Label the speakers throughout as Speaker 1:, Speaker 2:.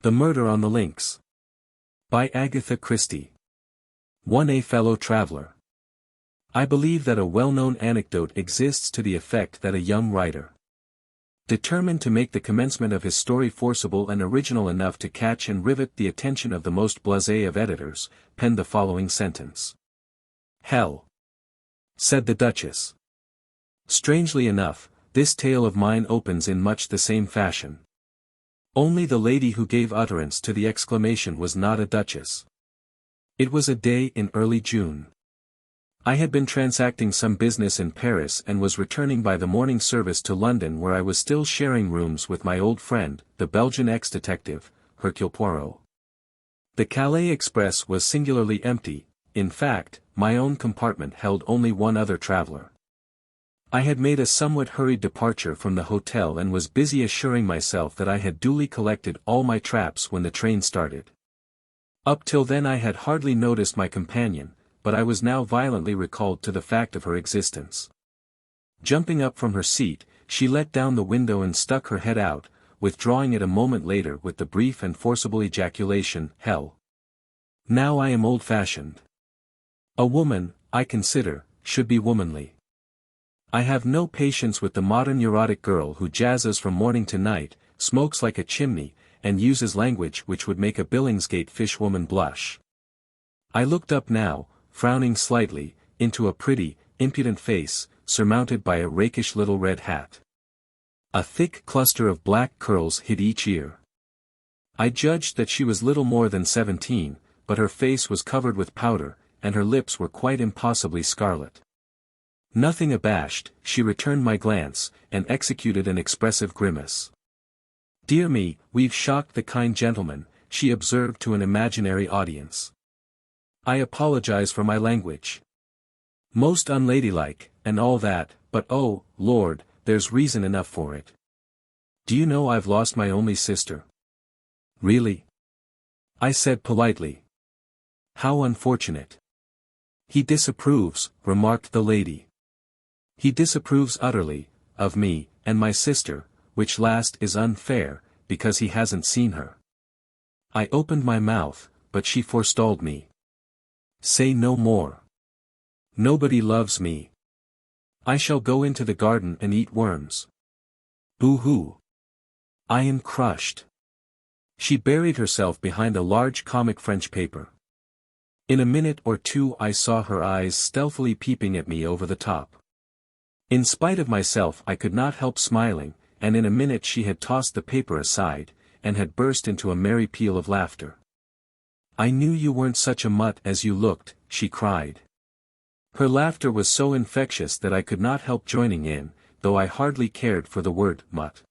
Speaker 1: The Murder on the Links. By Agatha Christie. 1. A fellow traveler. I believe that a well-known anecdote exists to the effect that a young writer, determined to make the commencement of his story forcible and original enough to catch and rivet the attention of the most blasé of editors, penned the following sentence. "Hell," said the Duchess. Strangely enough, this tale of mine opens in much the same fashion. Only the lady who gave utterance to the exclamation was not a duchess. It was a day in early June. I had been transacting some business in Paris and was returning by the morning service to London, where I was still sharing rooms with my old friend, the Belgian ex-detective, Hercule Poirot. The Calais express was singularly empty. In fact, my own compartment held only one other traveler. I had made a somewhat hurried departure from the hotel and was busy assuring myself that I had duly collected all my traps when the train started. Up till then I had hardly noticed my companion, but I was now violently recalled to the fact of her existence. Jumping up from her seat, she let down the window and stuck her head out, withdrawing it a moment later with the brief and forcible ejaculation, "Hell." Now I am old-fashioned. A woman, I consider, should be womanly. I have no patience with the modern neurotic girl who jazzes from morning to night, smokes like a chimney, and uses language which would make a Billingsgate fishwoman blush. I looked up now, frowning slightly, into a pretty, impudent face, surmounted by a rakish little red hat. A thick cluster of black curls hid each ear. I judged that she was little more than 17, but her face was covered with powder, and her lips were quite impossibly scarlet. Nothing abashed, she returned my glance, and executed an expressive grimace. "Dear me, we've shocked the kind gentleman," she observed to an imaginary audience. "I apologize for my language. Most unladylike, and all that, but oh, Lord, there's reason enough for it. Do you know I've lost my only sister?" "Really?" I said politely. "How unfortunate." "He disapproves," remarked the lady. "He disapproves utterly, of me, and my sister, which last is unfair, because he hasn't seen her." I opened my mouth, but she forestalled me. "Say no more. Nobody loves me. I shall go into the garden and eat worms. Boo-hoo. I am crushed." She buried herself behind a large comic French paper. In a minute or two I saw her eyes stealthily peeping at me over the top. In spite of myself I could not help smiling, and in a minute she had tossed the paper aside, and had burst into a merry peal of laughter. "I knew you weren't such a mutt as you looked," she cried. Her laughter was so infectious that I could not help joining in, though I hardly cared for the word mutt.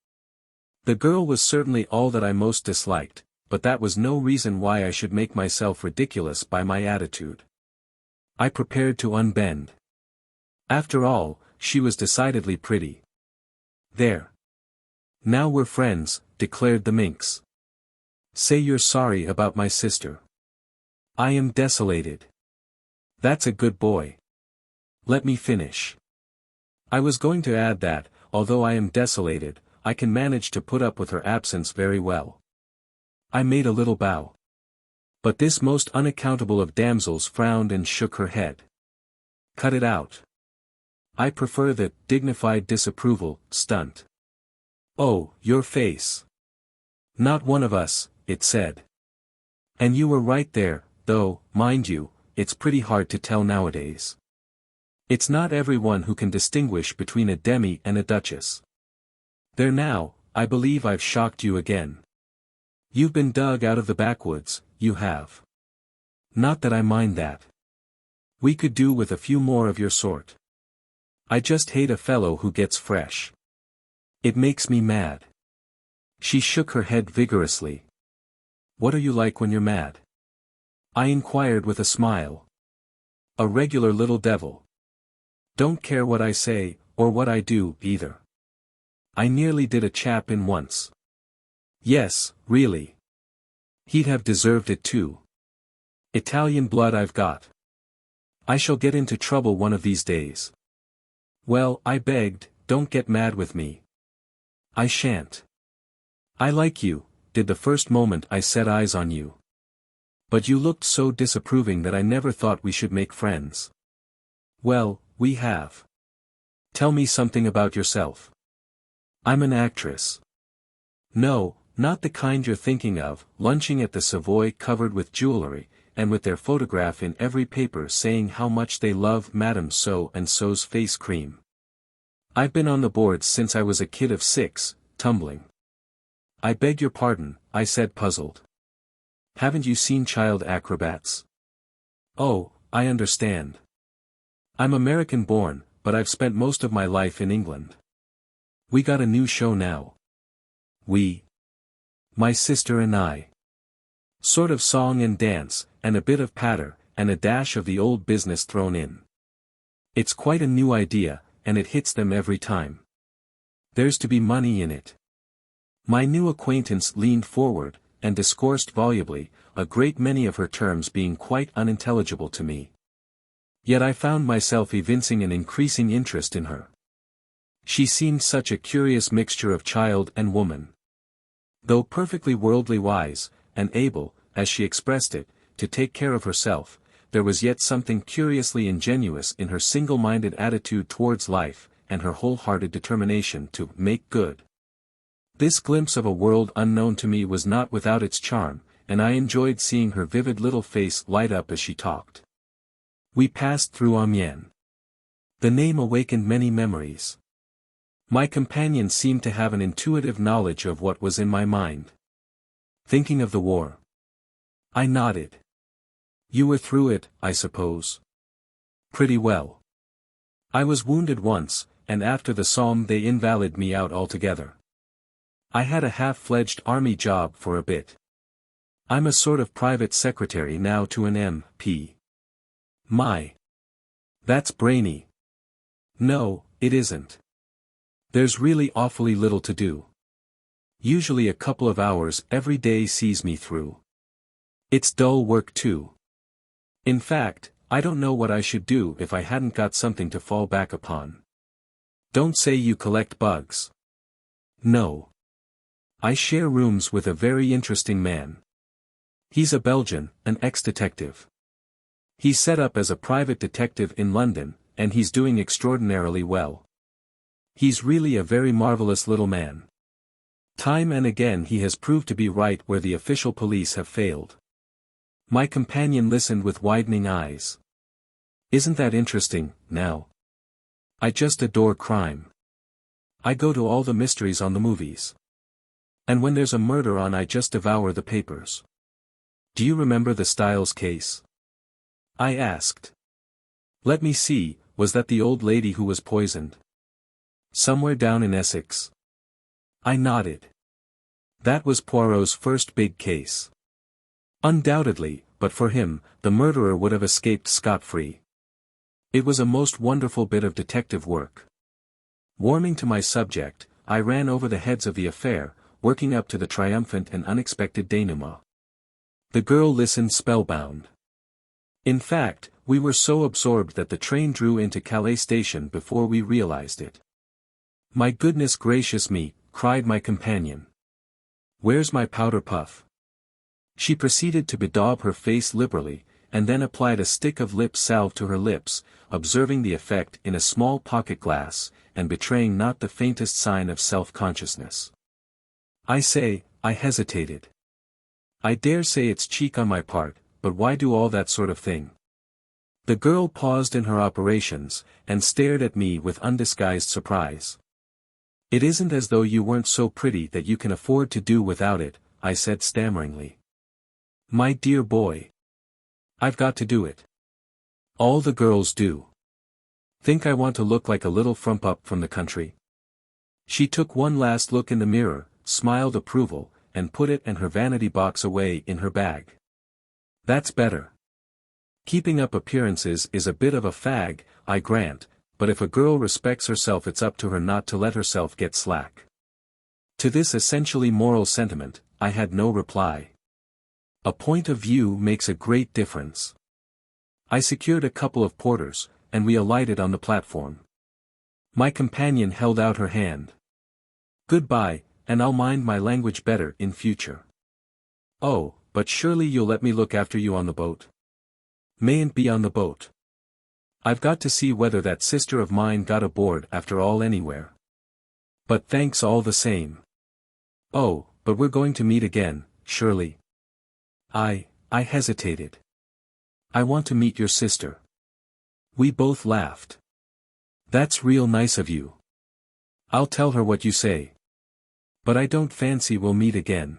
Speaker 1: The girl was certainly all that I most disliked, but that was no reason why I should make myself ridiculous by my attitude. I prepared to unbend. After all, she was decidedly pretty. "There. Now we're friends," declared the minx. "Say you're sorry about my sister." "I am desolated." "That's a good boy. Let me finish. I was going to add that, although I am desolated, I can manage to put up with her absence very well." I made a little bow. But this most unaccountable of damsels frowned and shook her head. "Cut it out. I prefer the dignified disapproval stunt." "Oh, your face. Not one of us," it said. "And you were right there, though, mind you, it's pretty hard to tell nowadays. It's not everyone who can distinguish between a demi and a duchess. There now, I believe I've shocked you again. You've been dug out of the backwoods, you have. Not that I mind that. We could do with a few more of your sort. I just hate a fellow who gets fresh. It makes me mad." She shook her head vigorously. "What are you like when you're mad?" I inquired with a smile. "A regular little devil. Don't care what I say, or what I do, either. I nearly did a chap in once. Yes, really. He'd have deserved it too. Italian blood I've got. I shall get into trouble one of these days." "Well," I begged, "don't get mad with me." "I shan't. I like you, did the first moment I set eyes on you. But you looked so disapproving that I never thought we should make friends. Well, we have. Tell me something about yourself. I'm an actress. No, not the kind you're thinking of, lunching at the Savoy covered with jewelry, and with their photograph in every paper saying how much they love Madame So-and-so's face cream. I've been on the boards since I was a kid of 6, tumbling. I beg your pardon, I said puzzled. Haven't you seen child acrobats? Oh, I understand. I'm American-born, but I've spent most of my life in England. We got a new show now. We? My sister and I. Sort of song and dance, and a bit of patter, and a dash of the old business thrown in. It's quite a new idea, and it hits them every time. There's to be money in it. My new acquaintance leaned forward, and discoursed volubly, a great many of her terms being quite unintelligible to me. Yet I found myself evincing an increasing interest in her. She seemed such a curious mixture of child and woman. Though perfectly worldly wise, and able, as she expressed it, to take care of herself, there was yet something curiously ingenuous in her single-minded attitude towards life, and her wholehearted determination to make good. This glimpse of a world unknown to me was not without its charm, and I enjoyed seeing her vivid little face light up as she talked. We passed through Amiens. The name awakened many memories. My companion seemed to have an intuitive knowledge of what was in my mind. Thinking of the war. I nodded. You were through it, I suppose. Pretty well. I was wounded once, and after the Somme they invalided me out altogether. I had a half-fledged army job for a bit. I'm a sort of private secretary now to an MP. My. That's brainy. No, it isn't. There's really awfully little to do. Usually a couple of hours every day sees me through. It's dull work too. In fact, I don't know what I should do if I hadn't got something to fall back upon. Don't say you collect bugs. No. I share rooms with a very interesting man. He's a Belgian, an ex-detective. He's set up as a private detective in London, and he's doing extraordinarily well. He's really a very marvelous little man. Time and again he has proved to be right where the official police have failed. My companion listened with widening eyes. Isn't that interesting, now? I just adore crime. I go to all the mysteries on the movies. And when there's a murder on I just devour the papers. Do you remember the Styles case? I asked. Let me see, was that the old lady who was poisoned? Somewhere down in Essex. I nodded. That was Poirot's first big case. Undoubtedly, but for him, the murderer would have escaped scot-free. It was a most wonderful bit of detective work. Warming to my subject, I ran over the heads of the affair, working up to the triumphant and unexpected denouement. The girl listened spellbound. In fact, we were so absorbed that the train drew into Calais station before we realized it. My goodness gracious me, cried my companion. Where's my powder puff? She proceeded to bedaub her face liberally, and then applied a stick of lip salve to her lips, observing the effect in a small pocket glass, and betraying not the faintest sign of self-consciousness. I say, I hesitated. I dare say it's cheek on my part, but why do all that sort of thing? The girl paused in her operations, and stared at me with undisguised surprise. It isn't as though you weren't so pretty that you can afford to do without it, I said stammeringly. My dear boy. I've got to do it. All the girls do. Think I want to look like a little frump-up from the country? She took one last look in the mirror, smiled approval, and put it and her vanity box away in her bag. That's better. Keeping up appearances is a bit of a fag, I grant, but if a girl respects herself it's up to her not to let herself get slack. To this essentially moral sentiment, I had no reply. A point of view makes a great difference. I secured a couple of porters, and we alighted on the platform. My companion held out her hand. Goodbye, and I'll mind my language better in future. Oh, but surely you'll let me look after you on the boat? Mayn't be on the boat. I've got to see whether that sister of mine got aboard after all anywhere. But thanks all the same. Oh, but we're going to meet again, surely. I hesitated. I want to meet your sister. We both laughed. That's real nice of you. I'll tell her what you say. But I don't fancy we'll meet again.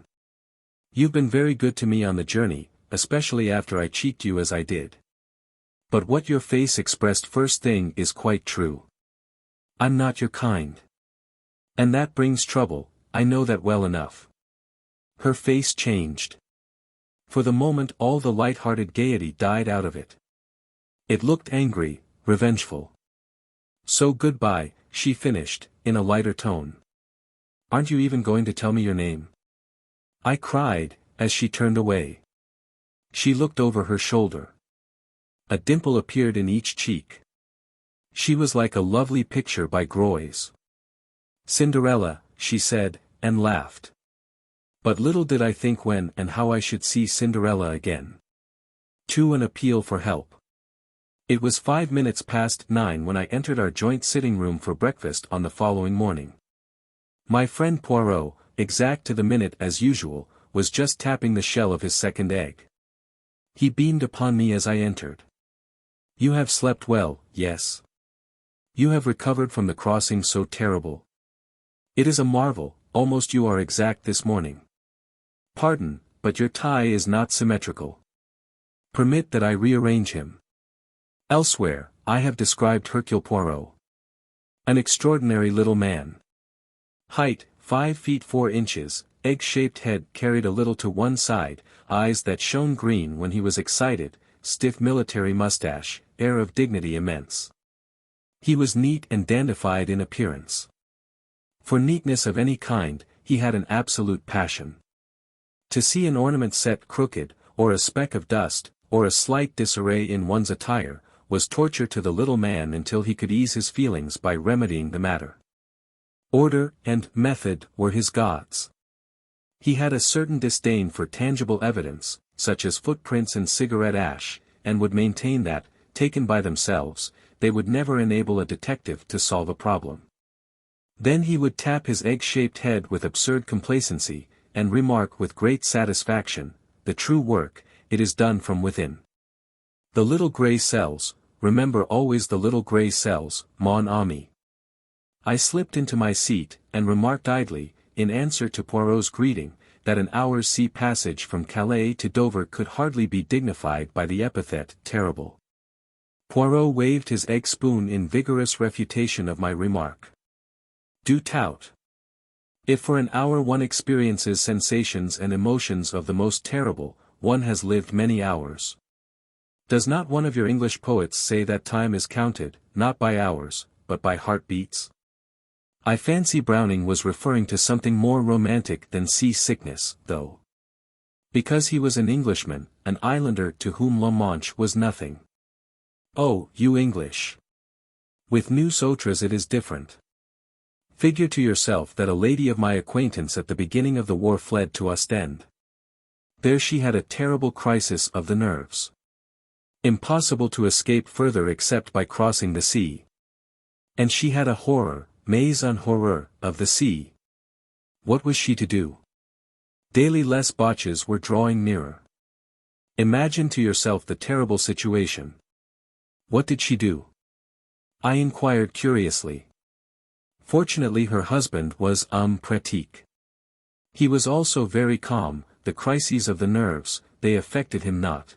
Speaker 1: You've been very good to me on the journey, especially after I cheeked you as I did. But what your face expressed first thing is quite true. I'm not your kind. And that brings trouble, I know that well enough. Her face changed. For the moment all the light-hearted gaiety died out of it. It looked angry, revengeful. So goodbye, she finished, in a lighter tone. Aren't you even going to tell me your name? I cried, as she turned away. She looked over her shoulder. A dimple appeared in each cheek. She was like a lovely picture by Greuze. Cinderella, she said, and laughed. But little did I think when and how I should see Cinderella again. To an appeal for help. It was 5 minutes past 9 when I entered our joint sitting room for breakfast on the following morning. My friend Poirot, exact to the minute as usual, was just tapping the shell of his second egg. He beamed upon me as I entered. You have slept well, yes. You have recovered from the crossing so terrible. It is a marvel, almost you are exact this morning. Pardon, but your tie is not symmetrical. Permit that I rearrange him. Elsewhere, I have described Hercule Poirot. An extraordinary little man. Height, 5 feet 4 inches, egg-shaped head carried a little to one side, eyes that shone green when he was excited, stiff military mustache, air of dignity immense. He was neat and dandified in appearance. For neatness of any kind, he had an absolute passion. To see an ornament set crooked, or a speck of dust, or a slight disarray in one's attire, was torture to the little man until he could ease his feelings by remedying the matter. Order and method were his gods. He had a certain disdain for tangible evidence, such as footprints and cigarette ash, and would maintain that, taken by themselves, they would never enable a detective to solve a problem. Then he would tap his egg-shaped head with absurd complacency, and remark with great satisfaction, the true work, it is done from within. The little grey cells, remember always the little grey cells, mon ami. I slipped into my seat, and remarked idly, in answer to Poirot's greeting, that an hour's sea passage from Calais to Dover could hardly be dignified by the epithet terrible. Poirot waved his egg spoon in vigorous refutation of my remark. Du tout. If for an hour one experiences sensations and emotions of the most terrible, one has lived many hours. Does not one of your English poets say that time is counted, not by hours, but by heartbeats? I fancy Browning was referring to something more romantic than sea-sickness, though. Because he was an Englishman, an islander to whom La Manche was nothing. Oh, you English! With nous autres it is different. Figure to yourself that a lady of my acquaintance at the beginning of the war fled to Ostend. There she had a terrible crisis of the nerves. Impossible to escape further except by crossing the sea. And she had a horror, mais un horreur, of the sea. What was she to do? Daily les botches were drawing nearer. Imagine to yourself the terrible situation. What did she do? I inquired curiously. Fortunately her husband was homme pratique. He was also very calm, the crises of the nerves, they affected him not.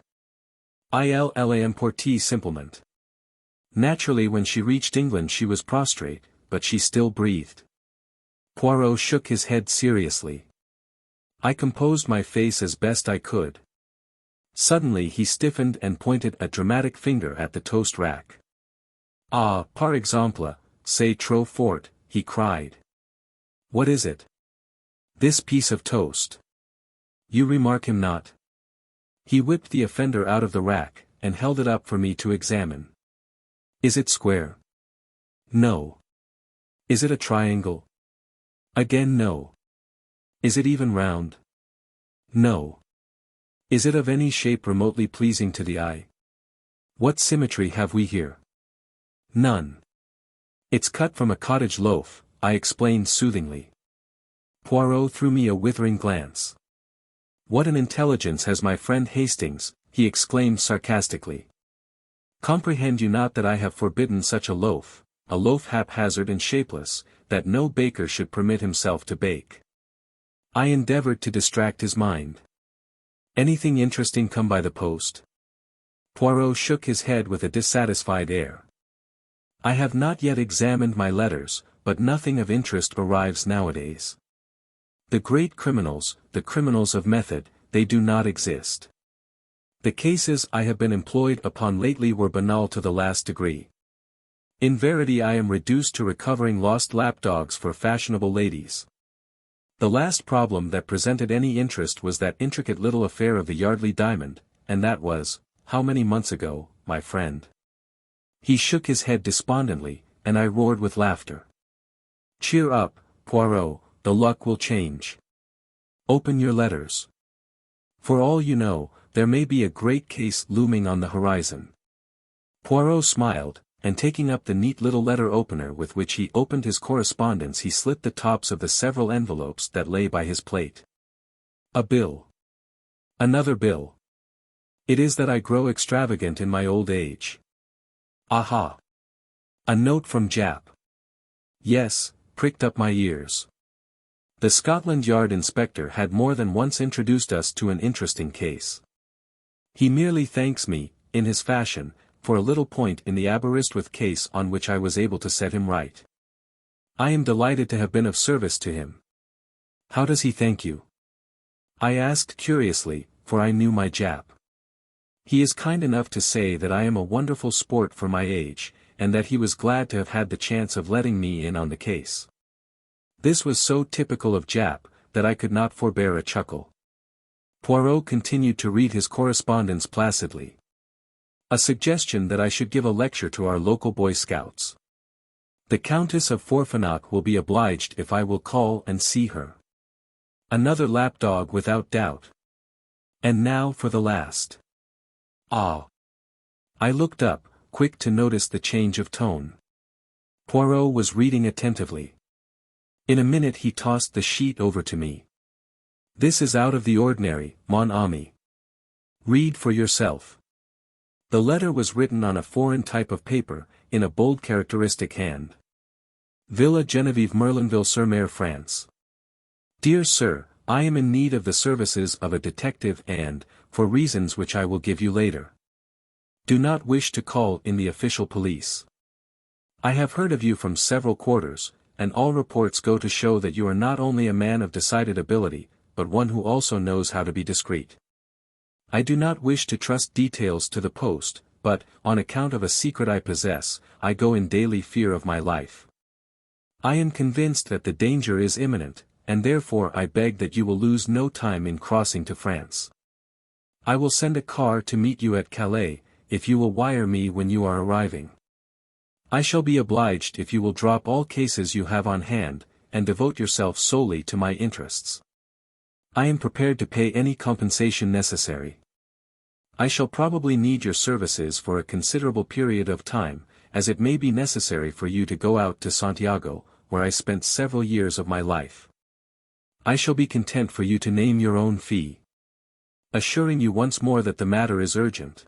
Speaker 1: Il l'emporte simplement. Naturally when she reached England she was prostrate, but she still breathed. Poirot shook his head seriously. I composed my face as best I could. Suddenly he stiffened and pointed a dramatic finger at the toast rack. Ah, par exemple, c'est trop fort, he cried. What is it? This piece of toast. You remark him not. He whipped the offender out of the rack, and held it up for me to examine. Is it square? No. Is it a triangle? Again no. Is it even round? No. Is it of any shape remotely pleasing to the eye? What symmetry have we here? None. It's cut from a cottage loaf, I explained soothingly. Poirot threw me a withering glance. What an intelligence has my friend Hastings, he exclaimed sarcastically. Comprehend you not that I have forbidden such a loaf haphazard and shapeless, that no baker should permit himself to bake. I endeavored to distract his mind. Anything interesting come by the post? Poirot shook his head with a dissatisfied air. I have not yet examined my letters, but nothing of interest arrives nowadays. The great criminals, the criminals of method, they do not exist. The cases I have been employed upon lately were banal to the last degree. In verity I am reduced to recovering lost lapdogs for fashionable ladies. The last problem that presented any interest was that intricate little affair of the Yardley diamond, and that was, how many months ago, my friend? He shook his head despondently, and I roared with laughter. Cheer up, Poirot, the luck will change. Open your letters. For all you know, there may be a great case looming on the horizon. Poirot smiled, and taking up the neat little letter opener with which he opened his correspondence he slit the tops of the several envelopes that lay by his plate. A bill. Another bill. It is that I grow extravagant in my old age. Aha! A note from Jap. Yes, pricked up my ears. The Scotland Yard inspector had more than once introduced us to an interesting case. He merely thanks me, in his fashion, for a little point in the Aberystwyth case on which I was able to set him right. I am delighted to have been of service to him. How does he thank you? I asked curiously, for I knew my Jap. He is kind enough to say that I am a wonderful sport for my age, and that he was glad to have had the chance of letting me in on the case. This was so typical of Jap, that I could not forbear a chuckle. Poirot continued to read his correspondence placidly. A suggestion that I should give a lecture to our local Boy Scouts. The Countess of Forfanac will be obliged if I will call and see her. Another lapdog without doubt. And now for the last. Ah! I looked up, quick to notice the change of tone. Poirot was reading attentively. In a minute he tossed the sheet over to me. This is out of the ordinary, mon ami. Read for yourself. The letter was written on a foreign type of paper, in a bold characteristic hand. Villa Genevieve, Merlinville-sur-Mer, France. Dear Sir, I am in need of the services of a detective and, for reasons which I will give you later, do not wish to call in the official police. I have heard of you from several quarters, and all reports go to show that you are not only a man of decided ability, but one who also knows how to be discreet. I do not wish to trust details to the post, but, on account of a secret I possess, I go in daily fear of my life. I am convinced that the danger is imminent, and therefore I beg that you will lose no time in crossing to France. I will send a car to meet you at Calais, if you will wire me when you are arriving. I shall be obliged if you will drop all cases you have on hand, and devote yourself solely to my interests. I am prepared to pay any compensation necessary. I shall probably need your services for a considerable period of time, as it may be necessary for you to go out to Santiago, where I spent several years of my life. I shall be content for you to name your own fee. Assuring you once more that the matter is urgent.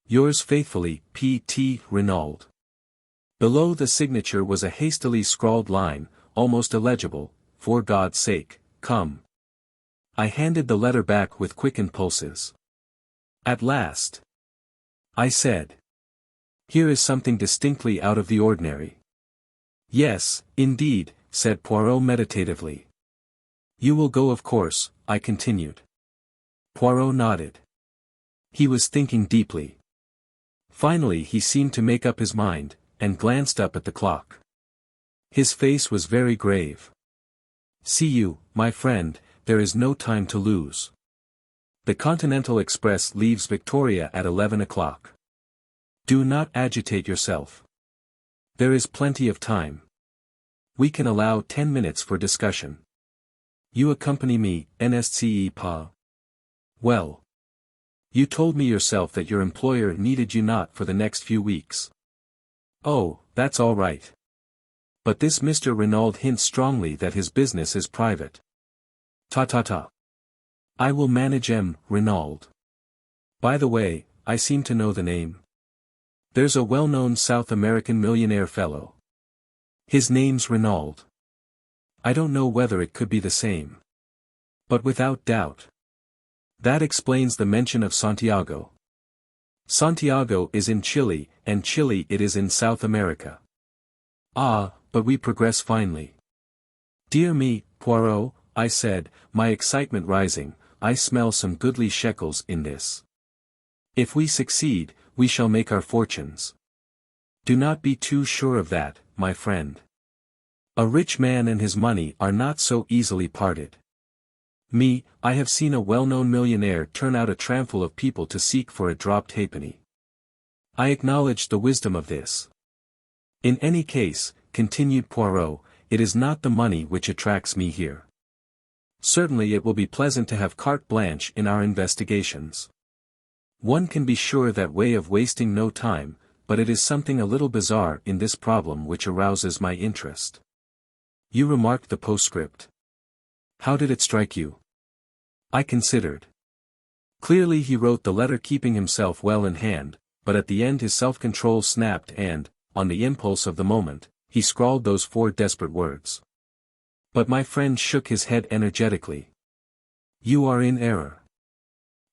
Speaker 1: Yours faithfully, P.T. Renauld. Below the signature was a hastily scrawled line, almost illegible, for God's sake, come. I handed the letter back with quick impulses. At last. I said. Here is something distinctly out of the ordinary. Yes, indeed, said Poirot meditatively. You will go of course, I continued. Poirot nodded. He was thinking deeply. Finally he seemed to make up his mind, and glanced up at the clock. His face was very grave. See you, my friend, there is no time to lose. The Continental Express leaves Victoria at 11 o'clock. Do not agitate yourself. There is plenty of time. We can allow 10 minutes for discussion. You accompany me, NSCE pa. Well. You told me yourself that your employer needed you not for the next few weeks. Oh, that's all right. But this Mr. Renauld hints strongly that his business is private. Ta. I will manage M. Renauld. By the way, I seem to know the name. There's a well-known South American millionaire fellow. His name's Renauld. I don't know whether it could be the same. But without doubt. That explains the mention of Santiago. Santiago is in Chile, and Chile it is in South America. Ah, but we progress finely. Dear me, Poirot, I said, my excitement rising, I smell some goodly shekels in this. If we succeed, we shall make our fortunes. Do not be too sure of that, my friend. A rich man and his money are not so easily parted. Me, I have seen a well-known millionaire turn out a tramful of people to seek for a dropped halfpenny. I acknowledged the wisdom of this. In any case, continued Poirot, it is not the money which attracts me here. Certainly it will be pleasant to have carte blanche in our investigations. One can be sure that way of wasting no time, but it is something a little bizarre in this problem which arouses my interest. You remarked the postscript. How did it strike you? I considered. Clearly he wrote the letter keeping himself well in hand, but at the end his self-control snapped and, on the impulse of the moment, he scrawled those 4 desperate words. But my friend shook his head energetically. You are in error.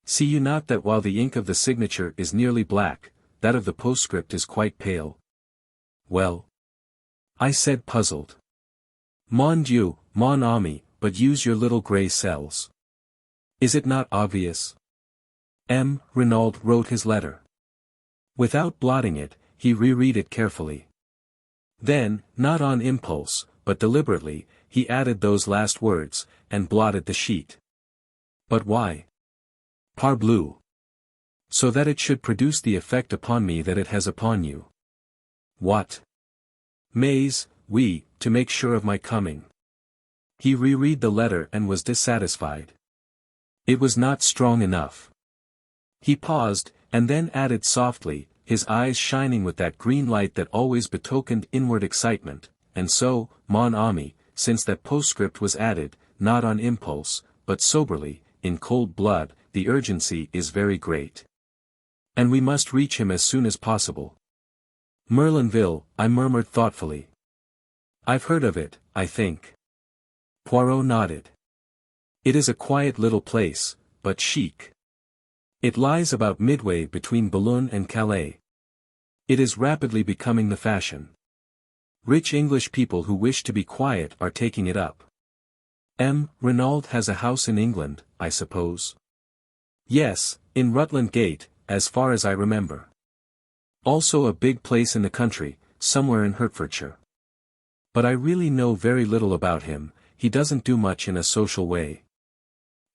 Speaker 1: See you not that while the ink of the signature is nearly black, that of the postscript is quite pale? Well? I said puzzled. Mon Dieu, mon ami, but use your little grey cells. Is it not obvious? M. Renauld wrote his letter. Without blotting it, he reread it carefully. Then, not on impulse, but deliberately, he added those last words, and blotted the sheet. But why? Parbleu! So that it should produce the effect upon me that it has upon you. What? Mais, oui, to make sure of my coming. He reread the letter and was dissatisfied. It was not strong enough. He paused, and then added softly, his eyes shining with that green light that always betokened inward excitement, and so, mon ami, since that postscript was added, not on impulse, but soberly, in cold blood, the urgency is very great. And we must reach him as soon as possible. Merlinville, I murmured thoughtfully. I've heard of it, I think. Poirot nodded. It is a quiet little place, but chic. It lies about midway between Boulogne and Calais. It is rapidly becoming the fashion. Rich English people who wish to be quiet are taking it up. M. Renauld has a house in England, I suppose? Yes, in Rutland Gate, as far as I remember. Also a big place in the country, somewhere in Hertfordshire. But I really know very little about him, he doesn't do much in a social way.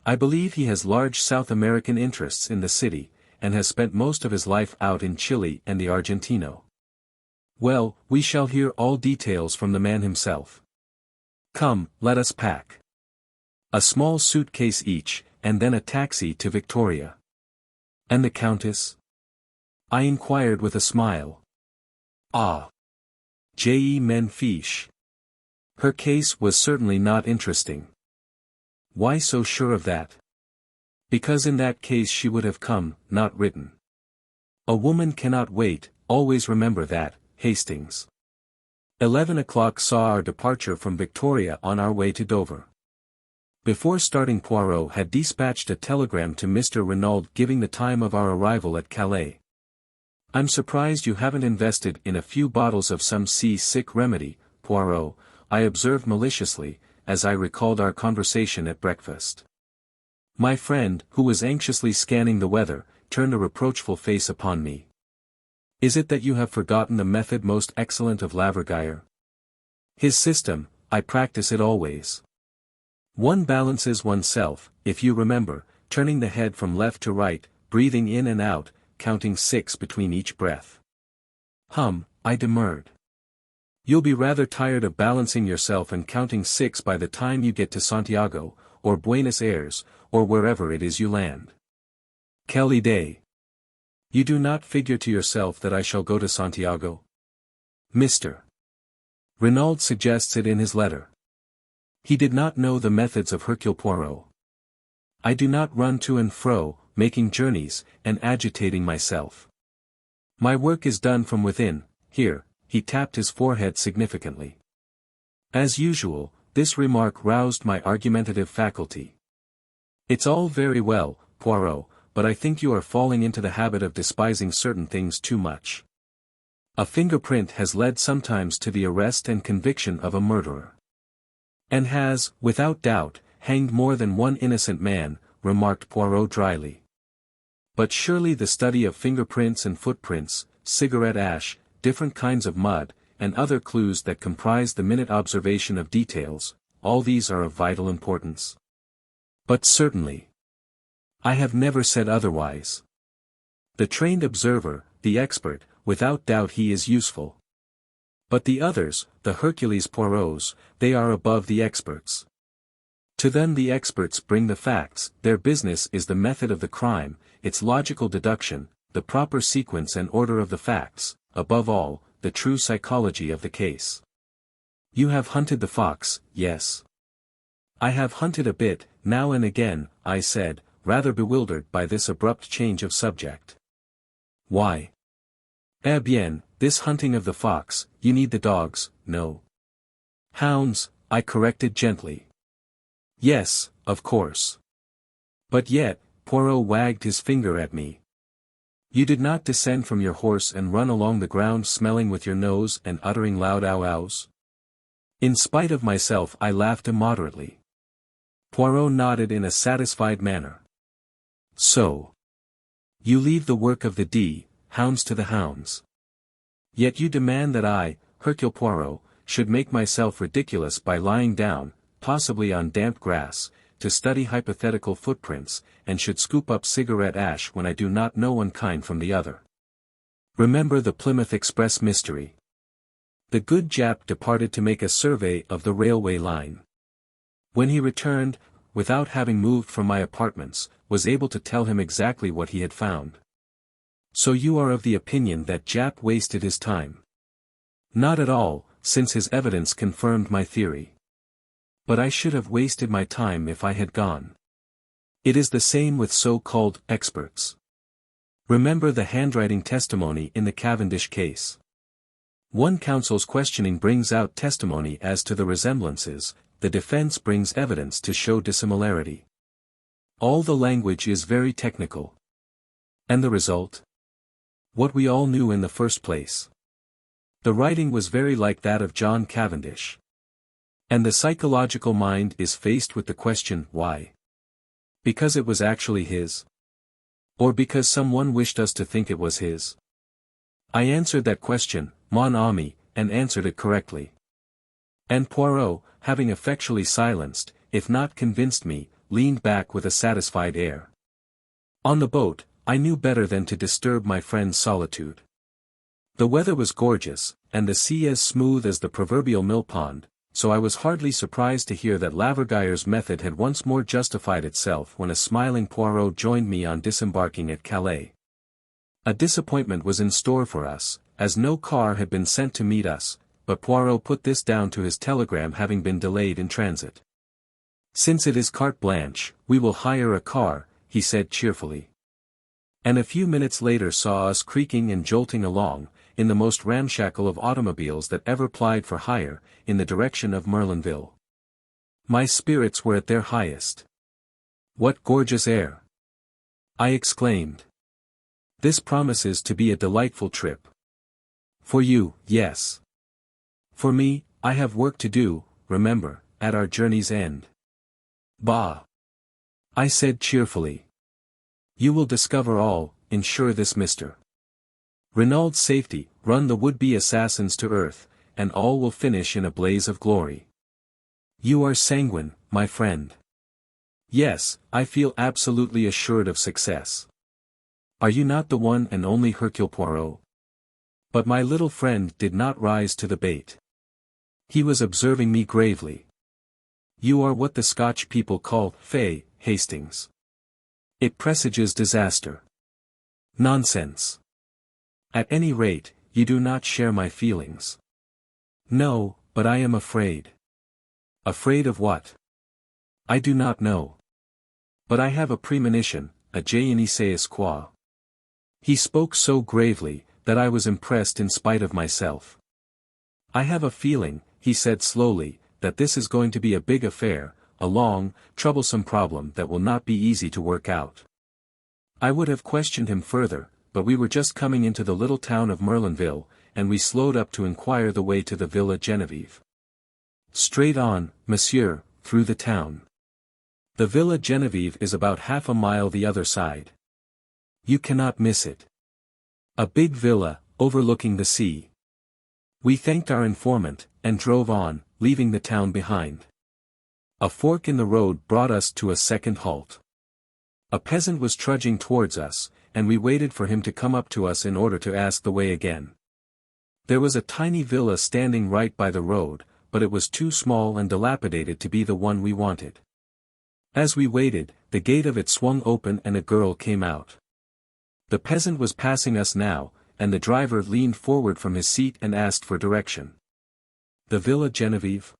Speaker 1: I believe he has large South American interests in the city, and has spent most of his life out in Chile and the Argentino. Well, we shall hear all details from the man himself. Come, let us pack. A small suitcase each, and then a taxi to Victoria. And the Countess? I inquired with a smile. Ah! Je m'en fiche. Her case was certainly not interesting. Why so sure of that? Because in that case she would have come, not written. A woman cannot wait, always remember that, Hastings. 11 o'clock saw our departure from Victoria on our way to Dover. Before starting Poirot had dispatched a telegram to Mr. Renauld giving the time of our arrival at Calais. I'm surprised you haven't invested in a few bottles of some sea-sick remedy, Poirot, I observed maliciously, as I recalled our conversation at breakfast. My friend, who was anxiously scanning the weather, turned a reproachful face upon me. Is it that you have forgotten the method most excellent of Laverguier? His system, I practice it always. One balances oneself, if you remember, turning the head from left to right, breathing in and out, counting 6 between each breath. I demurred. You'll be rather tired of balancing yourself and counting 6 by the time you get to Santiago, or Buenos Aires, or wherever it is you land. Quelle idée! You do not figure to yourself that I shall go to Santiago? Mr. Renauld suggests it in his letter. He did not know the methods of Hercule Poirot. I do not run to and fro, making journeys, and agitating myself. My work is done from within. Here, he tapped his forehead significantly. As usual, this remark roused my argumentative faculty. It's all very well, Poirot, but I think you are falling into the habit of despising certain things too much. A fingerprint has led sometimes to the arrest and conviction of a murderer. And has, without doubt, hanged more than one innocent man, remarked Poirot dryly. But surely the study of fingerprints and footprints, cigarette ash, different kinds of mud, and other clues that comprise the minute observation of details, all these are of vital importance. But certainly. I have never said otherwise. The trained observer, the expert, without doubt he is useful. But the others, the Hercules Poirots, they are above the experts. To them the experts bring the facts, their business is the method of the crime, its logical deduction, the proper sequence and order of the facts, above all, the true psychology of the case. You have hunted the fox, yes. I have hunted a bit, now and again, I said, rather bewildered by this abrupt change of subject. Why? Eh bien, this hunting of the fox, you need the dogs, no? Hounds, I corrected gently. Yes, of course. But yet, Poirot wagged his finger at me. You did not descend from your horse and run along the ground smelling with your nose and uttering loud ow-ows? In spite of myself I laughed immoderately. Poirot nodded in a satisfied manner. So. You leave the work of the hounds to the hounds. Yet you demand that I, Hercule Poirot, should make myself ridiculous by lying down, possibly on damp grass, to study hypothetical footprints, and should scoop up cigarette ash when I do not know one kind from the other. Remember the Plymouth Express mystery. The good Jap departed to make a survey of the railway line. When he returned, without having moved from my apartments, was able to tell him exactly what he had found. So you are of the opinion that Jap wasted his time? Not at all, since his evidence confirmed my theory. But I should have wasted my time if I had gone. It is the same with so-called experts. Remember the handwriting testimony in the Cavendish case. One counsel's questioning brings out testimony as to the resemblances, the defense brings evidence to show dissimilarity. All the language is very technical. And the result? What we all knew in the first place. The writing was very like that of John Cavendish. And the psychological mind is faced with the question, why? Because it was actually his? Or because someone wished us to think it was his? I answered that question, mon ami, and answered it correctly. And Poirot, having effectually silenced, if not convinced me, leaned back with a satisfied air. On the boat, I knew better than to disturb my friend's solitude. The weather was gorgeous, and the sea as smooth as the proverbial millpond, so I was hardly surprised to hear that Laverguyer's method had once more justified itself when a smiling Poirot joined me on disembarking at Calais. A disappointment was in store for us, as no car had been sent to meet us, but Poirot put this down to his telegram having been delayed in transit. Since it is carte blanche, we will hire a car, he said cheerfully. And a few minutes later saw us creaking and jolting along, in the most ramshackle of automobiles that ever plied for hire, in the direction of Merlinville. My spirits were at their highest. What gorgeous air! I exclaimed. This promises to be a delightful trip. For you, yes. For me, I have work to do, remember, at our journey's end. Bah! I said cheerfully. You will discover all, ensure this Mr. Renaud's safety, run the would-be assassins to earth, and all will finish in a blaze of glory. You are sanguine, my friend. Yes, I feel absolutely assured of success. Are you not the one and only Hercule Poirot? But my little friend did not rise to the bait. He was observing me gravely. You are what the Scotch people call fey, Hastings. It presages disaster. Nonsense. At any rate, you do not share my feelings. No, but I am afraid. Afraid of what? I do not know. But I have a premonition, a je ne sais quoi. He spoke so gravely, that I was impressed in spite of myself. I have a feeling, he said slowly, that this is going to be a big affair, a long, troublesome problem that will not be easy to work out. I would have questioned him further, but we were just coming into the little town of Merlinville, and we slowed up to inquire the way to the Villa Genevieve. Straight on, monsieur, through the town. The Villa Genevieve is about half a mile the other side. You cannot miss it. A big villa, overlooking the sea. We thanked our informant, and drove on, leaving the town behind. A fork in the road brought us to a second halt. A peasant was trudging towards us, and we waited for him to come up to us in order to ask the way again. There was a tiny villa standing right by the road, but it was too small and dilapidated to be the one we wanted. As we waited, the gate of it swung open and a girl came out. The peasant was passing us now, and the driver leaned forward from his seat and asked for direction. The Villa Genevieve?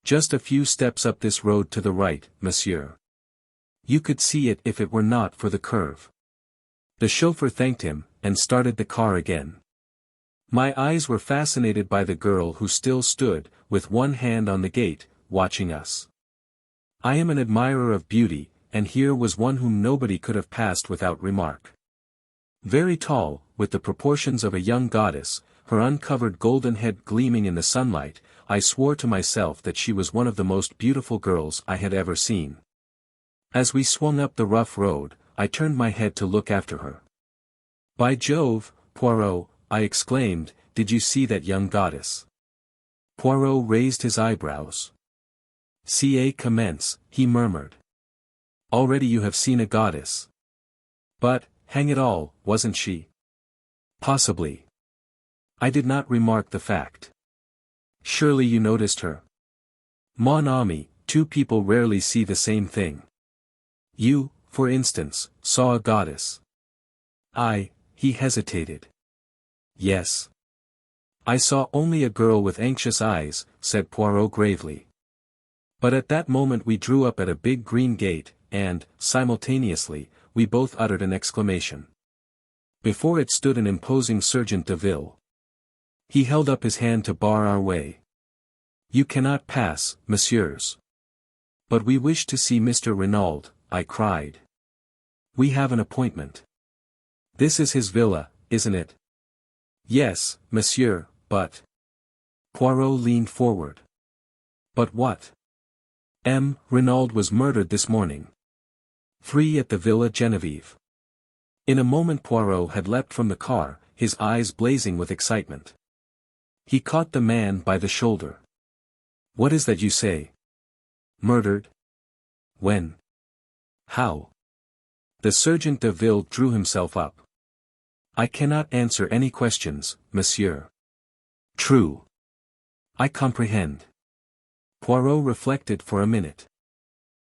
Speaker 1: Just a few steps up this road to the right, monsieur. You could see it if it were not for the curve. The chauffeur thanked him, and started the car again. My eyes were fascinated by the girl who still stood, with one hand on the gate, watching us. I am an admirer of beauty, and here was one whom nobody could have passed without remark. Very tall, with the proportions of a young goddess, her uncovered golden head gleaming in the sunlight, I swore to myself that she was one of the most beautiful girls I had ever seen. As we swung up the rough road, I turned my head to look after her. By Jove, Poirot, I exclaimed, did you see that young goddess? Poirot raised his eyebrows. "Ça commence," he murmured. "Already you have seen a goddess. But, hang it all, wasn't she?" "Possibly. I did not remark the fact." "Surely you noticed her?" "Mon ami, two people rarely see the same thing. You, for instance, saw a goddess." He hesitated. "Yes. I saw only a girl with anxious eyes," said Poirot gravely. But at that moment we drew up at a big green gate, and, simultaneously, we both uttered an exclamation. Before it stood an imposing sergeant de ville. He held up his hand to bar our way. "You cannot pass, messieurs." "But we wish to see Mr. Renauld," I cried. "We have an appointment." "This is his villa, isn't it?" "Yes, monsieur, but—" Poirot leaned forward. "But what?" Renauld was murdered this morning. 3 at the Villa Genevieve. In a moment Poirot had leapt from the car, his eyes blazing with excitement. He caught the man by the shoulder. "What is that you say? Murdered? When? How?" The sergeant de ville drew himself up. "I cannot answer any questions, monsieur." "True. I comprehend." Poirot reflected for a minute.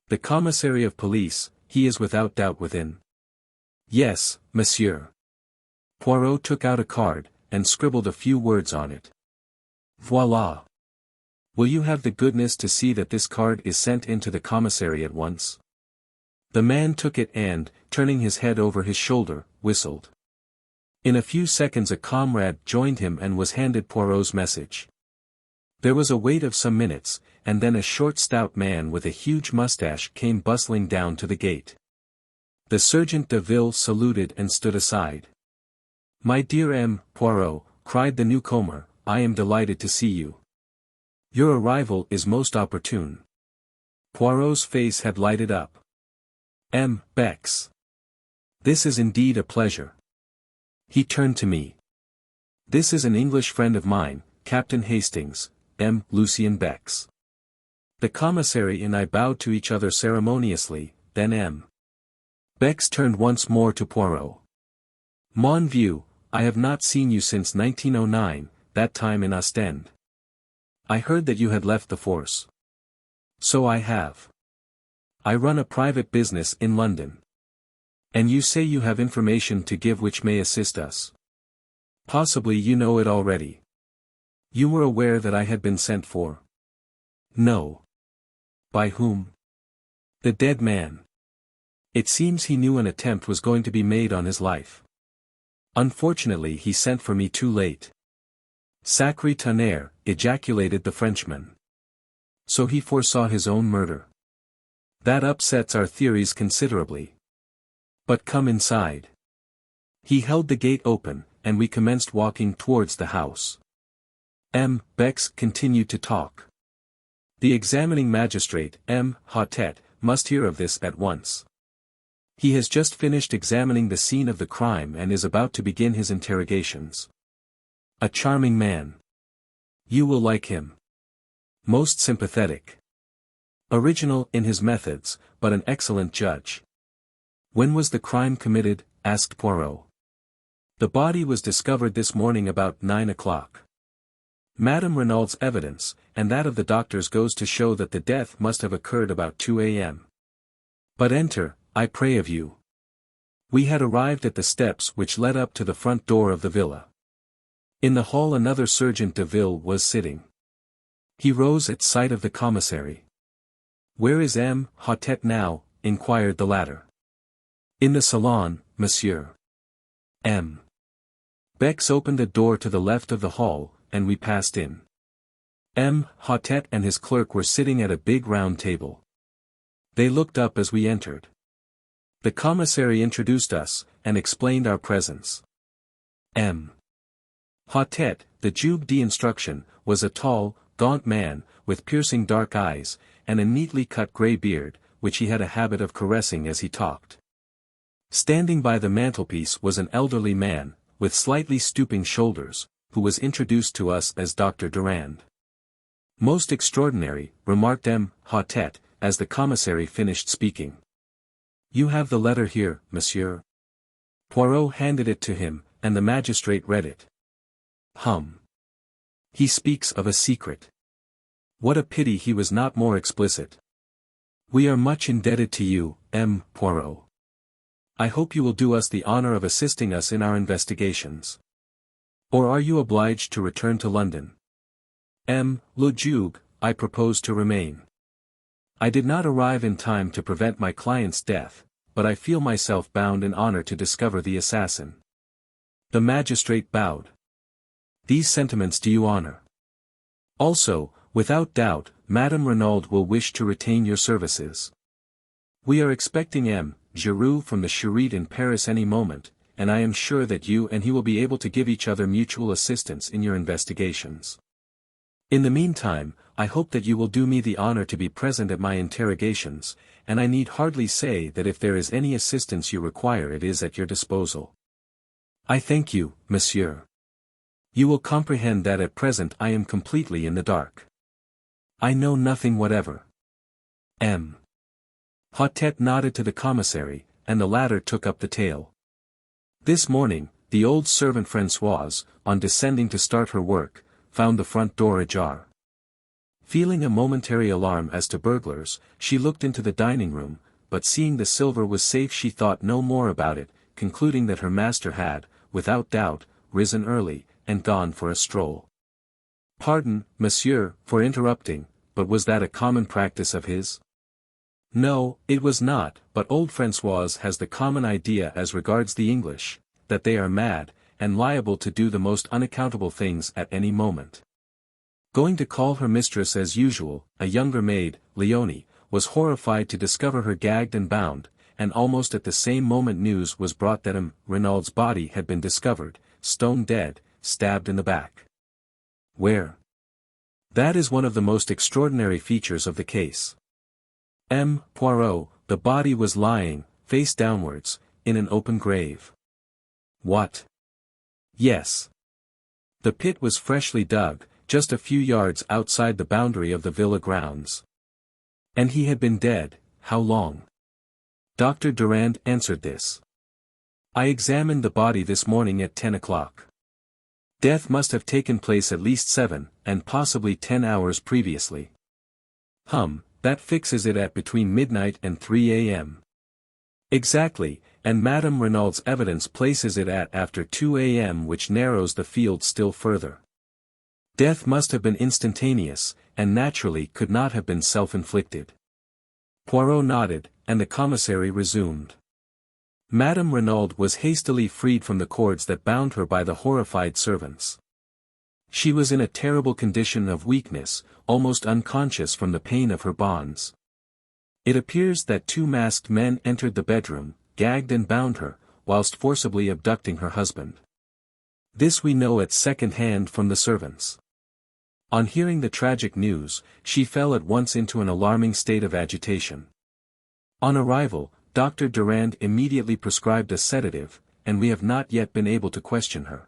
Speaker 1: "The commissary of police, he is without doubt within." "Yes, monsieur." Poirot took out a card, and scribbled a few words on it. "Voila. Will you have the goodness to see that this card is sent into the commissary at once?" The man took it and, turning his head over his shoulder, whistled. In a few seconds a comrade joined him and was handed Poirot's message. There was a wait of some minutes, and then a short stout man with a huge mustache came bustling down to the gate. The sergeant de ville saluted and stood aside. "My dear Poirot," cried the newcomer, "I am delighted to see you. Your arrival is most opportune." Poirot's face had lighted up. Bex. This is indeed a pleasure." He turned to me. "This is an English friend of mine, Captain Hastings, Lucien Bex." The commissary and I bowed to each other ceremoniously, then Bex turned once more to Poirot. "Mon vieux, I have not seen you since 1909, that time in Ostend." I heard that you had left the force. So I have. I run a private business in London. And you say you have information to give which may assist us. Possibly you know it already. You were aware that I had been sent for? No. By whom? The dead man. It seems he knew an attempt was going to be made on his life. Unfortunately he sent for me too late. Sacré tonnerre, ejaculated the Frenchman. So he foresaw his own murder. That upsets our theories considerably. But come inside. He held the gate open, and we commenced walking towards the house. Bex continued to talk. The examining magistrate, Hautet, must hear of this at once. He has just finished examining the scene of the crime and is about to begin his interrogations. A charming man. You will like him. Most sympathetic. Original in his methods, but an excellent judge. When was the crime committed? Asked Poirot. The body was discovered this morning about 9 o'clock. Madame Renaud's evidence, and that of the doctors goes to show that the death must have occurred about 2 a.m. But enter, I pray of you. We had arrived at the steps which led up to the front door of the villa. In the hall another sergeant de ville was sitting. He rose at sight of the commissary. Where is Hautet now? Inquired the latter. In the salon, monsieur. Bex opened a door to the left of the hall, and we passed in. Hautet and his clerk were sitting at a big round table. They looked up as we entered. The commissary introduced us, and explained our presence. Hautet, the juge d'instruction, was a tall, gaunt man, with piercing dark eyes, and a neatly cut grey beard, which he had a habit of caressing as he talked. Standing by the mantelpiece was an elderly man, with slightly stooping shoulders, who was introduced to us as Dr. Durand. Most extraordinary, remarked Hautet, as the commissary finished speaking. You have the letter here, monsieur. Poirot handed it to him, and the magistrate read it. He speaks of a secret. What a pity he was not more explicit. We are much indebted to you, Poirot. I hope you will do us the honor of assisting us in our investigations. Or are you obliged to return to London? Le Juge, I propose to remain. I did not arrive in time to prevent my client's death, but I feel myself bound in honor to discover the assassin. The magistrate bowed. These sentiments do you honor. Also, without doubt, Madame Renauld will wish to retain your services. We are expecting Giroux from the Charité in Paris any moment, and I am sure that you and he will be able to give each other mutual assistance in your investigations. In the meantime, I hope that you will do me the honor to be present at my interrogations, and I need hardly say that if there is any assistance you require it is at your disposal. I thank you, monsieur. You will comprehend that at present I am completely in the dark. I know nothing whatever. Hautet nodded to the commissary, and the latter took up the tale. This morning, the old servant Françoise, on descending to start her work, found the front door ajar. Feeling a momentary alarm as to burglars, she looked into the dining room, but seeing the silver was safe she thought no more about it, concluding that her master had, without doubt, risen early, and gone for a stroll. Pardon, monsieur, for interrupting, but was that a common practice of his? No, it was not, but old Françoise has the common idea as regards the English, that they are mad, and liable to do the most unaccountable things at any moment. Going to call her mistress as usual, a younger maid, Leonie, was horrified to discover her gagged and bound, and almost at the same moment news was brought that Renaud's body had been discovered, stone dead, stabbed in the back. Where? That is one of the most extraordinary features of the case. Poirot, the body was lying, face downwards, in an open grave. What? Yes. The pit was freshly dug, just a few yards outside the boundary of the villa grounds. And he had been dead, how long? Dr. Durand answered this. I examined the body this morning at 10 o'clock. Death must have taken place at least 7, and possibly 10 hours previously. That fixes it at between midnight and 3 a.m. Exactly, and Madame Renaud's evidence places it at after 2 a.m., which narrows the field still further. Death must have been instantaneous, and naturally could not have been self-inflicted. Poirot nodded, and the commissary resumed. Madame Renauld was hastily freed from the cords that bound her by the horrified servants. She was in a terrible condition of weakness, almost unconscious from the pain of her bonds. It appears that 2 masked men entered the bedroom, gagged and bound her, whilst forcibly abducting her husband. This we know at second hand from the servants. On hearing the tragic news, she fell at once into an alarming state of agitation. On arrival, Dr. Durand immediately prescribed a sedative, and we have not yet been able to question her.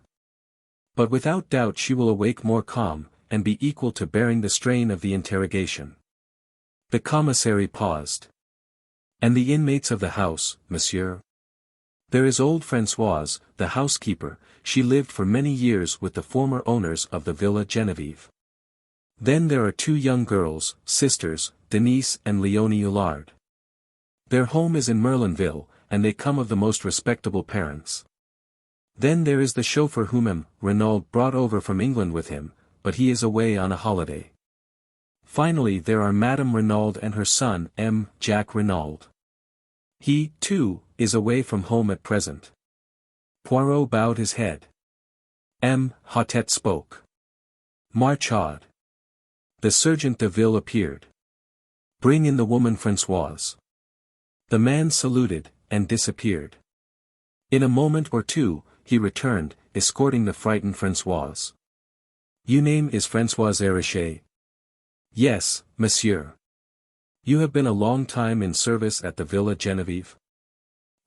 Speaker 1: But without doubt she will awake more calm, and be equal to bearing the strain of the interrogation. The commissary paused. And the inmates of the house, monsieur? There is old Françoise, the housekeeper. She lived for many years with the former owners of the Villa Genevieve. Then there are 2 young girls, sisters, Denise and Léonie Hulard. Their home is in Merlinville, and they come of the most respectable parents. Then there is the chauffeur whom M. Renauld brought over from England with him, but he is away on a holiday. Finally there are Madame Renauld and her son M. Jacques Renauld. He, too, is away from home at present. Poirot bowed his head. M. Hautet spoke. Marchaud. The sergeant de ville appeared. Bring in the woman Françoise. The man saluted, and disappeared. In a moment or two, he returned, escorting the frightened Françoise. Your name is Françoise Hérichet? Yes, monsieur. You have been a long time in service at the Villa Genevieve?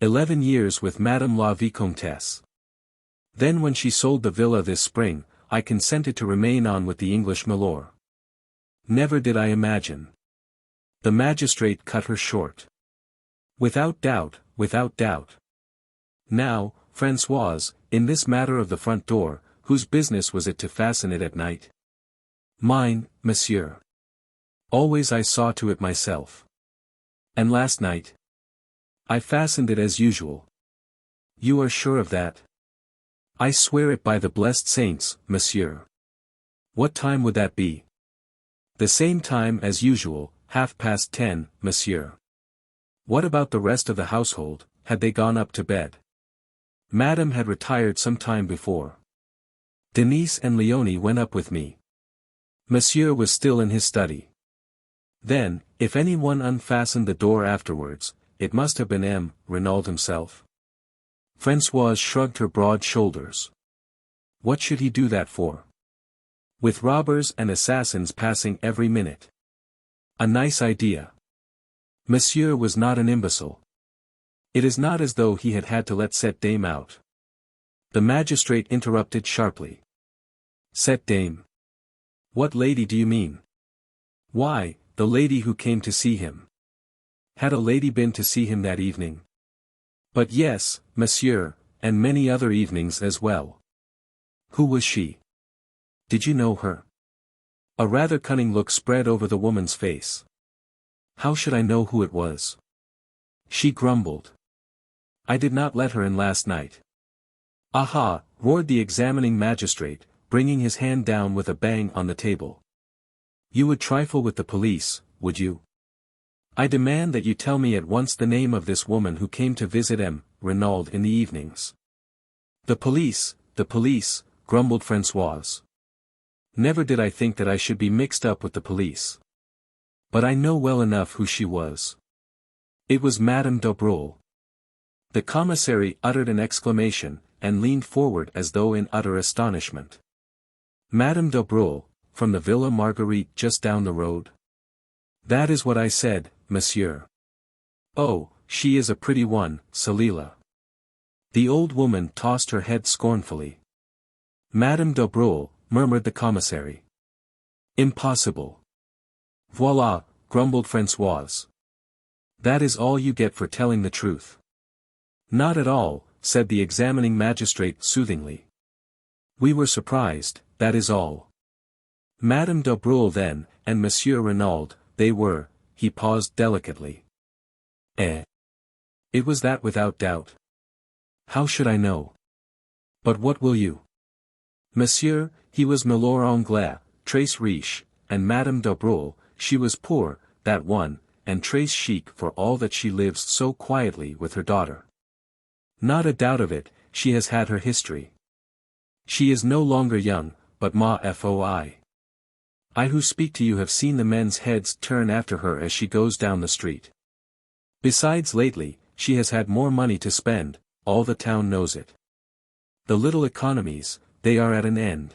Speaker 1: 11 years with Madame la Vicomtesse. Then when she sold the villa this spring, I consented to remain on with the English milor. Never did I imagine. The magistrate cut her short. Without doubt, without doubt. Now, Françoise, in this matter of the front door, whose business was it to fasten it at night? Mine, monsieur. Always I saw to it myself. And last night? I fastened it as usual. You are sure of that? I swear it by the blessed saints, monsieur. What time would that be? The same time as usual, 10:30, monsieur. What about the rest of the household, had they gone up to bed? Madame had retired some time before. Denise and Léonie went up with me. Monsieur was still in his study. Then, if anyone unfastened the door afterwards, it must have been M. Renauld himself. Françoise shrugged her broad shoulders. What should he do that for? With robbers and assassins passing every minute. A nice idea. Monsieur was not an imbecile. It is not as though he had had to let cette dame out. The magistrate interrupted sharply. Cette dame? What lady do you mean? Why, the lady who came to see him. Had a lady been to see him that evening? But yes, monsieur, and many other evenings as well. Who was she? Did you know her? A rather cunning look spread over the woman's face. How should I know who it was? She grumbled. I did not let her in last night. Aha, roared the examining magistrate, bringing his hand down with a bang on the table. You would trifle with the police, would you? I demand that you tell me at once the name of this woman who came to visit M. Renauld in the evenings. The police, grumbled Françoise. Never did I think that I should be mixed up with the police. But I know well enough who she was. It was Madame d'Aubreul. The commissary uttered an exclamation, and leaned forward as though in utter astonishment. Madame d'Aubreul, from the Villa Marguerite just down the road? That is what I said, monsieur. Oh, she is a pretty one, Salila. The old woman tossed her head scornfully. Madame d'Aubreul, murmured the commissary. Impossible. Voilà, grumbled Françoise. That is all you get for telling the truth. Not at all, said the examining magistrate soothingly. We were surprised, that is all. Madame de Breuil then, and Monsieur Renauld, they were, he paused delicately. Eh? It was that without doubt. How should I know? But what will you? Monsieur, he was Milord Anglais, très riche, and Madame de Breuil, she was poor, that one, and très chic for all that she lives so quietly with her daughter. Not a doubt of it, she has had her history. She is no longer young, but ma foi. I who speak to you have seen the men's heads turn after her as she goes down the street. Besides lately, she has had more money to spend, all the town knows it. The little economies, they are at an end.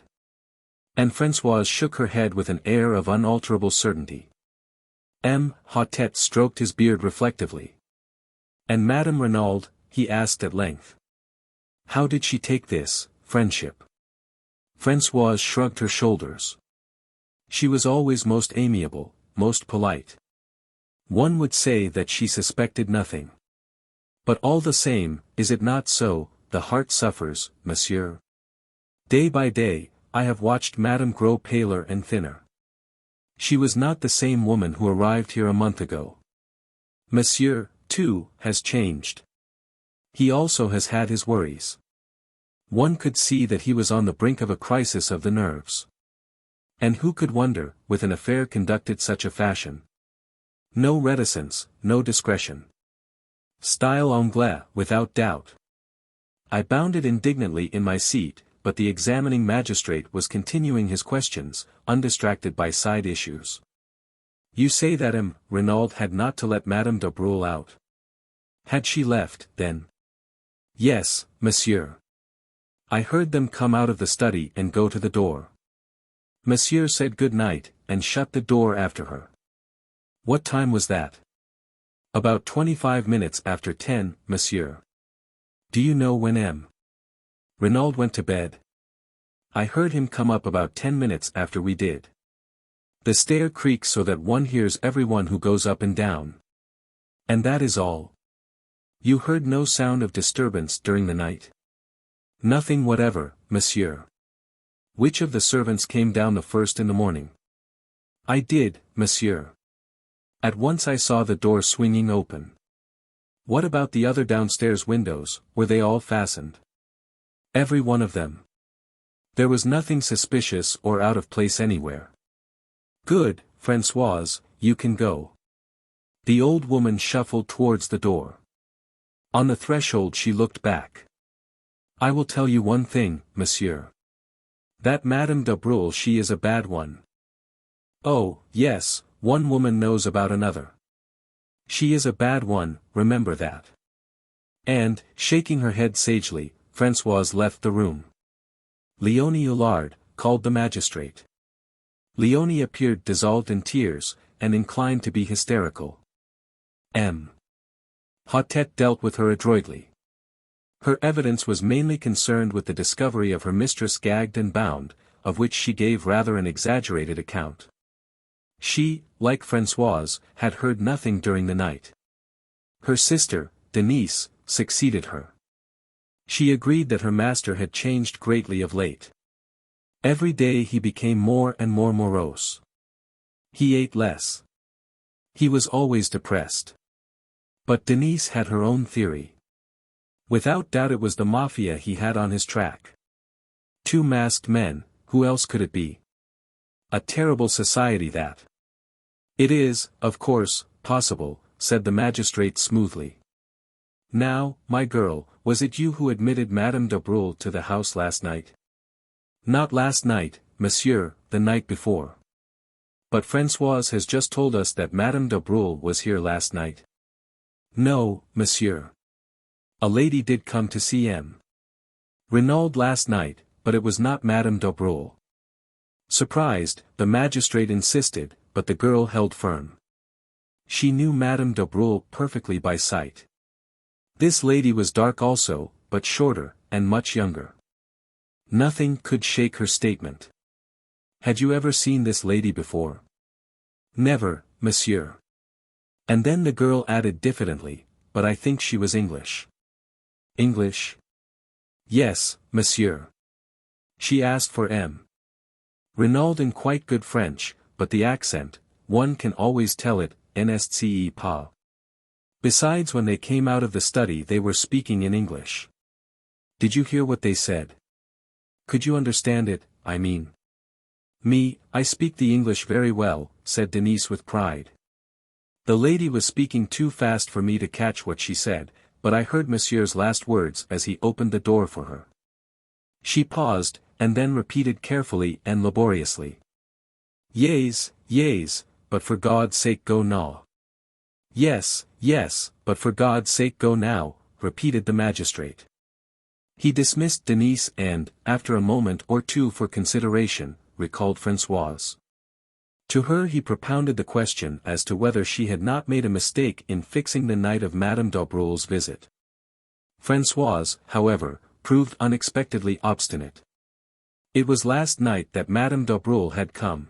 Speaker 1: And Françoise shook her head with an air of unalterable certainty. M. Hautet stroked his beard reflectively. And Madame Renauld, he asked at length. How did she take this, friendship? Françoise shrugged her shoulders. She was always most amiable, most polite. One would say that she suspected nothing. But all the same, is it not so, the heart suffers, monsieur? Day by day, I have watched Madame grow paler and thinner. She was not the same woman who arrived here a month ago. Monsieur, too, has changed. He also has had his worries. One could see that he was on the brink of a crisis of the nerves. And who could wonder, with an affair conducted such a fashion? No reticence, no discretion. Style Anglais, without doubt. I bounded indignantly in my seat, but the examining magistrate was continuing his questions, undistracted by side issues. You say that M. Renauld had not to let Madame de Breuil out. Had she left, then? Yes, monsieur. I heard them come out of the study and go to the door. Monsieur said good night, and shut the door after her. What time was that? About 25 minutes after 10, monsieur. Do you know when M. Renauld went to bed? I heard him come up about 10 minutes after we did. The stair creaks so that one hears everyone who goes up and down. And that is all. You heard no sound of disturbance during the night? Nothing whatever, monsieur. Which of the servants came down the first in the morning? I did, monsieur. At once I saw the door swinging open. What about the other downstairs windows, were they all fastened? Every one of them. There was nothing suspicious or out of place anywhere. Good, Françoise, you can go. The old woman shuffled towards the door. On the threshold she looked back. I will tell you one thing, monsieur. That Madame de Breuil, she is a bad one. Oh, yes, one woman knows about another. She is a bad one, remember that. And, shaking her head sagely, Françoise left the room. Léonie Hullard, called the magistrate. Léonie appeared dissolved in tears, and inclined to be hysterical. M. Hautet dealt with her adroitly. Her evidence was mainly concerned with the discovery of her mistress gagged and bound, of which she gave rather an exaggerated account. She, like Françoise, had heard nothing during the night. Her sister, Denise, succeeded her. She agreed that her master had changed greatly of late. Every day he became more and more morose. He ate less. He was always depressed. But Denise had her own theory. Without doubt it was the mafia he had on his track. Two masked men, who else could it be? A terrible society that. It is, of course, possible, said the magistrate smoothly. Now, my girl, was it you who admitted Madame de Breuil to the house last night? Not last night, monsieur, the night before. But Françoise has just told us that Madame de Breuil was here last night. No, monsieur. A lady did come to see M. Renauld last night, but it was not Madame de Breuil. Surprised, the magistrate insisted, but the girl held firm. She knew Madame de Breuil perfectly by sight. This lady was dark also, but shorter, and much younger. Nothing could shake her statement. Had you ever seen this lady before? Never, monsieur. And then the girl added diffidently, but I think she was English. English? Yes, monsieur. She asked for M. Renauld in quite good French, but the accent, one can always tell it, n'est pas. Besides, when they came out of the study they were speaking in English. Did you hear what they said? Could you understand it, I mean? Me, I speak the English very well, said Denise with pride. The lady was speaking too fast for me to catch what she said, but I heard Monsieur's last words as he opened the door for her. She paused, and then repeated carefully and laboriously. Yes, yes, but for God's sake go now. Yes, yes, but for God's sake go now, repeated the magistrate. He dismissed Denise and, after a moment or two for consideration, recalled Françoise. To her he propounded the question as to whether she had not made a mistake in fixing the night of Madame d'Aubreul's visit. Françoise, however, proved unexpectedly obstinate. It was last night that Madame d'Aubreul had come.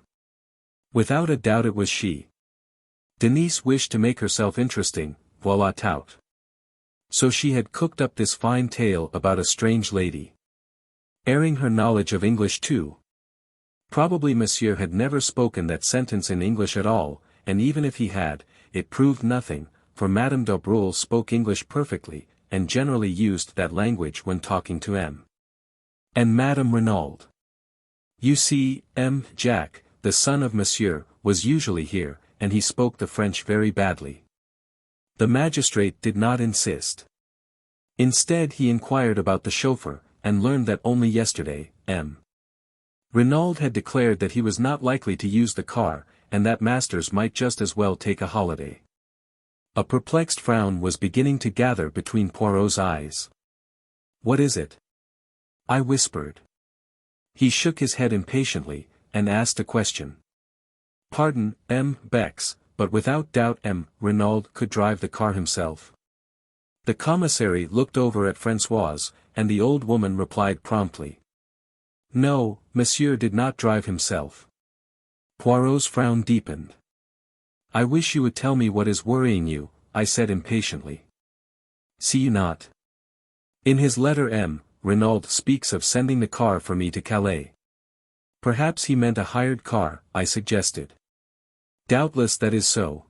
Speaker 1: Without a doubt it was she. Denise wished to make herself interesting, voilà tout. So she had cooked up this fine tale about a strange lady. Airing her knowledge of English too. Probably Monsieur had never spoken that sentence in English at all, and even if he had, it proved nothing, for Madame d'Aubreul spoke English perfectly, and generally used that language when talking to M. and Madame Renauld. You see, M. Jacques, the son of Monsieur, was usually here, and he spoke the French very badly. The magistrate did not insist. Instead he inquired about the chauffeur, and learned that only yesterday, M. Renauld had declared that he was not likely to use the car, and that masters might just as well take a holiday. A perplexed frown was beginning to gather between Poirot's eyes. What is it? I whispered. He shook his head impatiently, and asked a question. Pardon, M. Bex, but without doubt M. Renauld could drive the car himself. The commissary looked over at Françoise, and the old woman replied promptly. No, Monsieur did not drive himself. Poirot's frown deepened. I wish you would tell me what is worrying you, I said impatiently. See you not? In his letter M. Renauld speaks of sending the car for me to Calais. Perhaps he meant a hired car, I suggested. Doubtless that is so.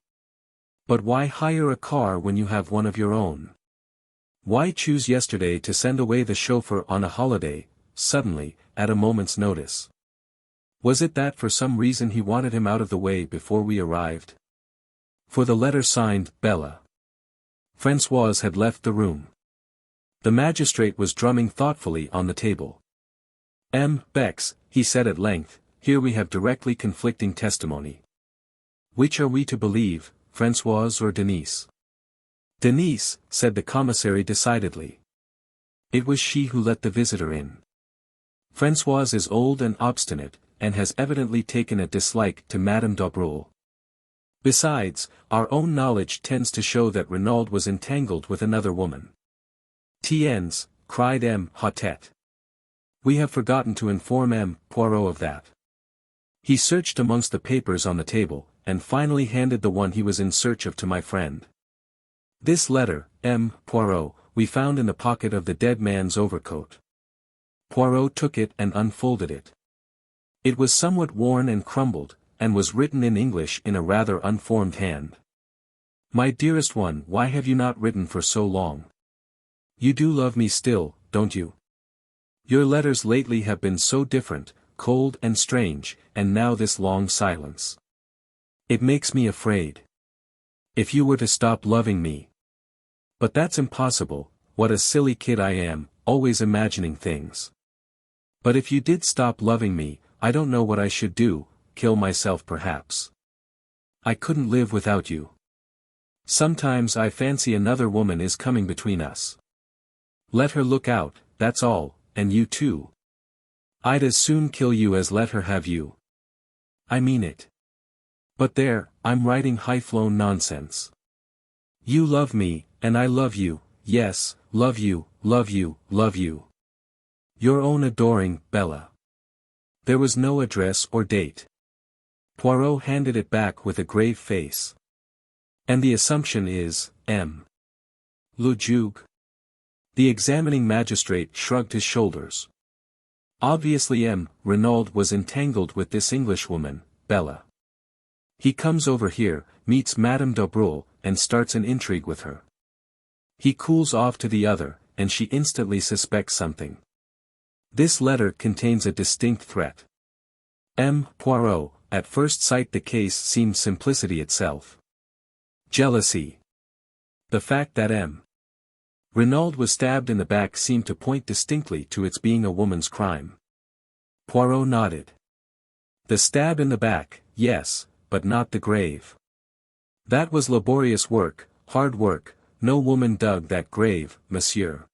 Speaker 1: But why hire a car when you have one of your own? Why choose yesterday to send away the chauffeur on a holiday, suddenly, at a moment's notice? Was it that for some reason he wanted him out of the way before we arrived? For the letter signed, Bella. Françoise had left the room. The magistrate was drumming thoughtfully on the table. M. Bex, he said at length, here we have directly conflicting testimony. Which are we to believe, Françoise or Denise? Denise, said the commissary decidedly. It was she who let the visitor in. Françoise is old and obstinate, and has evidently taken a dislike to Madame d'Aubreul. Besides, our own knowledge tends to show that Renauld was entangled with another woman. Tiens, cried M. Hautet. We have forgotten to inform M. Poirot of that. He searched amongst the papers on the table, and finally handed the one he was in search of to my friend. This letter, M. Poirot, we found in the pocket of the dead man's overcoat. Poirot took it and unfolded it. It was somewhat worn and crumbled, and was written in English in a rather unformed hand. My dearest one, why have you not written for so long? You do love me still, don't you? Your letters lately have been so different, cold and strange, and now this long silence. It makes me afraid. If you were to stop loving me. But that's impossible, what a silly kid I am, always imagining things. But if you did stop loving me, I don't know what I should do, kill myself perhaps. I couldn't live without you. Sometimes I fancy another woman is coming between us. Let her look out, that's all, and you too. I'd as soon kill you as let her have you. I mean it. But there, I'm writing high-flown nonsense. You love me, and I love you, yes, love you, love you, love you. Your own adoring, Bella. There was no address or date. Poirot handed it back with a grave face. And the assumption is, M. Le Juge? The examining magistrate shrugged his shoulders. Obviously Renauld was entangled with this Englishwoman, Bella. He comes over here, meets Madame d'Abreuil, and starts an intrigue with her. He cools off to the other, and she instantly suspects something. This letter contains a distinct threat. Poirot, at first sight the case seemed simplicity itself. Jealousy. The fact that Renauld was stabbed in the back seemed to point distinctly to its being a woman's crime. Poirot nodded. The stab in the back, yes, but not the grave. That was laborious work, hard work, no woman dug that grave, monsieur.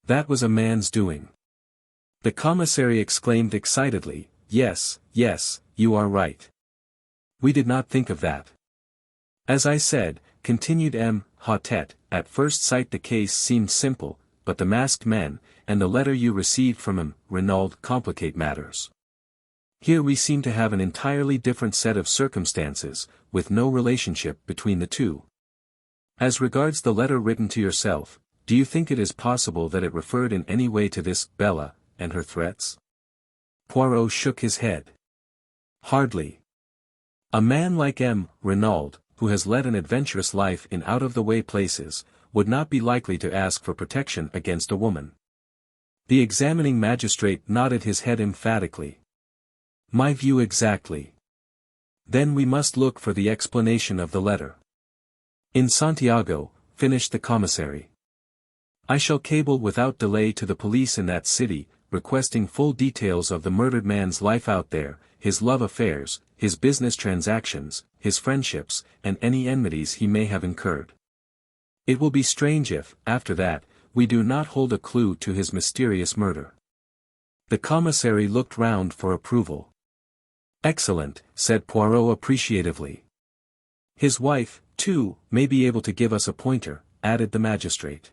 Speaker 1: That was a man's doing. The commissary exclaimed excitedly, yes, you are right. We did not think of that. As I said, continued Hotet, at first sight the case seemed simple, but the masked men, and the letter you received from Renauld complicate matters. Here we seem to have an entirely different set of circumstances, with no relationship between the two. As regards the letter written to yourself, do you think it is possible that it referred in any way to this Bella, and her threats? Poirot shook his head. Hardly. A man like Renauld, who has led an adventurous life in out-of-the-way places, would not be likely to ask for protection against a woman. The examining magistrate nodded his head emphatically. My view exactly. Then we must look for the explanation of the letter. In Santiago, finished the commissary. I shall cable without delay to the police in that city, requesting full details of the murdered man's life out there, his love affairs, his business transactions, his friendships, and any enmities he may have incurred. It will be strange if, after that, we do not hold a clue to his mysterious murder. The commissary looked round for approval. Excellent, said Poirot appreciatively. His wife, too, may be able to give us a pointer, added the magistrate.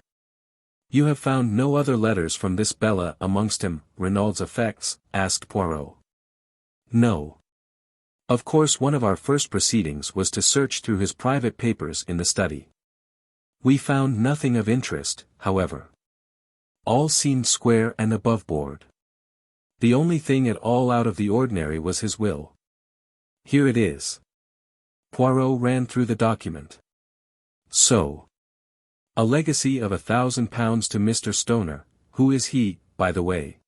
Speaker 1: You have found no other letters from this Bella amongst Renaud's effects, asked Poirot. No. Of course one of our first proceedings was to search through his private papers in the study. We found nothing of interest, however. All seemed square and above board. The only thing at all out of the ordinary was his will. Here it is. Poirot ran through the document. So. A legacy of £1,000 to Mr. Stoner, who is he, by the way?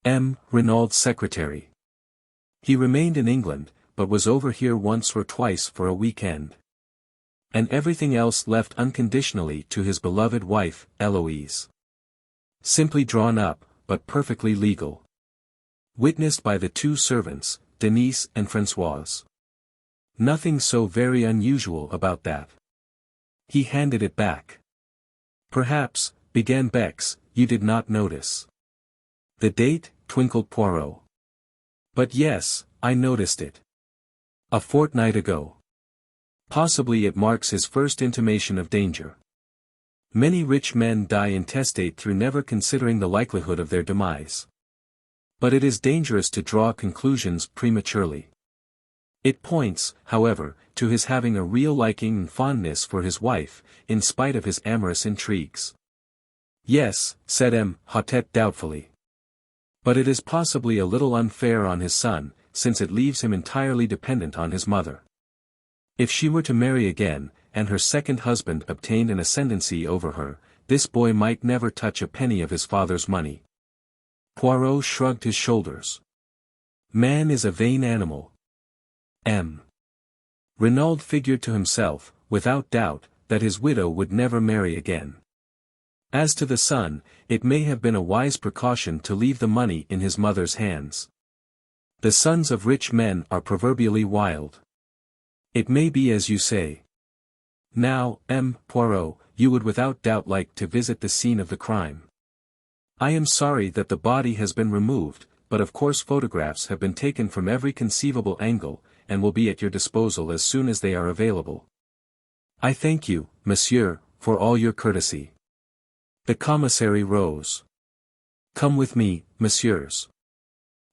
Speaker 1: Renaud's secretary. He remained in England, but was over here once or twice for a weekend. And everything else left unconditionally to his beloved wife, Eloise. Simply drawn up, but perfectly legal. Witnessed by the two servants, Denise and Françoise. Nothing so very unusual about that. He handed it back. Perhaps, began Bex, you did not notice. The date, twinkled Poirot. But yes, I noticed it. A fortnight ago. Possibly it marks his first intimation of danger. Many rich men die intestate through never considering the likelihood of their demise. But it is dangerous to draw conclusions prematurely. It points, however, to his having a real liking and fondness for his wife, in spite of his amorous intrigues. Yes, said Hotet doubtfully. But it is possibly a little unfair on his son, since it leaves him entirely dependent on his mother. If she were to marry again, and her second husband obtained an ascendancy over her, this boy might never touch a penny of his father's money. Poirot shrugged his shoulders. Man is a vain animal. Renauld figured to himself, without doubt, that his widow would never marry again. As to the son, it may have been a wise precaution to leave the money in his mother's hands. The sons of rich men are proverbially wild. It may be as you say. Now, Poirot, you would without doubt like to visit the scene of the crime. I am sorry that the body has been removed, but of course photographs have been taken from every conceivable angle, and will be at your disposal as soon as they are available. I thank you, monsieur, for all your courtesy. The commissary rose. Come with me, messieurs.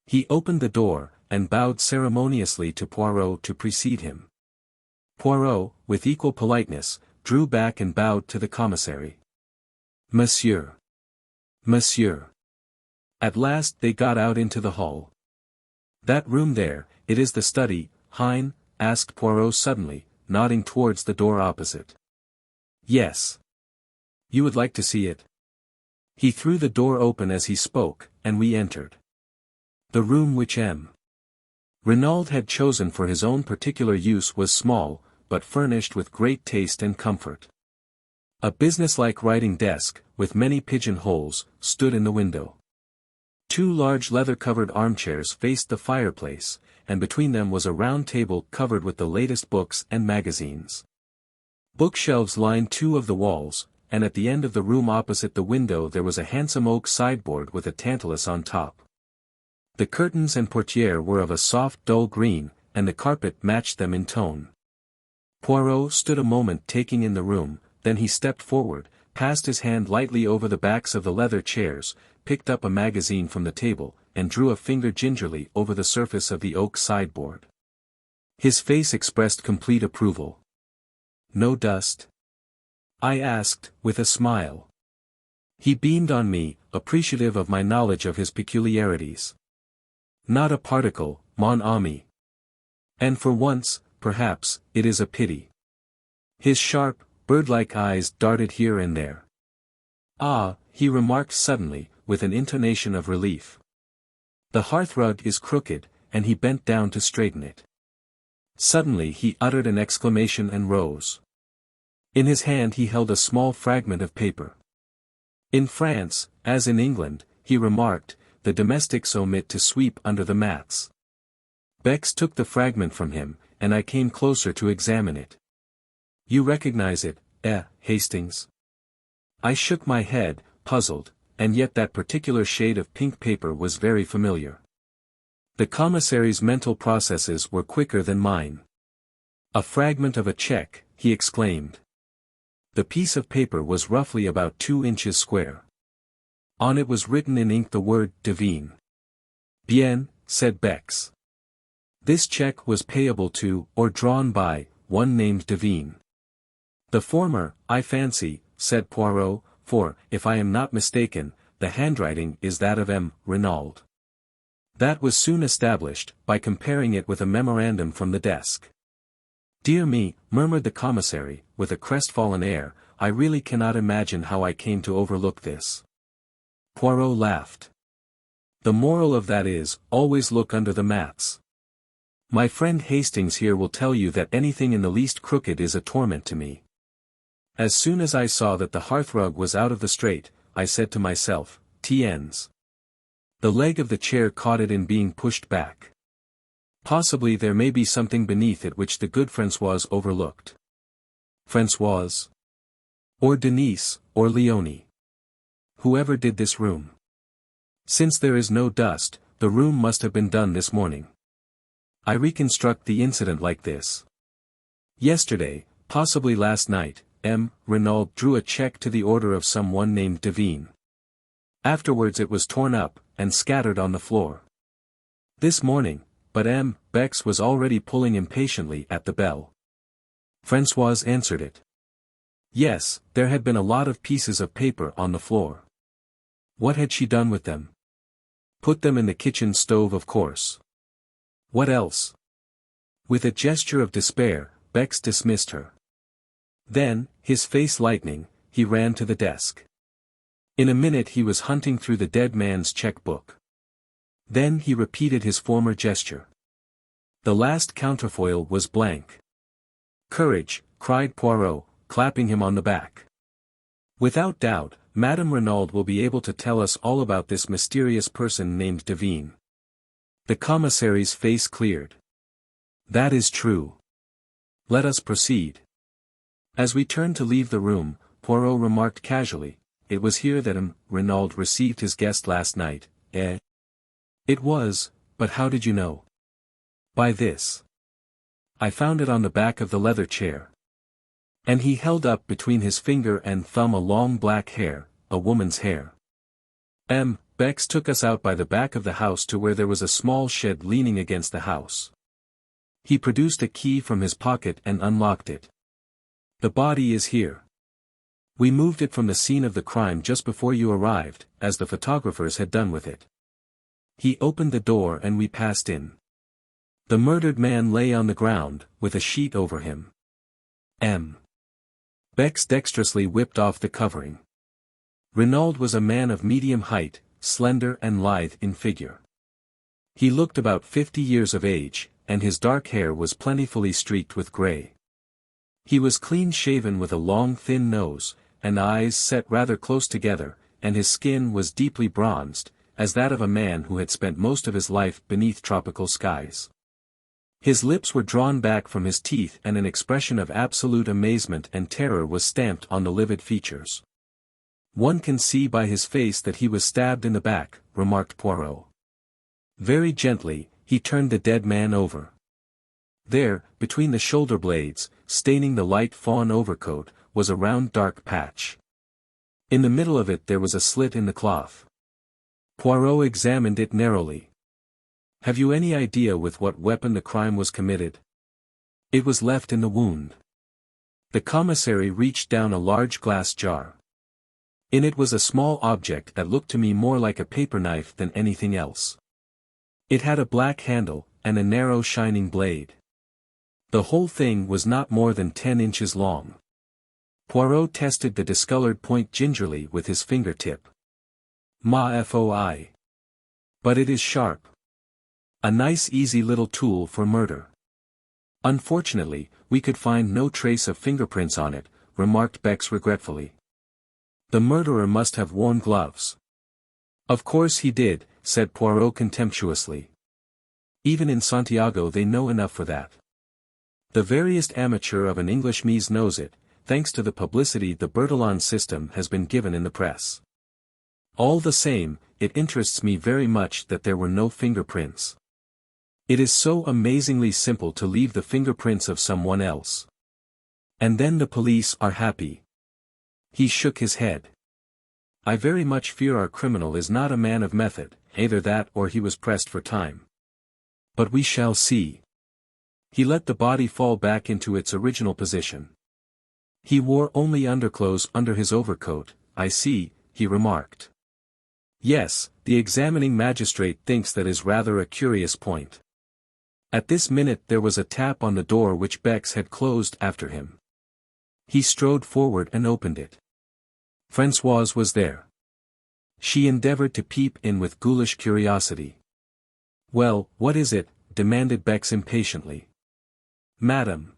Speaker 1: He opened the door, and bowed ceremoniously to Poirot to precede him. Poirot, with equal politeness, drew back and bowed to the commissary. Monsieur. Monsieur. At last they got out into the hall. "That room there, it is the study, Hein?" asked Poirot suddenly, nodding towards the door opposite. "Yes. You would like to see it?" He threw the door open as he spoke, and we entered. The room which M. Renauld had chosen for his own particular use was small, but furnished with great taste and comfort. A businesslike writing desk, with many pigeon-holes, stood in the window. 2 large leather-covered armchairs faced the fireplace, and between them was a round table covered with the latest books and magazines. Bookshelves lined 2 of the walls, and at the end of the room opposite the window there was a handsome oak sideboard with a tantalus on top. The curtains and portière were of a soft dull green, and the carpet matched them in tone. Poirot stood a moment taking in the room, then he stepped forward, passed his hand lightly over the backs of the leather chairs, picked up a magazine from the table, and drew a finger gingerly over the surface of the oak sideboard. His face expressed complete approval. "No dust?" I asked, with a smile. He beamed on me, appreciative of my knowledge of his peculiarities. "Not a particle, mon ami. And for once, perhaps, it is a pity." His sharp, bird-like eyes darted here and there. "Ah," he remarked suddenly, with an intonation of relief. "The hearthrug is crooked," and he bent down to straighten it. Suddenly he uttered an exclamation and rose. In his hand he held a small fragment of paper. "In France, as in England," he remarked, "the domestics omit to sweep under the mats." Bex took the fragment from him, and I came closer to examine it. "You recognize it, Hastings?" I shook my head, puzzled, and yet that particular shade of pink paper was very familiar. The commissary's mental processes were quicker than mine. "A fragment of a cheque," he exclaimed. The piece of paper was roughly about 2 inches square. On it was written in ink the word "Divine." "Bien," said Bex. "This cheque was payable to, or drawn by, one named Divine." "The former, I fancy," said Poirot, "for, if I am not mistaken, the handwriting is that of M. Renauld." That was soon established, by comparing it with a memorandum from the desk. "Dear me," murmured the commissary, with a crestfallen air, "I really cannot imagine how I came to overlook this." Poirot laughed. "The moral of that is, always look under the mats. My friend Hastings here will tell you that anything in the least crooked is a torment to me. As soon as I saw that the hearthrug was out of the straight, I said to myself, Tiens. The leg of the chair caught it in being pushed back. Possibly there may be something beneath it which the good Françoise overlooked." Françoise? Or Denise, or Leonie? Whoever did this room? Since there is no dust, the room must have been done this morning. I reconstruct the incident like this. Yesterday, possibly last night, M. Renauld drew a cheque to the order of some one named Divine. Afterwards it was torn up, and scattered on the floor. This morning, but M. Bex was already pulling impatiently at the bell. Françoise answered it. Yes, there had been a lot of pieces of paper on the floor. What had she done with them? Put them in the kitchen stove, of course. What else? With a gesture of despair, Bex dismissed her. Then, his face lightening, he ran to the desk. In a minute he was hunting through the dead man's cheque-book. Then he repeated his former gesture. The last counterfoil was blank. "Courage," cried Poirot, clapping him on the back. "Without doubt, Madame Renauld will be able to tell us all about this mysterious person named Divine." The commissary's face cleared. "That is true. Let us proceed." As we turned to leave the room, Poirot remarked casually, "It was here that M. Renauld received his guest last night, eh?" "It was, but how did you know?" "By this. I found it on the back of the leather chair." And he held up between his finger and thumb a long black hair, a woman's hair. M. Bex took us out by the back of the house to where there was a small shed leaning against the house. He produced a key from his pocket and unlocked it. "The body is here." We moved it from the scene of the crime just before you arrived, as the photographers had done with it. He opened the door and we passed in. The murdered man lay on the ground, with a sheet over him. Bex dexterously whipped off the covering. Renauld was a man of medium height, slender and lithe in figure. He looked about 50 years of age, and his dark hair was plentifully streaked with grey. He was clean-shaven with a long thin nose, and eyes set rather close together, and his skin was deeply bronzed, as that of a man who had spent most of his life beneath tropical skies. His lips were drawn back from his teeth and an expression of absolute amazement and terror was stamped on the livid features. "One can see by his face that he was stabbed in the back," remarked Poirot. Very gently, he turned the dead man over. There, between the shoulder blades, staining the light fawn overcoat, was a round dark patch. In the middle of it there was a slit in the cloth. Poirot examined it narrowly. "Have you any idea with what weapon the crime was committed?" "It was left in the wound." The commissary reached down a large glass jar. In it was a small object that looked to me more like a paper knife than anything else. It had a black handle, and a narrow shining blade. The whole thing was not more than 10 inches long. Poirot tested the discolored point gingerly with his fingertip. "Ma foi. But it is sharp. A nice easy little tool for murder." "Unfortunately, we could find no trace of fingerprints on it," remarked Bex regretfully. "The murderer must have worn gloves." "Of course he did," said Poirot contemptuously. "Even in Santiago they know enough for that. The veriest amateur of an English mise knows it, thanks to the publicity the Bertillon system has been given in the press. All the same, it interests me very much that there were no fingerprints. It is so amazingly simple to leave the fingerprints of someone else. And then the police are happy." He shook his head. "I very much fear our criminal is not a man of method, either that or he was pressed for time. But we shall see." He let the body fall back into its original position. "He wore only underclothes under his overcoat, I see," he remarked. "Yes, the examining magistrate thinks that is rather a curious point." At this minute there was a tap on the door which Bex had closed after him. He strode forward and opened it. Françoise was there. She endeavored to peep in with ghoulish curiosity. "Well, what is it?" demanded Bex impatiently. "Madam.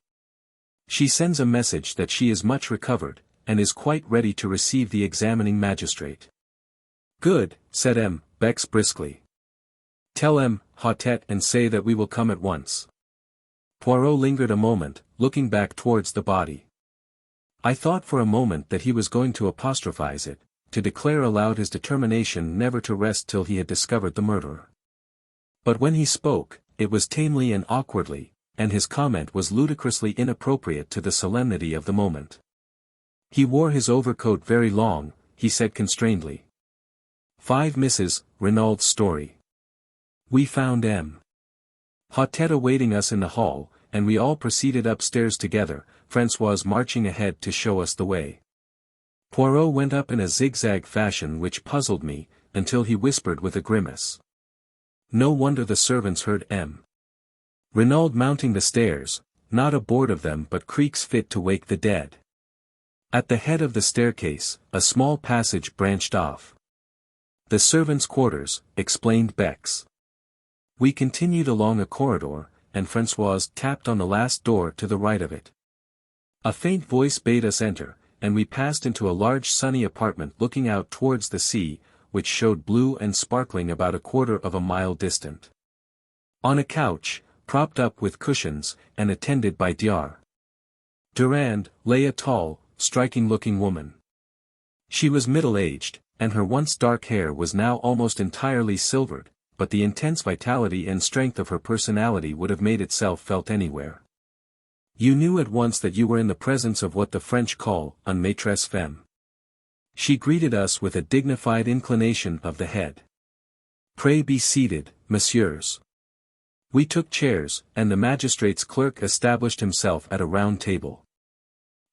Speaker 1: She sends a message that she is much recovered, and is quite ready to receive the examining magistrate." "Good," said Bex briskly. "Tell Hautet and say that we will come at once." Poirot lingered a moment, looking back towards the body. I thought for a moment that he was going to apostrophize it, to declare aloud his determination never to rest till he had discovered the murderer. But when he spoke, it was tamely and awkwardly, and his comment was ludicrously inappropriate to the solemnity of the moment. "He wore his overcoat very long," he said constrainedly. 5 Mrs. Renaud's story. We found Hautet awaiting us in the hall, and we all proceeded upstairs together, Françoise marching ahead to show us the way. Poirot went up in a zigzag fashion which puzzled me, until he whispered with a grimace. No wonder the servants heard Renauld mounting the stairs, not a board of them but creaks fit to wake the dead. At the head of the staircase, a small passage branched off. "The servants' quarters," explained Bex. We continued along a corridor, and Françoise tapped on the last door to the right of it. A faint voice bade us enter, and we passed into a large sunny apartment looking out towards the sea, which showed blue and sparkling about a quarter of a mile distant. On a couch, propped up with cushions, and attended by Durand, lay a tall, striking-looking woman. She was middle-aged, and her once dark hair was now almost entirely silvered, but the intense vitality and strength of her personality would have made itself felt anywhere. You knew at once that you were in the presence of what the French call une maîtresse femme. She greeted us with a dignified inclination of the head. "Pray be seated, messieurs." We took chairs, and the magistrate's clerk established himself at a round table.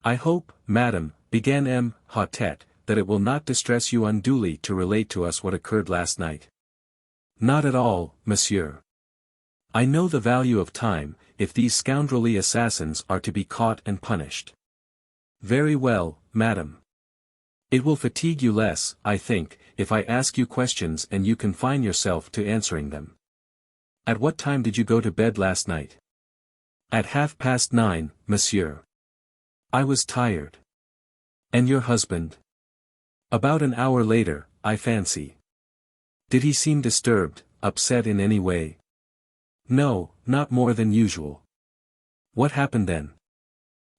Speaker 1: "I hope, madam," began Hautet, that it will not distress you unduly to relate to us what occurred last night. Not at all, monsieur. I know the value of time, if these scoundrelly assassins are to be caught and punished. Very well, madam. It will fatigue you less, I think, if I ask you questions and you confine yourself to answering them. At what time did you go to bed last night? At 9:30, monsieur. I was tired. And your husband? About an hour later, I fancy. Did he seem disturbed, upset in any way? No, not more than usual. What happened then?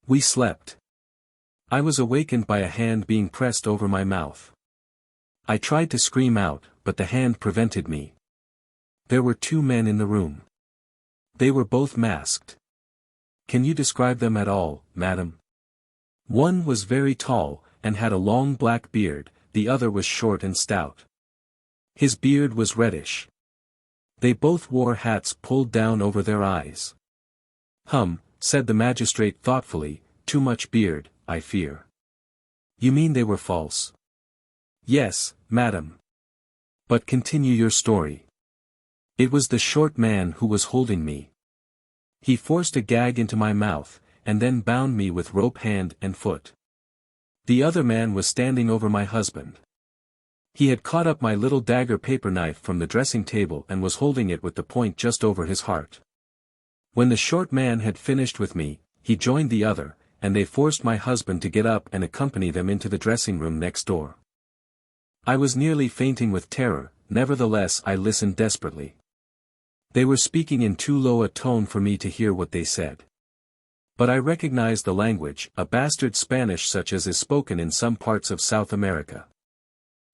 Speaker 1: We slept. I was awakened by a hand being pressed over my mouth. I tried to scream out, but the hand prevented me. There were 2 men in the room. They were both masked. Can you describe them at all, madam? One was very tall, and had a long black beard, the other was short and stout. His beard was reddish. They both wore hats pulled down over their eyes. Said the magistrate thoughtfully, too much beard, I fear. You mean they were false? Yes, madam. But continue your story. It was the short man who was holding me. He forced a gag into my mouth, and then bound me with rope hand and foot. The other man was standing over my husband. He had caught up my little dagger paper knife from the dressing table and was holding it with the point just over his heart. When the short man had finished with me, he joined the other, and they forced my husband to get up and accompany them into the dressing room next door. I was nearly fainting with terror, nevertheless I listened desperately. They were speaking in too low a tone for me to hear what they said. But I recognized the language, a bastard Spanish such as is spoken in some parts of South America.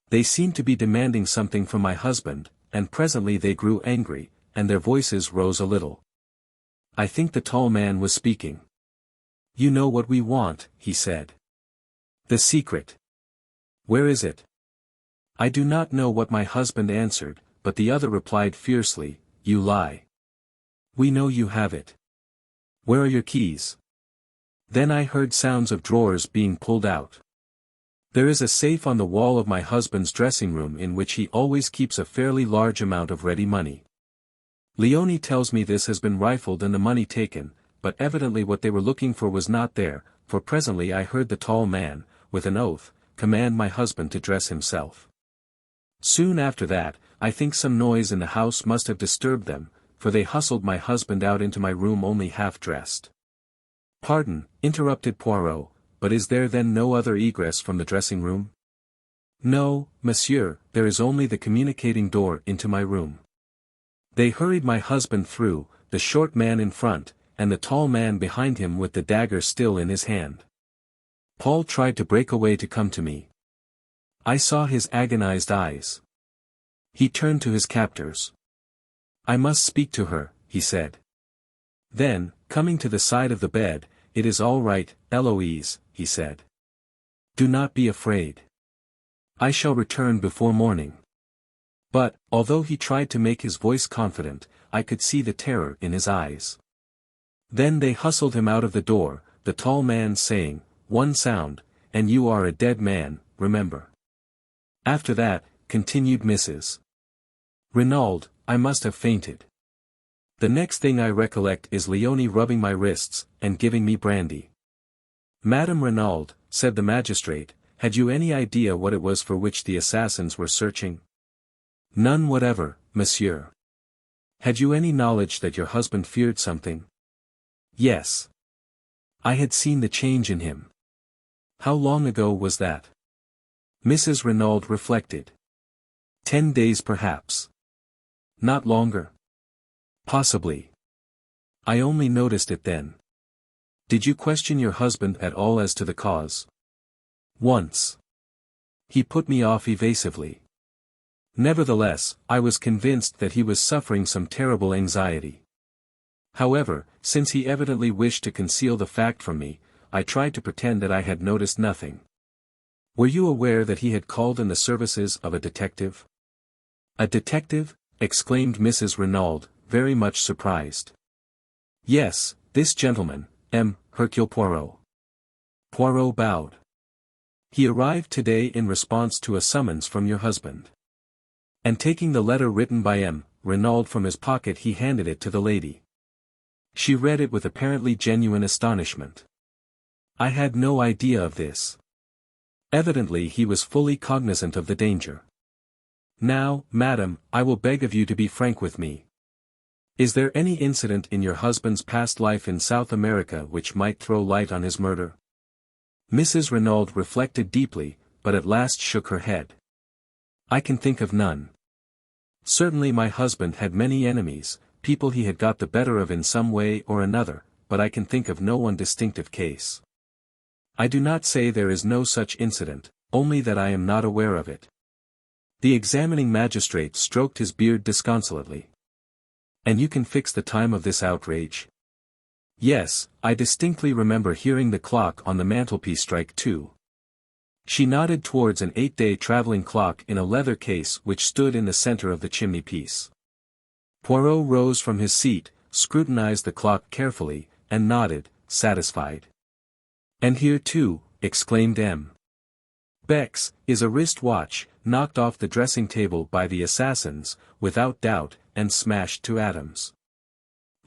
Speaker 1: They seemed to be demanding something from my husband, and presently they grew angry, and their voices rose a little. I think the tall man was speaking. You know what we want, he said. The secret. Where is it? I do not know what my husband answered, but the other replied fiercely, You lie. We know you have it. Where are your keys? Then I heard sounds of drawers being pulled out. There is a safe on the wall of my husband's dressing room in which he always keeps a fairly large amount of ready money. Leone tells me this has been rifled and the money taken, but evidently what they were looking for was not there, for presently I heard the tall man, with an oath, command my husband to dress himself. Soon after that, I think some noise in the house must have disturbed them, for they hustled my husband out into my room only half dressed. Pardon, interrupted Poirot, but is there then no other egress from the dressing room? No, monsieur, there is only the communicating door into my room. They hurried my husband through, the short man in front, and the tall man behind him with the dagger still in his hand. Paul tried to break away to come to me. I saw his agonized eyes. He turned to his captors. I must speak to her, he said. Then, coming to the side of the bed, It is all right, Eloise, he said. Do not be afraid. I shall return before morning. But, although he tried to make his voice confident, I could see the terror in his eyes. Then they hustled him out of the door, the tall man saying, One sound, and you are a dead man, remember. After that, continued Mrs. Renauld, I must have fainted. The next thing I recollect is Leone rubbing my wrists, and giving me brandy. Madame Renauld, said the magistrate, had you any idea what it was for which the assassins were searching? None whatever, monsieur. Had you any knowledge that your husband feared something? Yes. I had seen the change in him. How long ago was that? Mrs. Renauld reflected. 10 days perhaps. Not longer. Possibly. I only noticed it then. Did you question your husband at all as to the cause? Once. He put me off evasively. Nevertheless, I was convinced that he was suffering some terrible anxiety. However, since he evidently wished to conceal the fact from me, I tried to pretend that I had noticed nothing. Were you aware that he had called in the services of a detective? A detective? Exclaimed Mrs. Renauld, very much surprised. Yes, this gentleman, Hercule Poirot. Poirot bowed. He arrived today in response to a summons from your husband. And taking the letter written by M. Renauld from his pocket, he handed it to the lady. She read it with apparently genuine astonishment. I had no idea of this. Evidently he was fully cognizant of the danger. Now, madam, I will beg of you to be frank with me. Is there any incident in your husband's past life in South America which might throw light on his murder? Mrs. Renauld reflected deeply, but at last shook her head. I can think of none. Certainly my husband had many enemies, people he had got the better of in some way or another, but I can think of no one distinctive case. I do not say there is no such incident, only that I am not aware of it. The examining magistrate stroked his beard disconsolately. And you can fix the time of this outrage? Yes, I distinctly remember hearing the clock on the mantelpiece strike 2. She nodded towards an 8-day traveling clock in a leather case which stood in the center of the chimney-piece. Poirot rose from his seat, scrutinized the clock carefully, and nodded, satisfied. And here too, exclaimed M. Beck's, is a wrist watch, knocked off the dressing table by the assassins, without doubt, and smashed to atoms.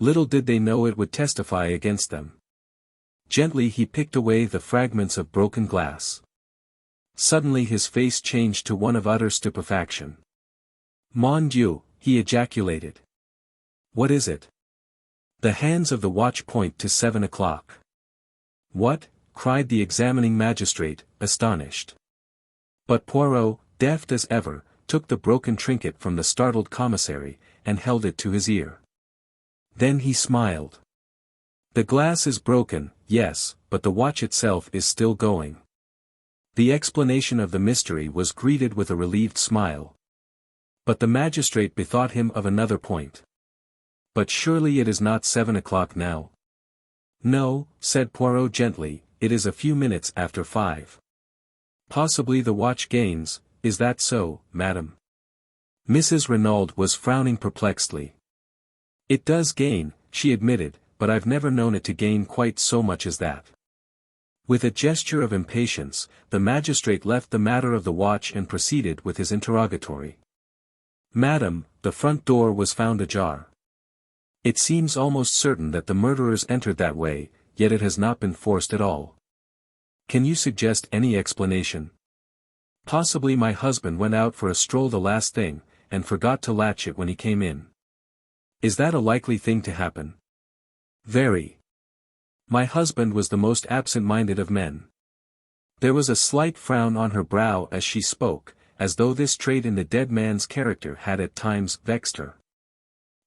Speaker 1: Little did they know it would testify against them. Gently he picked away the fragments of broken glass. Suddenly his face changed to one of utter stupefaction. Mon Dieu, he ejaculated. What is it? The hands of the watch point to 7 o'clock. What? Cried the examining magistrate, astonished. But Poirot, deft as ever, took the broken trinket from the startled commissary, and held it to his ear. Then he smiled. The glass is broken, yes, but the watch itself is still going. The explanation of the mystery was greeted with a relieved smile. But the magistrate bethought him of another point. But surely it is not 7 o'clock now. No, said Poirot gently, it is a few minutes after 5. Possibly the watch gains, is that so, madam? Mrs. Renauld was frowning perplexedly. It does gain, she admitted, but I've never known it to gain quite so much as that. With a gesture of impatience, the magistrate left the matter of the watch and proceeded with his interrogatory. Madam, the front door was found ajar. It seems almost certain that the murderers entered that way, yet it has not been forced at all. Can you suggest any explanation? Possibly my husband went out for a stroll the last thing, and forgot to latch it when he came in. Is that a likely thing to happen? Very. My husband was the most absent-minded of men. There was a slight frown on her brow as she spoke, as though this trait in the dead man's character had at times vexed her.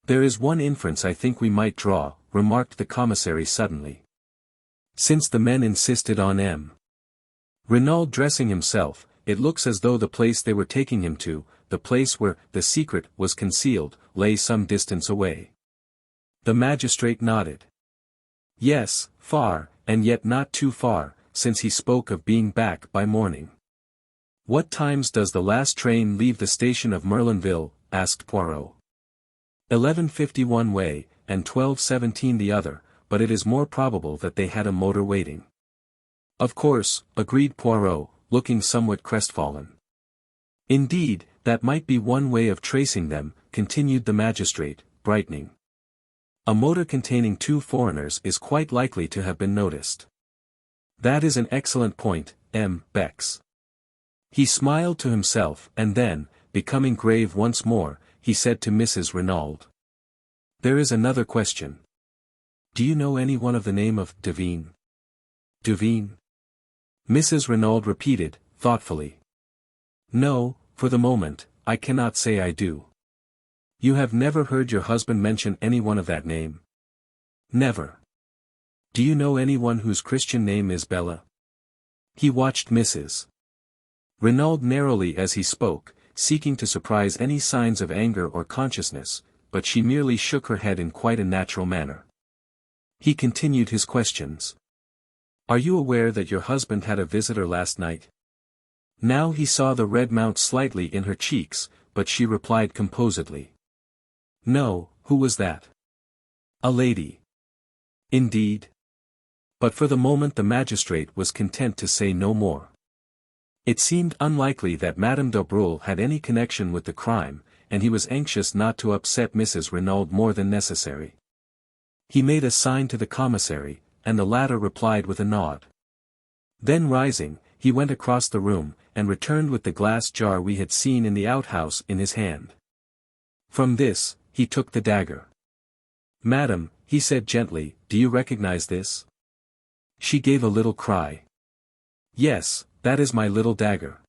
Speaker 1: There is one inference I think we might draw, remarked the commissary suddenly. Since the men insisted on M. Renauld dressing himself, it looks as though the place they were taking him to, the place where the secret was concealed, lay some distance away. The magistrate nodded. Yes, far, and yet not too far, since he spoke of being back by morning. What times does the last train leave the station of Merlinville? Asked Poirot. 11:51 way, and 12:17 the other, but it is more probable that they had a motor waiting. Of course, agreed Poirot, looking somewhat crestfallen. Indeed, that might be one way of tracing them, continued the magistrate, brightening. A motor containing 2 foreigners is quite likely to have been noticed. That is an excellent point, M. Beck's. He smiled to himself, and then, becoming grave once more, he said to Mrs. Renauld. There is another question. Do you know anyone of the name of Devine? Devine? Mrs. Renauld repeated, thoughtfully. No, for the moment, I cannot say I do. You have never heard your husband mention anyone of that name? Never. Do you know anyone whose Christian name is Bella? He watched Mrs. Renauld narrowly as he spoke, seeking to surprise any signs of anger or consciousness, but she merely shook her head in quite a natural manner. He continued his questions. Are you aware that your husband had a visitor last night? Now he saw the red mount slightly in her cheeks, but she replied composedly. No, who was that? A lady. Indeed? But for the moment the magistrate was content to say no more. It seemed unlikely that Madame d'Abreuil had any connection with the crime, and he was anxious not to upset Mrs. Renauld more than necessary. He made a sign to the commissary, and the latter replied with a nod. Then rising, he went across the room, and returned with the glass jar we had seen in the outhouse in his hand. From this, he took the dagger. "Madam," he said gently, "do you recognize this?" She gave a little cry. "Yes, that is my little dagger."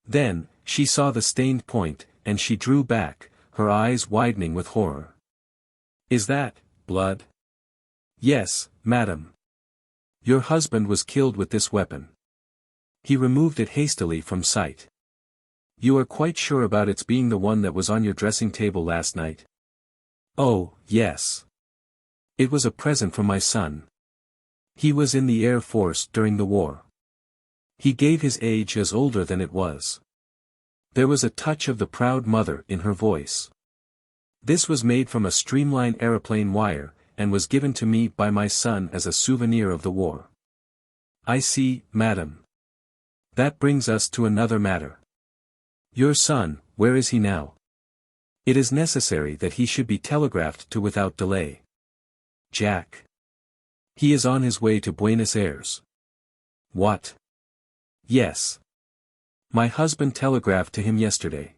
Speaker 1: Then, she saw the stained point, and she drew back, her eyes widening with horror. "Is that blood?" "Yes, madam. Your husband was killed with this weapon. He removed it hastily from sight." "You are quite sure about its being the one that was on your dressing table last night?" "Oh, yes. It was a present from my son. He was in the Air Force during the war. He gave his age as older than it was." There was a touch of the proud mother in her voice. "This was made from a streamline aeroplane wire, and was given to me by my son as a souvenir of the war." "I see, madam. That brings us to another matter. Your son, where is he now? It is necessary that he should be telegraphed to without delay." "Jack. He is on his way to Buenos Aires." "What?" "Yes. My husband telegraphed to him yesterday.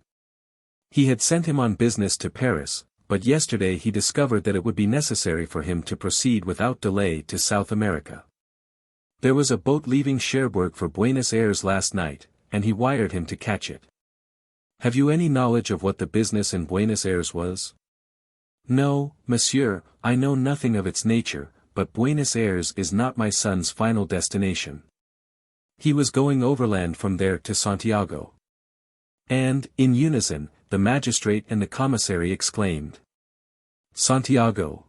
Speaker 1: He had sent him on business to Paris, but yesterday he discovered that it would be necessary for him to proceed without delay to South America. There was a boat leaving Cherbourg for Buenos Aires last night, and he wired him to catch it." "Have you any knowledge of what the business in Buenos Aires was?" "No, monsieur, I know nothing of its nature, but Buenos Aires is not my son's final destination. He was going overland from there to Santiago." And, in unison, the magistrate and the commissary exclaimed. "Santiago!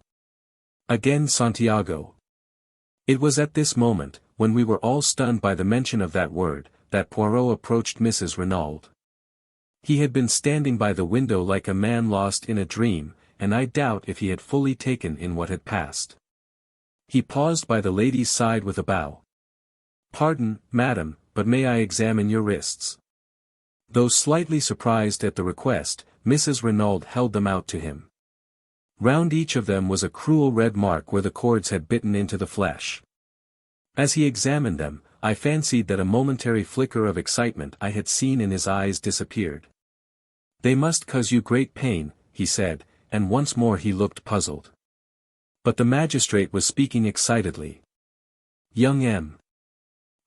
Speaker 1: Again Santiago!" It was at this moment, when we were all stunned by the mention of that word, that Poirot approached Mrs. Renauld. He had been standing by the window like a man lost in a dream, and I doubt if he had fully taken in what had passed. He paused by the lady's side with a bow. "Pardon, madam, but may I examine your wrists?" Though slightly surprised at the request, Mrs. Renauld held them out to him. Round each of them was a cruel red mark where the cords had bitten into the flesh. As he examined them, I fancied that a momentary flicker of excitement I had seen in his eyes disappeared. "They must cause you great pain," he said, and once more he looked puzzled. But the magistrate was speaking excitedly. "Young M.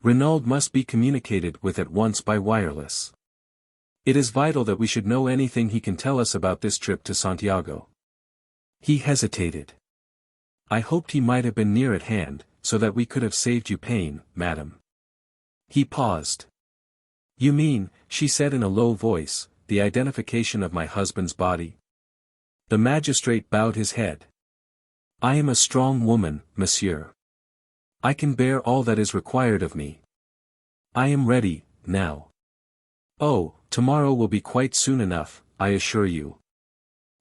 Speaker 1: Renauld must be communicated with at once by wireless. It is vital that we should know anything he can tell us about this trip to Santiago." He hesitated. "I hoped he might have been near at hand, so that we could have saved you pain, madam." He paused. "You mean," she said in a low voice, "the identification of my husband's body?" The magistrate bowed his head. "I am a strong woman, monsieur. I can bear all that is required of me. I am ready, now." "Oh, tomorrow will be quite soon enough, I assure you."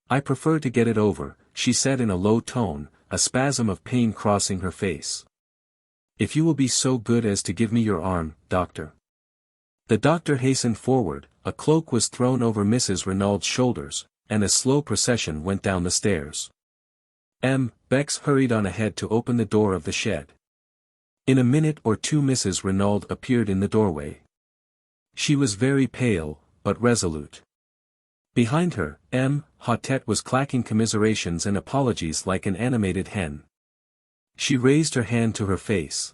Speaker 1: "I prefer to get it over," she said in a low tone, a spasm of pain crossing her face. "If you will be so good as to give me your arm, doctor." The doctor hastened forward, a cloak was thrown over Mrs. Renaud's shoulders, and a slow procession went down the stairs. Bex hurried on ahead to open the door of the shed. In a minute or two Mrs. Renauld appeared in the doorway. She was very pale, but resolute. Behind her, Hautet was clacking commiserations and apologies like an animated hen. She raised her hand to her face.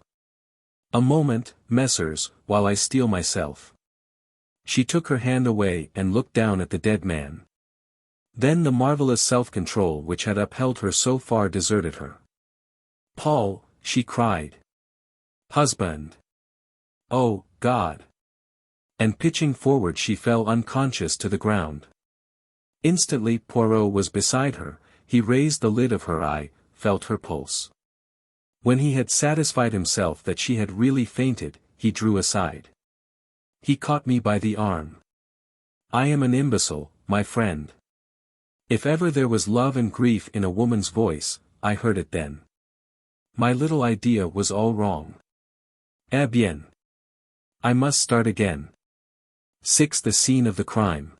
Speaker 1: "A moment, messieurs, while I steel myself." She took her hand away and looked down at the dead man. Then the marvelous self-control which had upheld her so far deserted her. "Paul," she cried. "Husband! Oh, God!" And pitching forward she fell unconscious to the ground. Instantly Poirot was beside her, he raised the lid of her eye, felt her pulse. When he had satisfied himself that she had really fainted, he drew aside. He caught me by the arm. "I am an imbecile, my friend. If ever there was love and grief in a woman's voice, I heard it then. My little idea was all wrong. Eh bien. I must start again. 6. The scene of the crime.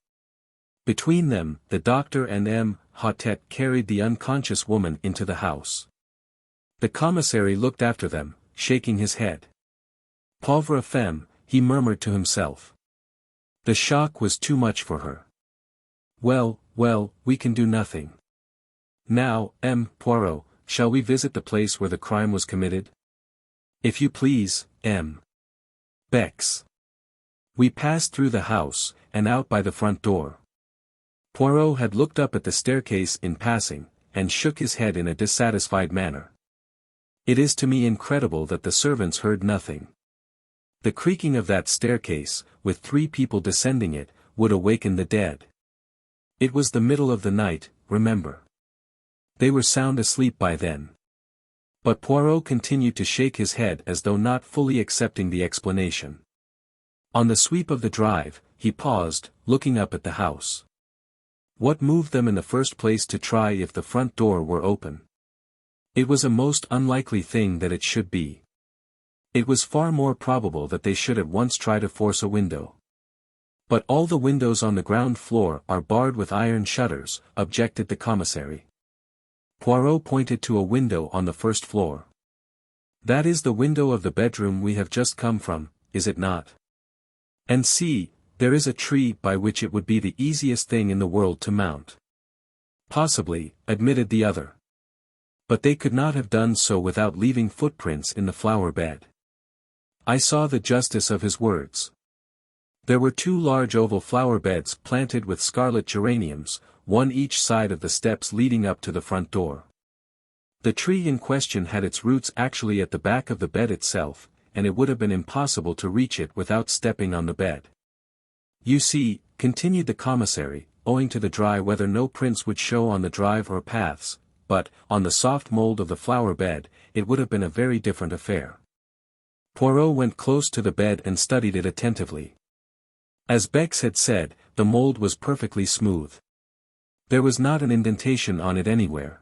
Speaker 1: Between them, the doctor and M. Hautet carried the unconscious woman into the house. The commissary looked after them, shaking his head. Pauvre femme, he murmured to himself. The shock was too much for her. Well, we can do nothing. Now, M. Poirot, shall we visit the place where the crime was committed? If you please, M. Bex. We passed through the house, and out by the front door. Poirot had looked up at the staircase in passing, and shook his head in a dissatisfied manner. It is to me incredible that the servants heard nothing. The creaking of that staircase, with 3 people descending it, would awaken the dead. It was the middle of the night, remember. They were sound asleep by then. But Poirot continued to shake his head as though not fully accepting the explanation. On the sweep of the drive, he paused, looking up at the house. What moved them in the first place to try if the front door were open? It was a most unlikely thing that it should be. It was far more probable that they should at once try to force a window. But all the windows on the ground floor are barred with iron shutters, objected the commissary. Poirot pointed to a window on the first floor. That is the window of the bedroom we have just come from, is it not? And see, there is a tree by which it would be the easiest thing in the world to mount. Possibly, admitted the other. But they could not have done so without leaving footprints in the flower bed. I saw the justice of his words. There were 2 large oval flower beds planted with scarlet geraniums, one each side of the steps leading up to the front door. The tree in question had its roots actually at the back of the bed itself, and it would have been impossible to reach it without stepping on the bed. You see, continued the commissary, owing to the dry weather no prints would show on the drive or paths, but, on the soft mold of the flower bed, it would have been a very different affair. Poirot went close to the bed and studied it attentively. As Bex had said, the mold was perfectly smooth. There was not an indentation on it anywhere.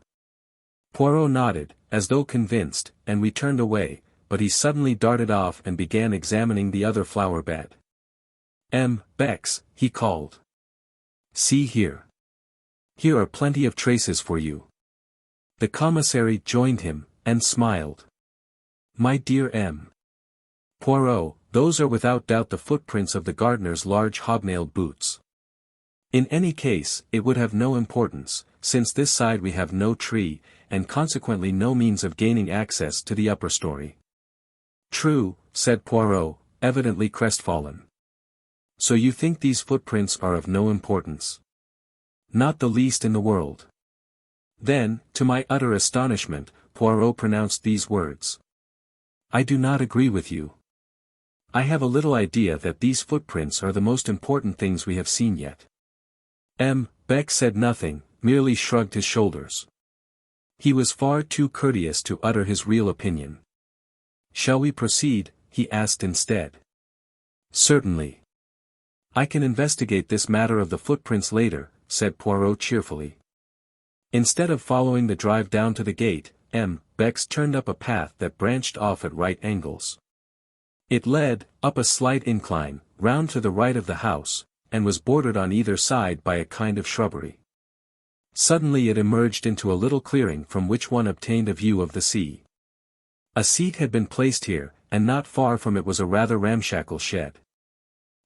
Speaker 1: Poirot nodded, as though convinced, and we turned away, but he suddenly darted off and began examining the other flower bed. Bex, he called. See here. Here are plenty of traces for you. The commissary joined him, and smiled. My dear M. Poirot, those are without doubt the footprints of the gardener's large hobnailed boots. In any case, it would have no importance, since this side we have no tree, and consequently no means of gaining access to the upper story. True, said Poirot, evidently crestfallen. So you think these footprints are of no importance? Not the least in the world. Then, to my utter astonishment, Poirot pronounced these words. I do not agree with you. I have a little idea that these footprints are the most important things we have seen yet. Beck said nothing, merely shrugged his shoulders. He was far too courteous to utter his real opinion. Shall we proceed? He asked instead. Certainly. I can investigate this matter of the footprints later, said Poirot cheerfully. Instead of following the drive down to the gate, Bex turned up a path that branched off at right angles. It led, up a slight incline, round to the right of the house, and was bordered on either side by a kind of shrubbery. Suddenly it emerged into a little clearing from which one obtained a view of the sea. A seat had been placed here, and not far from it was a rather ramshackle shed.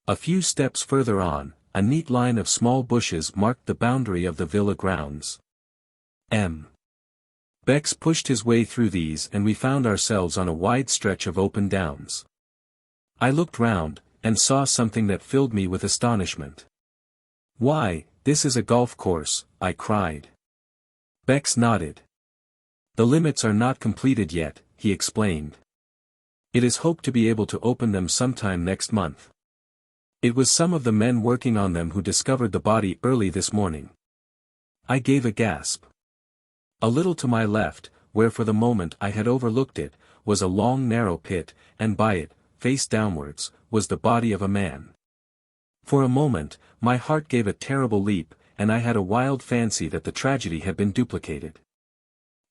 Speaker 1: A few steps further on, a neat line of small bushes marked the boundary of the villa grounds. Bex pushed his way through these and we found ourselves on a wide stretch of open downs. I looked round, and saw something that filled me with astonishment. Why, this is a golf course, I cried. Bex nodded. The limits are not completed yet, he explained. It is hoped to be able to open them sometime next month. It was some of the men working on them who discovered the body early this morning. I gave a gasp. A little to my left, where for the moment I had overlooked it, was a long narrow pit, and by it, face downwards, was the body of a man. For a moment, my heart gave a terrible leap, and I had a wild fancy that the tragedy had been duplicated.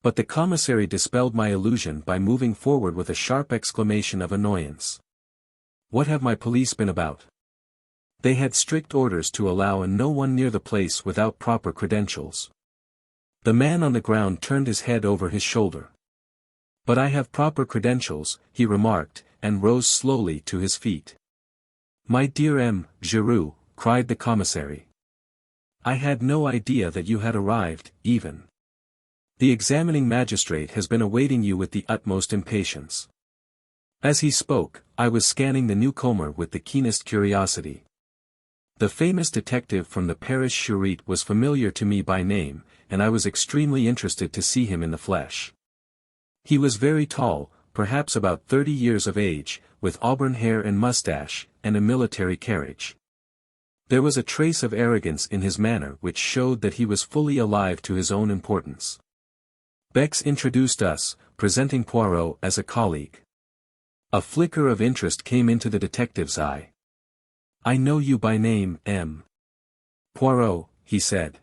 Speaker 1: But the commissary dispelled my illusion by moving forward with a sharp exclamation of annoyance. What have my police been about? They had strict orders to allow no one near the place without proper credentials. The man on the ground turned his head over his shoulder. But I have proper credentials, he remarked, and rose slowly to his feet. My dear M. Giroux, cried the commissary. I had no idea that you had arrived, even. The examining magistrate has been awaiting you with the utmost impatience. As he spoke, I was scanning the newcomer with the keenest curiosity. The famous detective from the Paris Charite was familiar to me by name, and I was extremely interested to see him in the flesh. He was very tall, perhaps about 30 years of age, with auburn hair and mustache, and a military carriage. There was a trace of arrogance in his manner which showed that he was fully alive to his own importance. Bex introduced us, presenting Poirot as a colleague. A flicker of interest came into the detective's eye. I know you by name, M. Poirot, he said.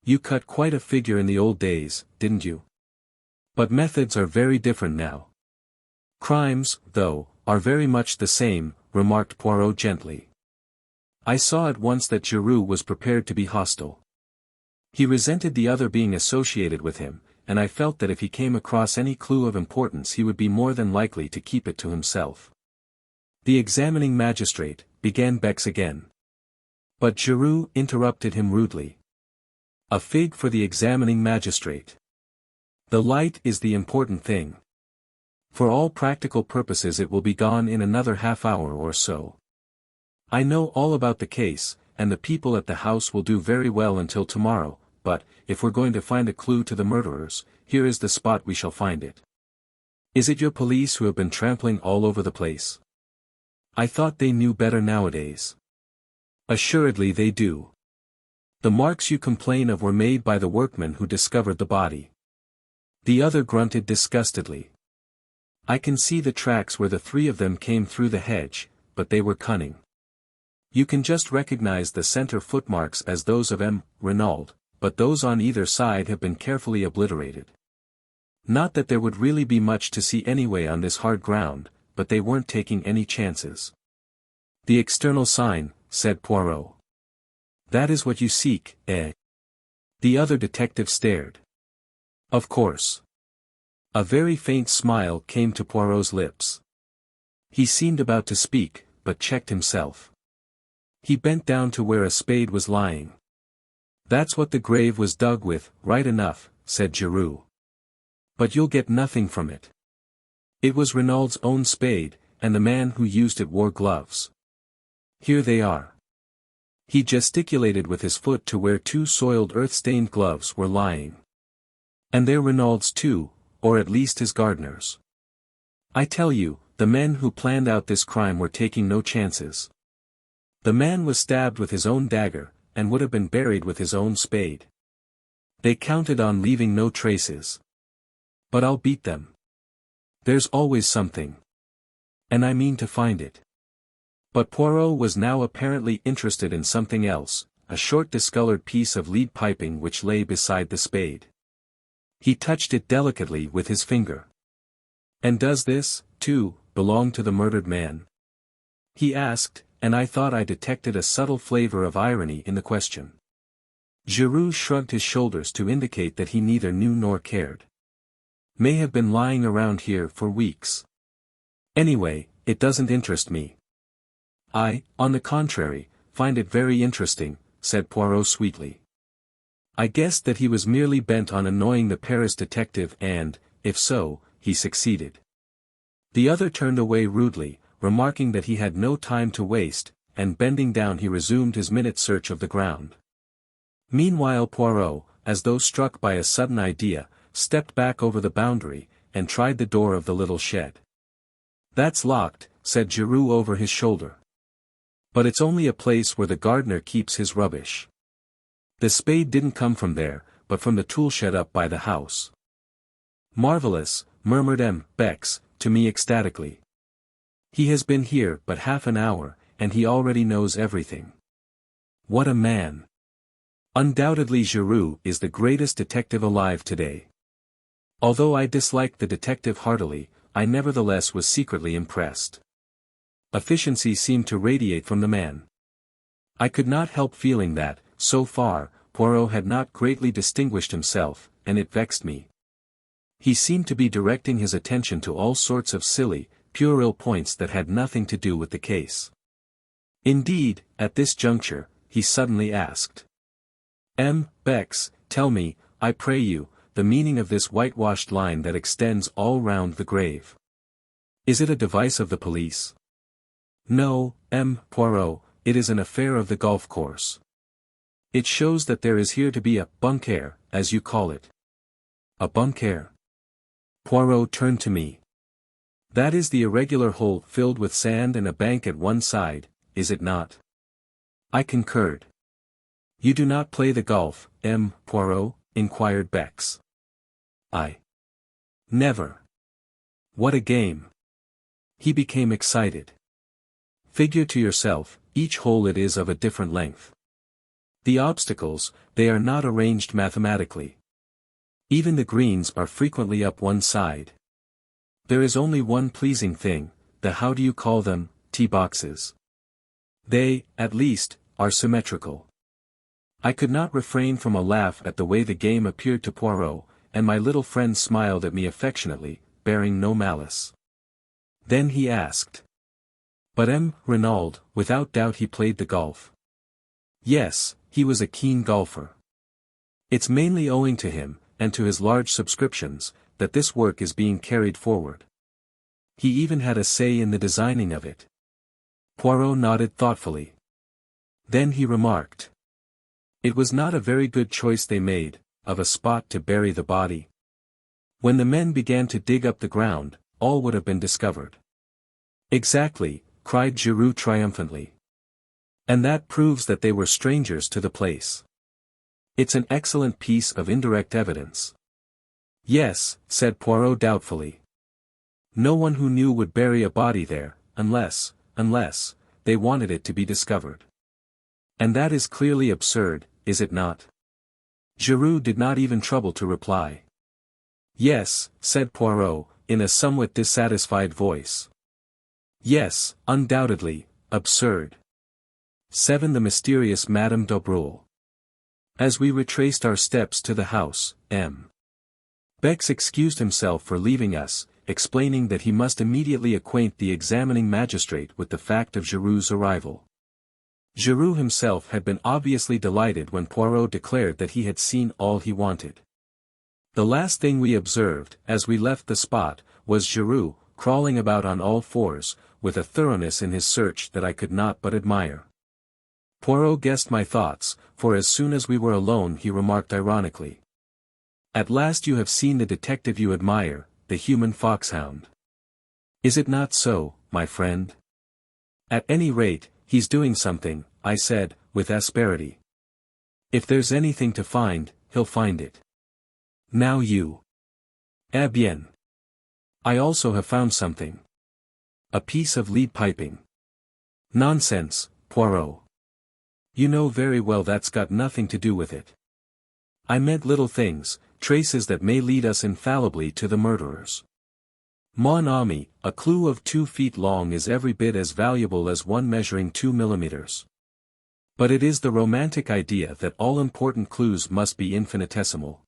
Speaker 1: You cut quite a figure in the old days, didn't you? But methods are very different now. Crimes, though, are very much the same, remarked Poirot gently. I saw at once that Giroux was prepared to be hostile. He resented the other being associated with him, and I felt that if he came across any clue of importance he would be more than likely to keep it to himself. The examining magistrate, began Bex again. But Giroux interrupted him rudely. A fig for the examining magistrate. The light is the important thing. For all practical purposes it will be gone in another half-hour or so. I know all about the case, and the people at the house will do very well until tomorrow, but, if we're going to find a clue to the murderers, here is the spot we shall find it. Is it your police who have been trampling all over the place? I thought they knew better nowadays. Assuredly they do. The marks you complain of were made by the workmen who discovered the body. The other grunted disgustedly. I can see the tracks where the three of them came through the hedge, but they were cunning. You can just recognize the center footmarks as those of M. Renauld, but those on either side have been carefully obliterated. Not that there would really be much to see anyway on this hard ground, but they weren't taking any chances. The external sign, said Poirot. That is what you seek, eh? The other detective stared. Of course. A very faint smile came to Poirot's lips. He seemed about to speak, but checked himself. He bent down to where a spade was lying. That's what the grave was dug with, right enough, said Giroux. But you'll get nothing from it. It was Renaud's own spade, and the man who used it wore gloves. Here they are. He gesticulated with his foot to where two soiled earth-stained gloves were lying. And they're Renaud's too, or at least his gardener's. I tell you, the men who planned out this crime were taking no chances. The man was stabbed with his own dagger, and would have been buried with his own spade. They counted on leaving no traces. But I'll beat them. There's always something. And I mean to find it. But Poirot was now apparently interested in something else, a short discolored piece of lead piping which lay beside the spade. He touched it delicately with his finger. And does this, too, belong to the murdered man? He asked, and I thought I detected a subtle flavor of irony in the question. Giroux shrugged his shoulders to indicate that he neither knew nor cared. May have been lying around here for weeks. Anyway, it doesn't interest me. I, on the contrary, find it very interesting, said Poirot sweetly. I guessed that he was merely bent on annoying the Paris detective and, if so, he succeeded. The other turned away rudely, remarking that he had no time to waste, and bending down he resumed his minute search of the ground. Meanwhile Poirot, as though struck by a sudden idea, stepped back over the boundary, and tried the door of the little shed. That's locked, said Giroux over his shoulder. But it's only a place where the gardener keeps his rubbish. The spade didn't come from there, but from the tool shed up by the house. Marvelous, murmured M. Bex, to me ecstatically. He has been here but half an hour, and he already knows everything. What a man! Undoubtedly Giroux is the greatest detective alive today. Although I disliked the detective heartily, I nevertheless was secretly impressed. Efficiency seemed to radiate from the man. I could not help feeling that, so far, Poirot had not greatly distinguished himself, and it vexed me. He seemed to be directing his attention to all sorts of silly, puerile points that had nothing to do with the case. Indeed, at this juncture, he suddenly asked. Bex, tell me, I pray you, the meaning of this whitewashed line that extends all round the grave. Is it a device of the police? No, Poirot, it is an affair of the golf course. It shows that there is here to be a bunker, as you call it. A bunker? Poirot turned to me. That is the irregular hole filled with sand and a bank at one side, is it not? I concurred. You do not play the golf, Poirot? Inquired Bex. I. Never. What a game. He became excited. Figure to yourself, each hole it is of a different length. The obstacles, they are not arranged mathematically. Even the greens are frequently up one side. There is only one pleasing thing, the how do you call them, tee boxes. They, at least, are symmetrical. I could not refrain from a laugh at the way the game appeared to Poirot, and my little friend smiled at me affectionately, bearing no malice. Then he asked. But Renauld, without doubt he played the golf. Yes, he was a keen golfer. It's mainly owing to him, and to his large subscriptions, that this work is being carried forward. He even had a say in the designing of it. Poirot nodded thoughtfully. Then he remarked. It was not a very good choice they made, of a spot to bury the body. When the men began to dig up the ground, all would have been discovered. Exactly, cried Giroux triumphantly. And that proves that they were strangers to the place. It's an excellent piece of indirect evidence. Yes, said Poirot doubtfully. No one who knew would bury a body there, unless, they wanted it to be discovered. And that is clearly absurd, is it not? Giroux did not even trouble to reply. Yes, said Poirot, in a somewhat dissatisfied voice. Yes, undoubtedly, absurd. 7. The mysterious Madame d'Aubreuil. As we retraced our steps to the house, Bex excused himself for leaving us, explaining that he must immediately acquaint the examining magistrate with the fact of Giroux's arrival. Giroux himself had been obviously delighted when Poirot declared that he had seen all he wanted. The last thing we observed, as we left the spot, was Giroux, crawling about on all fours, with a thoroughness in his search that I could not but admire. Poirot guessed my thoughts, for as soon as we were alone he remarked ironically. At last you have seen the detective you admire, the human foxhound. Is it not so, my friend? At any rate, he's doing something, I said, with asperity. If there's anything to find, he'll find it. Now you. Eh bien. I also have found something. A piece of lead piping. Nonsense, Poirot. You know very well that's got nothing to do with it. I meant little things, traces that may lead us infallibly to the murderers. Mon ami, a clue of 2 feet long is every bit as valuable as one measuring 2 millimeters. But it is the romantic idea that all important clues must be infinitesimal.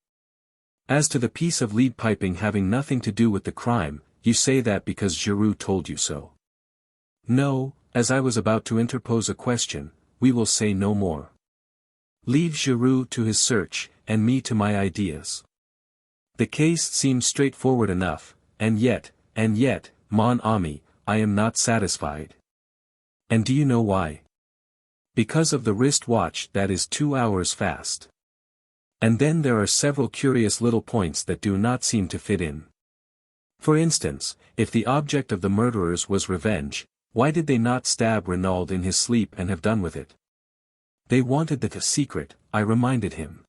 Speaker 1: As to the piece of lead piping having nothing to do with the crime, you say that because Giroux told you so. No, as I was about to interpose a question, we will say no more. Leave Giroux to his search, and me to my ideas. The case seems straightforward enough, and yet, mon ami, I am not satisfied. And do you know why? Because of the wrist watch that is 2 hours fast. And then there are several curious little points that do not seem to fit in. For instance, if the object of the murderers was revenge, why did they not stab Renauld in his sleep and have done with it? They wanted the secret, I reminded him.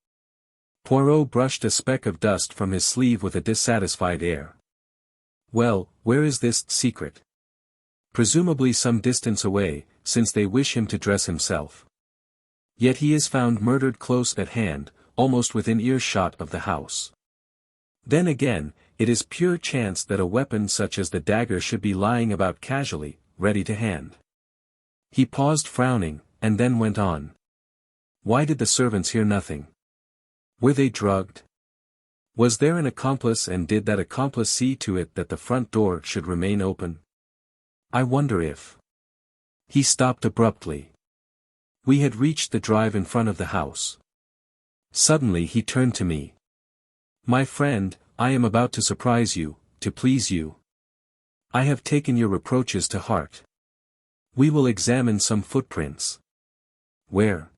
Speaker 1: Poirot brushed a speck of dust from his sleeve with a dissatisfied air. Well, where is this secret? Presumably some distance away, since they wish him to dress himself. Yet he is found murdered close at hand, almost within earshot of the house. Then again, it is pure chance that a weapon such as the dagger should be lying about casually, ready to hand. He paused frowning, and then went on. Why did the servants hear nothing? Were they drugged? Was there an accomplice, and did that accomplice see to it that the front door should remain open? I wonder if... He stopped abruptly. We had reached the drive in front of the house. Suddenly he turned to me. My friend, I am about to surprise you, to please you. I have taken your reproaches to heart. We will examine some footprints. Where?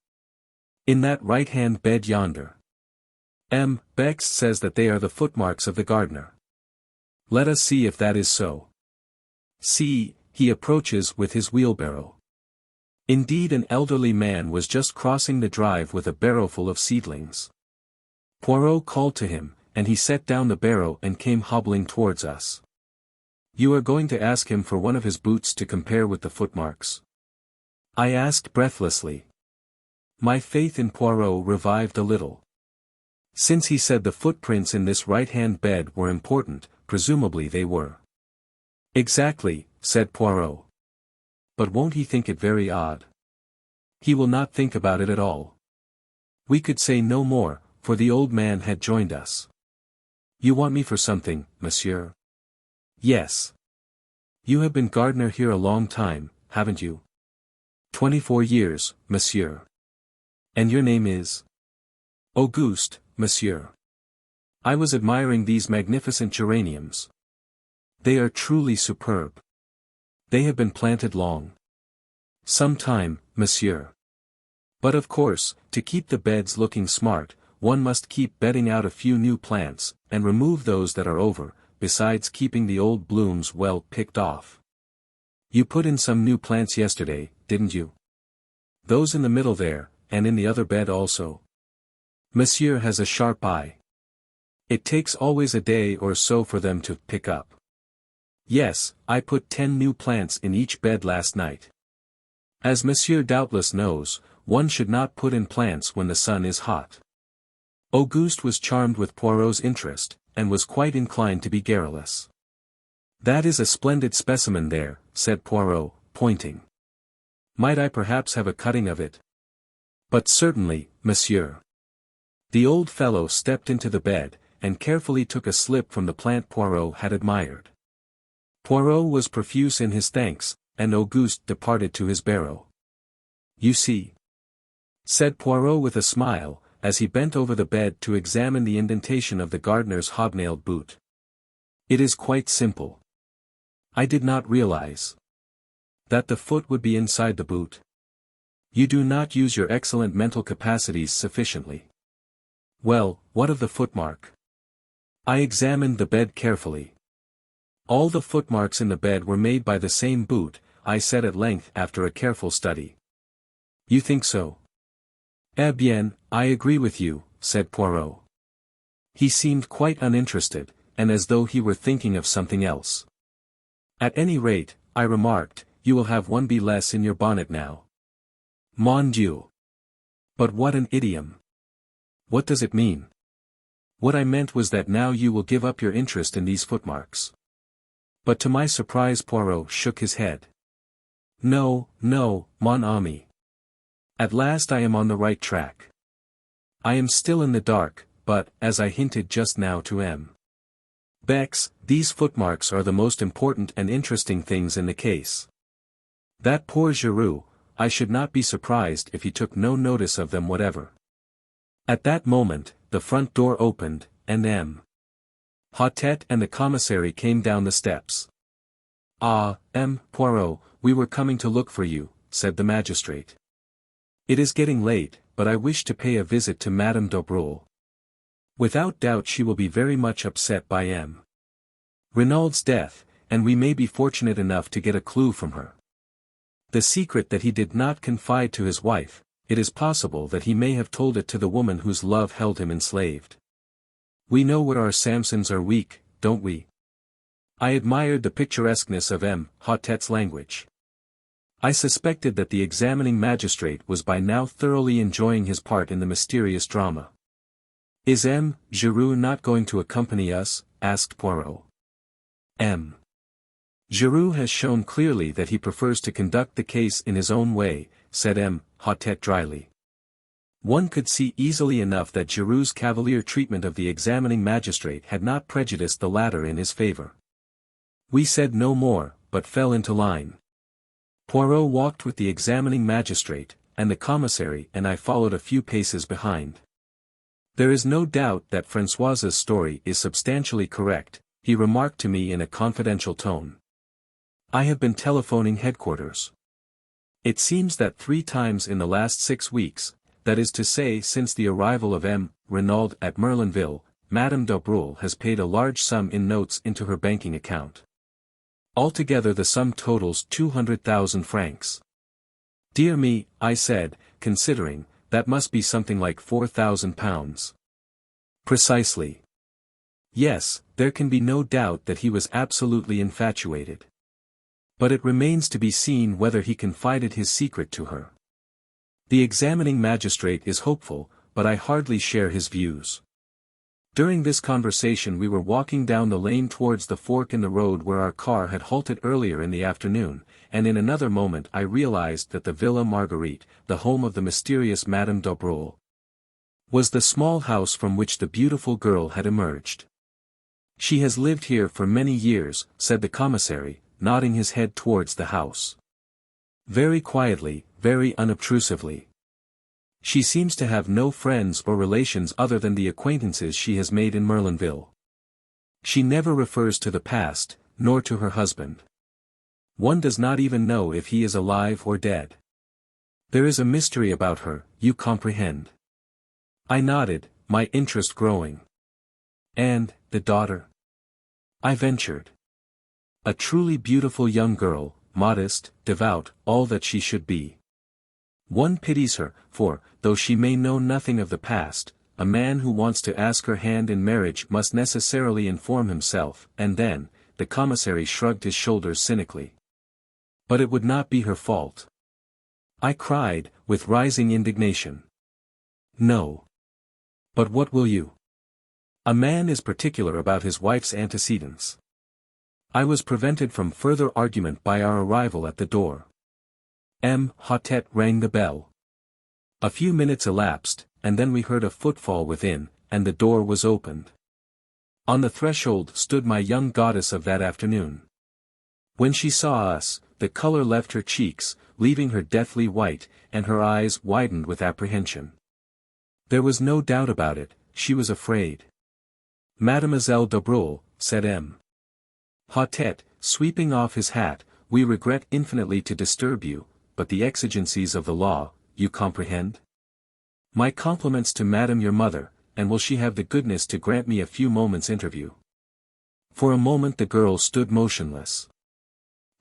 Speaker 1: In that right-hand bed yonder. Bex says that they are the footmarks of the gardener. Let us see if that is so. See, he approaches with his wheelbarrow. Indeed, an elderly man was just crossing the drive with a barrowful of seedlings. Poirot called to him, and he set down the barrow and came hobbling towards us. You are going to ask him for one of his boots to compare with the footmarks? I asked breathlessly. My faith in Poirot revived a little. Since he said the footprints in this right-hand bed were important, presumably they were. Exactly, said Poirot. But won't he think it very odd? He will not think about it at all. We could say no more, for the old man had joined us. You want me for something, monsieur? Yes. You have been gardener here a long time, haven't you? 24 years, monsieur. And your name is? Auguste, monsieur. I was admiring these magnificent geraniums. They are truly superb. They have been planted long. Some time, monsieur. But of course, to keep the beds looking smart, one must keep bedding out a few new plants, and remove those that are over, besides keeping the old blooms well picked off. You put in some new plants yesterday, didn't you? Those in the middle there, and in the other bed also. Monsieur has a sharp eye. It takes always a day or so for them to pick up. Yes, I put 10 new plants in each bed last night. As monsieur doubtless knows, one should not put in plants when the sun is hot. Auguste was charmed with Poirot's interest, and was quite inclined to be garrulous. That is a splendid specimen there, said Poirot, pointing. Might I perhaps have a cutting of it? But certainly, monsieur. The old fellow stepped into the bed, and carefully took a slip from the plant Poirot had admired. Poirot was profuse in his thanks, and Auguste departed to his barrow. You see, said Poirot with a smile, as he bent over the bed to examine the indentation of the gardener's hobnailed boot. It is quite simple. I did not realize that the foot would be inside the boot. You do not use your excellent mental capacities sufficiently. Well, what of the footmark? I examined the bed carefully. All the footmarks in the bed were made by the same boot, I said at length after a careful study. You think so? Eh bien, I agree with you, said Poirot. He seemed quite uninterested, and as though he were thinking of something else. At any rate, I remarked, you will have one bee less in your bonnet now. Mon Dieu! But what an idiom! What does it mean? What I meant was that now you will give up your interest in these footmarks. But to my surprise Poirot shook his head. No, no, mon ami. At last I am on the right track. I am still in the dark, but, as I hinted just now to Bex, these footmarks are the most important and interesting things in the case. That poor Giroux, I should not be surprised if he took no notice of them whatever. At that moment, the front door opened, and Hotet and the commissary came down the steps. Ah, Poirot, we were coming to look for you, said the magistrate. It is getting late, but I wish to pay a visit to Madame d'Aubreul. Without doubt she will be very much upset by Renaud's death, and we may be fortunate enough to get a clue from her. The secret that he did not confide to his wife, it is possible that he may have told it to the woman whose love held him enslaved. We know where our Samsons are weak, don't we? I admired the picturesqueness of Hotet's language. I suspected that the examining magistrate was by now thoroughly enjoying his part in the mysterious drama. Is Giroux not going to accompany us? Asked Poirot. Giroux has shown clearly that he prefers to conduct the case in his own way, said M. Hautet dryly. One could see easily enough that Giroux's cavalier treatment of the examining magistrate had not prejudiced the latter in his favor. We said no more, but fell into line. Poirot walked with the examining magistrate, and the commissary and I followed a few paces behind. There is no doubt that Françoise's story is substantially correct, he remarked to me in a confidential tone. I have been telephoning headquarters. It seems that 3 times in the last 6 weeks, that is to say since the arrival of M. Renauld at Merlinville, Madame d'Aubreul has paid a large sum in notes into her banking account. Altogether the sum totals 200,000 francs. Dear me, I said, considering, that must be something like 4,000 pounds. Precisely. Yes, there can be no doubt that he was absolutely infatuated. But it remains to be seen whether he confided his secret to her. The examining magistrate is hopeful, but I hardly share his views. During this conversation we were walking down the lane towards the fork in the road where our car had halted earlier in the afternoon, and in another moment I realized that the Villa Marguerite, the home of the mysterious Madame d'Aubreul, was the small house from which the beautiful girl had emerged. She has lived here for many years, said the commissary, nodding his head towards the house. Very quietly, very unobtrusively. She seems to have no friends or relations other than the acquaintances she has made in Merlinville. She never refers to the past, nor to her husband. One does not even know if he is alive or dead. There is a mystery about her, you comprehend. I nodded, my interest growing. And, the daughter? I ventured. A truly beautiful young girl, modest, devout, all that she should be. One pities her, for, though she may know nothing of the past, a man who wants to ask her hand in marriage must necessarily inform himself, and then, the commissary shrugged his shoulders cynically. But it would not be her fault. I cried, with rising indignation. No. But what will you? A man is particular about his wife's antecedents. I was prevented from further argument by our arrival at the door. M. Hautet rang the bell. A few minutes elapsed, and then we heard a footfall within, and the door was opened. On the threshold stood my young goddess of that afternoon. When she saw us, the color left her cheeks, leaving her deathly white, and her eyes widened with apprehension. There was no doubt about it, she was afraid. Mademoiselle d'Aubreul, said M. Hautet, sweeping off his hat, we regret infinitely to disturb you, but the exigencies of the law, you comprehend? My compliments to Madame your mother, and will she have the goodness to grant me a few moments' interview? For a moment the girl stood motionless.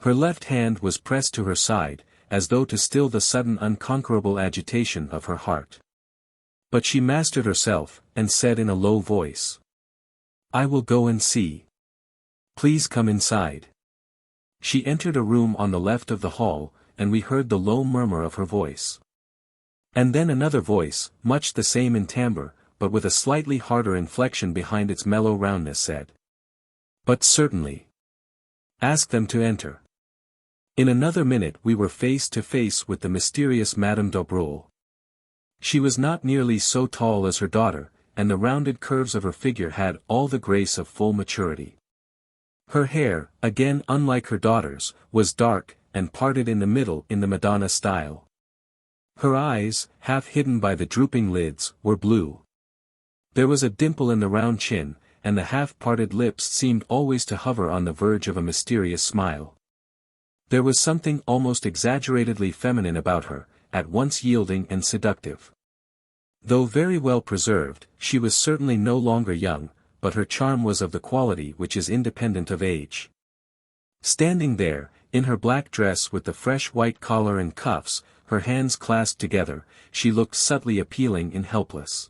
Speaker 1: Her left hand was pressed to her side, as though to still the sudden unconquerable agitation of her heart. But she mastered herself, and said in a low voice, I will go and see. Please come inside. She entered a room on the left of the hall, and we heard the low murmur of her voice. And then another voice, much the same in timbre, but with a slightly harder inflection behind its mellow roundness said, But certainly. Ask them to enter. In another minute we were face to face with the mysterious Madame d'Aubreul. She was not nearly so tall as her daughter, and the rounded curves of her figure had all the grace of full maturity. Her hair, again unlike her daughter's, was dark, and parted in the middle in the Madonna style. Her eyes, half hidden by the drooping lids, were blue. There was a dimple in the round chin, and the half-parted lips seemed always to hover on the verge of a mysterious smile. There was something almost exaggeratedly feminine about her, at once yielding and seductive. Though very well preserved, she was certainly no longer young, but her charm was of the quality which is independent of age. Standing there, in her black dress with the fresh white collar and cuffs, her hands clasped together, she looked subtly appealing and helpless.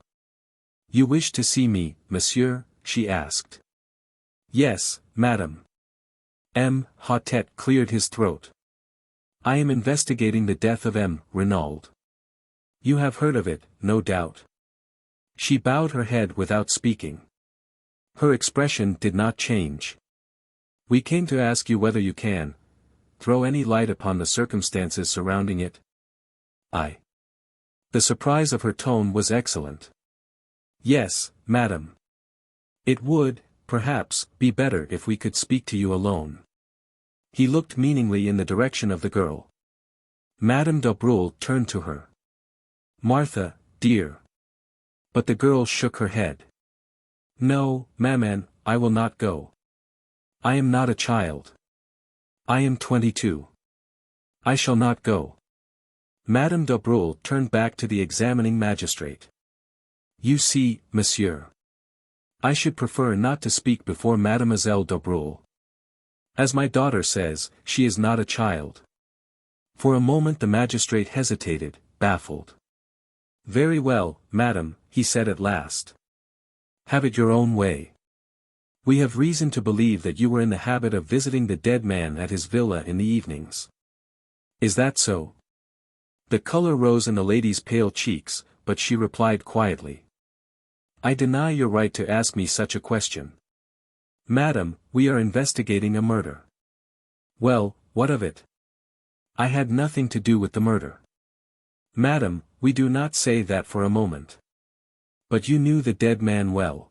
Speaker 1: You wish to see me, monsieur? She asked. Yes, madame. M. Hautet cleared his throat. I am investigating the death of M. Renauld. You have heard of it, no doubt. She bowed her head without speaking. Her expression did not change. We came to ask you whether you can throw any light upon the circumstances surrounding it. The surprise of her tone was excellent. Yes, madam. It would, perhaps, be better if we could speak to you alone. He looked meaningly in the direction of the girl. Madame d'Abreuil turned to her. Martha, dear. But the girl shook her head. No, maman, I will not go. I am not a child. I am 22. I shall not go. Madame d'Abreuil turned back to the examining magistrate. You see, monsieur. I should prefer not to speak before Mademoiselle d'Abreuil. As my daughter says, she is not a child. For a moment the magistrate hesitated, baffled. Very well, madam, he said at last. Have it your own way. We have reason to believe that you were in the habit of visiting the dead man at his villa in the evenings. Is that so? The color rose in the lady's pale cheeks, but she replied quietly. I deny your right to ask me such a question. Madam, we are investigating a murder. Well, what of it? I had nothing to do with the murder. Madam, we do not say that for a moment. But you knew the dead man well.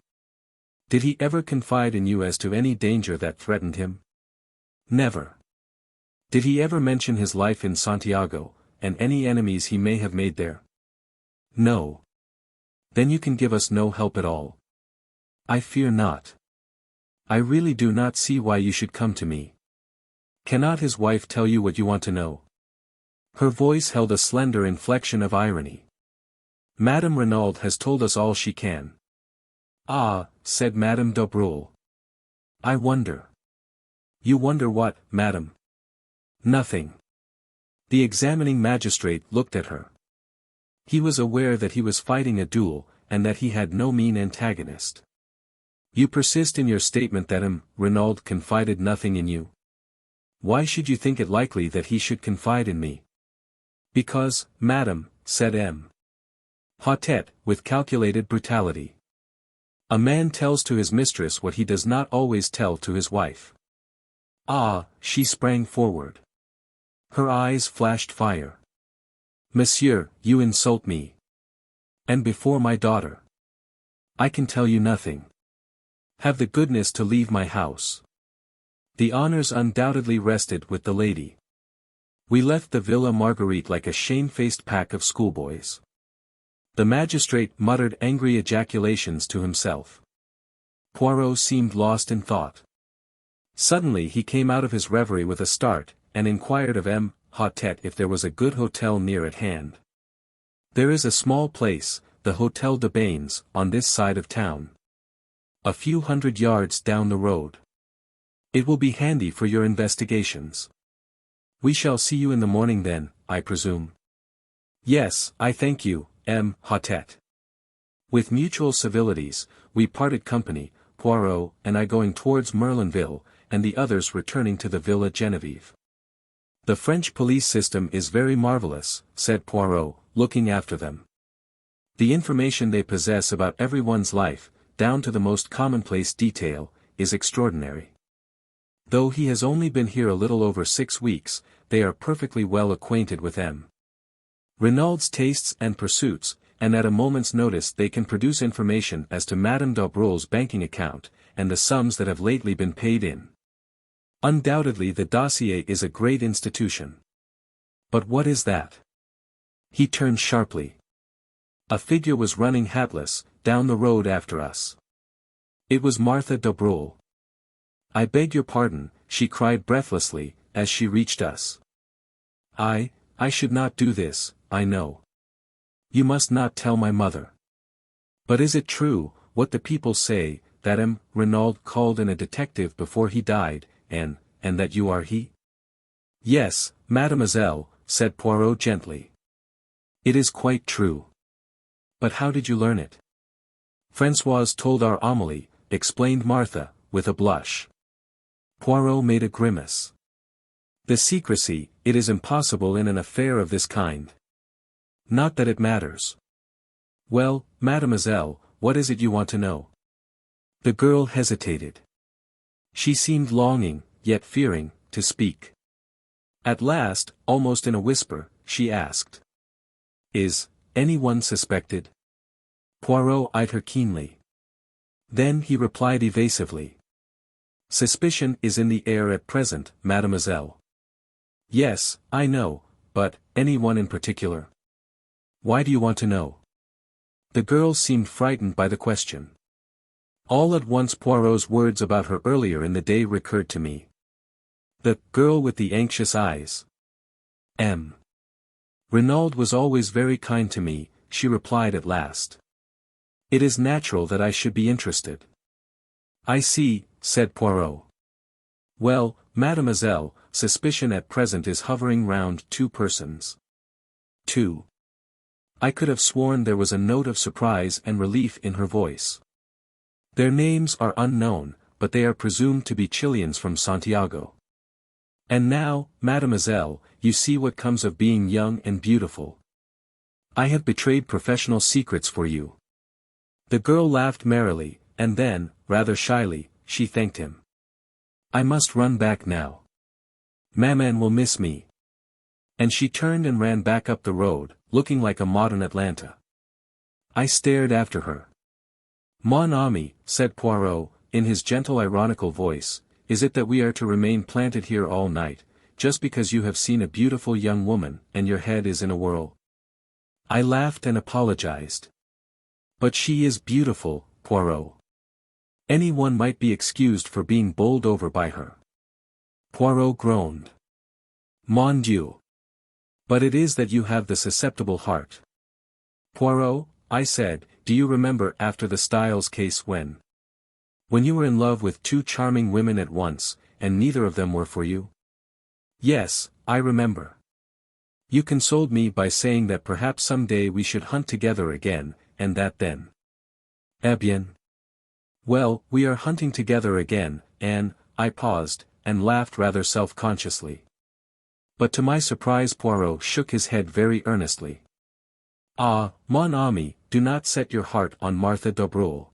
Speaker 1: Did he ever confide in you as to any danger that threatened him? Never. Did he ever mention his life in Santiago, and any enemies he may have made there? No. Then you can give us no help at all. I fear not. I really do not see why you should come to me. Cannot his wife tell you what you want to know? Her voice held a slender inflection of irony. Madame Renauld has told us all she can. Ah, said Madame d'Abreuil. I wonder. You wonder what, madam? Nothing. The examining magistrate looked at her. He was aware that he was fighting a duel, and that he had no mean antagonist. You persist in your statement that Renauld confided nothing in you? Why should you think it likely that he should confide in me? Because, madam, said Hautet, with calculated brutality. A man tells to his mistress what he does not always tell to his wife. Ah, she sprang forward. Her eyes flashed fire. Monsieur, you insult me. And before my daughter. I can tell you nothing. Have the goodness to leave my house. The honors undoubtedly rested with the lady. We left the Villa Marguerite like a shamefaced pack of schoolboys. The magistrate muttered angry ejaculations to himself. Poirot seemed lost in thought. Suddenly he came out of his reverie with a start, and inquired of Hautet if there was a good hotel near at hand. There is a small place, the Hôtel de Bains, on this side of town. A few hundred yards down the road. It will be handy for your investigations. We shall see you in the morning then, I presume. Yes, I thank you, Hautet. With mutual civilities, we parted company, Poirot and I going towards Merlinville, and the others returning to the Villa Genevieve. The French police system is very marvelous, said Poirot, looking after them. The information they possess about everyone's life, down to the most commonplace detail, is extraordinary. Though he has only been here a little over 6 weeks, they are perfectly well acquainted with Renaud's tastes and pursuits, and at a moment's notice they can produce information as to Madame d'Aubreul's banking account, and the sums that have lately been paid in. Undoubtedly the dossier is a great institution. But what is that? He turned sharply. A figure was running hatless, down the road after us. It was Martha d'Aubreul. I beg your pardon, she cried breathlessly, as she reached us. I should not do this, I know. You must not tell my mother. But is it true, what the people say, that Renauld called in a detective before he died, and that you are he? Yes, mademoiselle, said Poirot gently. It is quite true. But how did you learn it? Françoise told our Amélie, explained Martha, with a blush. Poirot made a grimace. The secrecy, it is impossible in an affair of this kind. Not that it matters. Well, mademoiselle, what is it you want to know? The girl hesitated. She seemed longing, yet fearing, to speak. At last, almost in a whisper, she asked. "Is anyone suspected?" Poirot eyed her keenly. Then he replied evasively. "Suspicion is in the air at present, mademoiselle." "Yes, I know, but, anyone in particular? Why do you want to know?" The girl seemed frightened by the question. All at once Poirot's words about her earlier in the day recurred to me. The girl with the anxious eyes. M. Renauld was always very kind to me, she replied at last. It is natural that I should be interested. I see, said Poirot. Well, mademoiselle, suspicion at present is hovering round 2 persons. 2. I could have sworn there was a note of surprise and relief in her voice. Their names are unknown, but they are presumed to be Chileans from Santiago. And now, mademoiselle, you see what comes of being young and beautiful. I have betrayed professional secrets for you. The girl laughed merrily, and then, rather shyly, she thanked him. I must run back now. Maman will miss me. And she turned and ran back up the road, looking like a modern Atlanta. I stared after her. Mon ami, said Poirot, in his gentle ironical voice, is it that we are to remain planted here all night, just because you have seen a beautiful young woman, and your head is in a whirl? I laughed and apologized. But she is beautiful, Poirot. Anyone might be excused for being bowled over by her. Poirot groaned. Mon Dieu. But it is that you have the susceptible heart. Poirot, I said, do you remember after the Styles case when you were in love with 2 charming women at once, and neither of them were for you? Yes, I remember. You consoled me by saying that perhaps some day we should hunt together again, and that then. Eh bien. Well, we are hunting together again, and, I paused, and laughed rather self-consciously. But to my surprise Poirot shook his head very earnestly. Ah, mon ami, do not set your heart on Martha d'Abreuil.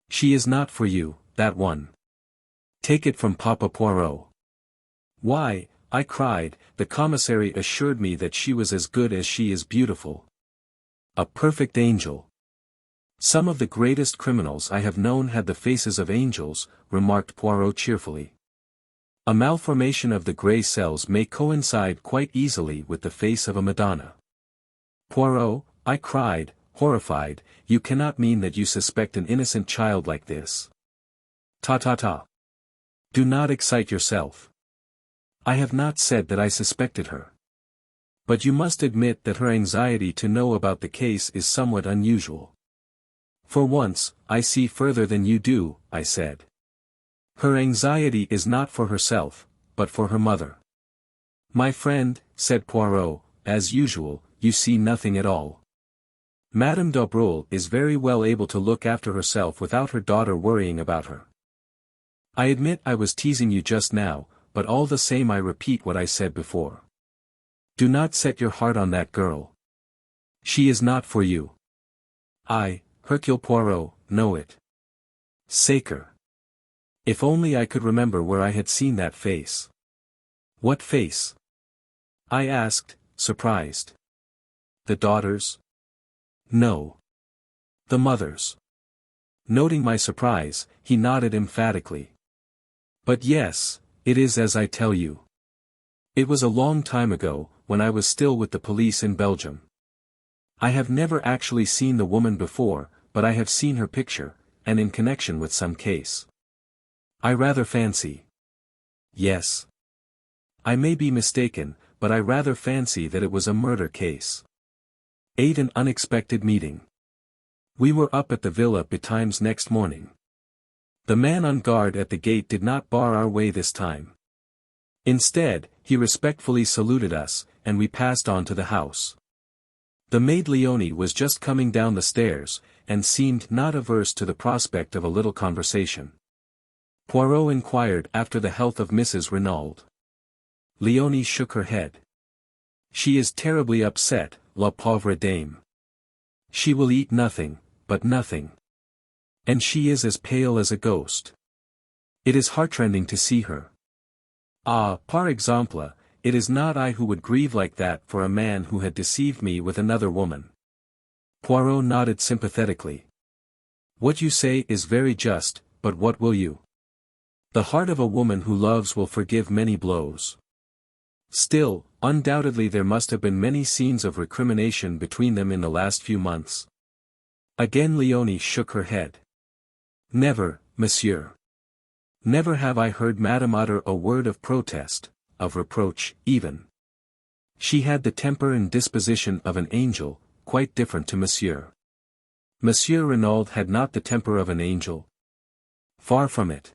Speaker 1: She is not for you, that one. Take it from Papa Poirot. Why, I cried, the commissary assured me that she was as good as she is beautiful. A perfect angel. Some of the greatest criminals I have known had the faces of angels, remarked Poirot cheerfully. A malformation of the grey cells may coincide quite easily with the face of a Madonna. Poirot, I cried, horrified, you cannot mean that you suspect an innocent child like this. Ta. Do not excite yourself. I have not said that I suspected her. But you must admit that her anxiety to know about the case is somewhat unusual. For once, I see further than you do, I said. Her anxiety is not for herself, but for her mother. My friend, said Poirot, as usual, you see nothing at all. Madame d'Abreuil is very well able to look after herself without her daughter worrying about her. I admit I was teasing you just now, but all the same I repeat what I said before. Do not set your heart on that girl. She is not for you. I, Hercule Poirot, know it. Sacre. If only I could remember where I had seen that face. What face? I asked, surprised. The daughter's? No. The mother's. Noting my surprise, he nodded emphatically. But yes, it is as I tell you. It was a long time ago, when I was still with the police in Belgium. I have never actually seen the woman before, but I have seen her picture, and in connection with some case. I rather fancy. Yes. I may be mistaken, but I rather fancy that it was a murder case. 8. An unexpected meeting. We were up at the villa betimes next morning. The man on guard at the gate did not bar our way this time. Instead, he respectfully saluted us, and we passed on to the house. The maid Leonie was just coming down the stairs, and seemed not averse to the prospect of a little conversation. Poirot inquired after the health of Mrs. Renauld. Leonie shook her head. She is terribly upset, la pauvre dame. She will eat nothing, but nothing. And she is as pale as a ghost. It is heartrending to see her. Ah, par exemple, it is not I who would grieve like that for a man who had deceived me with another woman. Poirot nodded sympathetically. What you say is very just, but what will you? The heart of a woman who loves will forgive many blows. Still, undoubtedly there must have been many scenes of recrimination between them in the last few months. Again Léonie shook her head. Never, monsieur. Never have I heard Madame utter a word of protest, of reproach, even. She had the temper and disposition of an angel, quite different to monsieur. Monsieur Renauld had not the temper of an angel. Far from it.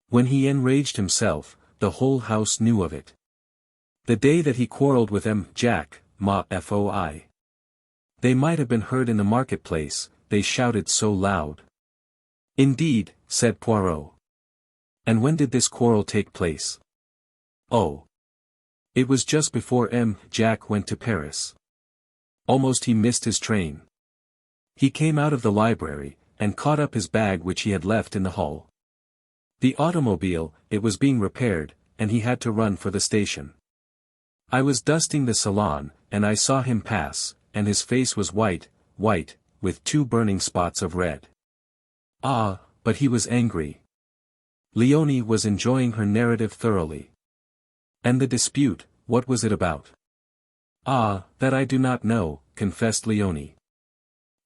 Speaker 1: When he enraged himself, the whole house knew of it. The day that he quarrelled with Jack, ma foi. They might have been heard in the marketplace, they shouted so loud. Indeed, said Poirot. And when did this quarrel take place? Oh. It was just before Jack went to Paris. Almost he missed his train. He came out of the library, and caught up his bag which he had left in the hall. The automobile, it was being repaired, and he had to run for the station. I was dusting the salon, and I saw him pass, and his face was white, with 2 burning spots of red. Ah, but he was angry. Léonie was enjoying her narrative thoroughly. And the dispute, what was it about? Ah, that I do not know, confessed Léonie.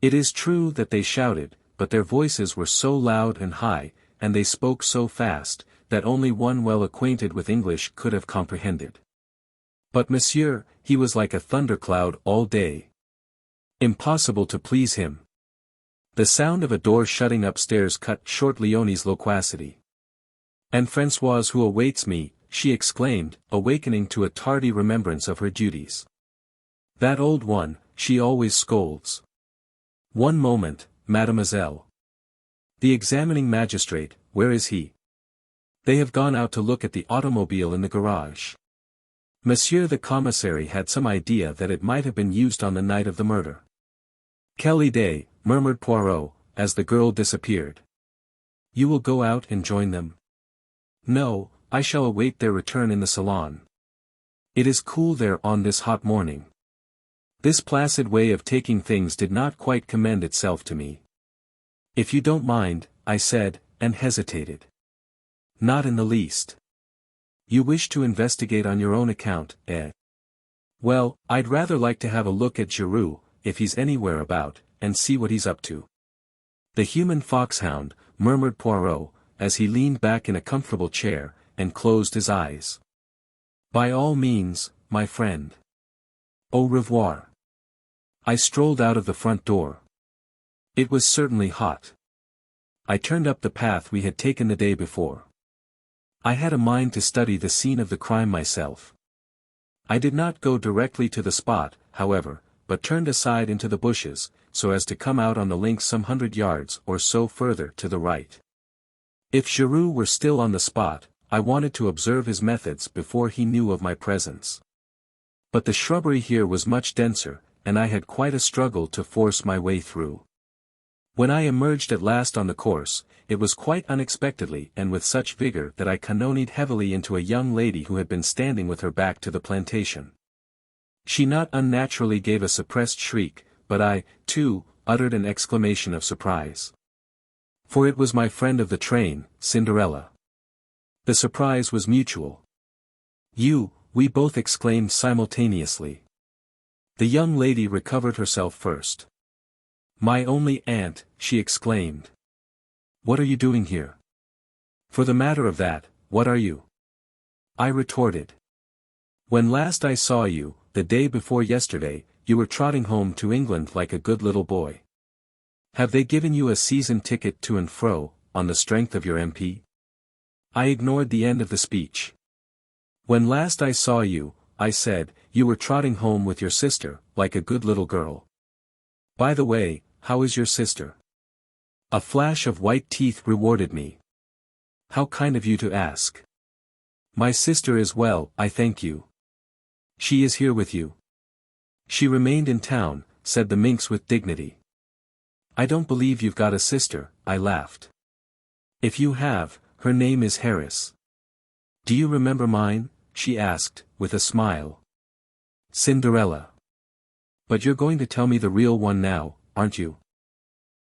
Speaker 1: It is true that they shouted, but their voices were so loud and high, and they spoke so fast, that only one well acquainted with English could have comprehended. But monsieur, he was like a thundercloud all day. Impossible to please him. The sound of a door shutting upstairs cut short Léonie's loquacity. And Françoise who awaits me, she exclaimed, awakening to a tardy remembrance of her duties. That old one, she always scolds. One moment, mademoiselle. The examining magistrate, where is he? They have gone out to look at the automobile in the garage. Monsieur the commissary had some idea that it might have been used on the night of the murder. Quelle idée, murmured Poirot, as the girl disappeared. You will go out and join them? No, I shall await their return in the salon. It is cool there on this hot morning. This placid way of taking things did not quite commend itself to me. If you don't mind, I said, and hesitated. Not in the least. You wish to investigate on your own account, eh? Well, I'd rather like to have a look at Giroux, if he's anywhere about, and see what he's up to. The human foxhound, murmured Poirot, as he leaned back in a comfortable chair, and closed his eyes. By all means, my friend. Au revoir. I strolled out of the front door. It was certainly hot. I turned up the path we had taken the day before. I had a mind to study the scene of the crime myself. I did not go directly to the spot, however, but turned aside into the bushes, so as to come out on the links some 100 yards or so further to the right. If Giroux were still on the spot, I wanted to observe his methods before he knew of my presence. But the shrubbery here was much denser, and I had quite a struggle to force my way through. When I emerged at last on the course, it was quite unexpectedly and with such vigor that I cannonied heavily into a young lady who had been standing with her back to the plantation. She not unnaturally gave a suppressed shriek, but I, too, uttered an exclamation of surprise. For it was my friend of the train, Cinderella. The surprise was mutual. We both exclaimed simultaneously. The young lady recovered herself first. My only aunt, she exclaimed. What are you doing here? For the matter of that, what are you? I retorted. When last I saw you, the day before yesterday, you were trotting home to England like a good little boy. Have they given you a season ticket to and fro, on the strength of your MP? I ignored the end of the speech. When last I saw you, I said, you were trotting home with your sister, like a good little girl. By the way, how is your sister? A flash of white teeth rewarded me. How kind of you to ask. My sister is well, I thank you. She is here with you. She remained in town, said the minx with dignity. I don't believe you've got a sister, I laughed. If you have, her name is Harris. Do you remember mine? She asked, with a smile. Cinderella. But you're going to tell me the real one now, aren't you?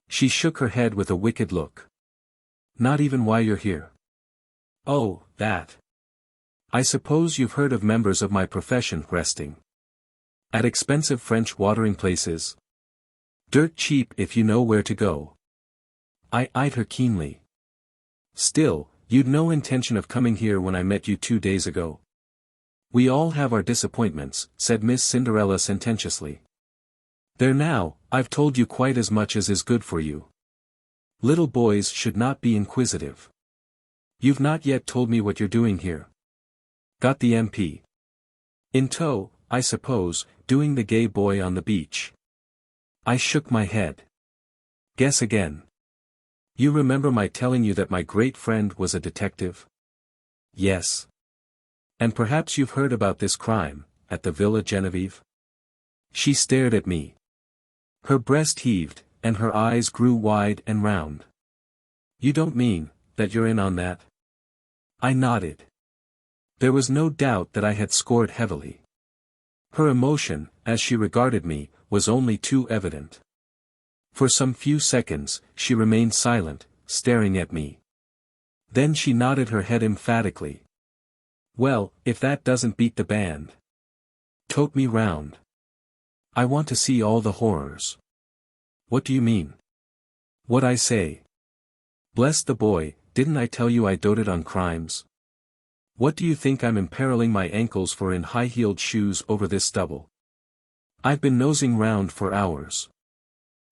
Speaker 1: She shook her head with a wicked look. Not even why you're here. Oh, that. I suppose you've heard of members of my profession resting at expensive French watering places. Dirt cheap if you know where to go. I eyed her keenly. Still, you'd no intention of coming here when I met you 2 days ago. We all have our disappointments, said Miss Cinderella sententiously. There now, I've told you quite as much as is good for you. Little boys should not be inquisitive. You've not yet told me what you're doing here. Got the MP in tow, I suppose, doing the gay boy on the beach. I shook my head. Guess again. You remember my telling you that my great friend was a detective? Yes. And perhaps you've heard about this crime, at the Villa Genevieve? She stared at me. Her breast heaved, and her eyes grew wide and round. You don't mean, that you're in on that? I nodded. There was no doubt that I had scored heavily. Her emotion, as she regarded me, was only too evident. For some few seconds, she remained silent, staring at me. Then she nodded her head emphatically. Well, if that doesn't beat the band. Tote me round. I want to see all the horrors. What do you mean? What I say. Bless the boy, didn't I tell you I doted on crimes? What do you think I'm imperiling my ankles for in high-heeled shoes over this stubble? I've been nosing round for hours.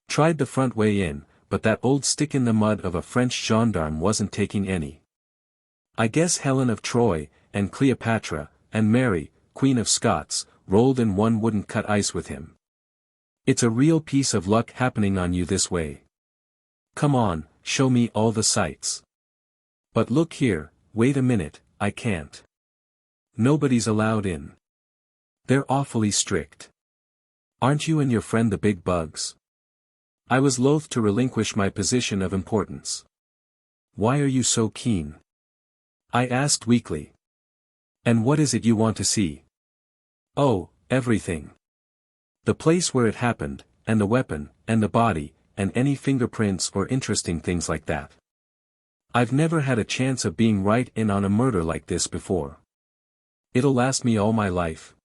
Speaker 1: Tried the front way in, but that old stick-in-the-mud of a French gendarme wasn't taking any. I guess Helen of Troy, and Cleopatra, and Mary, Queen of Scots, rolled in one wouldn't cut ice with him. It's a real piece of luck happening on you this way. Come on, show me all the sights. But look here, wait a minute, I can't. Nobody's allowed in. They're awfully strict. Aren't you and your friend the big bugs? I was loath to relinquish my position of importance. Why are you so keen? I asked weakly. And what is it you want to see? Oh, everything. The place where it happened, and the weapon, and the body, and any fingerprints or interesting things like that. I've never had a chance of being right in on a murder like this before. It'll last me all my life.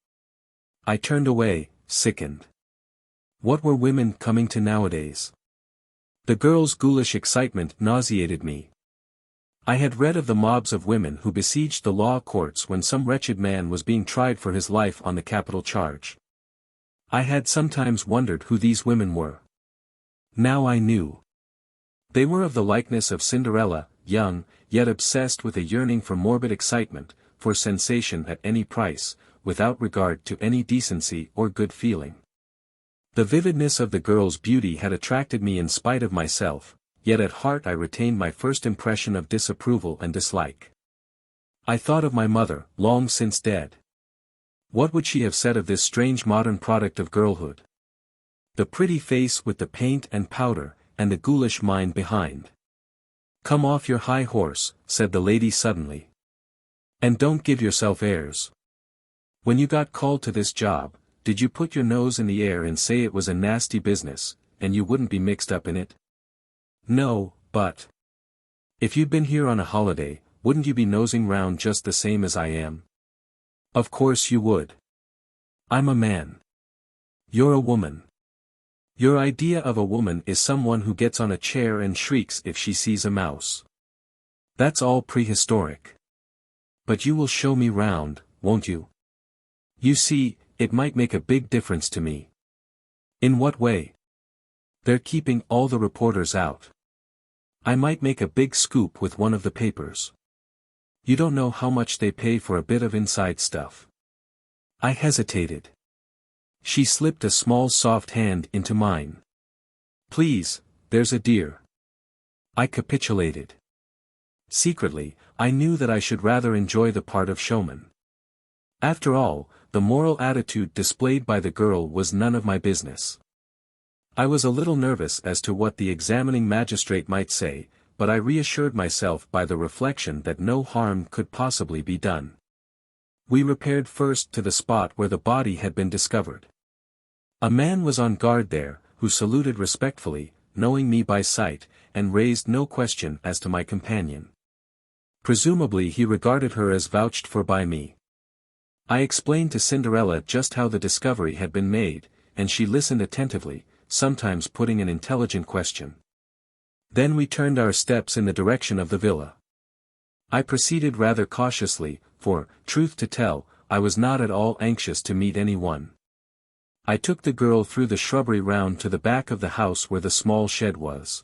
Speaker 1: I turned away, sickened. What were women coming to nowadays? The girl's ghoulish excitement nauseated me. I had read of the mobs of women who besieged the law courts when some wretched man was being tried for his life on the capital charge. I had sometimes wondered who these women were. Now I knew. They were of the likeness of Cinderella, young, yet obsessed with a yearning for morbid excitement, for sensation at any price, without regard to any decency or good feeling. The vividness of the girl's beauty had attracted me in spite of myself, yet at heart I retained my first impression of disapproval and dislike. I thought of my mother, long since dead. What would she have said of this strange modern product of girlhood? The pretty face with the paint and powder, and the ghoulish mind behind. Come off your high horse, said the lady suddenly. And don't give yourself airs. When you got called to this job, did you put your nose in the air and say it was a nasty business, and you wouldn't be mixed up in it? No, but if you'd been here on a holiday, wouldn't you be nosing round just the same as I am? Of course you would. I'm a man. You're a woman. Your idea of a woman is someone who gets on a chair and shrieks if she sees a mouse. That's all prehistoric. But you will show me round, won't you? You see, it might make a big difference to me. In what way? They're keeping all the reporters out. I might make a big scoop with one of the papers. You don't know how much they pay for a bit of inside stuff. I hesitated. She slipped a small soft hand into mine. Please, there's a dear. I capitulated. Secretly, I knew that I should rather enjoy the part of showman. After all, the moral attitude displayed by the girl was none of my business. I was a little nervous as to what the examining magistrate might say, but I reassured myself by the reflection that no harm could possibly be done. We repaired first to the spot where the body had been discovered. A man was on guard there, who saluted respectfully, knowing me by sight, and raised no question as to my companion. Presumably he regarded her as vouched for by me. I explained to Cinderella just how the discovery had been made, and she listened attentively, sometimes putting an intelligent question. Then we turned our steps in the direction of the villa. I proceeded rather cautiously, for, truth to tell, I was not at all anxious to meet anyone. I took the girl through the shrubbery round to the back of the house where the small shed was.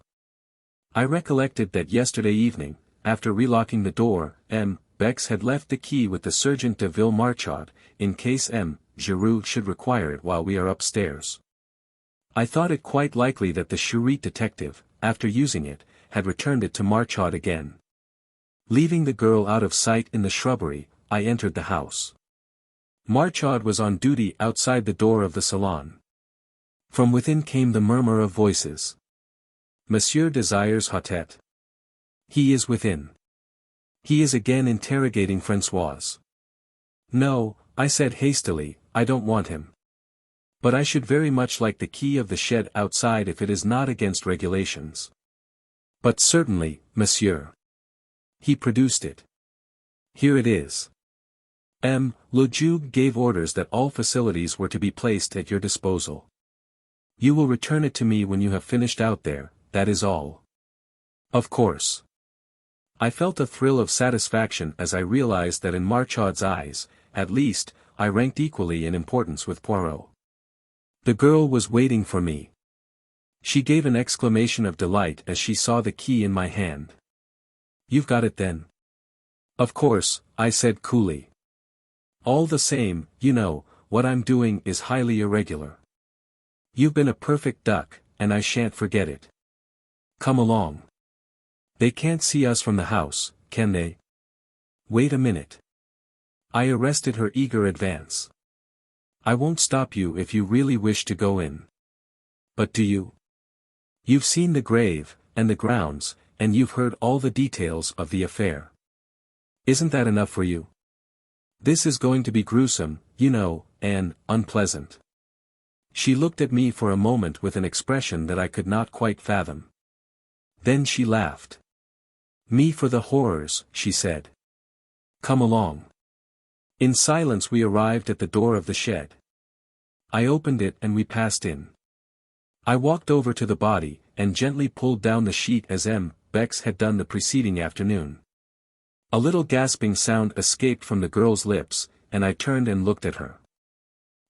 Speaker 1: I recollected that yesterday evening, after relocking the door, M. Bex had left the key with the Sergeant de Ville-Marchand, in case M. Giroux should require it while we are upstairs. I thought it quite likely that the Charite detective, after using it, had returned it to Marchand again. Leaving the girl out of sight in the shrubbery, I entered the house. Marchand was on duty outside the door of the salon. From within came the murmur of voices. Monsieur desires Hotet. He is within. He is again interrogating Françoise. No, I said hastily, I don't want him. But I should very much like the key of the shed outside if it is not against regulations. But certainly, monsieur. He produced it. Here it is. M. Le Juge gave orders that all facilities were to be placed at your disposal. You will return it to me when you have finished out there, that is all. Of course. I felt a thrill of satisfaction as I realized that in Marchand's eyes, at least, I ranked equally in importance with Poirot. The girl was waiting for me. She gave an exclamation of delight as she saw the key in my hand. You've got it then? Of course, I said coolly. All the same, you know, what I'm doing is highly irregular. You've been a perfect duck, and I shan't forget it. Come along. They can't see us from the house, can they? Wait a minute. I arrested her eager advance. I won't stop you if you really wish to go in. But do you? You've seen the grave, and the grounds, and you've heard all the details of the affair. Isn't that enough for you? This is going to be gruesome, you know, and unpleasant. She looked at me for a moment with an expression that I could not quite fathom. Then she laughed. Me for the horrors, she said. Come along. In silence we arrived at the door of the shed. I opened it and we passed in. I walked over to the body, and gently pulled down the sheet as M. Bex had done the preceding afternoon. A little gasping sound escaped from the girl's lips, and I turned and looked at her.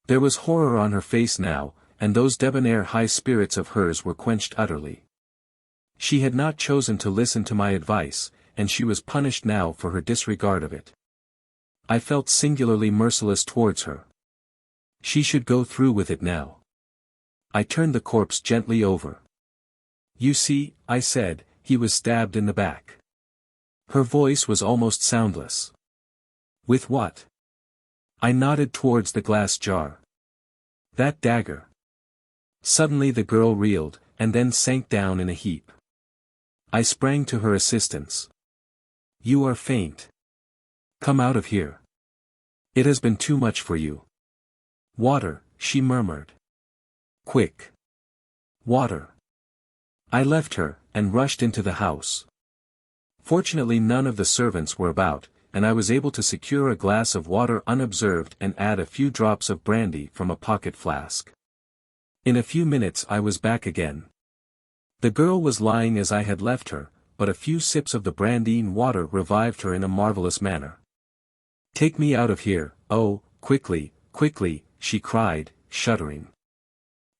Speaker 1: There was horror on her face now, and those debonair high spirits of hers were quenched utterly. She had not chosen to listen to my advice, and she was punished now for her disregard of it. I felt singularly merciless towards her. She should go through with it now. I turned the corpse gently over. You see, I said, he was stabbed in the back. Her voice was almost soundless. With what? I nodded towards the glass jar. That dagger. Suddenly the girl reeled, and then sank down in a heap. I sprang to her assistance. You are faint. Come out of here. It has been too much for you. Water, she murmured. Quick. Water. I left her, and rushed into the house. Fortunately none of the servants were about, and I was able to secure a glass of water unobserved and add a few drops of brandy from a pocket flask. In a few minutes I was back again. The girl was lying as I had left her, but a few sips of the brandy and water revived her in a marvelous manner. Take me out of here, oh, quickly, quickly, she cried, shuddering.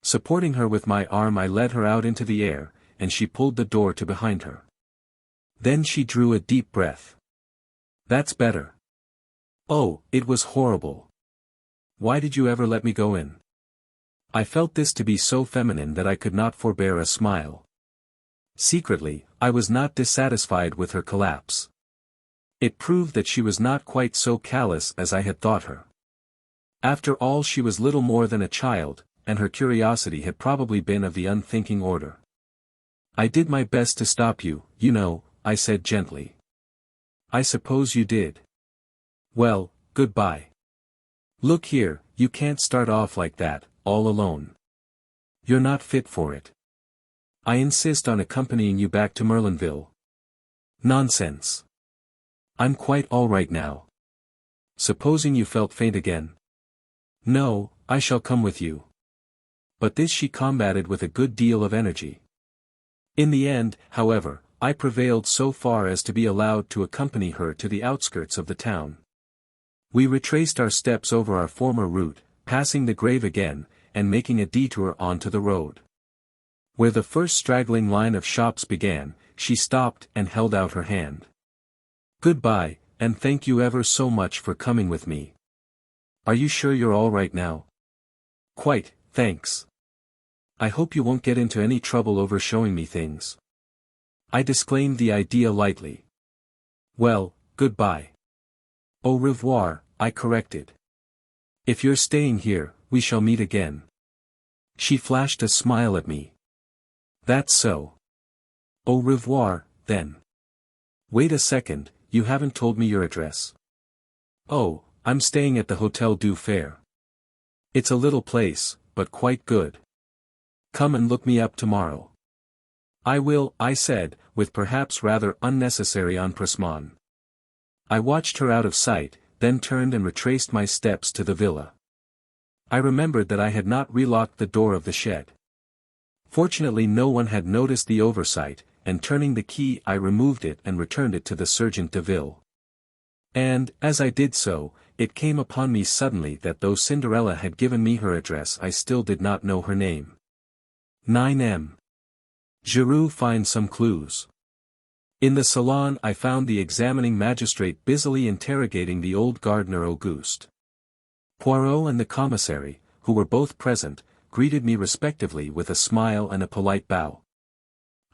Speaker 1: Supporting her with my arm I led her out into the air, and she pulled the door to behind her. Then she drew a deep breath. That's better. Oh, it was horrible. Why did you ever let me go in? I felt this to be so feminine that I could not forbear a smile. Secretly, I was not dissatisfied with her collapse. It proved that she was not quite so callous as I had thought her. After all, she was little more than a child, and her curiosity had probably been of the unthinking order. I did my best to stop you, you know," I said gently. "I suppose you did. Well, goodbye. Look here, you can't start off like that, all alone. You're not fit for it. I insist on accompanying you back to Merlinville." "Nonsense. I'm quite all right now. Supposing you felt faint again?" "No, I shall come with you." But this she combated with a good deal of energy. In the end, however, I prevailed so far as to be allowed to accompany her to the outskirts of the town. We retraced our steps over our former route, passing the grave again, and making a detour onto the road. Where the first straggling line of shops began, she stopped and held out her hand. "Goodbye, and thank you ever so much for coming with me. Are you sure you're all right now?" "Quite, thanks. I hope you won't get into any trouble over showing me things." I disclaimed the idea lightly. "Well, goodbye." "Au revoir," I corrected. "If you're staying here, we shall meet again." She flashed a smile at me. "That's so. Au revoir, then. Wait a second, you haven't told me your address." "Oh, I'm staying at the Hotel du Fer. It's a little place, but quite good. Come and look me up tomorrow." "I will," I said, with perhaps rather unnecessary empressement. I watched her out of sight, then turned and retraced my steps to the villa. I remembered that I had not relocked the door of the shed. Fortunately no one had noticed the oversight, and turning the key I removed it and returned it to the Sergeant de Ville. And, as I did so, it came upon me suddenly that though Cinderella had given me her address I still did not know her name. 9M. Giroux finds some clues. In the salon I found the examining magistrate busily interrogating the old gardener Auguste. Poirot and the commissary, who were both present, greeted me respectively with a smile and a polite bow.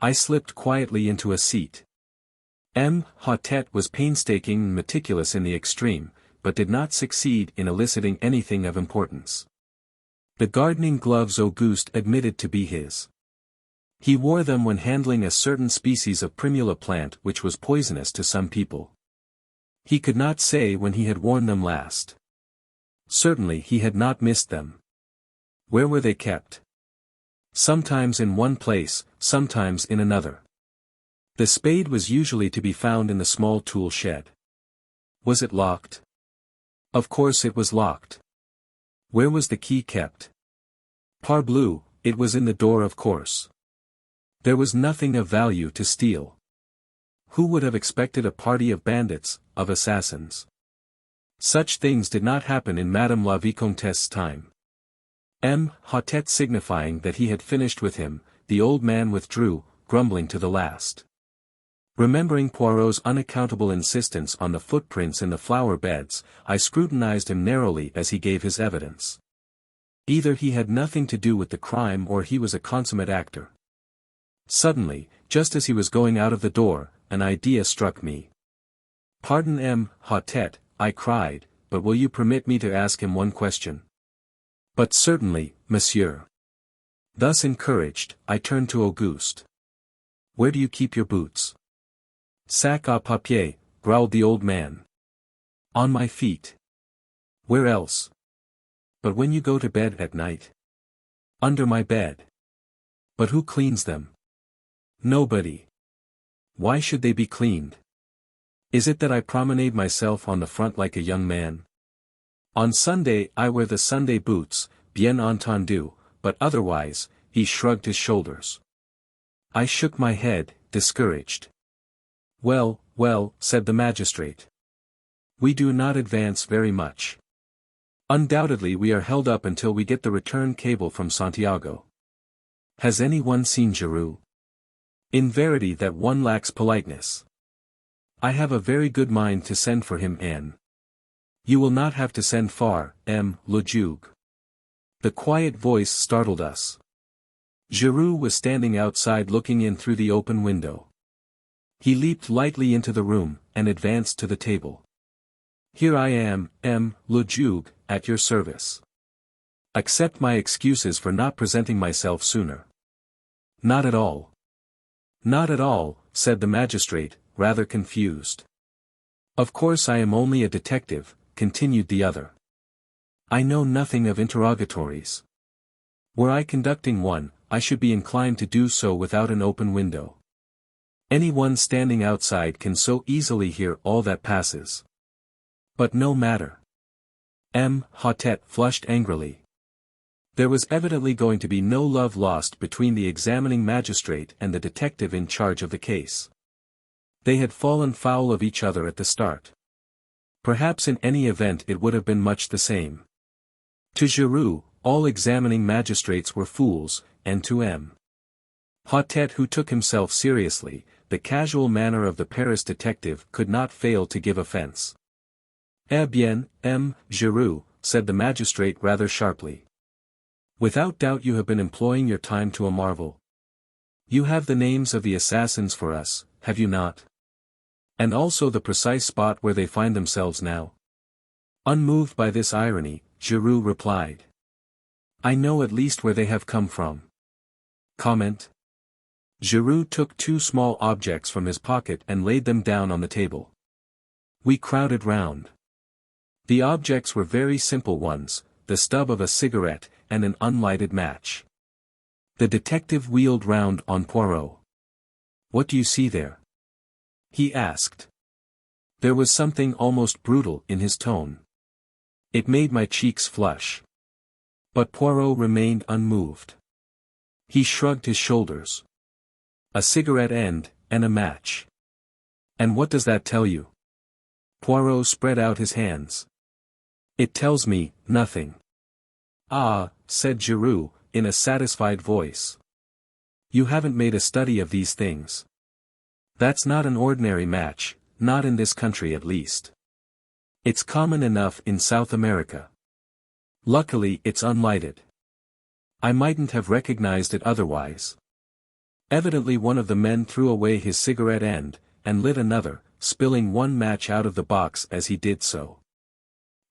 Speaker 1: I slipped quietly into a seat. M. Hautet was painstaking and meticulous in the extreme, but did not succeed in eliciting anything of importance. The gardening gloves Auguste admitted to be his. He wore them when handling a certain species of primula plant which was poisonous to some people. He could not say when he had worn them last. Certainly he had not missed them. Where were they kept? Sometimes in one place, sometimes in another. The spade was usually to be found in the small tool shed. Was it locked? Of course it was locked. Where was the key kept? Parbleu, it was in the door of course. There was nothing of value to steal. Who would have expected a party of bandits, of assassins? Such things did not happen in Madame la Vicomtesse's time. M. Hautet signifying that he had finished with him, the old man withdrew, grumbling to the last. Remembering Poirot's unaccountable insistence on the footprints in the flower beds, I scrutinized him narrowly as he gave his evidence. Either he had nothing to do with the crime or he was a consummate actor. Suddenly, just as he was going out of the door, an idea struck me. "Pardon M. Hautet," I cried, "but will you permit me to ask him one question?" "But certainly, monsieur." Thus encouraged, I turned to Auguste. "Where do you keep your boots?" "Sac à papier," growled the old man. "On my feet." "Where else?" "But when you go to bed at night?" "Under my bed." "But who cleans them?" "Nobody." "Why should they be cleaned?" "Is it that I promenade myself on the front like a young man? On Sunday I wear the Sunday boots, bien entendu, but otherwise," he shrugged his shoulders. I shook my head, discouraged. "Well, well," said the magistrate. "We do not advance very much. Undoubtedly we are held up until we get the return cable from Santiago. Has anyone seen Giroux? In verity that one lacks politeness. I have a very good mind to send for him and you will not have to send far, M. le Juge." The quiet voice startled us. Giroux was standing outside looking in through the open window. He leaped lightly into the room, and advanced to the table. "Here I am, M. le Juge, at your service. Accept my excuses for not presenting myself sooner." "Not at all. Not at all, said the magistrate, rather confused. Of course I am only a detective, continued the other. I know nothing of interrogatories. Were I conducting one, I should be inclined to do so without an open window. Anyone standing outside can so easily hear all that passes. But no matter. Hautet flushed angrily. There was evidently going to be no love lost between the examining magistrate and the detective in charge of the case. They had fallen foul of each other at the start. Perhaps in any event it would have been much the same. To Giroux, all examining magistrates were fools, and to Hautet, who took himself seriously, the casual manner of the Paris detective could not fail to give offense. Eh bien, Giroux, said the magistrate rather sharply. Without doubt you have been employing your time to a marvel. You have the names of the assassins for us, have you not? And also the precise spot where they find themselves now? Unmoved by this irony, Giroux replied. I know at least where they have come from. Comment. Giroux took two small objects from his pocket and laid them down on the table. We crowded round. The objects were very simple ones, the stub of a cigarette, and an unlighted match. The detective wheeled round on Poirot. What do you see there? He asked. There was something almost brutal in his tone. It made my cheeks flush. But Poirot remained unmoved. He shrugged his shoulders. A cigarette end, and a match. And what does that tell you? Poirot spread out his hands. It tells me, nothing. Ah, said Giroux, in a satisfied voice. You haven't made a study of these things. That's not an ordinary match, not in this country at least. It's common enough in South America. Luckily it's unlighted. I mightn't have recognized it otherwise. Evidently one of the men threw away his cigarette end, and lit another, spilling one match out of the box as he did so.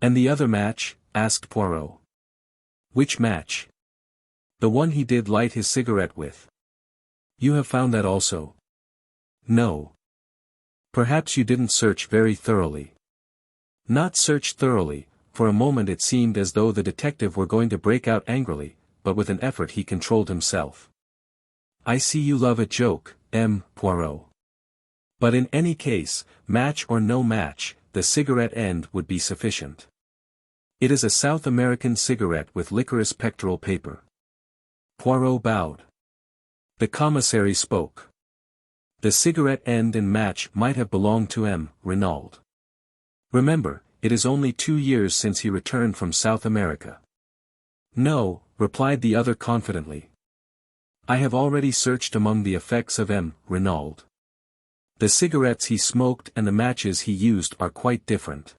Speaker 1: And the other match? Asked Poirot. Which match? The one he did light his cigarette with. You have found that also? No. Perhaps you didn't search very thoroughly. Not search thoroughly. For a moment it seemed as though the detective were going to break out angrily, but with an effort he controlled himself. I see you love a joke, Poirot. But in any case, match or no match, the cigarette end would be sufficient. It is a South American cigarette with licorice pectoral paper. Poirot bowed. The commissary spoke. The cigarette end and match might have belonged to Renauld. Remember, it is only 2 years since he returned from South America. No, replied the other confidently. I have already searched among the effects of Renauld. The cigarettes he smoked and the matches he used are quite different.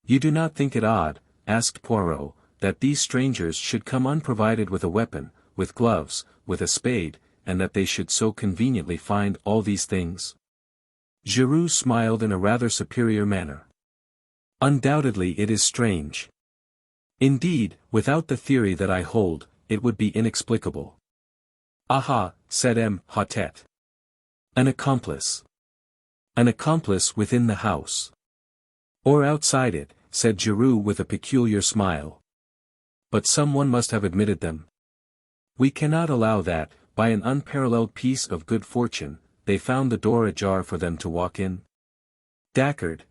Speaker 1: You do not think it odd, asked Poirot, that these strangers should come unprovided with a weapon, with gloves, with a spade, and that they should so conveniently find all these things? Giroux smiled in a rather superior manner. Undoubtedly it is strange. Indeed, without the theory that I hold, it would be inexplicable. Aha, said Hautet. An accomplice. An accomplice within the house. Or outside it, said Giroux with a peculiar smile. But someone must have admitted them. We cannot allow that, by an unparalleled piece of good fortune, they found the door ajar for them to walk in. D'accord,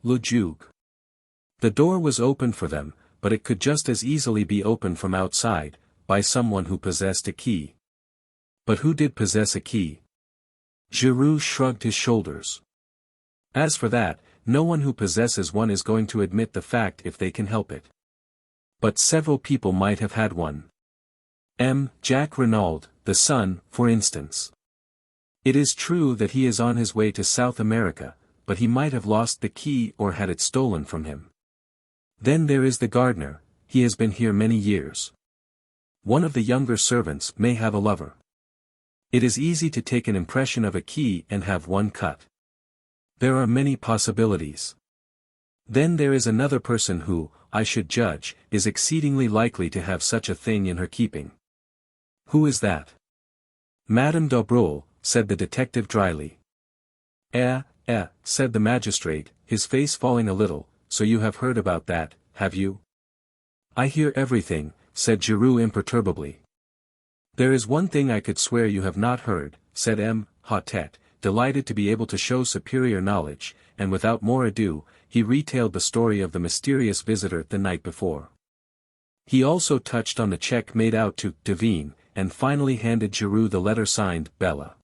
Speaker 1: le juge. The door was open for them, but it could just as easily be opened from outside, by someone who possessed a key. But who did possess a key? Giroux shrugged his shoulders. As for that, no one who possesses one is going to admit the fact if they can help it. But several people might have had one. Jacques Renauld, the son, for instance. It is true that he is on his way to South America, but he might have lost the key or had it stolen from him. Then there is the gardener, he has been here many years. One of the younger servants may have a lover. It is easy to take an impression of a key and have one cut. There are many possibilities. Then there is another person who, I should judge, is exceedingly likely to have such a thing in her keeping. Who is that? Madame d'Aubreuil, said the detective dryly. Said the magistrate, his face falling a little, so you have heard about that, have you? I hear everything, said Giroux imperturbably. There is one thing I could swear you have not heard, said M. Hautet, delighted to be able to show superior knowledge, and without more ado, he retailed the story of the mysterious visitor the night before. He also touched on the check made out to Devine, and finally handed Giroux the letter signed Bella.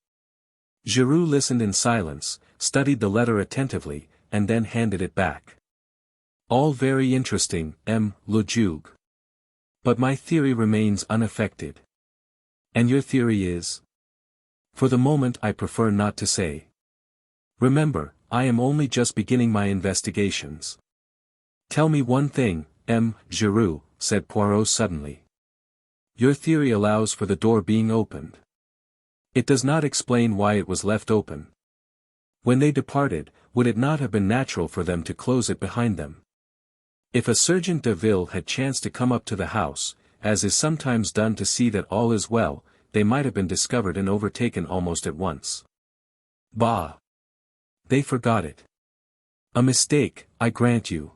Speaker 1: Giroux listened in silence, studied the letter attentively, and then handed it back. All very interesting, M. le Juge. But my theory remains unaffected. And your theory is? For the moment I prefer not to say. Remember, I am only just beginning my investigations. Tell me one thing, M. Giroux, said Poirot suddenly. Your theory allows for the door being opened. It does not explain why it was left open. When they departed, would it not have been natural for them to close it behind them? If a Sergeant de Ville had chanced to come up to the house, as is sometimes done to see that all is well, they might have been discovered and overtaken almost at once. Bah! They forgot it. A mistake, I grant you.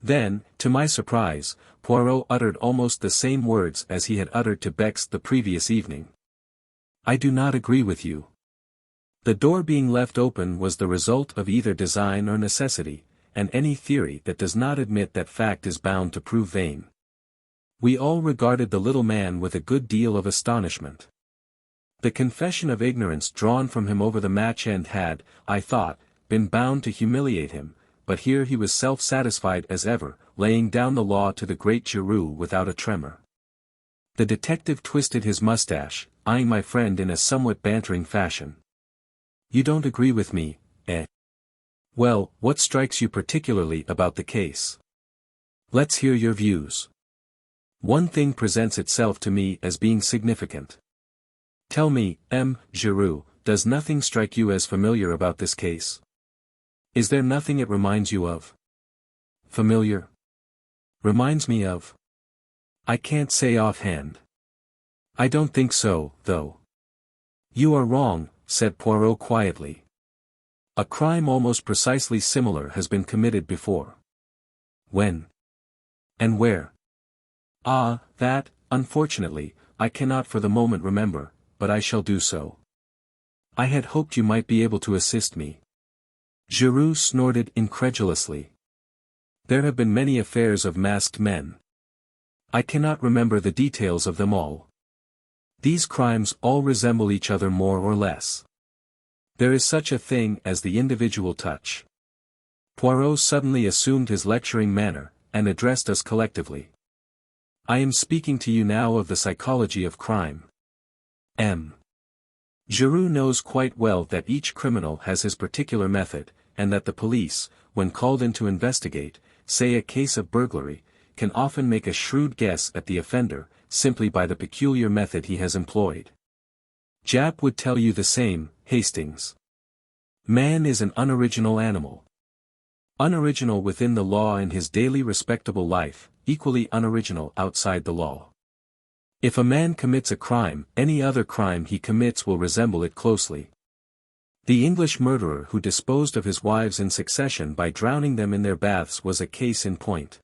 Speaker 1: Then, to my surprise, Poirot uttered almost the same words as he had uttered to Bex the previous evening. I do not agree with you. The door being left open was the result of either design or necessity, and any theory that does not admit that fact is bound to prove vain. We all regarded the little man with a good deal of astonishment. The confession of ignorance drawn from him over the match-end had, I thought, been bound to humiliate him, but here he was self-satisfied as ever, laying down the law to the great Giroux without a tremor. The detective twisted his mustache, eyeing my friend in a somewhat bantering fashion. You don't agree with me, eh? Well, what strikes you particularly about the case? Let's hear your views. One thing presents itself to me as being significant. Tell me, M. Giroux, does nothing strike you as familiar about this case? Is there nothing it reminds you of? Familiar? Reminds me of? I can't say offhand. I don't think so, though. You are wrong, said Poirot quietly. A crime almost precisely similar has been committed before. When? And where? Ah, that, unfortunately, I cannot for the moment remember, but I shall do so. I had hoped you might be able to assist me. Giroux snorted incredulously. There have been many affairs of masked men. I cannot remember the details of them all. These crimes all resemble each other more or less. There is such a thing as the individual touch. Poirot suddenly assumed his lecturing manner, and addressed us collectively. I am speaking to you now of the psychology of crime. M. Giroux knows quite well that each criminal has his particular method, and that the police, when called in to investigate, say a case of burglary, can often make a shrewd guess at the offender, simply by the peculiar method he has employed. Japp would tell you the same, Hastings. Man is an unoriginal animal. Unoriginal within the law in his daily respectable life, equally unoriginal outside the law. If a man commits a crime, any other crime he commits will resemble it closely. The English murderer who disposed of his wives in succession by drowning them in their baths was a case in point.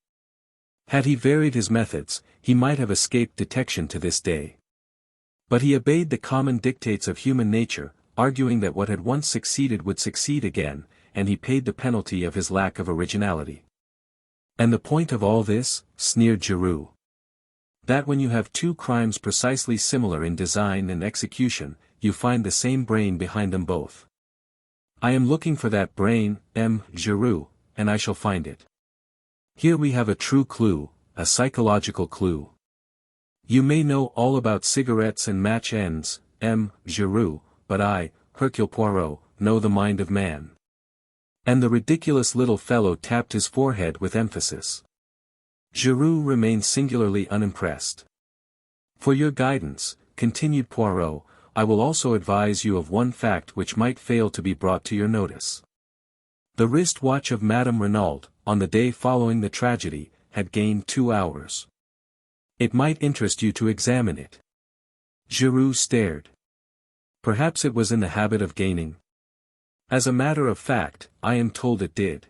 Speaker 1: Had he varied his methods, he might have escaped detection to this day. But he obeyed the common dictates of human nature, arguing that what had once succeeded would succeed again, and he paid the penalty of his lack of originality. And the point of all this, sneered Giroux. That when you have two crimes precisely similar in design and execution, you find the same brain behind them both. I am looking for that brain, M. Giroux, and I shall find it. Here we have a true clue, a psychological clue. You may know all about cigarettes and match ends, M. Giroux, but I, Hercule Poirot, know the mind of man. And the ridiculous little fellow tapped his forehead with emphasis. Giroux remained singularly unimpressed. For your guidance, continued Poirot, I will also advise you of one fact which might fail to be brought to your notice. The wrist watch of Madame Renauld, on the day following the tragedy, had gained 2 hours. It might interest you to examine it. Giroux stared. Perhaps it was in the habit of gaining. As a matter of fact, I am told it did.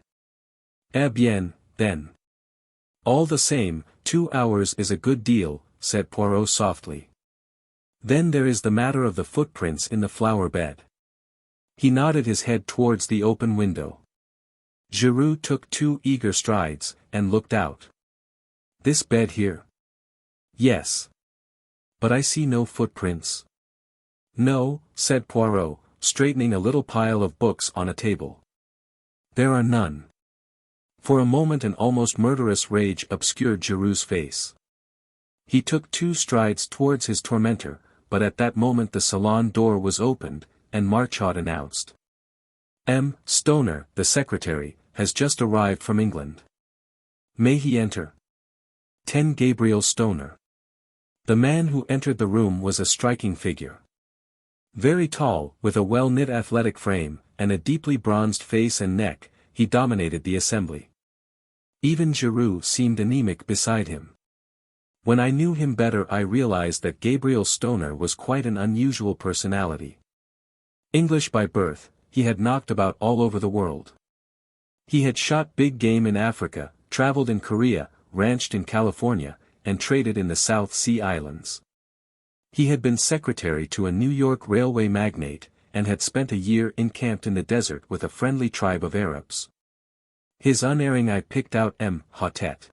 Speaker 1: Eh bien, then. All the same, 2 hours is a good deal, said Poirot softly. Then there is the matter of the footprints in the flower bed. He nodded his head towards the open window. Giroux took 2 eager strides, and looked out. This bed here? Yes. But I see no footprints. No, said Poirot, straightening a little pile of books on a table. There are none. For a moment an almost murderous rage obscured Giroux's face. He took 2 strides towards his tormentor, but at that moment the salon door was opened, and Marchot announced. M. Stoner, the secretary, has just arrived from England. May he enter? 10 Gabriel Stoner. The man who entered the room was a striking figure. Very tall, with a well-knit athletic frame, and a deeply bronzed face and neck, he dominated the assembly. Even Giroux seemed anemic beside him. When I knew him better I realized that Gabriel Stoner was quite an unusual personality. English by birth, he had knocked about all over the world. He had shot big game in Africa, traveled in Korea, ranched in California, and traded in the South Sea Islands. He had been secretary to a New York railway magnate, and had spent a year encamped in the desert with a friendly tribe of Arabs. His unerring eye picked out M. Hottet,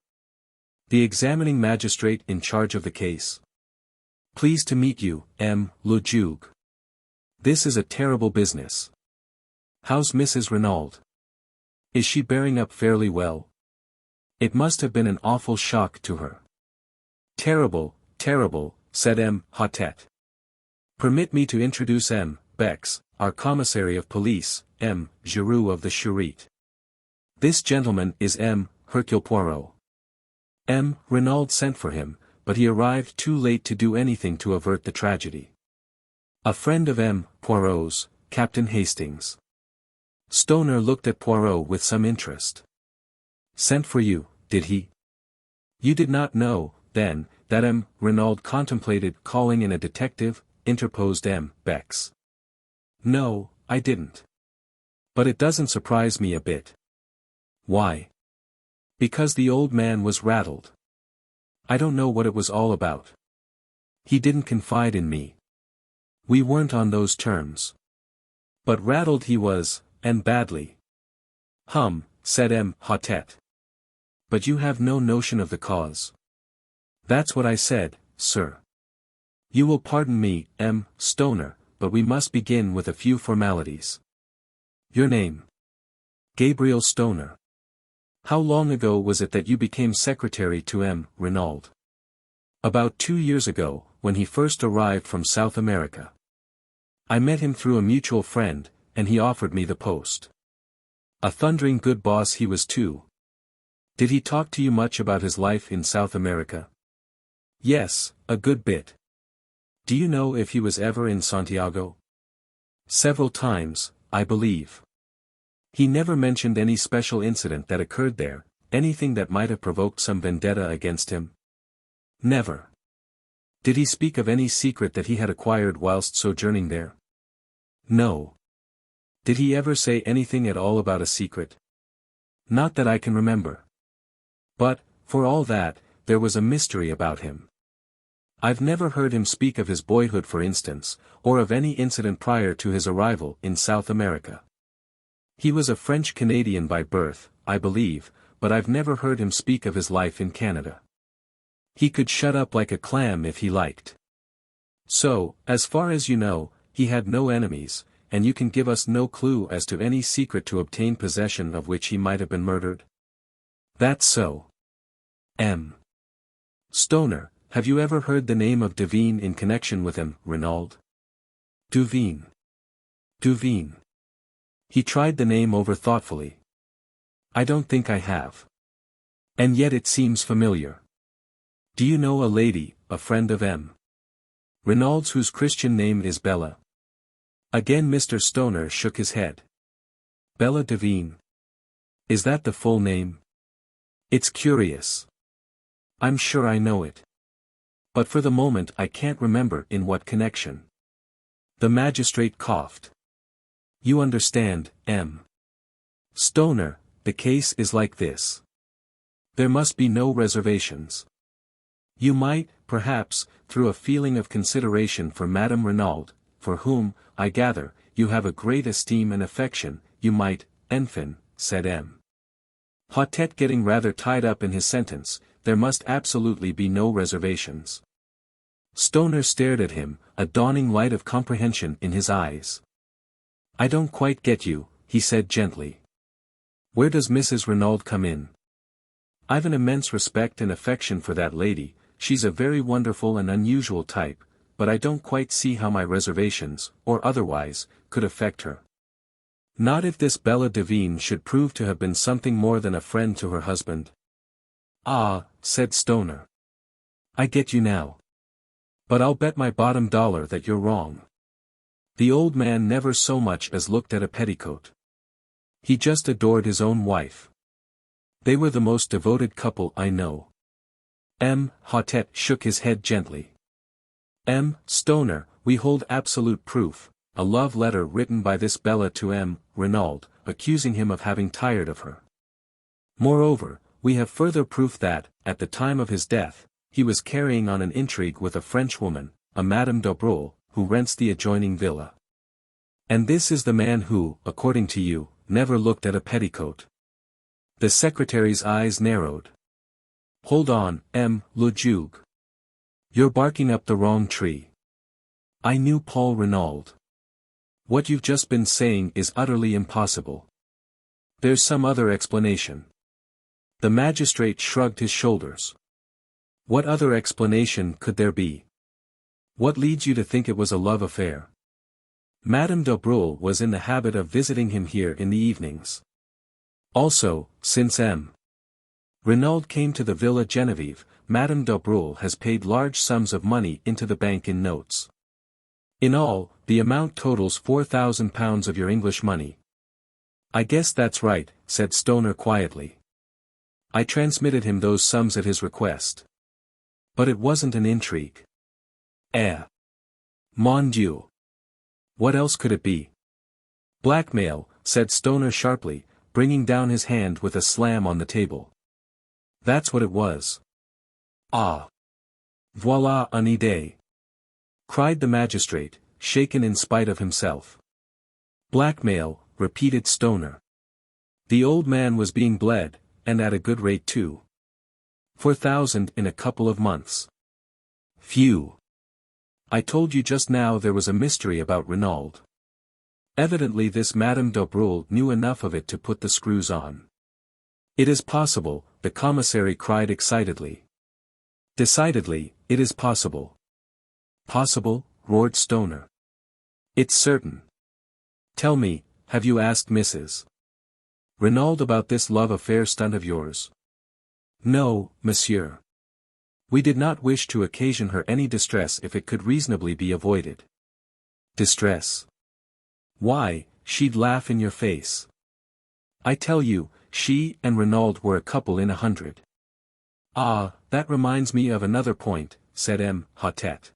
Speaker 1: the examining magistrate in charge of the case. Pleased to meet you, M. le Juge. This is a terrible business. How's Mrs. Renauld? Is she bearing up fairly well? It must have been an awful shock to her. Terrible, terrible, said M. Hottet. Permit me to introduce M. Bex, our commissary of police, M. Giroux of the Charite. This gentleman is M. Hercule Poirot. M. Renauld sent for him, but he arrived too late to do anything to avert the tragedy. A friend of M. Poirot's, Captain Hastings. Stoner looked at Poirot with some interest. Sent for you, did he? You did not know, then, that M. Renauld contemplated calling in a detective, interposed M. Bex. No, I didn't. But it doesn't surprise me a bit. Why? Because the old man was rattled. I don't know what it was all about. He didn't confide in me. We weren't on those terms. But rattled he was, and badly. Said M. Hottet. But you have no notion of the cause. That's what I said, sir. You will pardon me, M. Stoner, but we must begin with a few formalities. Your name? Gabriel Stoner. How long ago was it that you became secretary to M. Renauld? About 2 years ago, when he first arrived from South America. I met him through a mutual friend, and he offered me the post. A thundering good boss he was too. Did he talk to you much about his life in South America? Yes, a good bit. Do you know if he was ever in Santiago? Several times, I believe. He never mentioned any special incident that occurred there, anything that might have provoked some vendetta against him? Never. Did he speak of any secret that he had acquired whilst sojourning there? No. Did he ever say anything at all about a secret? Not that I can remember. But, for all that, there was a mystery about him. I've never heard him speak of his boyhood for instance, or of any incident prior to his arrival in South America. He was a French-Canadian by birth, I believe, but I've never heard him speak of his life in Canada. He could shut up like a clam if he liked. So, as far as you know, he had no enemies, and you can give us no clue as to any secret to obtain possession of which he might have been murdered? That's so. M. Stoner, have you ever heard the name of Devine in connection with M. Renauld? Duveen. Duveen. He tried the name over thoughtfully. I don't think I have. And yet it seems familiar. Do you know a lady, a friend of M. Renaud's whose Christian name is Bella? Again Mr. Stoner shook his head. Bella Devine. Is that the full name? It's curious. I'm sure I know it. But for the moment I can't remember in what connection. The magistrate coughed. You understand, M. Stoner, the case is like this. There must be no reservations. You might, perhaps, through a feeling of consideration for Madame Renauld, for whom, I gather, you have a great esteem and affection, you might, enfin, said M. Hautet getting rather tied up in his sentence, there must absolutely be no reservations. Stoner stared at him, a dawning light of comprehension in his eyes. I don't quite get you, he said gently. Where does Mrs. Renauld come in? I've an immense respect and affection for that lady, she's a very wonderful and unusual type, but I don't quite see how my reservations, or otherwise, could affect her. Not if this Bella Devine should prove to have been something more than a friend to her husband. Ah, said Stoner. I get you now. But I'll bet my bottom dollar that you're wrong. The old man never so much as looked at a petticoat. He just adored his own wife. They were the most devoted couple I know. M. Hautet shook his head gently. M. Stoner, we hold absolute proof, a love letter written by this Bella to M. Renauld, accusing him of having tired of her. Moreover, we have further proof that, at the time of his death, he was carrying on an intrigue with a Frenchwoman, a Madame d'Abreuil, who rents the adjoining villa. And this is the man who, according to you, never looked at a petticoat. The secretary's eyes narrowed. Hold on, M. le Juge. You're barking up the wrong tree. I knew Paul Renauld. What you've just been saying is utterly impossible. There's some other explanation. The magistrate shrugged his shoulders. What other explanation could there be? What leads you to think it was a love affair? Madame d'Abreuil was in the habit of visiting him here in the evenings. Also, since M. Renauld came to the Villa Genevieve, Madame d'Abreuil has paid large sums of money into the bank in notes. In all, the amount totals £4,000 of your English money. I guess that's right, said Stoner quietly. I transmitted him those sums at his request. But it wasn't an intrigue. Mon Dieu. What else could it be? Blackmail, said Stoner sharply, bringing down his hand with a slam on the table. That's what it was. Ah. Voilà une idée. Cried the magistrate, shaken in spite of himself. Blackmail, repeated Stoner. The old man was being bled, and at a good rate too. 4,000 in a couple of months. Phew. I told you just now there was a mystery about Renauld. Evidently this Madame d'Abreuil knew enough of it to put the screws on. It is possible, the commissary cried excitedly. Decidedly, it is possible. Possible, roared Stoner. It's certain. Tell me, have you asked Mrs. Renauld about this love affair stunt of yours? No, monsieur. We did not wish to occasion her any distress if it could reasonably be avoided. Distress? Why, she'd laugh in your face. I tell you, she and Renauld were a couple in 100. Ah, that reminds me of another point, said M. Hautet.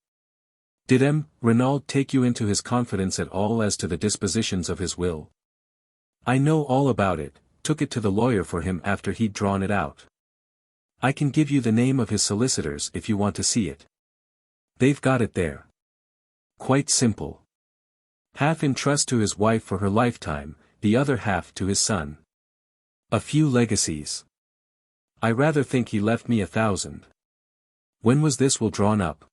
Speaker 1: Did M. Renauld take you into his confidence at all as to the dispositions of his will? I know all about it, took it to the lawyer for him after he'd drawn it out. I can give you the name of his solicitors if you want to see it. They've got it there. Quite simple. Half in trust to his wife for her lifetime, the other half to his son. A few legacies. I rather think he left me 1,000. When was this will drawn up?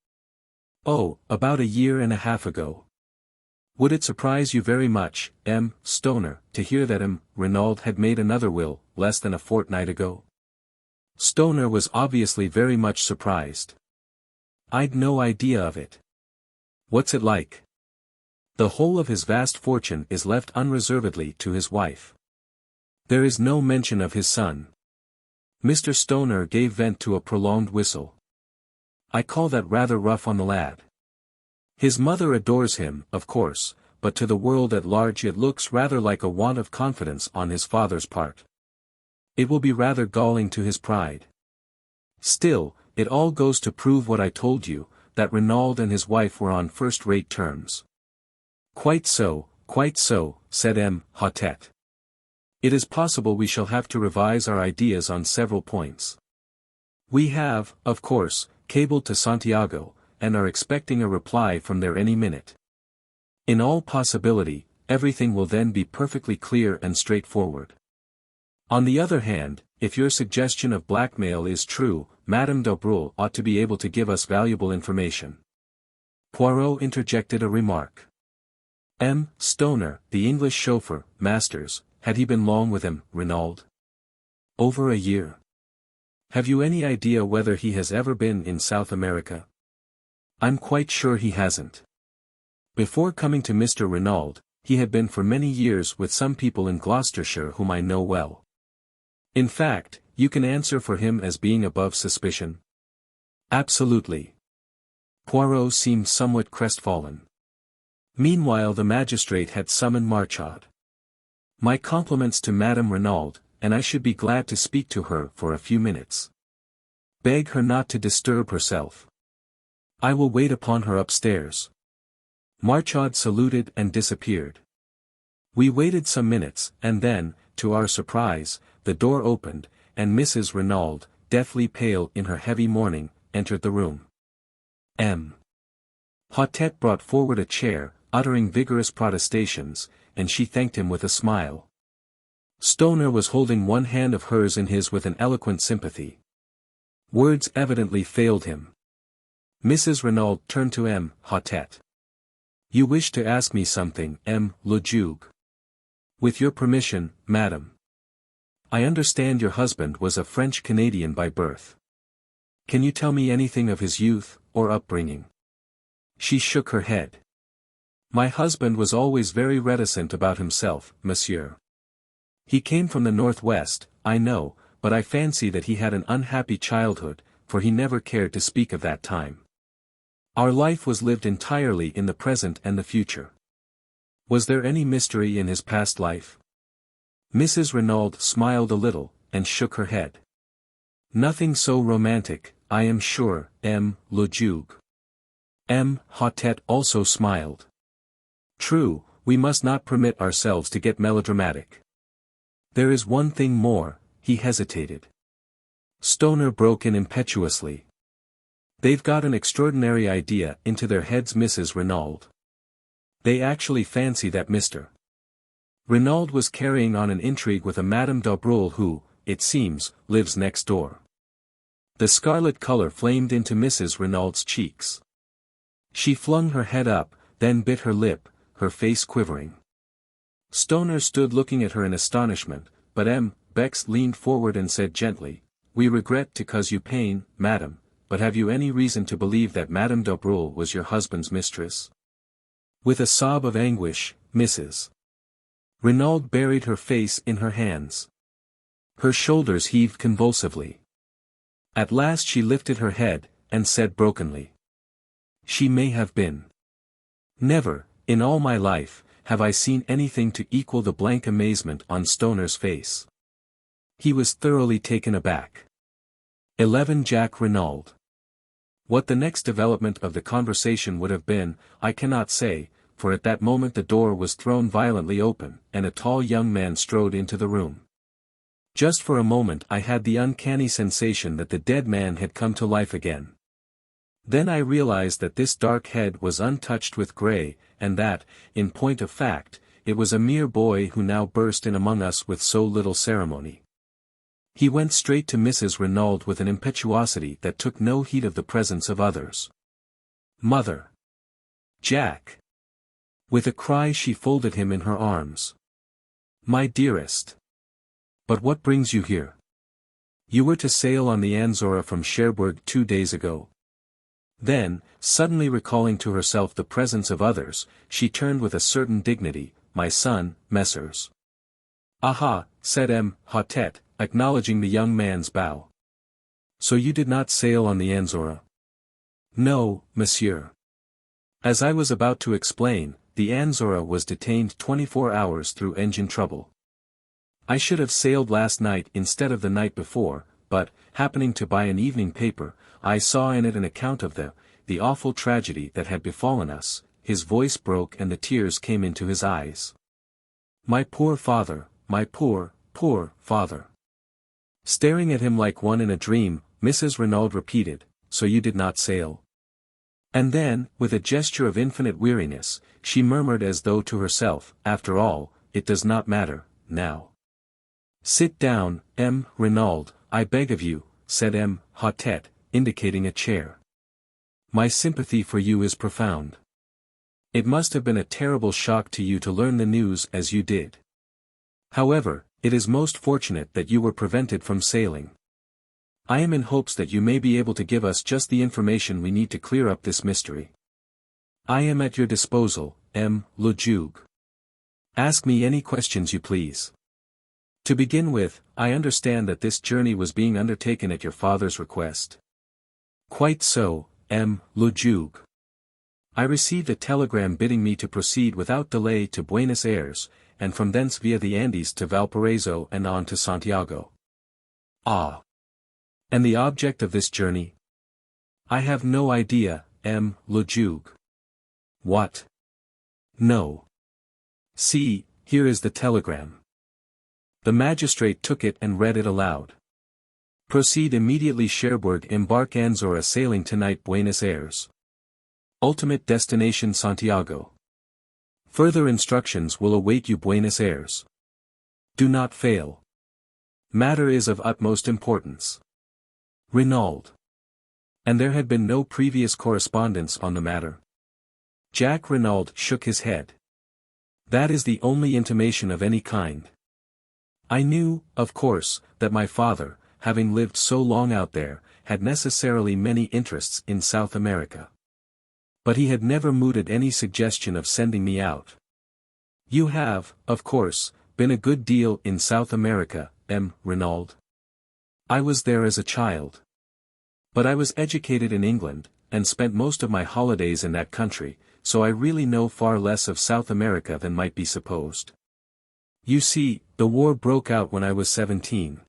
Speaker 1: Oh, about 1.5 years ago. Would it surprise you very much, M. Stoner, to hear that M. Renauld had made another will, less than a fortnight ago? Stoner was obviously very much surprised. I'd no idea of it. What's it like? The whole of his vast fortune is left unreservedly to his wife. There is no mention of his son. Mr. Stoner gave vent to a prolonged whistle. I call that rather rough on the lad. His mother adores him, of course, but to the world at large it looks rather like a want of confidence on his father's part. It will be rather galling to his pride. Still, it all goes to prove what I told you, that Renauld and his wife were on first-rate terms. Quite so, said M. Hottet. It is possible we shall have to revise our ideas on several points. We have, of course, cabled to Santiago, and are expecting a reply from there any minute. In all possibility, everything will then be perfectly clear and straightforward. On the other hand, if your suggestion of blackmail is true, Madame d'Abreuil ought to be able to give us valuable information. Poirot interjected a remark. M. Stoner, the English chauffeur, Masters, had he been long with him, Renauld? Over a year. Have you any idea whether he has ever been in South America? I'm quite sure he hasn't. Before coming to Mr. Renauld, he had been for many years with some people in Gloucestershire whom I know well. In fact, you can answer for him as being above suspicion? Absolutely. Poirot seemed somewhat crestfallen. Meanwhile the magistrate had summoned Marchand. My compliments to Madame Renauld, and I should be glad to speak to her for a few minutes. Beg her not to disturb herself. I will wait upon her upstairs. Marchand saluted and disappeared. We waited some minutes, and then, to our surprise, the door opened, and Mrs. Renauld, deathly pale in her heavy mourning, entered the room. M. Hottet brought forward a chair, uttering vigorous protestations, and she thanked him with a smile. Stoner was holding one hand of hers in his with an eloquent sympathy. Words evidently failed him. Mrs. Renauld turned to M. Hottet. You wish to ask me something, M. le Juge. With your permission, madam. I understand your husband was a French-Canadian by birth. Can you tell me anything of his youth, or upbringing? She shook her head. My husband was always very reticent about himself, monsieur. He came from the northwest, I know, but I fancy that he had an unhappy childhood, for he never cared to speak of that time. Our life was lived entirely in the present and the future. Was there any mystery in his past life? Mrs. Renauld smiled a little, and shook her head. Nothing so romantic, I am sure, M. le Juge. M. Hottet also smiled. True, we must not permit ourselves to get melodramatic. There is one thing more, he hesitated. Stoner broke in impetuously. They've got an extraordinary idea into their heads, Mrs. Renauld. They actually fancy that Mr. Renauld was carrying on an intrigue with a Madame d'Abreuil who, it seems, lives next door. The scarlet color flamed into Mrs. Renauld's cheeks. She flung her head up, then bit her lip, her face quivering. Stoner stood looking at her in astonishment, but M. Bex leaned forward and said gently, We regret to cause you pain, madam, but have you any reason to believe that Madame d'Abreuil was your husband's mistress? With a sob of anguish, Mrs. Renauld buried her face in her hands. Her shoulders heaved convulsively. At last she lifted her head, and said brokenly. She may have been. Never, in all my life, have I seen anything to equal the blank amazement on Stoner's face. He was thoroughly taken aback. 11 Jack Renauld. What the next development of the conversation would have been, I cannot say, for at that moment the door was thrown violently open, and a tall young man strode into the room. Just for a moment I had the uncanny sensation that the dead man had come to life again. Then I realized that this dark head was untouched with grey, and that, in point of fact, it was a mere boy who now burst in among us with so little ceremony. He went straight to Mrs. Renauld with an impetuosity that took no heed of the presence of others. Mother! Jack! With a cry she folded him in her arms. My dearest! But what brings you here? You were to sail on the Anzora from Cherbourg 2 days ago. Then, suddenly recalling to herself the presence of others, she turned with a certain dignity, My son, Messrs. Aha, said M. Hottet, acknowledging the young man's bow. So you did not sail on the Anzora? No, monsieur. As I was about to explain, the Anzora was detained 24 hours through engine trouble. I should have sailed last night instead of the night before, but, happening to buy an evening paper, I saw in it an account of the awful tragedy that had befallen us, his voice broke and the tears came into his eyes. My poor father, my poor, poor father. Staring at him like one in a dream, Mrs. Renauld repeated, so you did not sail? And then, with a gesture of infinite weariness, she murmured as though to herself, after all, it does not matter, now. Sit down, M. Renauld, I beg of you, said M. Hautet, indicating a chair. My sympathy for you is profound. It must have been a terrible shock to you to learn the news as you did. However, it is most fortunate that you were prevented from sailing. I am in hopes that you may be able to give us just the information we need to clear up this mystery. I am at your disposal, M. le Juge. Ask me any questions you please. To begin with, I understand that this journey was being undertaken at your father's request. Quite so, M. le Juge. I received a telegram bidding me to proceed without delay to Buenos Aires, and from thence via the Andes to Valparaiso and on to Santiago. Ah! And the object of this journey? I have no idea, M. le Juge. What? No. See, here is the telegram. The magistrate took it and read it aloud. Proceed immediately Cherbourg embark Anzora sailing tonight Buenos Aires. Ultimate destination Santiago. Further instructions will await you Buenos Aires. Do not fail. Matter is of utmost importance. Renauld. And there had been no previous correspondence on the matter. Jack Renauld shook his head. That is the only intimation of any kind. I knew, of course, that my father, having lived so long out there, had necessarily many interests in South America. But he had never mooted any suggestion of sending me out. You have, of course, been a good deal in South America, M. Renauld. I was there as a child. But I was educated in England, and spent most of my holidays in that country, so I really know far less of South America than might be supposed. You see, the war broke out when I was 17.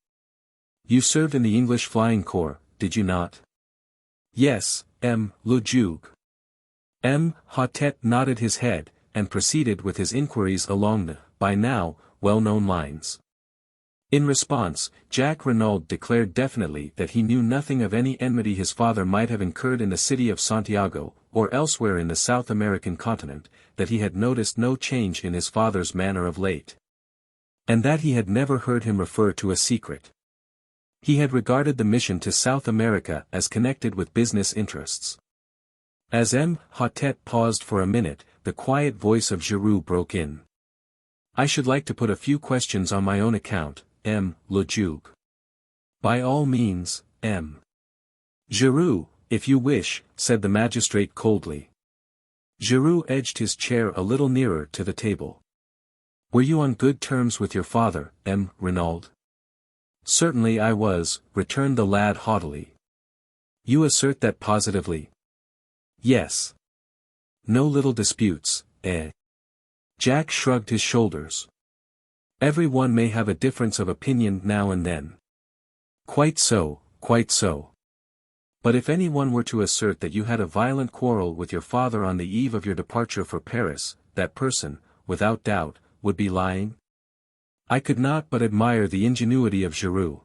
Speaker 1: You served in the English Flying Corps, did you not? Yes, M. le Juge. M. Hautet nodded his head, and proceeded with his inquiries along the, by now, well-known lines. In response, Jack Renauld declared definitely that he knew nothing of any enmity his father might have incurred in the city of Santiago, or elsewhere in the South American continent, that he had noticed no change in his father's manner of late. And that he had never heard him refer to a secret. He had regarded the mission to South America as connected with business interests. As M. Hautet paused for a minute, the quiet voice of Giroux broke in. I should like to put a few questions on my own account, M. le Juge. By all means, M. Giroux, if you wish, said the magistrate coldly. Giroux edged his chair a little nearer to the table. Were you on good terms with your father, M. Renauld? Certainly I was, returned the lad haughtily. You assert that positively? Yes. No little disputes, eh? Jack shrugged his shoulders. Every one may have a difference of opinion now and then. Quite so, quite so. But if anyone were to assert that you had a violent quarrel with your father on the eve of your departure for Paris, that person, without doubt, would be lying? I could not but admire the ingenuity of Giroux.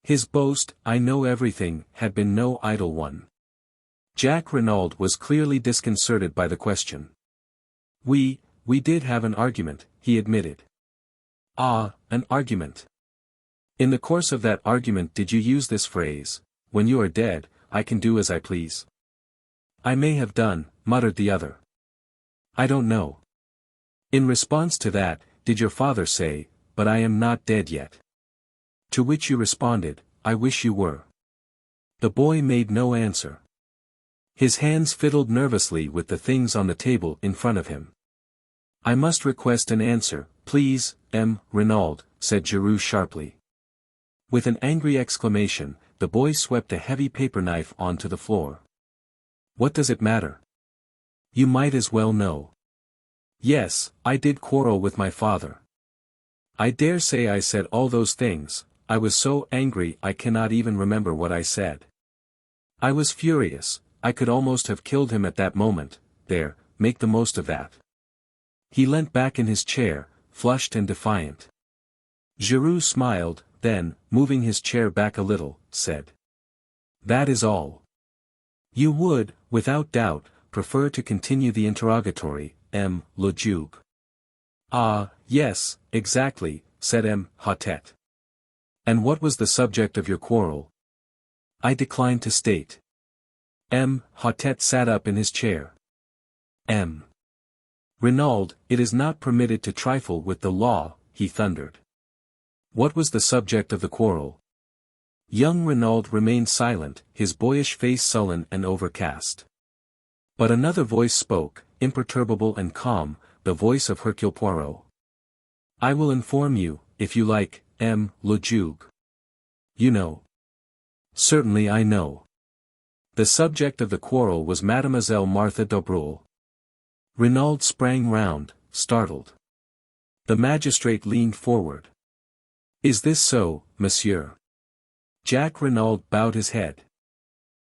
Speaker 1: His boast, I know everything, had been no idle one. Jack Renauld was clearly disconcerted by the question. We did have an argument, he admitted. Ah, an argument. In the course of that argument did you use this phrase, when you are dead, I can do as I please? I may have done, muttered the other. I don't know. In response to that, did your father say, but I am not dead yet? To which you responded, I wish you were. The boy made no answer. His hands fiddled nervously with the things on the table in front of him. I must request an answer, please, M. Renauld, said Giroux sharply. With an angry exclamation, the boy swept a heavy paper knife onto the floor. What does it matter? You might as well know. Yes, I did quarrel with my father. I dare say I said all those things, I was so angry I cannot even remember what I said. I was furious, I could almost have killed him at that moment, there, make the most of that. He leant back in his chair, flushed and defiant. Giroux smiled, then, moving his chair back a little, said. That is all. You would, without doubt, prefer to continue the interrogatory, le Duc. Ah, yes, exactly, said Hotette. And what was the subject of your quarrel? I decline to state. Hotette sat up in his chair. Renauld, it is not permitted to trifle with the law, he thundered. What was the subject of the quarrel? Young Renauld remained silent, his boyish face sullen and overcast. But another voice spoke, imperturbable and calm, the voice of Hercule Poirot. I will inform you, if you like, le Duc. You know. Certainly I know. The subject of the quarrel was Mademoiselle Martha d'Aubreul. Renauld sprang round, startled. The magistrate leaned forward. Is this so, monsieur? Jacques Renauld bowed his head.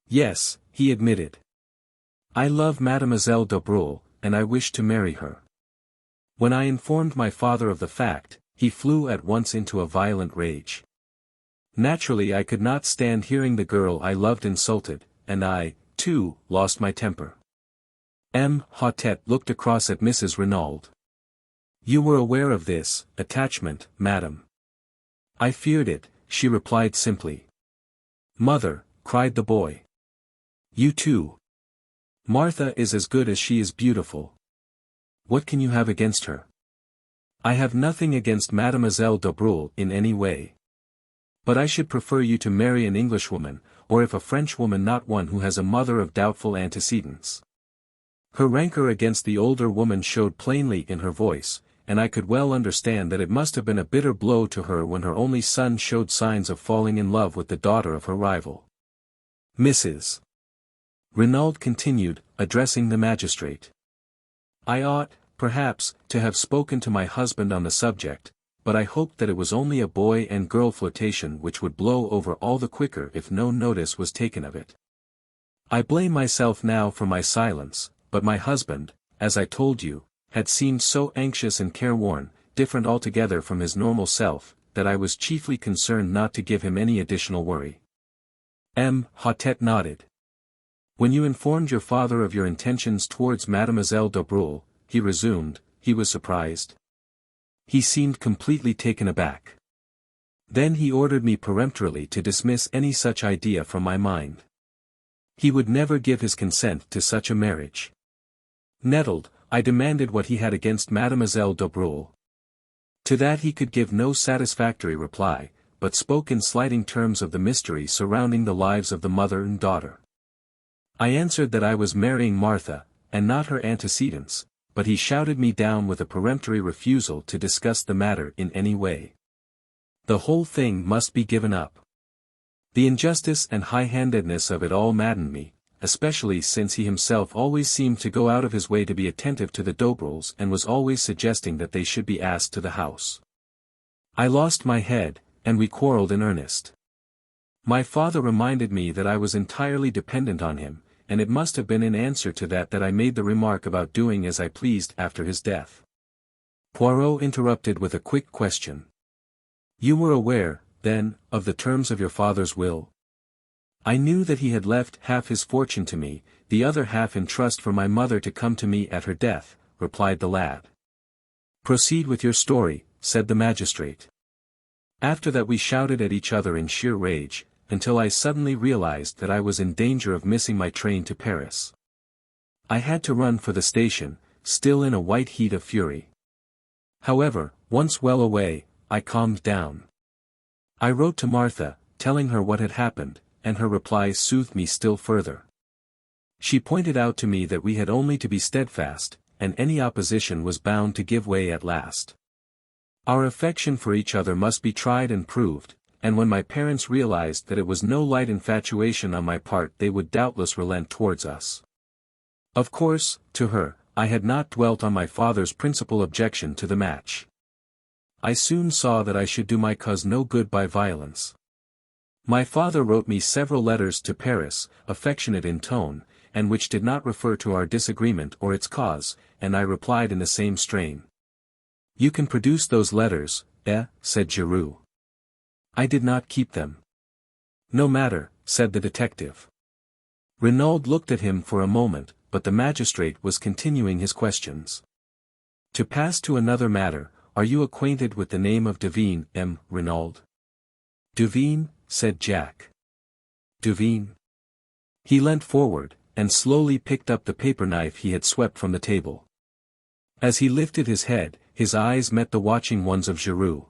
Speaker 1: Yes, he admitted. I love Mademoiselle d'Aubreul, and I wish to marry her. When I informed my father of the fact, he flew at once into a violent rage. Naturally I could not stand hearing the girl I loved insulted, and I, too, lost my temper. Hotette looked across at Mrs. Renauld. You were aware of this attachment, madam. I feared it, she replied simply. Mother, cried the boy. You too. Martha is as good as she is beautiful. What can you have against her? I have nothing against Mademoiselle d'Aubreul in any way. But I should prefer you to marry an Englishwoman, or if a Frenchwoman not one who has a mother of doubtful antecedents. Her rancor against the older woman showed plainly in her voice, and I could well understand that it must have been a bitter blow to her when her only son showed signs of falling in love with the daughter of her rival. Mrs. Renauld continued, addressing the magistrate. I ought, perhaps, to have spoken to my husband on the subject, but I hoped that it was only a boy and girl flirtation which would blow over all the quicker if no notice was taken of it. I blame myself now for my silence, but my husband, as I told you, had seemed so anxious and careworn, different altogether from his normal self, that I was chiefly concerned not to give him any additional worry. Hotette nodded. When you informed your father of your intentions towards Mademoiselle d'Aubreul, he resumed, he was surprised. He seemed completely taken aback. Then he ordered me peremptorily to dismiss any such idea from my mind. He would never give his consent to such a marriage. Nettled, I demanded what he had against Mademoiselle d'Aubreul. To that he could give no satisfactory reply, but spoke in slighting terms of the mystery surrounding the lives of the mother and daughter. I answered that I was marrying Martha, and not her antecedents, but he shouted me down with a peremptory refusal to discuss the matter in any way. The whole thing must be given up. The injustice and high-handedness of it all maddened me, especially since he himself always seemed to go out of his way to be attentive to the d'Aubreils and was always suggesting that they should be asked to the house. I lost my head, and we quarreled in earnest. My father reminded me that I was entirely dependent on him, and it must have been in answer to that I made the remark about doing as I pleased after his death. Poirot interrupted with a quick question. You were aware, then, of the terms of your father's will? I knew that he had left half his fortune to me, the other half in trust for my mother to come to me at her death, replied the lad. Proceed with your story, said the magistrate. After that we shouted at each other in sheer rage, until I suddenly realized that I was in danger of missing my train to Paris. I had to run for the station, still in a white heat of fury. However, once well away, I calmed down. I wrote to Martha, telling her what had happened, and her reply soothed me still further. She pointed out to me that we had only to be steadfast, and any opposition was bound to give way at last. Our affection for each other must be tried and proved, and when my parents realized that it was no light infatuation on my part they would doubtless relent towards us. Of course, to her, I had not dwelt on my father's principal objection to the match. I soon saw that I should do my cause no good by violence. My father wrote me several letters to Paris, affectionate in tone, and which did not refer to our disagreement or its cause, and I replied in the same strain. "You can produce those letters, said Giroux. "I did not keep them." "No matter," said the detective. Renauld looked at him for a moment, but the magistrate was continuing his questions. "To pass to another matter, are you acquainted with the name of Devine, M. Renauld?" "Devine," said Jack. "Devine." He leant forward, and slowly picked up the paper knife he had swept from the table. As he lifted his head, his eyes met the watching ones of Giroux.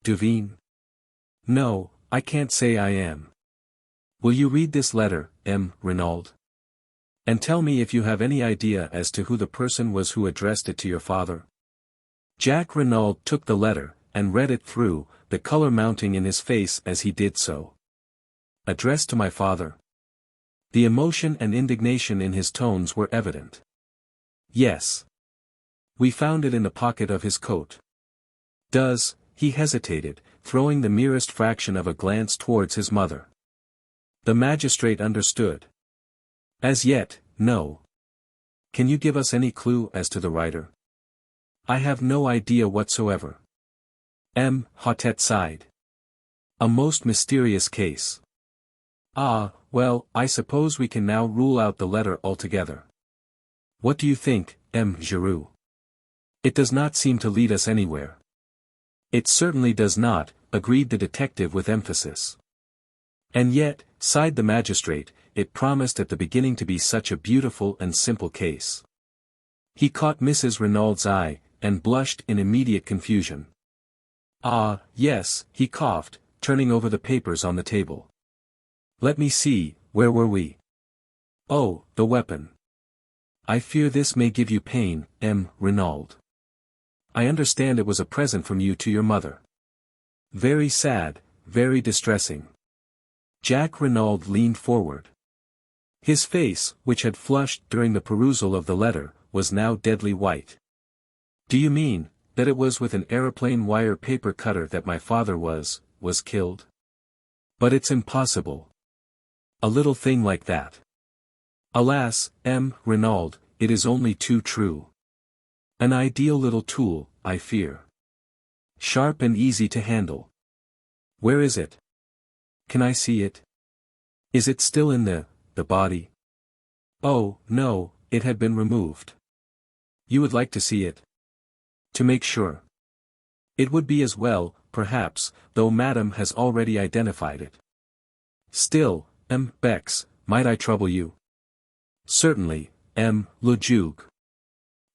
Speaker 1: "Devine? No, I can't say I am. Will you read this letter, M. Renauld? And tell me if you have any idea as to who the person was who addressed it to your father?" Jack Renauld took the letter, and read it through, the color mounting in his face as he did so. "Addressed to my father?" The emotion and indignation in his tones were evident. "Yes. We found it in the pocket of his coat." "Does," he hesitated, throwing the merest fraction of a glance towards his mother. The magistrate understood. "As yet, no. Can you give us any clue as to the writer?" "I have no idea whatsoever." M. Hautet sighed. "A most mysterious case. Ah, well, I suppose we can now rule out the letter altogether. What do you think, M. Giroux? It does not seem to lead us anywhere." "It certainly does not," agreed the detective with emphasis. "And yet," sighed the magistrate, "it promised at the beginning to be such a beautiful and simple case." He caught Mrs. Renaud's eye, and blushed in immediate confusion. "Ah, yes," he coughed, turning over the papers on the table. "Let me see, where were we? Oh, the weapon. I fear this may give you pain, M. Renauld. I understand it was a present from you to your mother. Very sad, very distressing." Jack Renauld leaned forward. His face, which had flushed during the perusal of the letter, was now deadly white. "Do you mean, that it was with an aeroplane wire paper cutter that my father was killed? But it's impossible. A little thing like that. Alas, M. Renauld, it is only too true. An ideal little tool, I fear. Sharp and easy to handle. Where is it? Can I see it? Is it still in the body?" "Oh, no, it had been removed." "You would like to see it? To make sure?" "It would be as well, perhaps, though Madame has already identified it." "Still, M. Bex, might I trouble you?" "Certainly, M. le Juge.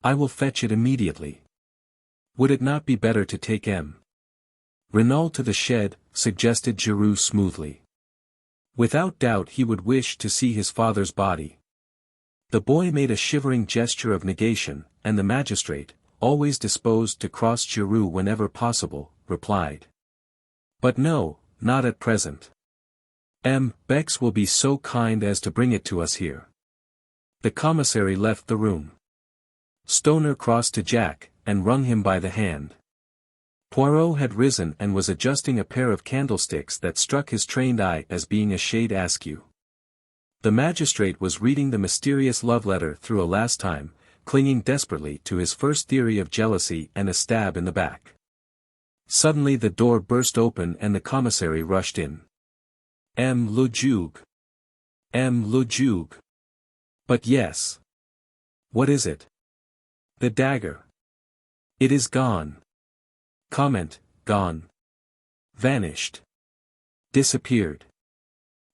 Speaker 1: I will fetch it immediately." "Would it not be better to take M. Renauld to the shed?" suggested Giroux smoothly. "Without doubt he would wish to see his father's body." The boy made a shivering gesture of negation, and the magistrate, always disposed to cross Giroux whenever possible, replied. "But no, not at present. M. Bex will be so kind as to bring it to us here." The commissary left the room. Stoner crossed to Jack, and wrung him by the hand. Poirot had risen and was adjusting a pair of candlesticks that struck his trained eye as being a shade askew. The magistrate was reading the mysterious love letter through a last time, clinging desperately to his first theory of jealousy and a stab in the back. Suddenly the door burst open and the commissary rushed in. M. le Juge. M. le Juge. But yes. What is it? The dagger. It is gone. Comment, gone. Vanished. Disappeared.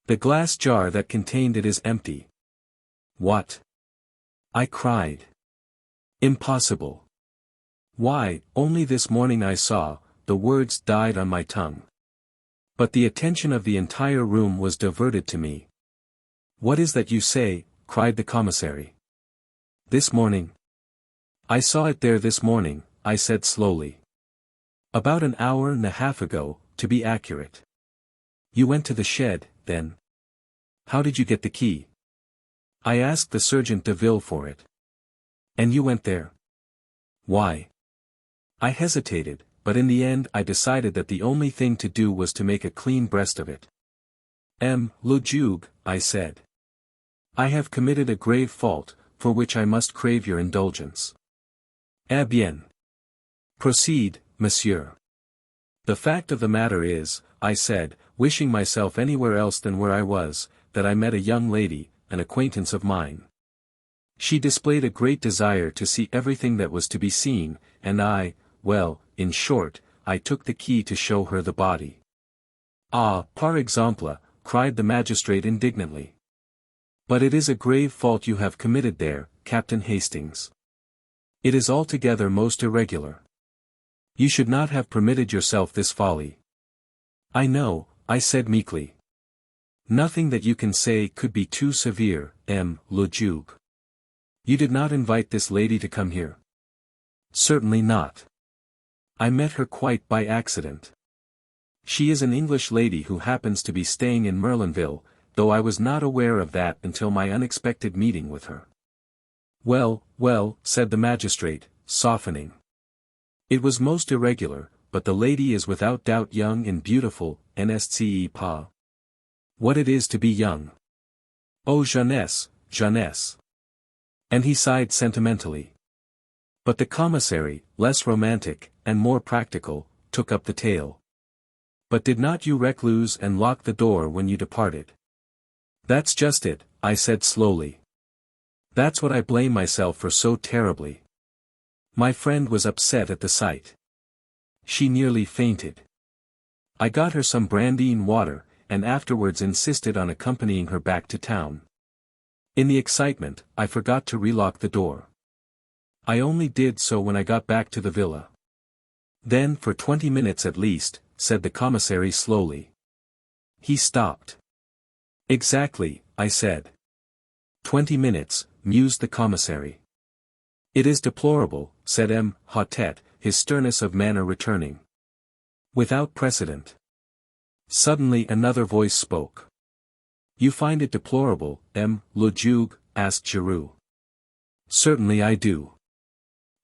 Speaker 1: The glass jar that contained it is empty. What? I cried. Impossible. Why, only this morning I saw, the words died on my tongue. But the attention of the entire room was diverted to me. "What is that you say?" cried the commissary. "This morning. I saw it there this morning," I said slowly. "About an hour and a half ago, to be accurate." "You went to the shed, then? How did you get the key?" "I asked the Sergeant de Ville for it." "And you went there? Why?" I hesitated, but in the end I decided that the only thing to do was to make a clean breast of it. "M. le Juge," I said. I have committed a grave fault, for which I must crave your indulgence. Eh bien. Proceed, monsieur. The fact of the matter is, I said, wishing myself anywhere else than where I was, that I met a young lady, an acquaintance of mine. She displayed a great desire to see everything that was to be seen, and well, in short, I took the key to show her the body. Ah, par exemple, cried the magistrate indignantly. But it is a grave fault you have committed there, Captain Hastings. It is altogether most irregular. You should not have permitted yourself this folly. I know, I said meekly. Nothing that you can say could be too severe, le juge. You did not invite this lady to come here. Certainly not. I met her quite by accident. She is an English lady who happens to be staying in Merlinville, though I was not aware of that until my unexpected meeting with her. Well, well, said the magistrate, softening. It was most irregular, but the lady is without doubt young and beautiful, n'est-ce pas? What it is to be young. Oh jeunesse, jeunesse. And he sighed sentimentally. But the commissary, less romantic, and more practical, took up the tale. But did not you recluse and lock the door when you departed? That's just it, I said slowly. That's what I blame myself for so terribly. My friend was upset at the sight. She nearly fainted. I got her some brandy and water, and afterwards insisted on accompanying her back to town. In the excitement, I forgot to relock the door. I only did so when I got back to the villa. Then for 20 minutes at least, said the commissary slowly. He stopped. Exactly, I said. 20 minutes, mused the commissary. It is deplorable, said Hotet, his sternness of manner returning. Without precedent. Suddenly another voice spoke. You find it deplorable, le juge, asked Giroux. Certainly I do.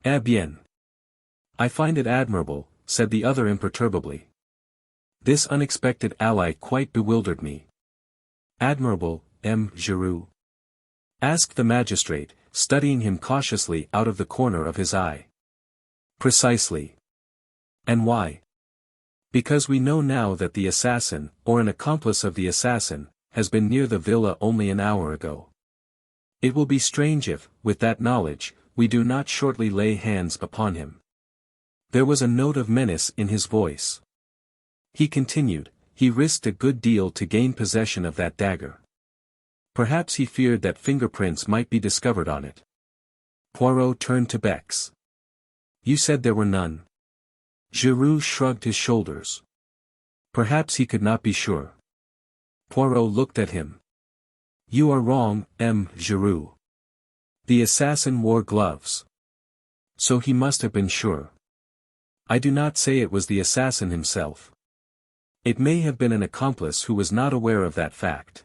Speaker 1: Eh bien. I find it admirable, said the other imperturbably. This unexpected ally quite bewildered me. Admirable, Giroux? Asked the magistrate, studying him cautiously out of the corner of his eye. Precisely. And why? Because we know now that the assassin, or an accomplice of the assassin, has been near the villa only an hour ago. It will be strange if, with that knowledge, we do not shortly lay hands upon him. There was a note of menace in his voice. He continued, he risked a good deal to gain possession of that dagger. Perhaps he feared that fingerprints might be discovered on it. Poirot turned to Bex. You said there were none. Giroux shrugged his shoulders. Perhaps he could not be sure. Poirot looked at him. You are wrong, Giroux. The assassin wore gloves. So he must have been sure. I do not say it was the assassin himself. It may have been an accomplice who was not aware of that fact.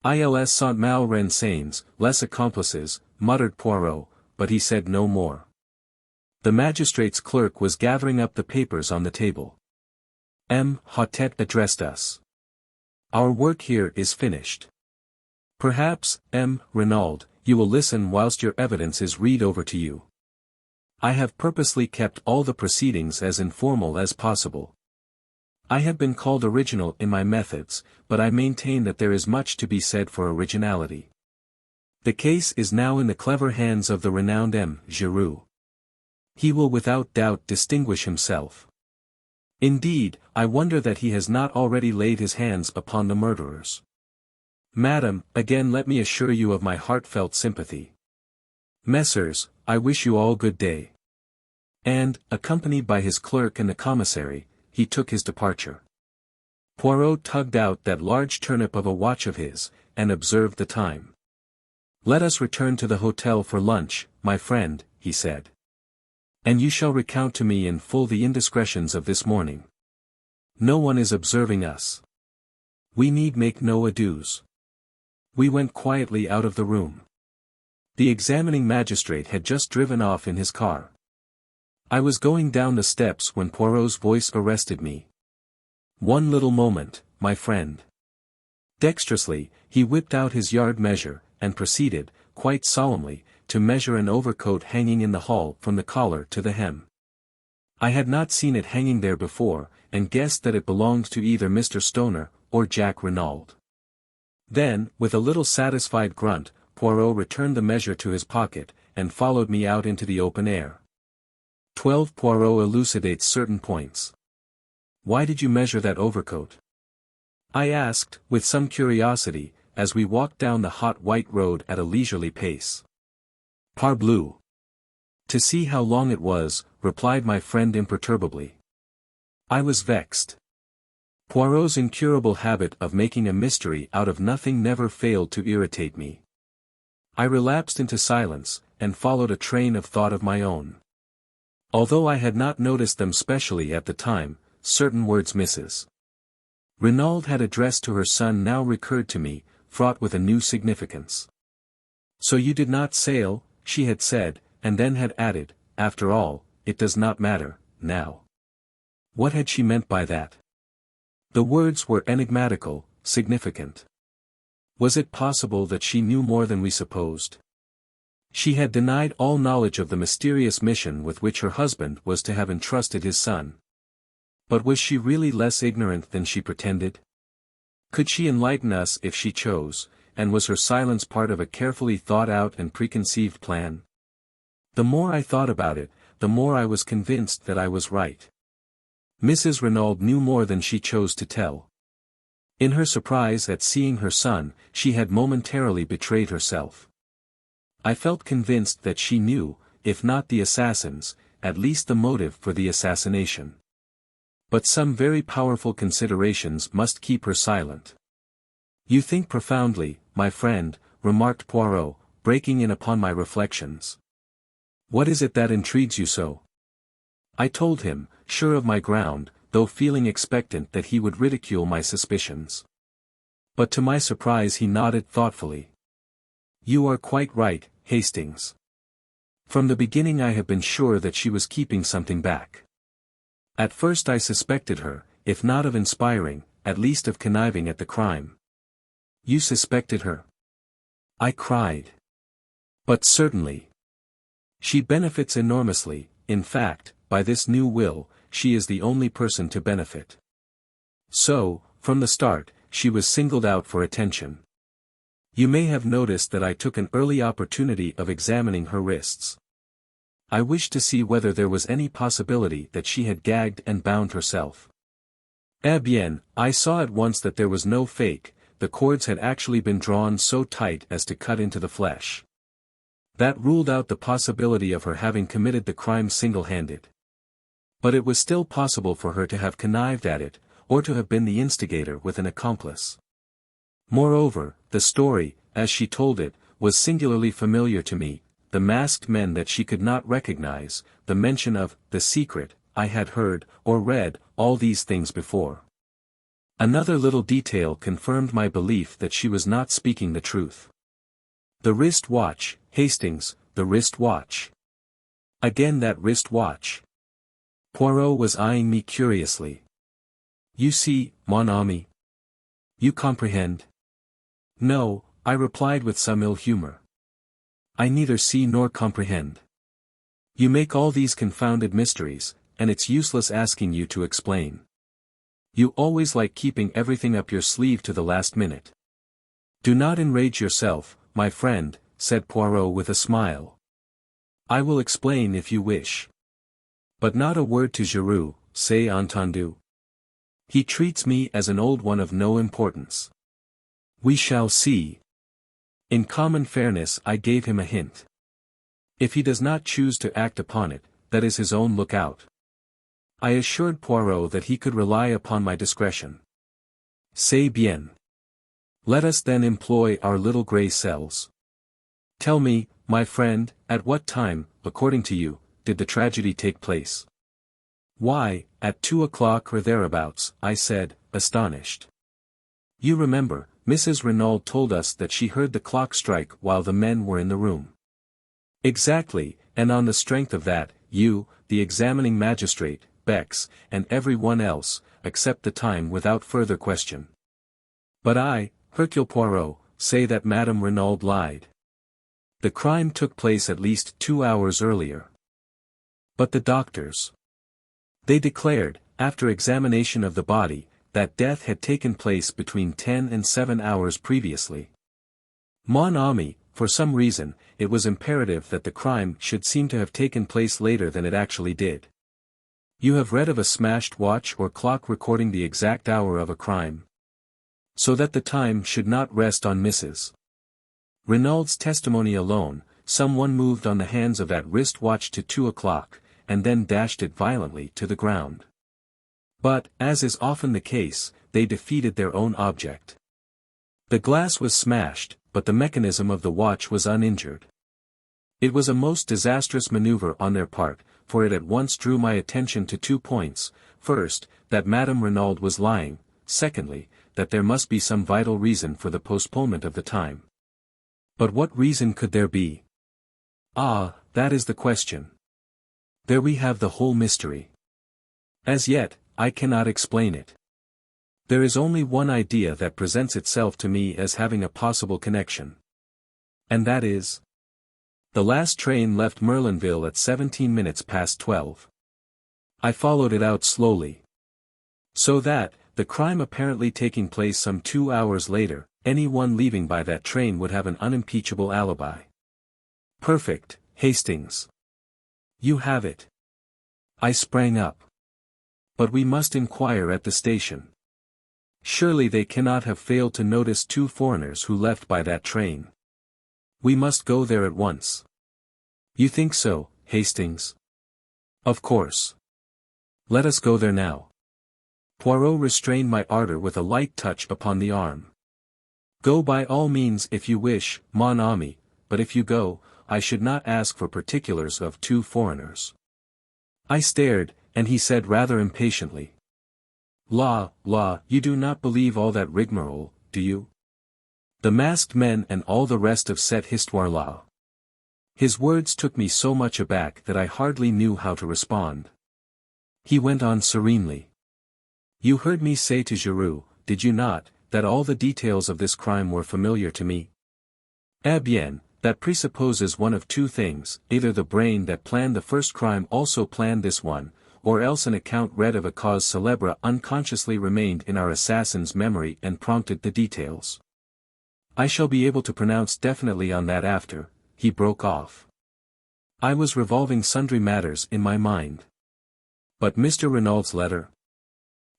Speaker 1: Ils sont mal renseignés, les accomplices, muttered Poirot, but he said no more. The magistrate's clerk was gathering up the papers on the table. Hotet addressed us. Our work here is finished. Perhaps, Renauld, you will listen whilst your evidence is read over to you. I have purposely kept all the proceedings as informal as possible. I have been called original in my methods, but I maintain that there is much to be said for originality. The case is now in the clever hands of the renowned Giroux. He will without doubt distinguish himself. Indeed, I wonder that he has not already laid his hands upon the murderers. Madam, again let me assure you of my heartfelt sympathy. Messrs, I wish you all good day. And, accompanied by his clerk and the commissary, he took his departure. Poirot tugged out that large turnip of a watch of his, and observed the time. Let us return to the hotel for lunch, my friend, he said. And you shall recount to me in full the indiscretions of this morning. No one is observing us. We need make no adieus. We went quietly out of the room. The examining magistrate had just driven off in his car. I was going down the steps when Poirot's voice arrested me. One little moment, my friend. Dexterously, he whipped out his yard measure, and proceeded, quite solemnly, to measure an overcoat hanging in the hall from the collar to the hem. I had not seen it hanging there before, and guessed that it belonged to either Mr. Stoner, or Jack Renauld. Then, with a little satisfied grunt, Poirot returned the measure to his pocket, and followed me out into the open air. 12. Poirot elucidates certain points. Why did you measure that overcoat? I asked, with some curiosity, as we walked down the hot white road at a leisurely pace. Parbleu! To see how long it was, replied my friend imperturbably. I was vexed. Poirot's incurable habit of making a mystery out of nothing never failed to irritate me. I relapsed into silence, and followed a train of thought of my own. Although I had not noticed them specially at the time, certain words Mrs. Renauld had addressed to her son now recurred to me, fraught with a new significance. So you did not sail, she had said, and then had added, after all, it does not matter, now. What had she meant by that? The words were enigmatical, significant. Was it possible that she knew more than we supposed? She had denied all knowledge of the mysterious mission with which her husband was to have entrusted his son. But was she really less ignorant than she pretended? Could she enlighten us if she chose, and was her silence part of a carefully thought-out and preconceived plan? The more I thought about it, the more I was convinced that I was right. Mrs. Renauld knew more than she chose to tell. In her surprise at seeing her son, she had momentarily betrayed herself. I felt convinced that she knew, if not the assassins, at least the motive for the assassination. But some very powerful considerations must keep her silent. You think profoundly, my friend, remarked Poirot, breaking in upon my reflections. What is it that intrigues you so? I told him, sure of my ground, though feeling expectant that he would ridicule my suspicions. But to my surprise he nodded thoughtfully. You are quite right, Hastings. From the beginning I have been sure that she was keeping something back. At first I suspected her, if not of inspiring, at least of conniving at the crime. You suspected her? I cried. But certainly. She benefits enormously, in fact, by this new will, she is the only person to benefit. So, from the start, she was singled out for attention. You may have noticed that I took an early opportunity of examining her wrists. I wished to see whether there was any possibility that she had gagged and bound herself. Eh bien, I saw at once that there was no fake, the cords had actually been drawn so tight as to cut into the flesh. That ruled out the possibility of her having committed the crime single-handed. But it was still possible for her to have connived at it, or to have been the instigator with an accomplice. Moreover, the story, as she told it, was singularly familiar to me, the masked men that she could not recognize, the mention of the secret, I had heard, or read, all these things before. Another little detail confirmed my belief that she was not speaking the truth. The wrist watch, Hastings, the wrist watch. Again that wrist watch. Poirot was eyeing me curiously. You see, mon ami. You comprehend? No, I replied with some ill humor. I neither see nor comprehend. You make all these confounded mysteries, and it's useless asking you to explain. You always like keeping everything up your sleeve to the last minute. Do not enrage yourself, my friend, said Poirot with a smile. I will explain if you wish. But not a word to Giroux, c'est entendu. He treats me as an old one of no importance. We shall see. In common fairness I gave him a hint. If he does not choose to act upon it, that is his own lookout. I assured Poirot that he could rely upon my discretion. C'est bien. Let us then employ our little grey cells. Tell me, my friend, at what time, according to you, did the tragedy take place? Why, at 2 o'clock or thereabouts, I said, astonished. You remember, Mrs. Renauld told us that she heard the clock strike while the men were in the room. Exactly, and on the strength of that, you, the examining magistrate, Bex, and every one else, accept the time without further question. But I, Hercule Poirot, say that Madame Renauld lied. The crime took place at least 2 hours earlier. But the doctors. They declared, after examination of the body, that death had taken place between 10 and 7 hours previously. Mon ami, for some reason, it was imperative that the crime should seem to have taken place later than it actually did. You have read of a smashed watch or clock recording the exact hour of a crime. So that the time should not rest on Mrs. Renauld's testimony alone, someone moved on the hands of that wrist watch to 2 o'clock, and then dashed it violently to the ground. But, as is often the case, they defeated their own object. The glass was smashed, but the mechanism of the watch was uninjured. It was a most disastrous maneuver on their part, for it at once drew my attention to 2 points: first, that Madame Renauld was lying; secondly, that there must be some vital reason for the postponement of the time. But what reason could there be? Ah, that is the question. There we have the whole mystery. As yet, I cannot explain it. There is only one idea that presents itself to me as having a possible connection. And that is: the last train left Merlinville at 17 minutes past 12. I followed it out slowly. So that, the crime apparently taking place some 2 hours later, anyone leaving by that train would have an unimpeachable alibi. Perfect, Hastings. You have it. I sprang up. But we must inquire at the station. Surely they cannot have failed to notice 2 foreigners who left by that train. We must go there at once. You think so, Hastings? Of course. Let us go there now. Poirot restrained my ardor with a light touch upon the arm. Go by all means if you wish, mon ami, but if you go, I should not ask for particulars of 2 foreigners. I stared, and he said rather impatiently. La, you do not believe all that rigmarole, do you? The masked men and all the rest of cette histoire-là. His words took me so much aback that I hardly knew how to respond. He went on serenely. You heard me say to Giroux, did you not, that all the details of this crime were familiar to me? Eh bien, that presupposes one of 2 things: either the brain that planned the first crime also planned this one, or else an account read of a cause célèbre unconsciously remained in our assassin's memory and prompted the details. I shall be able to pronounce definitely on that after. He broke off. I was revolving sundry matters in my mind. But Mr. Renauld's letter?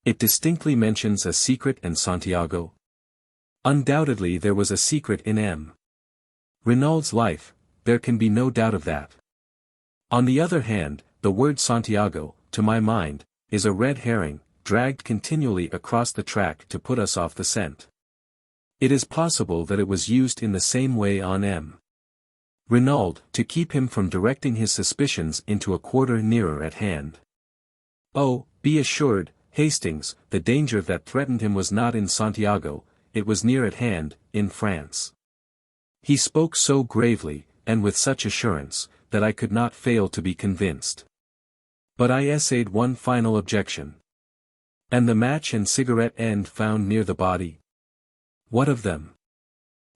Speaker 1: It distinctly mentions a secret in Santiago. Undoubtedly there was a secret in M. Renauld's life, there can be no doubt of that. On the other hand, the word Santiago, to my mind, is a red herring, dragged continually across the track to put us off the scent. It is possible that it was used in the same way on M. Renauld, to keep him from directing his suspicions into a quarter nearer at hand. Oh, be assured, Hastings, the danger that threatened him was not in Santiago, it was near at hand, in France. He spoke so gravely, and with such assurance, that I could not fail to be convinced. But I essayed one final objection. And the match and cigarette end found near the body? What of them?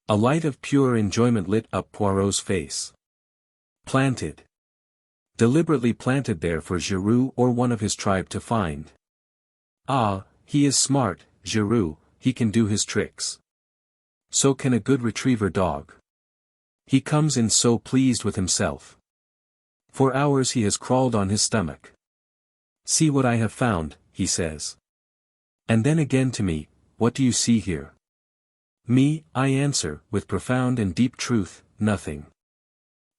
Speaker 1: A light of pure enjoyment lit up Poirot's face. Planted. Deliberately planted there for Giroux or one of his tribe to find. Ah, he is smart, Giroux, he can do his tricks. So can a good retriever dog. He comes in so pleased with himself. For hours he has crawled on his stomach. See what I have found, he says. And then again to me, what do you see here? Me, I answer, with profound and deep truth, nothing.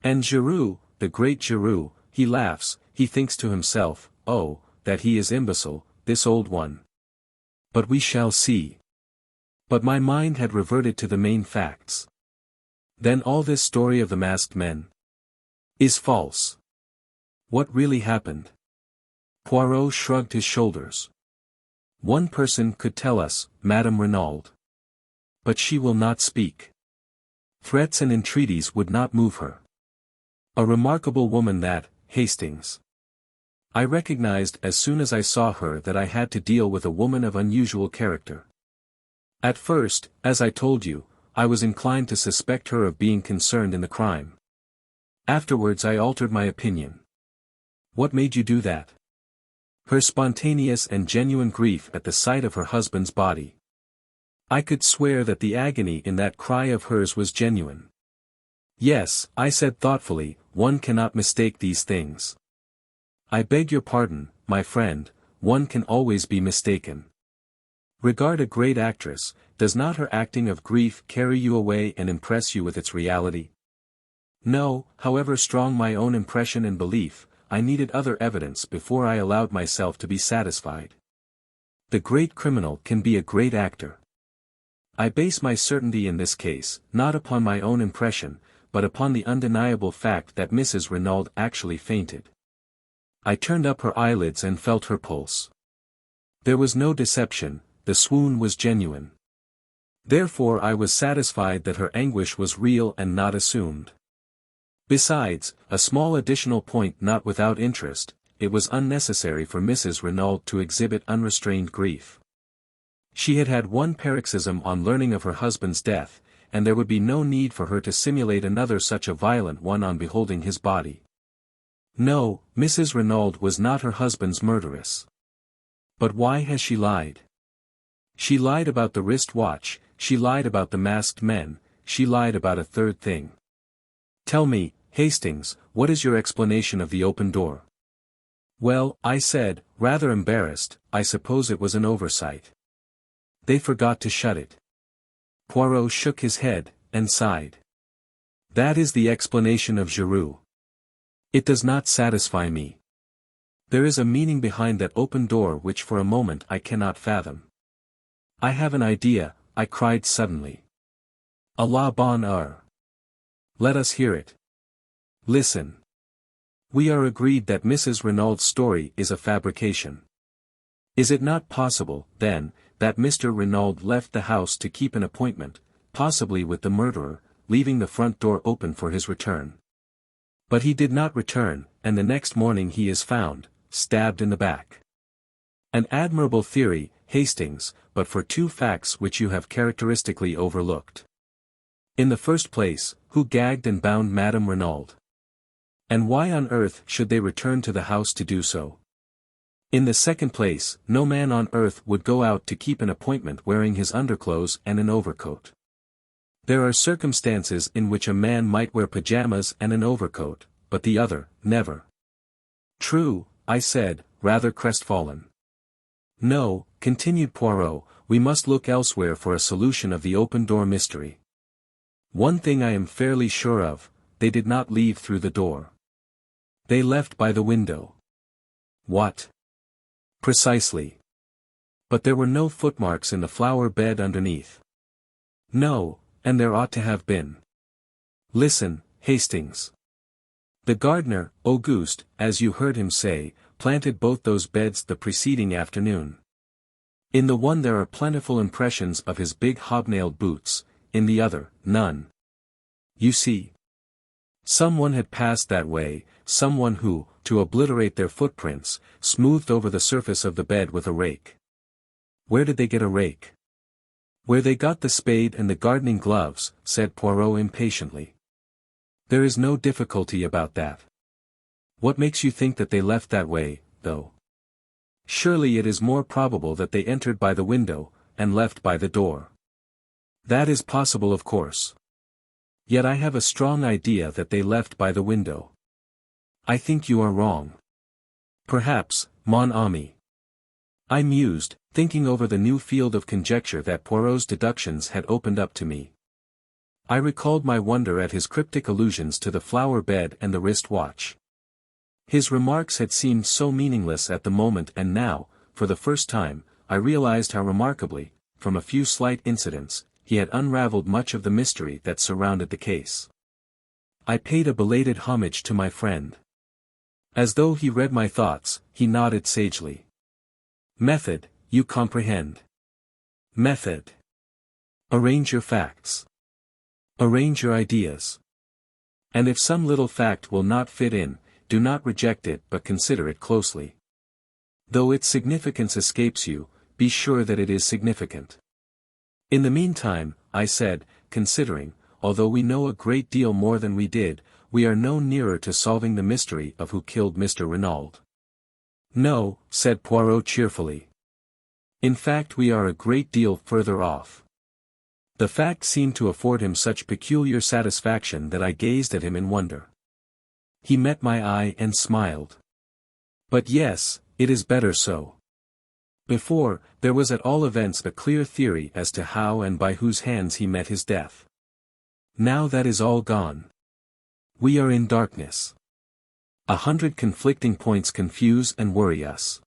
Speaker 1: And Giroux, the great Giroux, he laughs, he thinks to himself, oh, that he is imbecile, this old one. But we shall see. But my mind had reverted to the main facts. Then all this story of the masked men is false. What really happened? Poirot shrugged his shoulders. One person could tell us, Madame Renauld. But she will not speak. Threats and entreaties would not move her. A remarkable woman that, Hastings. I recognized as soon as I saw her that I had to deal with a woman of unusual character. At first, as I told you, I was inclined to suspect her of being concerned in the crime. Afterwards I altered my opinion. What made you do that? Her spontaneous and genuine grief at the sight of her husband's body. I could swear that the agony in that cry of hers was genuine. Yes, I said thoughtfully, one cannot mistake these things. I beg your pardon, my friend, one can always be mistaken. Regard a great actress, does not her acting of grief carry you away and impress you with its reality? No, however strong my own impression and belief, I needed other evidence before I allowed myself to be satisfied. The great criminal can be a great actor. I base my certainty in this case, not upon my own impression, but upon the undeniable fact that Mrs. Renauld actually fainted. I turned up her eyelids and felt her pulse. There was no deception, the swoon was genuine. Therefore I was satisfied that her anguish was real and not assumed. Besides, a small additional point not without interest, it was unnecessary for Mrs. Renauld to exhibit unrestrained grief. She had had one paroxysm on learning of her husband's death, and there would be no need for her to simulate another such a violent one on beholding his body. No, Mrs. Renauld was not her husband's murderess. But why has she lied? She lied about the wrist watch, she lied about the masked men, she lied about a third thing. Tell me, Hastings, what is your explanation of the open door? Well, I said, rather embarrassed, I suppose it was an oversight. They forgot to shut it. Poirot shook his head, and sighed. That is the explanation of Giroux. It does not satisfy me. There is a meaning behind that open door which for a moment I cannot fathom. I have an idea, I cried suddenly. A la bonne heure. Let us hear it. Listen. We are agreed that Mrs. Renauld's story is a fabrication. Is it not possible, then, that Mr. Renauld left the house to keep an appointment, possibly with the murderer, leaving the front door open for his return? But he did not return, and the next morning he is found, stabbed in the back. An admirable theory, Hastings, but for two facts which you have characteristically overlooked. In the first place, who gagged and bound Madame Renauld? And why on earth should they return to the house to do so? In the second place, no man on earth would go out to keep an appointment wearing his underclothes and an overcoat. There are circumstances in which a man might wear pajamas and an overcoat, but the other, never. True, I said, rather crestfallen. No, continued Poirot, we must look elsewhere for a solution of the open-door mystery. One thing I am fairly sure of, they did not leave through the door. They left by the window. What? Precisely. But there were no footmarks in the flower bed underneath. No, and there ought to have been. Listen, Hastings. The gardener, Auguste, as you heard him say, planted both those beds the preceding afternoon. In the one there are plentiful impressions of his big hobnailed boots, in the other, none. You see. Someone had passed that way, someone who, to obliterate their footprints, smoothed over the surface of the bed with a rake. Where did they get a rake? Where they got the spade and the gardening gloves, said Poirot impatiently. There is no difficulty about that. What makes you think that they left that way, though? Surely it is more probable that they entered by the window, and left by the door. That is possible, of course. Yet I have a strong idea that they left by the window. I think you are wrong. Perhaps, mon ami. I mused, thinking over the new field of conjecture that Poirot's deductions had opened up to me. I recalled my wonder at his cryptic allusions to the flower bed and the wrist watch. His remarks had seemed so meaningless at the moment, and now, for the first time, I realized how remarkably, from a few slight incidents, he had unraveled much of the mystery that surrounded the case. I paid a belated homage to my friend. As though he read my thoughts, he nodded sagely. Method, you comprehend. Method. Arrange your facts. Arrange your ideas. And if some little fact will not fit in, do not reject it but consider it closely. Though its significance escapes you, be sure that it is significant. In the meantime, I said, considering, although we know a great deal more than we did, we are no nearer to solving the mystery of who killed Mr. Renauld. No, said Poirot cheerfully. In fact, we are a great deal further off. The fact seemed to afford him such peculiar satisfaction that I gazed at him in wonder. He met my eye and smiled. But yes, it is better so. Before, there was at all events a clear theory as to how and by whose hands he met his death. Now that is all gone. We are in darkness. 100 conflicting points confuse and worry us.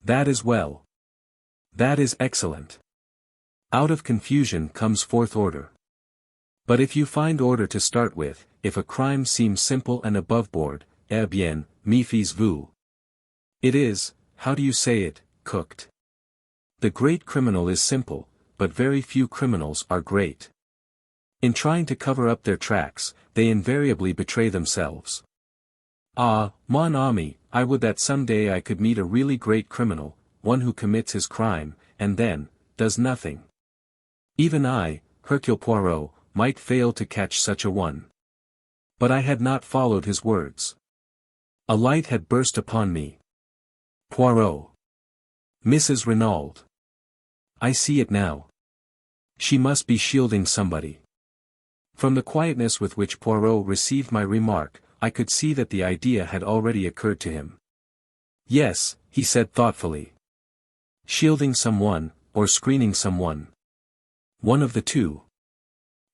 Speaker 1: That is well. That is excellent. Out of confusion comes forth order. But if you find order to start with, if a crime seems simple and aboveboard, eh bien, méfiez-vous. It is, how do you say it, cooked. The great criminal is simple, but very few criminals are great. In trying to cover up their tracks, they invariably betray themselves. Ah, mon ami, I would that some day I could meet a really great criminal, one who commits his crime, and then, does nothing. Even I, Hercule Poirot, might fail to catch such a one. But I had not followed his words. A light had burst upon me. Poirot. Mrs. Renauld. I see it now. She must be shielding somebody. From the quietness with which Poirot received my remark, I could see that the idea had already occurred to him. Yes, he said thoughtfully. Shielding someone, or screening someone. One of the two.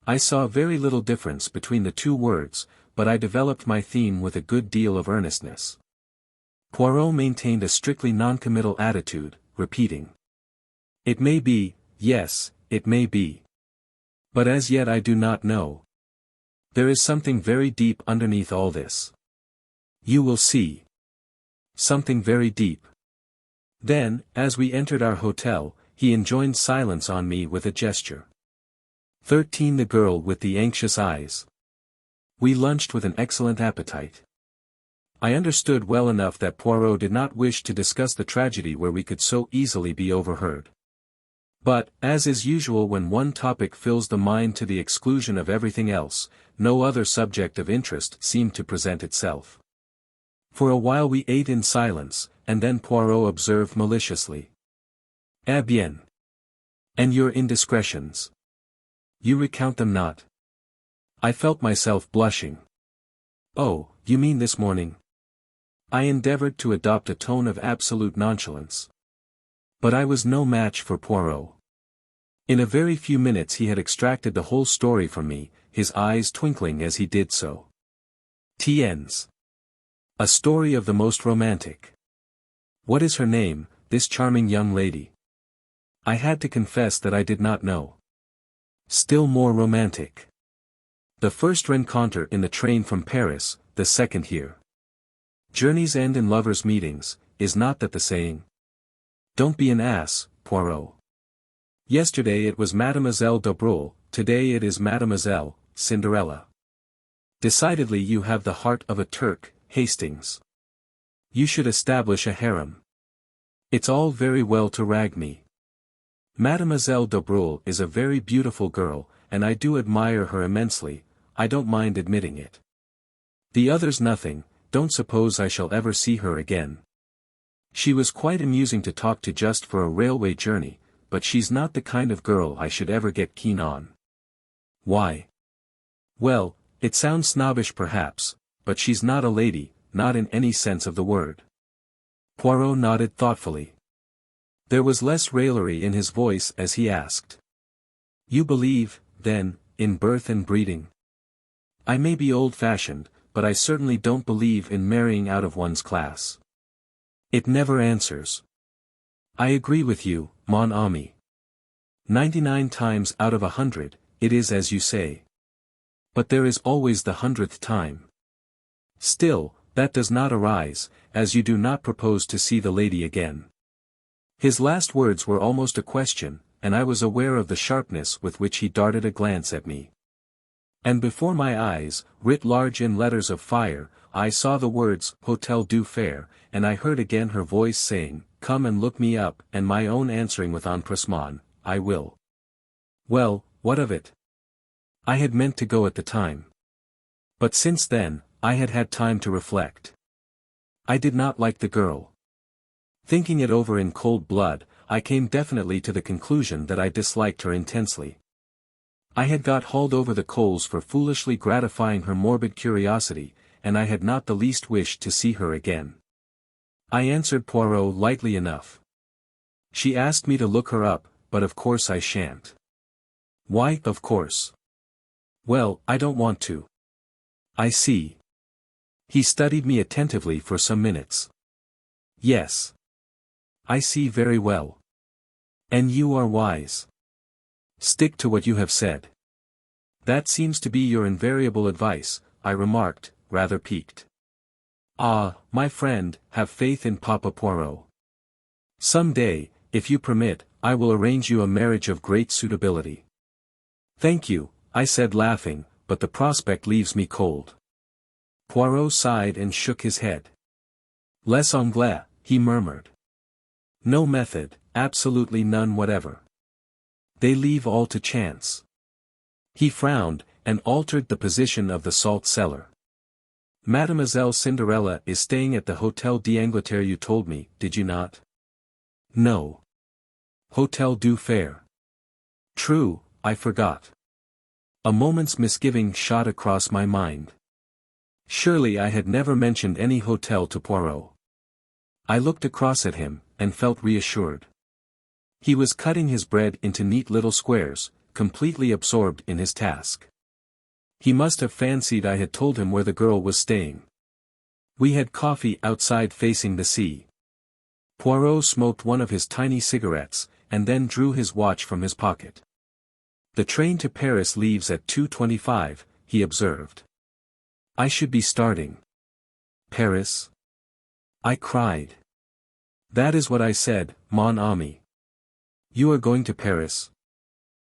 Speaker 1: I saw very little difference between the two words, but I developed my theme with a good deal of earnestness. Poirot maintained a strictly noncommittal attitude, repeating. It may be, yes, it may be. But as yet I do not know. There is something very deep underneath all this. You will see. Something very deep. Then, as we entered our hotel, he enjoined silence on me with a gesture. 13 The girl with the anxious eyes. We lunched with an excellent appetite. I understood well enough that Poirot did not wish to discuss the tragedy where we could so easily be overheard. But, as is usual when one topic fills the mind to the exclusion of everything else, no other subject of interest seemed to present itself. For a while we ate in silence, and then Poirot observed maliciously. Eh bien. And your indiscretions? You recount them not. I felt myself blushing. Oh, you mean this morning? I endeavored to adopt a tone of absolute nonchalance. But I was no match for Poirot. In a very few minutes he had extracted the whole story from me, his eyes twinkling as he did so. Tiens. A story of the most romantic. What is her name, this charming young lady? I had to confess that I did not know. Still more romantic. The first rencontre in the train from Paris, the second here. Journeys end in lovers' meetings, is not that the saying? Don't be an ass, Poirot. Yesterday it was Mademoiselle d'Abreuil, today it is Mademoiselle Cinderella. Decidedly you have the heart of a Turk, Hastings. You should establish a harem. It's all very well to rag me. Mademoiselle d'Abreuil is a very beautiful girl, and I do admire her immensely, I don't mind admitting it. The others nothing, don't suppose I shall ever see her again. She was quite amusing to talk to just for a railway journey, but she's not the kind of girl I should ever get keen on. Why? Well, it sounds snobbish perhaps, but she's not a lady, not in any sense of the word. Poirot nodded thoughtfully. There was less raillery in his voice as he asked. You believe, then, in birth and breeding? I may be old-fashioned, but I certainly don't believe in marrying out of one's class. It never answers. I agree with you, mon ami. 99 times out of 100, it is as you say. But there is always the 100th time. Still, that does not arise, as you do not propose to see the lady again. His last words were almost a question, and I was aware of the sharpness with which he darted a glance at me. And before my eyes, writ large in letters of fire, I saw the words, Hotel du Fer, and I heard again her voice saying, come and look me up, and my own answering with empressement, I will. Well, what of it? I had meant to go at the time. But since then, I had had time to reflect. I did not like the girl. Thinking it over in cold blood, I came definitely to the conclusion that I disliked her intensely. I had got hauled over the coals for foolishly gratifying her morbid curiosity, and I had not the least wish to see her again. I answered Poirot lightly enough. She asked me to look her up, but of course I shan't. Why, of course? Well, I don't want to. I see. He studied me attentively for some minutes. Yes. I see very well. And you are wise. Stick to what you have said. That seems to be your invariable advice, I remarked, rather piqued. Ah, my friend, have faith in Papa Poirot. Some day, if you permit, I will arrange you a marriage of great suitability. Thank you, I said laughing, but the prospect leaves me cold. Poirot sighed and shook his head. Les Anglais, he murmured. No method, absolutely none whatever. They leave all to chance. He frowned, and altered the position of the salt cellar. Mademoiselle Cinderella is staying at the Hotel d'Angleterre, you told me, did you not? No. Hotel du Fer. True, I forgot. A moment's misgiving shot across my mind. Surely I had never mentioned any hotel to Poirot. I looked across at him, and felt reassured. He was cutting his bread into neat little squares, completely absorbed in his task. He must have fancied I had told him where the girl was staying. We had coffee outside facing the sea. Poirot smoked one of his tiny cigarettes, and then drew his watch from his pocket. The train to Paris leaves at 2:25, he observed. I should be starting. Paris? I cried. That is what I said, mon ami. You are going to Paris?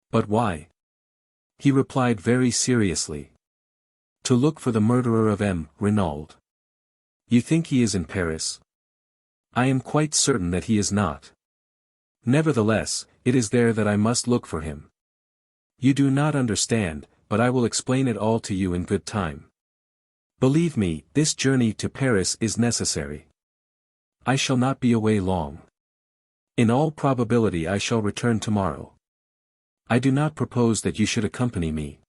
Speaker 1: But why? He replied very seriously. To look for the murderer of M. Renauld. You think he is in Paris? I am quite certain that he is not. Nevertheless, it is there that I must look for him. You do not understand, but I will explain it all to you in good time. Believe me, this journey to Paris is necessary. I shall not be away long. In all probability I shall return tomorrow. I do not propose that you should accompany me.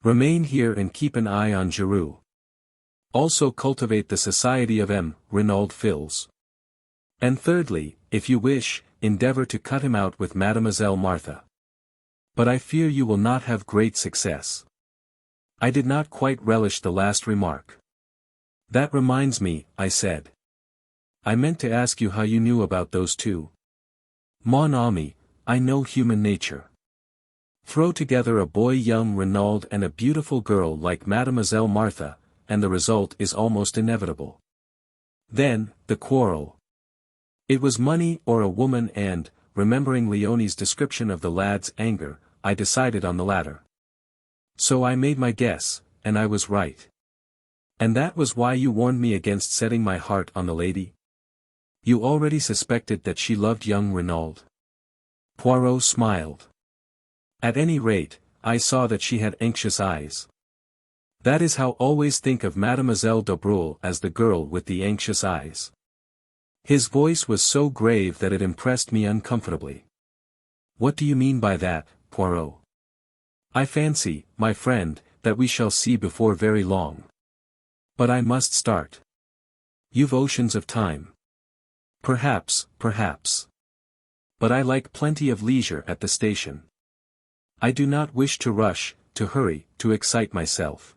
Speaker 1: Remain here and keep an eye on Giroux. Also cultivate the society of M. Renauld Fils. And thirdly, if you wish, endeavor to cut him out with Mademoiselle Martha. But I fear you will not have great success. I did not quite relish the last remark. That reminds me, I said. I meant to ask you how you knew about those two. Mon ami, I know human nature. Throw together a boy young Renauld and a beautiful girl like Mademoiselle Martha, and the result is almost inevitable. Then, the quarrel. It was money or a woman and, remembering Leonie's description of the lad's anger, I decided on the latter. So I made my guess, and I was right. And that was why you warned me against setting my heart on the lady? You already suspected that she loved young Renauld. Poirot smiled. At any rate, I saw that she had anxious eyes. That is how I always think of Mademoiselle d'Abreuil as the girl with the anxious eyes. His voice was so grave that it impressed me uncomfortably. What do you mean by that, Poirot? I fancy, my friend, that we shall see before very long. But I must start. You've oceans of time. Perhaps. But I like plenty of leisure at the station. I do not wish to rush, to hurry, to excite myself.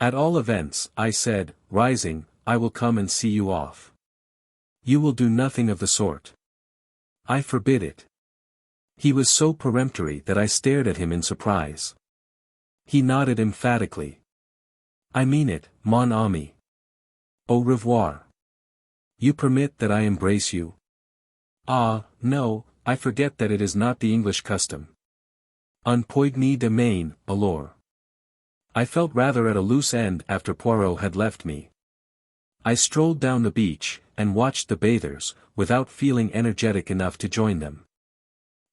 Speaker 1: At all events, I said, rising, I will come and see you off. You will do nothing of the sort. I forbid it. He was so peremptory that I stared at him in surprise. He nodded emphatically. I mean it, mon ami. Au revoir. You permit that I embrace you? Ah, no, I forget that it is not the English custom. Un poignée de main, alors. I felt rather at a loose end after Poirot had left me. I strolled down the beach, and watched the bathers, without feeling energetic enough to join them.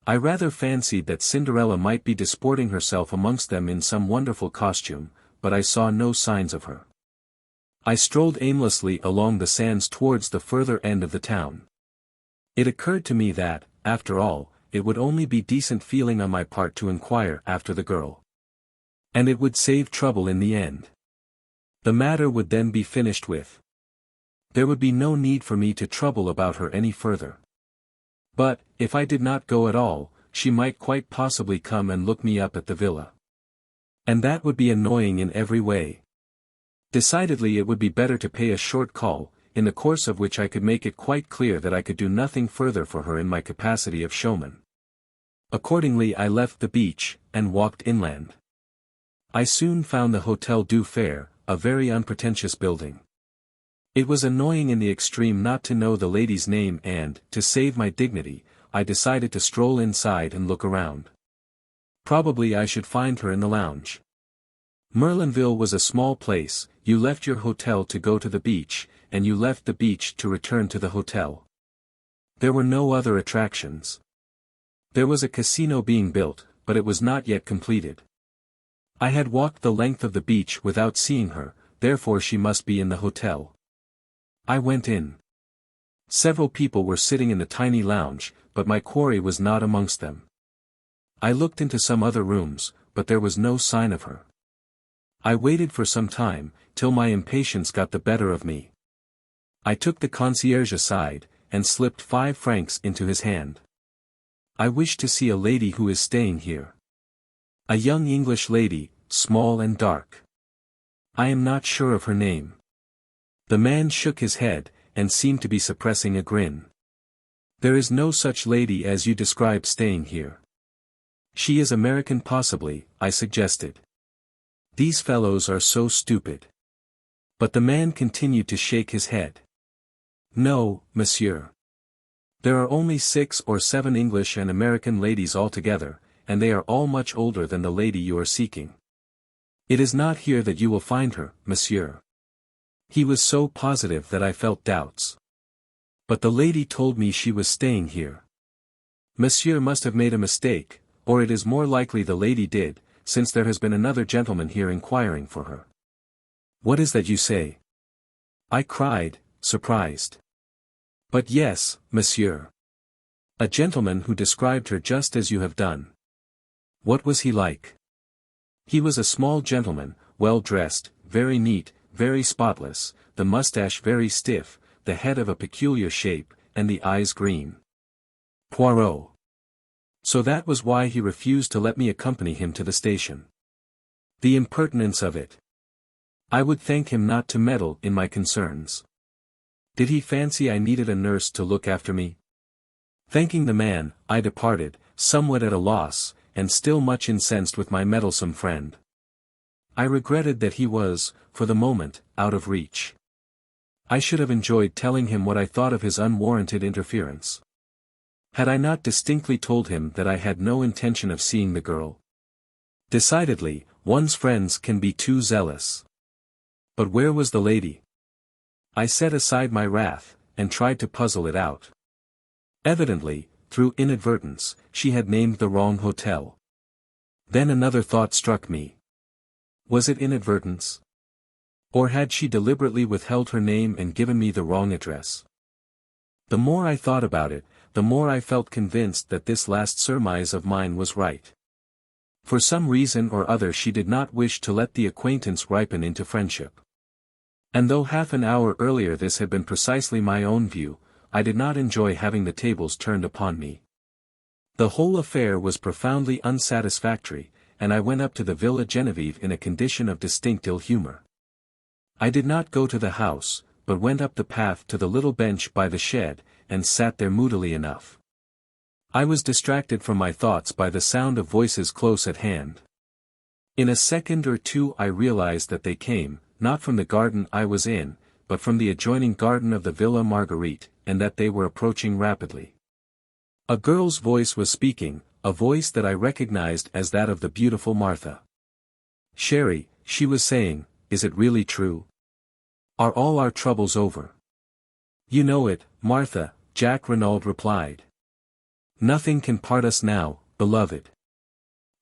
Speaker 1: I rather fancied that Cinderella might be disporting herself amongst them in some wonderful costume, but I saw no signs of her. I strolled aimlessly along the sands towards the further end of the town. It occurred to me that, after all, it would only be decent feeling on my part to inquire after the girl. And it would save trouble in the end. The matter would then be finished with. There would be no need for me to trouble about her any further. But, if I did not go at all, she might quite possibly come and look me up at the villa. And that would be annoying in every way. Decidedly it would be better to pay a short call, in the course of which I could make it quite clear that I could do nothing further for her in my capacity of showman. Accordingly I left the beach, and walked inland. I soon found the Hotel du Fer, a very unpretentious building. It was annoying in the extreme not to know the lady's name and, to save my dignity, I decided to stroll inside and look around. Probably I should find her in the lounge. Merlinville was a small place. You left your hotel to go to the beach, and you left the beach to return to the hotel. There were no other attractions. There was a casino being built, but it was not yet completed. I had walked the length of the beach without seeing her, therefore she must be in the hotel. I went in. Several people were sitting in the tiny lounge, but my quarry was not amongst them. I looked into some other rooms, but there was no sign of her. I waited for some time, till my impatience got the better of me. I took the concierge aside, and slipped 5 francs into his hand. I wish to see a lady who is staying here. A young English lady, small and dark. I am not sure of her name. The man shook his head, and seemed to be suppressing a grin. There is no such lady as you describe staying here. She is American possibly, I suggested. These fellows are so stupid. But the man continued to shake his head. No, monsieur. There are only 6 or 7 English and American ladies altogether, and they are all much older than the lady you are seeking. It is not here that you will find her, monsieur. He was so positive that I felt doubts. But the lady told me she was staying here. Monsieur must have made a mistake, or it is more likely the lady did, since there has been another gentleman here inquiring for her. What is that you say? I cried, surprised. But yes, monsieur. A gentleman who described her just as you have done. What was he like? He was a small gentleman, well dressed, very neat, very spotless, the mustache very stiff, the head of a peculiar shape, and the eyes green. Poirot. So that was why he refused to let me accompany him to the station. The impertinence of it. I would thank him not to meddle in my concerns. Did he fancy I needed a nurse to look after me? Thanking the man, I departed, somewhat at a loss, and still much incensed with my meddlesome friend. I regretted that he was, for the moment, out of reach. I should have enjoyed telling him what I thought of his unwarranted interference. Had I not distinctly told him that I had no intention of seeing the girl? Decidedly, one's friends can be too zealous. But where was the lady? I set aside my wrath, and tried to puzzle it out. Evidently, through inadvertence, she had named the wrong hotel. Then another thought struck me. Was it inadvertence? Or had she deliberately withheld her name and given me the wrong address? The more I thought about it, the more I felt convinced that this last surmise of mine was right. For some reason or other she did not wish to let the acquaintance ripen into friendship. And though half an hour earlier this had been precisely my own view, I did not enjoy having the tables turned upon me. The whole affair was profoundly unsatisfactory, and I went up to the Villa Genevieve in a condition of distinct ill humor. I did not go to the house, but went up the path to the little bench by the shed, and sat there moodily enough. I was distracted from my thoughts by the sound of voices close at hand. In a second or two I realized that they came, not from the garden I was in, but from the adjoining garden of the Villa Marguerite, and that they were approaching rapidly. A girl's voice was speaking, a voice that I recognized as that of the beautiful Martha. Chérie, she was saying, is it really true? Are all our troubles over? You know it, Martha, Jack Renauld replied. Nothing can part us now, beloved.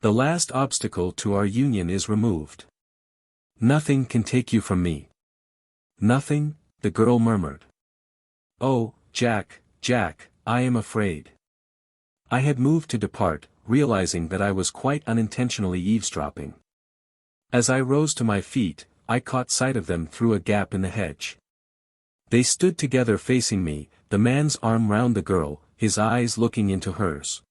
Speaker 1: The last obstacle to our union is removed. Nothing can take you from me. Nothing, the girl murmured. Oh, Jack, Jack, I am afraid. I had moved to depart, realizing that I was quite unintentionally eavesdropping. As I rose to my feet, I caught sight of them through a gap in the hedge. They stood together facing me, the man's arm round the girl, his eyes looking into hers.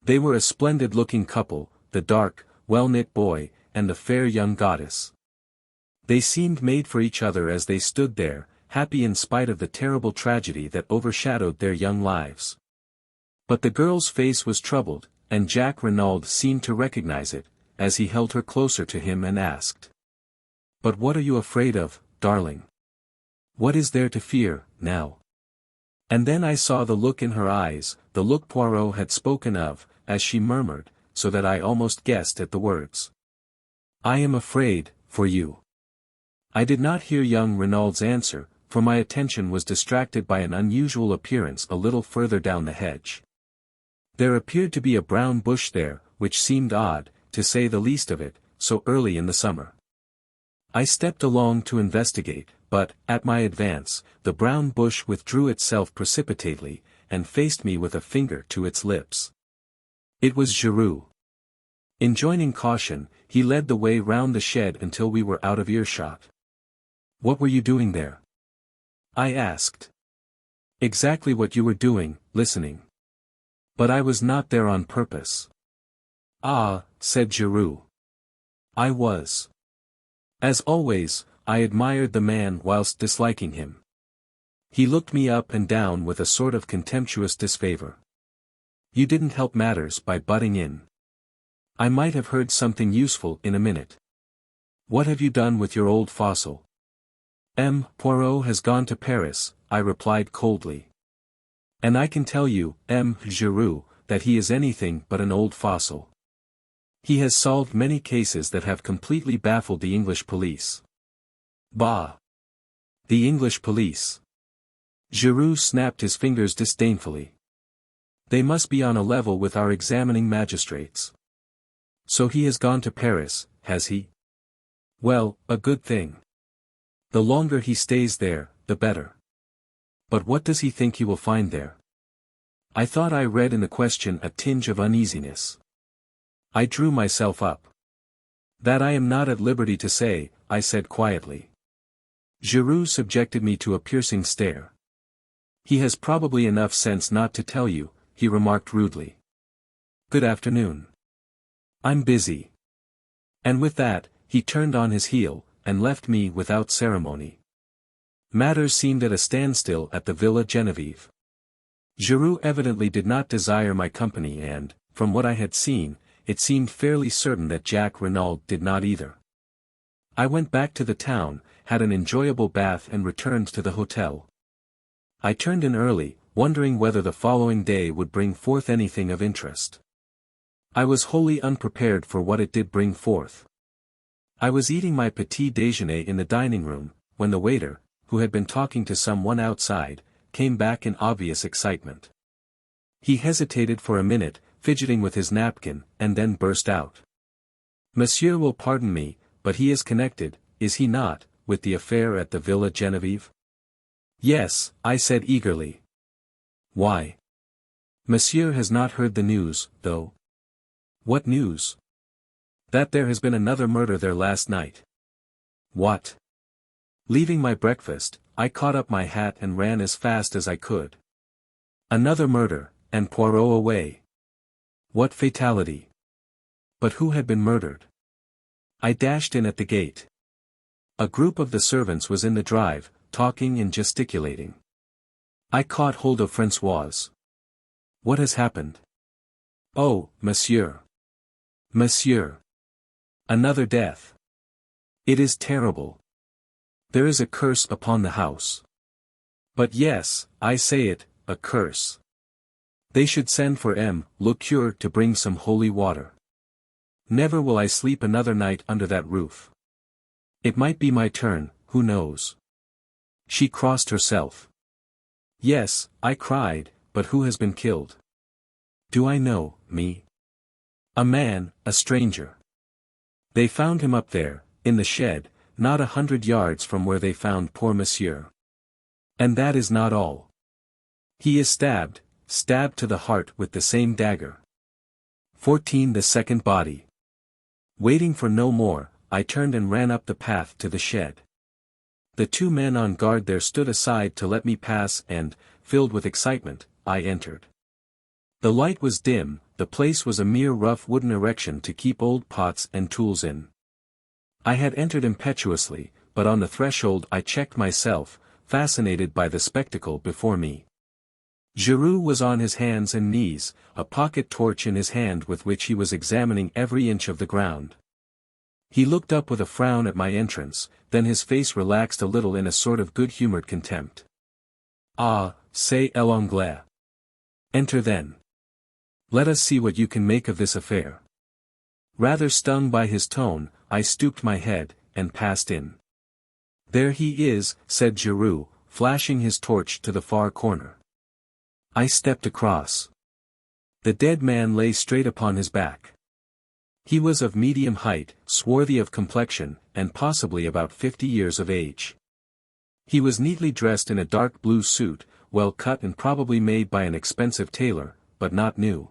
Speaker 1: They were a splendid-looking couple, the dark, well-knit boy, and the fair young goddess. They seemed made for each other as they stood there, happy in spite of the terrible tragedy that overshadowed their young lives. But the girl's face was troubled, and Jack Renauld seemed to recognize it, as he held her closer to him and asked. "But what are you afraid of, darling? What is there to fear, now?" And then I saw the look in her eyes, the look Poirot had spoken of, as she murmured, so that I almost guessed at the words. "I am afraid, for you." I did not hear young Renauld's answer, for my attention was distracted by an unusual appearance a little further down the hedge. There appeared to be a brown bush there, which seemed odd, to say the least of it, so early in the summer. I stepped along to investigate, but, at my advance, the brown bush withdrew itself precipitately, and faced me with a finger to its lips. It was Giroux. Enjoining caution, he led the way round the shed until we were out of earshot. "What were you doing there?" I asked. "Exactly what you were doing, listening. But I was not there on purpose." "Ah," said Giroux. "I was." As always, I admired the man whilst disliking him. He looked me up and down with a sort of contemptuous disfavor. "You didn't help matters by butting in. I might have heard something useful in a minute. What have you done with your old fossil?" Poirot has gone to Paris," I replied coldly. "And I can tell you, Giroux, that he is anything but an old fossil. He has solved many cases that have completely baffled the English police." "Bah! The English police!" Giroux snapped his fingers disdainfully. "They must be on a level with our examining magistrates. So he has gone to Paris, has he? Well, a good thing. The longer he stays there, the better. But what does he think he will find there?" I thought I read in the question a tinge of uneasiness. I drew myself up. "That I am not at liberty to say," I said quietly. Giroux subjected me to a piercing stare. "He has probably enough sense not to tell you," he remarked rudely. "Good afternoon. I'm busy." And with that, he turned on his heel, and left me without ceremony. Matters seemed at a standstill at the Villa Genevieve. Giroux evidently did not desire my company and, from what I had seen, it seemed fairly certain that Jack Renauld did not either. I went back to the town, had an enjoyable bath and returned to the hotel. I turned in early, wondering whether the following day would bring forth anything of interest. I was wholly unprepared for what it did bring forth. I was eating my petit déjeuner in the dining room, when the waiter, who had been talking to someone outside, came back in obvious excitement. He hesitated for a minute, fidgeting with his napkin, and then burst out. "Monsieur will pardon me, but he is connected, is he not, with the affair at the Villa Genevieve?" "Yes," I said eagerly. "Why? Monsieur has not heard the news, though." "What news?" "That there has been another murder there last night." "What?" Leaving my breakfast, I caught up my hat and ran as fast as I could. Another murder, and Poirot away. What fatality! But who had been murdered? I dashed in at the gate. A group of the servants was in the drive, talking and gesticulating. I caught hold of Françoise. "What has happened?" "Oh, monsieur! Monsieur! Another death! It is terrible. There is a curse upon the house. But yes, I say it, a curse. They should send for le cure to bring some holy water. Never will I sleep another night under that roof. It might be my turn, who knows?" She crossed herself. "Yes," I cried, "but who has been killed?" Do I know, me? A man, a stranger. They found him up there, in the shed, not 100 yards from where they found poor monsieur. And that is not all. He is stabbed to the heart with the same dagger. 14. The second body. Waiting for no more, I turned and ran up the path to the shed. The two men on guard there stood aside to let me pass and, filled with excitement, I entered. The light was dim, the place was a mere rough wooden erection to keep old pots and tools in. I had entered impetuously, but on the threshold I checked myself, fascinated by the spectacle before me. Giroux was on his hands and knees, a pocket torch in his hand with which he was examining every inch of the ground. He looked up with a frown at my entrance, then his face relaxed a little in a sort of good-humored contempt. Ah, c'est l'anglais. Enter then. Let us see what you can make of this affair. Rather stung by his tone, I stooped my head, and passed in. There he is, said Giroux, flashing his torch to the far corner. I stepped across. The dead man lay straight upon his back. He was of medium height, swarthy of complexion, and possibly about 50 years of age. He was neatly dressed in a dark blue suit, well cut and probably made by an expensive tailor, but not new.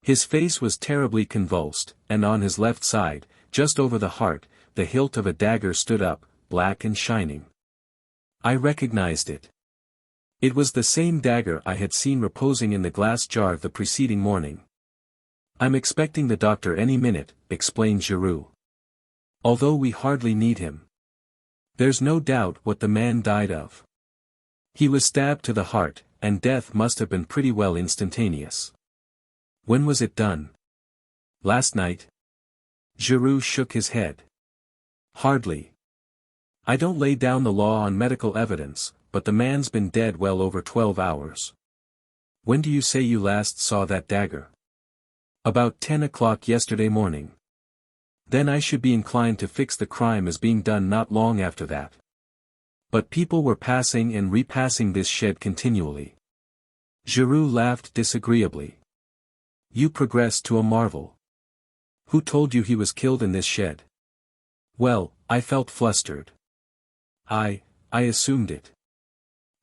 Speaker 1: His face was terribly convulsed, and on his left side, just over the heart, the hilt of a dagger stood up, black and shining. I recognized it. It was the same dagger I had seen reposing in the glass jar the preceding morning. I'm expecting the doctor any minute, explained Giroux. Although we hardly need him. There's no doubt what the man died of. He was stabbed to the heart, and death must have been pretty well instantaneous. When was it done? Last night? Giroux shook his head. Hardly. I don't lay down the law on medical evidence, but the man's been dead well over 12 hours. When do you say you last saw that dagger? About 10 o'clock yesterday morning. Then I should be inclined to fix the crime as being done not long after that. But people were passing and repassing this shed continually. Giroux laughed disagreeably. You progress to a marvel. Who told you he was killed in this shed? Well, I felt flustered. I assumed it.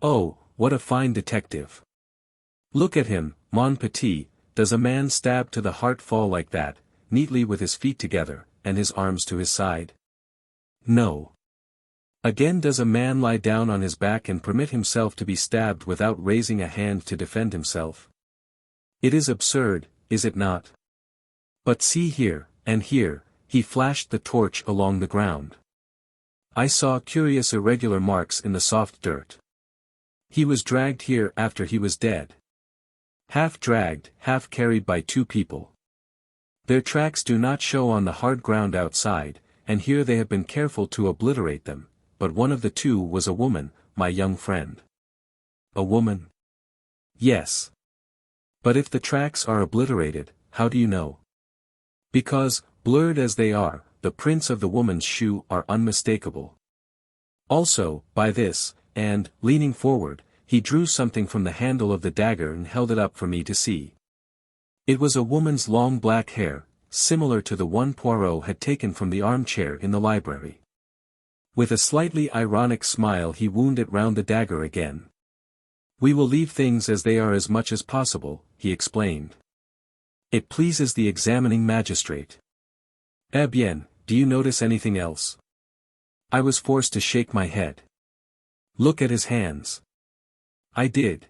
Speaker 1: Oh, what a fine detective. Look at him, mon petit, does a man stabbed to the heart fall like that, neatly with his feet together, and his arms to his side? No. Again does a man lie down on his back and permit himself to be stabbed without raising a hand to defend himself? It is absurd, is it not? But see here, and here, he flashed the torch along the ground. I saw curious irregular marks in the soft dirt. He was dragged here after he was dead. Half dragged, half carried by two people. Their tracks do not show on the hard ground outside, and here they have been careful to obliterate them, but one of the two was a woman, my young friend. A woman? Yes. But if the tracks are obliterated, how do you know? Because, blurred as they are, the prints of the woman's shoe are unmistakable. Also, by this, and, leaning forward, he drew something from the handle of the dagger and held it up for me to see. It was a woman's long black hair, similar to the one Poirot had taken from the armchair in the library. With a slightly ironic smile he wound it round the dagger again. We will leave things as they are as much as possible, he explained. It pleases the examining magistrate. Eh bien, do you notice anything else? I was forced to shake my head. Look at his hands. I did.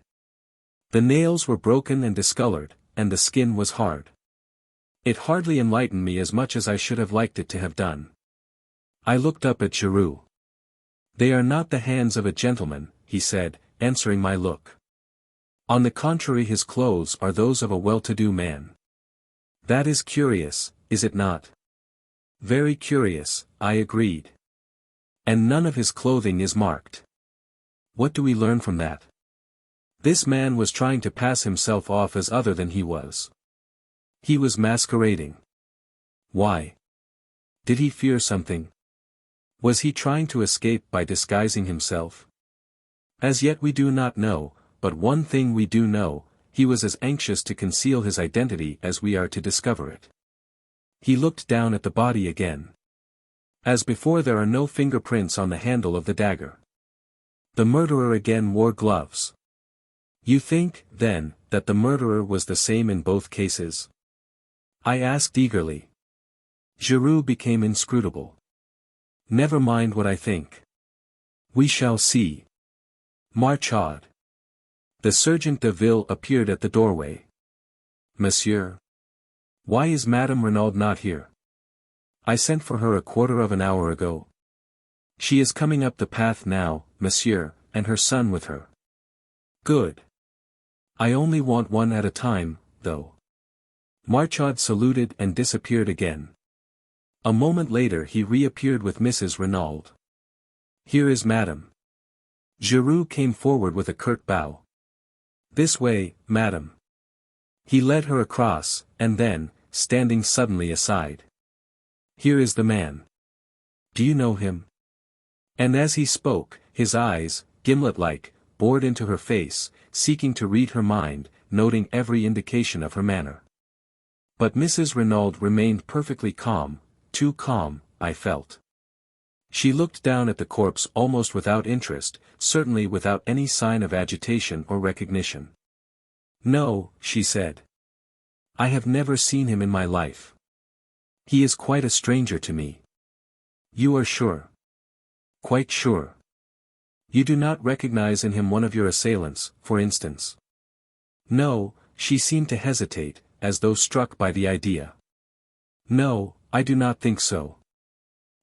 Speaker 1: The nails were broken and discolored, and the skin was hard. It hardly enlightened me as much as I should have liked it to have done. I looked up at Giroux. They are not the hands of a gentleman, he said, answering my look. On the contrary, his clothes are those of a well-to-do man. That is curious, is it not? Very curious, I agreed. And none of his clothing is marked. What do we learn from that? This man was trying to pass himself off as other than he was. He was masquerading. Why? Did he fear something? Was he trying to escape by disguising himself? As yet we do not know, but one thing we do know, he was as anxious to conceal his identity as we are to discover it. He looked down at the body again. As before, there are no fingerprints on the handle of the dagger. The murderer again wore gloves. You think, then, that the murderer was the same in both cases? I asked eagerly. Giroux became inscrutable. Never mind what I think. We shall see. Marchaud. The Sergeant de Ville appeared at the doorway. Monsieur. Why is Madame Renauld not here? I sent for her a quarter of an hour ago. She is coming up the path now, monsieur, and her son with her. Good. I only want one at a time, though. Marchaud saluted and disappeared again. A moment later he reappeared with Mrs. Renauld. Here is Madame. Giroux came forward with a curt bow. This way, Madame. He led her across, and then, standing suddenly aside. Here is the man. Do you know him? And as he spoke, his eyes, gimlet-like, bored into her face, seeking to read her mind, noting every indication of her manner. But Mrs. Renauld remained perfectly calm, too calm, I felt. She looked down at the corpse almost without interest, certainly without any sign of agitation or recognition. No, she said. I have never seen him in my life. He is quite a stranger to me. You are sure? Quite sure. You do not recognize in him one of your assailants, for instance? No, she seemed to hesitate, as though struck by the idea. No, I do not think so.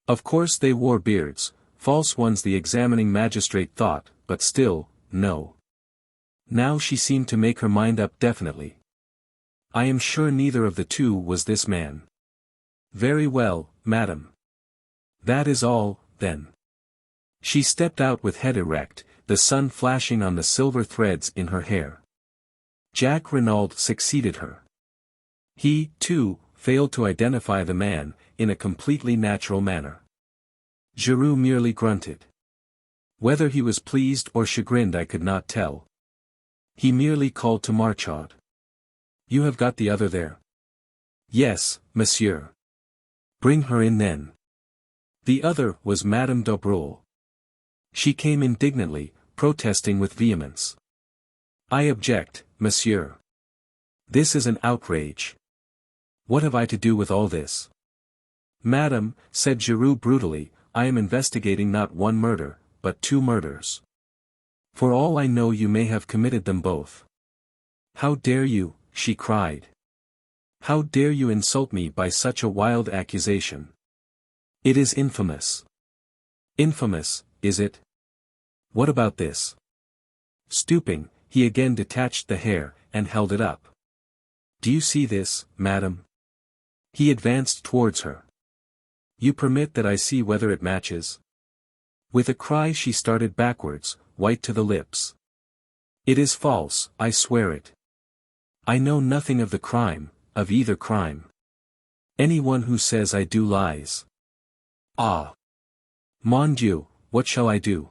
Speaker 1: Of course they wore beards, false ones the examining magistrate thought, but still, no. Now she seemed to make her mind up definitely. I am sure neither of the two was this man. Very well, madam. That is all, then. She stepped out with head erect, the sun flashing on the silver threads in her hair. Jacques Renauld succeeded her. He, too, failed to identify the man, in a completely natural manner. Giroux merely grunted. Whether he was pleased or chagrined I could not tell. He merely called to Marchaud. You have got the other there? Yes, monsieur. Bring her in then. The other was Madame d'Aubreul. She came indignantly, protesting with vehemence. I object, monsieur. This is an outrage. What have I to do with all this? Madame, said Giroux brutally, I am investigating not one murder, but 2 murders. For all I know you may have committed them both. How dare you, she cried. How dare you insult me by such a wild accusation? It is infamous. Infamous, is it? What about this? Stooping, he again detached the hair, and held it up. Do you see this, madam? He advanced towards her. You permit that I see whether it matches? With a cry she started backwards, white to the lips. It is false, I swear it. I know nothing of the crime, of either crime. Anyone who says I do lies. Ah! Mon Dieu, what shall I do?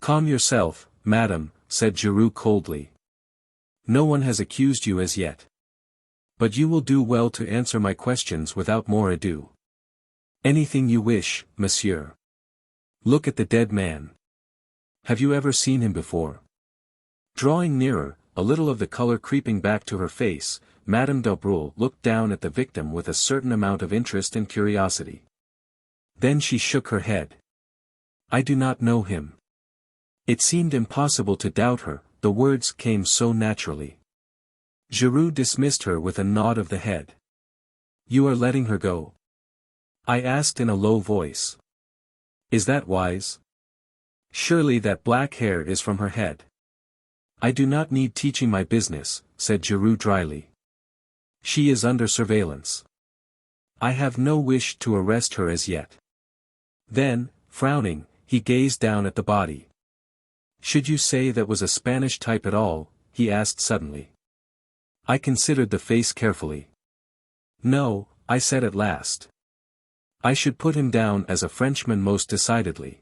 Speaker 1: Calm yourself, madam, said Giroux coldly. No one has accused you as yet. But you will do well to answer my questions without more ado. Anything you wish, monsieur. Look at the dead man. Have you ever seen him before? Drawing nearer, a little of the color creeping back to her face, Madame d'Aubreul looked down at the victim with a certain amount of interest and curiosity. Then she shook her head. I do not know him. It seemed impossible to doubt her, the words came so naturally. Giroux dismissed her with a nod of the head. You are letting her go? I asked in a low voice. Is that wise? Surely that black hair is from her head. I do not need teaching my business, said Giroux dryly. She is under surveillance. I have no wish to arrest her as yet. Then, frowning, he gazed down at the body. Should you say that was a Spanish type at all? He asked suddenly. I considered the face carefully. No, I said at last. I should put him down as a Frenchman most decidedly.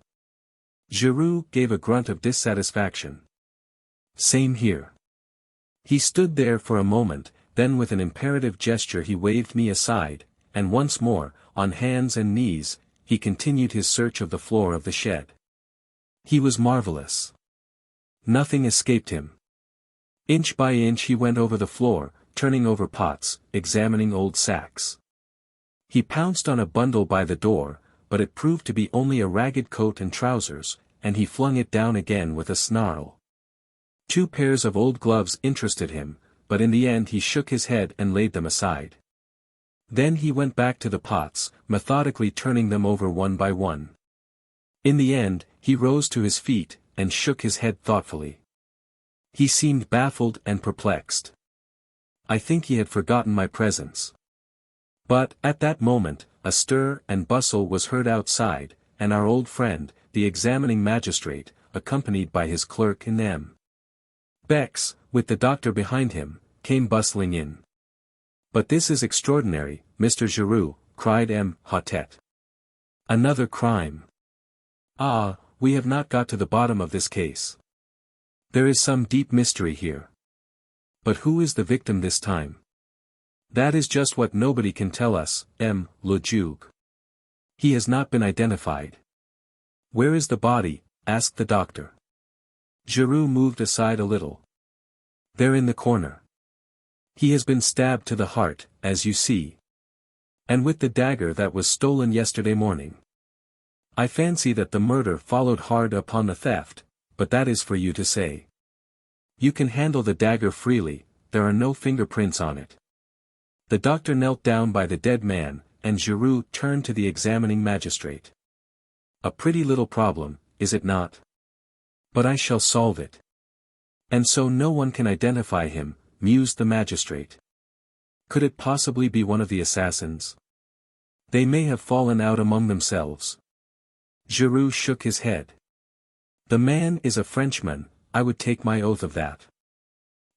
Speaker 1: Giroux gave a grunt of dissatisfaction. Same here. He stood there for a moment, then with an imperative gesture he waved me aside, and once more, on hands and knees, he continued his search of the floor of the shed. He was marvelous. Nothing escaped him. Inch by inch he went over the floor, turning over pots, examining old sacks. He pounced on a bundle by the door, but it proved to be only a ragged coat and trousers, and he flung it down again with a snarl. 2 pairs of old gloves interested him, but in the end he shook his head and laid them aside. Then he went back to the pots, methodically turning them over one by one. In the end, he rose to his feet, and shook his head thoughtfully. He seemed baffled and perplexed. I think he had forgotten my presence. But, at that moment, a stir and bustle was heard outside, and our old friend, the examining magistrate, accompanied by his clerk in M. Bex, with the doctor behind him, came bustling in. "But this is extraordinary, Mr. Giroux," cried M. Hautet. "Another crime. Ah, we have not got to the bottom of this case. There is some deep mystery here. But who is the victim this time?" "That is just what nobody can tell us, M. le Juge. He has not been identified." "Where is the body?" asked the doctor. Giroux moved aside a little. "There in the corner. He has been stabbed to the heart, as you see. And with the dagger that was stolen yesterday morning. I fancy that the murder followed hard upon the theft, but that is for you to say. You can handle the dagger freely, there are no fingerprints on it." The doctor knelt down by the dead man, and Giroux turned to the examining magistrate. "A pretty little problem, is it not? But I shall solve it." "And so no one can identify him," mused the magistrate. "Could it possibly be one of the assassins? They may have fallen out among themselves." Giroux shook his head. "The man is a Frenchman, I would take my oath of that."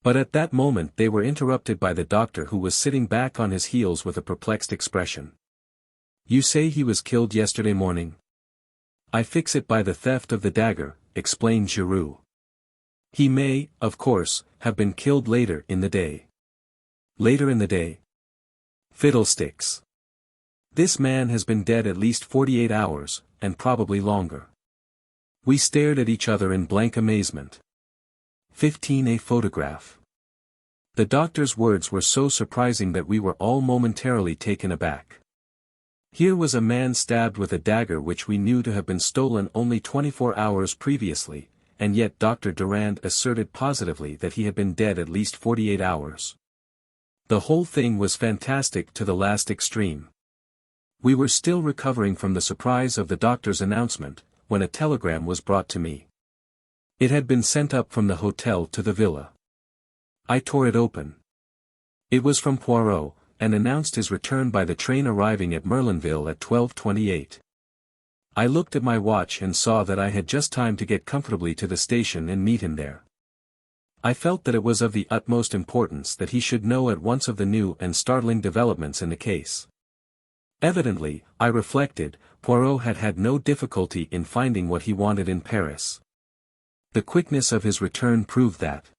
Speaker 1: But at that moment they were interrupted by the doctor, who was sitting back on his heels with a perplexed expression. "You say he was killed yesterday morning?" "I fix it by the theft of the dagger," explained Giroux. "He may, of course, have been killed later in the day." "Later in the day? Fiddlesticks! This man has been dead at least 48 hours, and probably longer." We stared at each other in blank amazement. 15. A photograph. The doctor's words were so surprising that we were all momentarily taken aback. Here was a man stabbed with a dagger which we knew to have been stolen only 24 hours previously, and yet Dr. Durand asserted positively that he had been dead at least 48 hours. The whole thing was fantastic to the last extreme. We were still recovering from the surprise of the doctor's announcement, when a telegram was brought to me. It had been sent up from the hotel to the villa. I tore it open. It was from Poirot, and announced his return by the train arriving at Merlinville at 12:28. I looked at my watch and saw that I had just time to get comfortably to the station and meet him there. I felt that it was of the utmost importance that he should know at once of the new and startling developments in the case. Evidently, I reflected, Poirot had had no difficulty in finding what he wanted in Paris. The quickness of his return proved that.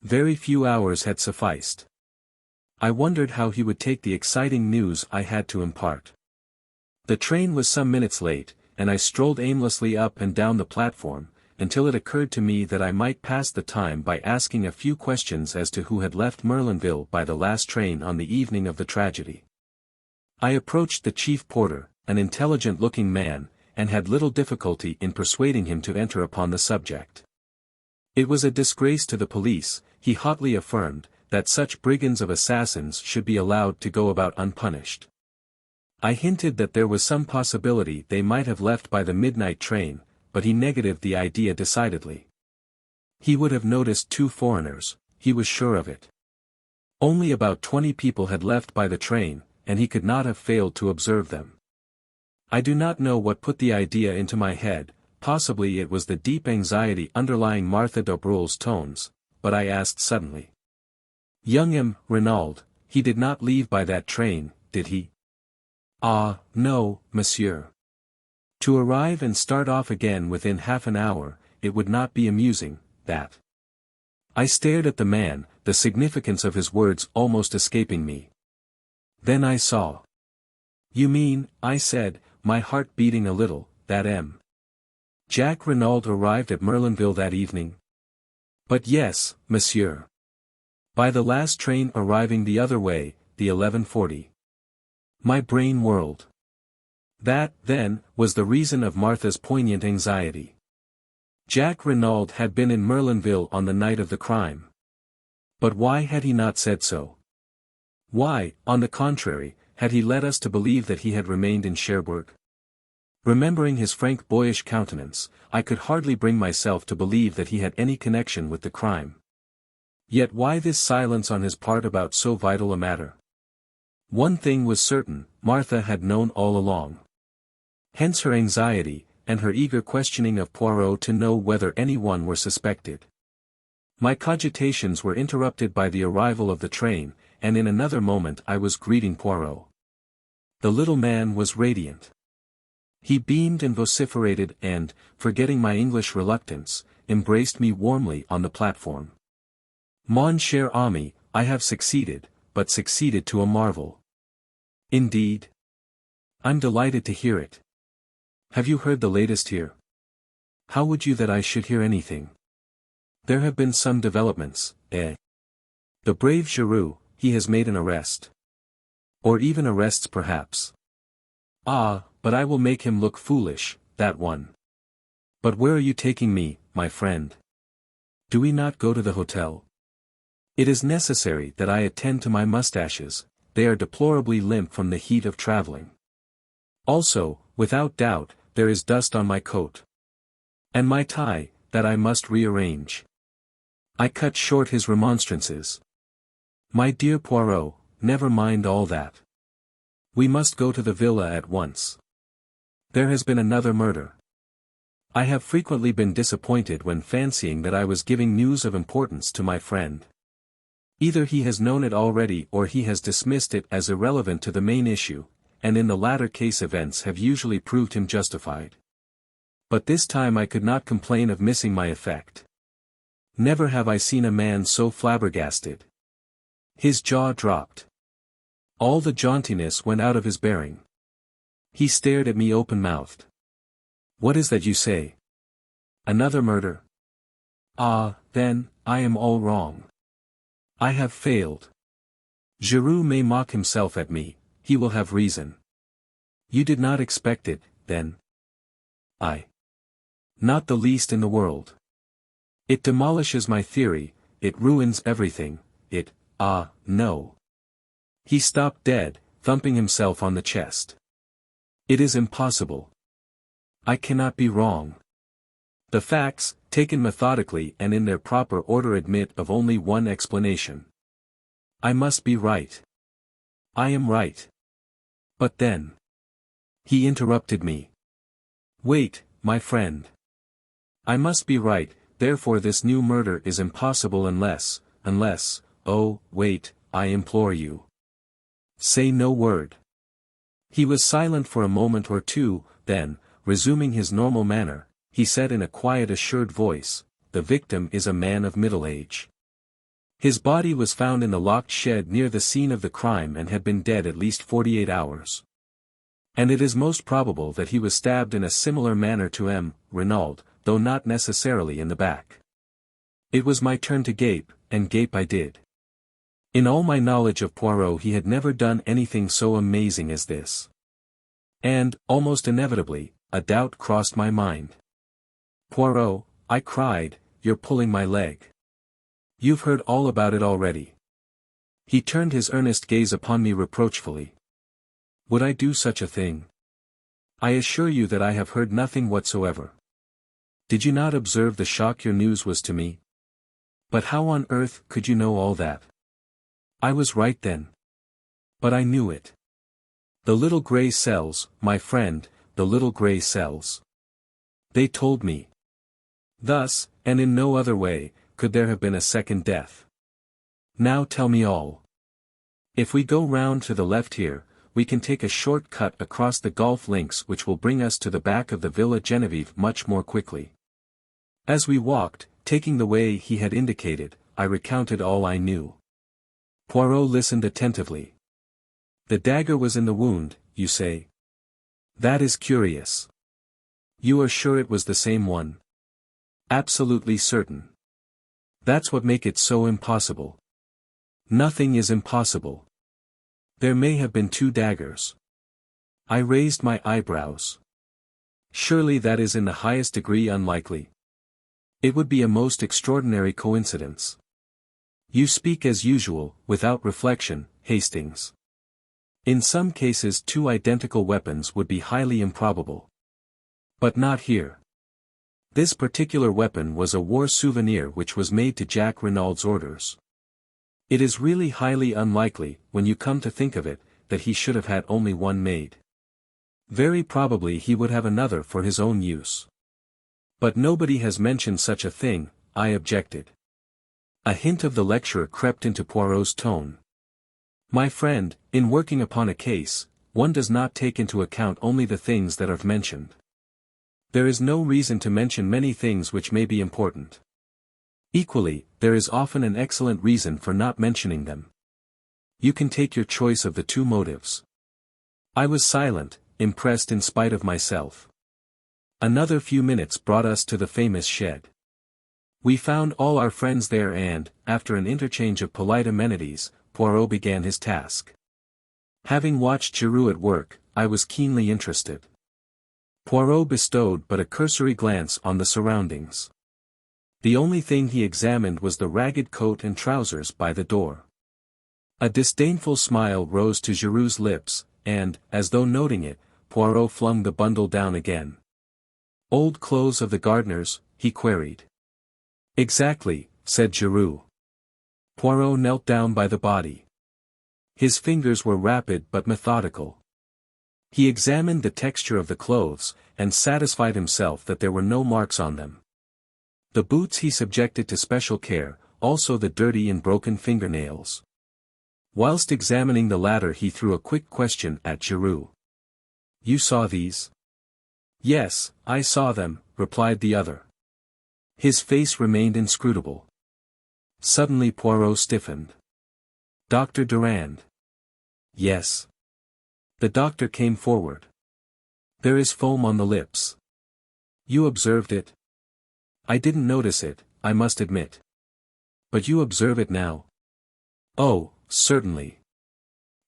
Speaker 1: Very few hours had sufficed. I wondered how he would take the exciting news I had to impart. The train was some minutes late, and I strolled aimlessly up and down the platform, until it occurred to me that I might pass the time by asking a few questions as to who had left Merlinville by the last train on the evening of the tragedy. I approached the chief porter, an intelligent-looking man, and had little difficulty in persuading him to enter upon the subject. It was a disgrace to the police, he hotly affirmed, that such brigands of assassins should be allowed to go about unpunished. I hinted that there was some possibility they might have left by the midnight train, but he negatived the idea decidedly. He would have noticed 2 foreigners, he was sure of it. Only about 20 people had left by the train, and he could not have failed to observe them. I do not know what put the idea into my head, possibly it was the deep anxiety underlying Martha d'Aubreul's tones, but I asked suddenly. "Young M. Renauld, he did not leave by that train, did he?" "Ah, no, monsieur. To arrive and start off again within half an hour, it would not be amusing, that." I stared at the man, the significance of his words almost escaping me. Then I saw. "You mean," I said, my heart beating a little, "that M. Jack Renauld arrived at Merlinville that evening?" "But yes, monsieur. By the last train arriving the other way, the 11:40. My brain whirled. That, then, was the reason of Martha's poignant anxiety. Jack Renauld had been in Merlinville on the night of the crime. But why had he not said so? Why, on the contrary, had he led us to believe that he had remained in Cherbourg? Remembering his frank boyish countenance, I could hardly bring myself to believe that he had any connection with the crime. Yet why this silence on his part about so vital a matter? One thing was certain, Martha had known all along. Hence her anxiety, and her eager questioning of Poirot to know whether anyone were suspected. My cogitations were interrupted by the arrival of the train, and in another moment I was greeting Poirot. The little man was radiant. He beamed and vociferated and, forgetting my English reluctance, embraced me warmly on the platform. "Mon cher ami, I have succeeded, but succeeded to a marvel." "Indeed? I'm delighted to hear it. Have you heard the latest here?" "How would you that I should hear anything?" "There have been some developments, eh? The brave Giroux, he has made an arrest. Or even arrests perhaps. Ah, but I will make him look foolish, that one. But where are you taking me, my friend? Do we not go to the hotel? It is necessary that I attend to my mustaches, they are deplorably limp from the heat of traveling. Also, without doubt, there is dust on my coat. And my tie, that I must rearrange." I cut short his remonstrances. "My dear Poirot, never mind all that. We must go to the villa at once. There has been another murder. I have frequently been disappointed when fancying that I was giving news of importance to my friend. Either he has known it already or he has dismissed it as irrelevant to the main issue, and in the latter case events have usually proved him justified. But this time I could not complain of missing my effect. Never have I seen a man so flabbergasted. His jaw dropped. All the jauntiness went out of his bearing. He stared at me open-mouthed. "What is that you say? Another murder? Ah, then, I am all wrong. I have failed. Giroux may mock himself at me, he will have reason. You did not expect it, then?" "I. Not the least in the world. It demolishes my theory, it ruins everything, no." He stopped dead, thumping himself on the chest. "It is impossible. I cannot be wrong. The facts, taken methodically and in their proper order admit of only one explanation. I must be right. I am right. But then." He interrupted me. "Wait, my friend. I must be right, therefore this new murder is impossible unless, oh, wait, I implore you. Say no word." He was silent for a moment or two, then, resuming his normal manner, he said in a quiet assured voice, "The victim is a man of middle age. His body was found in the locked shed near the scene of the crime and had been dead at least 48 hours. And it is most probable that he was stabbed in a similar manner to M. Renauld, though not necessarily in the back." It was my turn to gape, and gape I did. In all my knowledge of Poirot he had never done anything so amazing as this. And, almost inevitably, a doubt crossed my mind. "Poirot," I cried, "you're pulling my leg. You've heard all about it already." He turned his earnest gaze upon me reproachfully. "Would I do such a thing? I assure you that I have heard nothing whatsoever. Did you not observe the shock your news was to me? But how on earth could you know all that?" "I was right then. But I knew it. The little grey cells, my friend, the little grey cells. They told me. Thus, and in no other way, could there have been a second death. Now tell me all. If we go round to the left here, we can take a short cut across the golf links which will bring us to the back of the Villa Genevieve much more quickly." As we walked, taking the way he had indicated, I recounted all I knew. Poirot listened attentively. The dagger was in the wound, you say? That is curious. You are sure it was the same one? Absolutely certain. That's what makes it so impossible. Nothing is impossible. There may have been two daggers. I raised my eyebrows. Surely that is in the highest degree unlikely. It would be a most extraordinary coincidence. You speak as usual, without reflection, Hastings. In some cases two identical weapons would be highly improbable. But not here. This particular weapon was a war souvenir which was made to Jack Renaud's orders. It is really highly unlikely, when you come to think of it, that he should have had only one made. Very probably he would have another for his own use. But nobody has mentioned such a thing, I objected. A hint of the lecturer crept into Poirot's tone. My friend, in working upon a case, one does not take into account only the things that are mentioned. There is no reason to mention many things which may be important. Equally, there is often an excellent reason for not mentioning them. You can take your choice of the two motives. I was silent, impressed in spite of myself. Another few minutes brought us to the famous shed. We found all our friends there and, after an interchange of polite amenities, Poirot began his task. Having watched Giroux at work, I was keenly interested. Poirot bestowed but a cursory glance on the surroundings. The only thing he examined was the ragged coat and trousers by the door. A disdainful smile rose to Giroux's lips, and, as though noting it, Poirot flung the bundle down again. Old clothes of the gardeners, he queried. Exactly, said Giroux. Poirot knelt down by the body. His fingers were rapid but methodical. He examined the texture of the clothes, and satisfied himself that there were no marks on them. The boots he subjected to special care, also the dirty and broken fingernails. Whilst examining the latter he threw a quick question at Giroux. You saw these? Yes, I saw them, replied the other. His face remained inscrutable. Suddenly Poirot stiffened. Dr. Durand. Yes. The doctor came forward. There is foam on the lips. You observed it? I didn't notice it, I must admit. But you observe it now? Oh, certainly.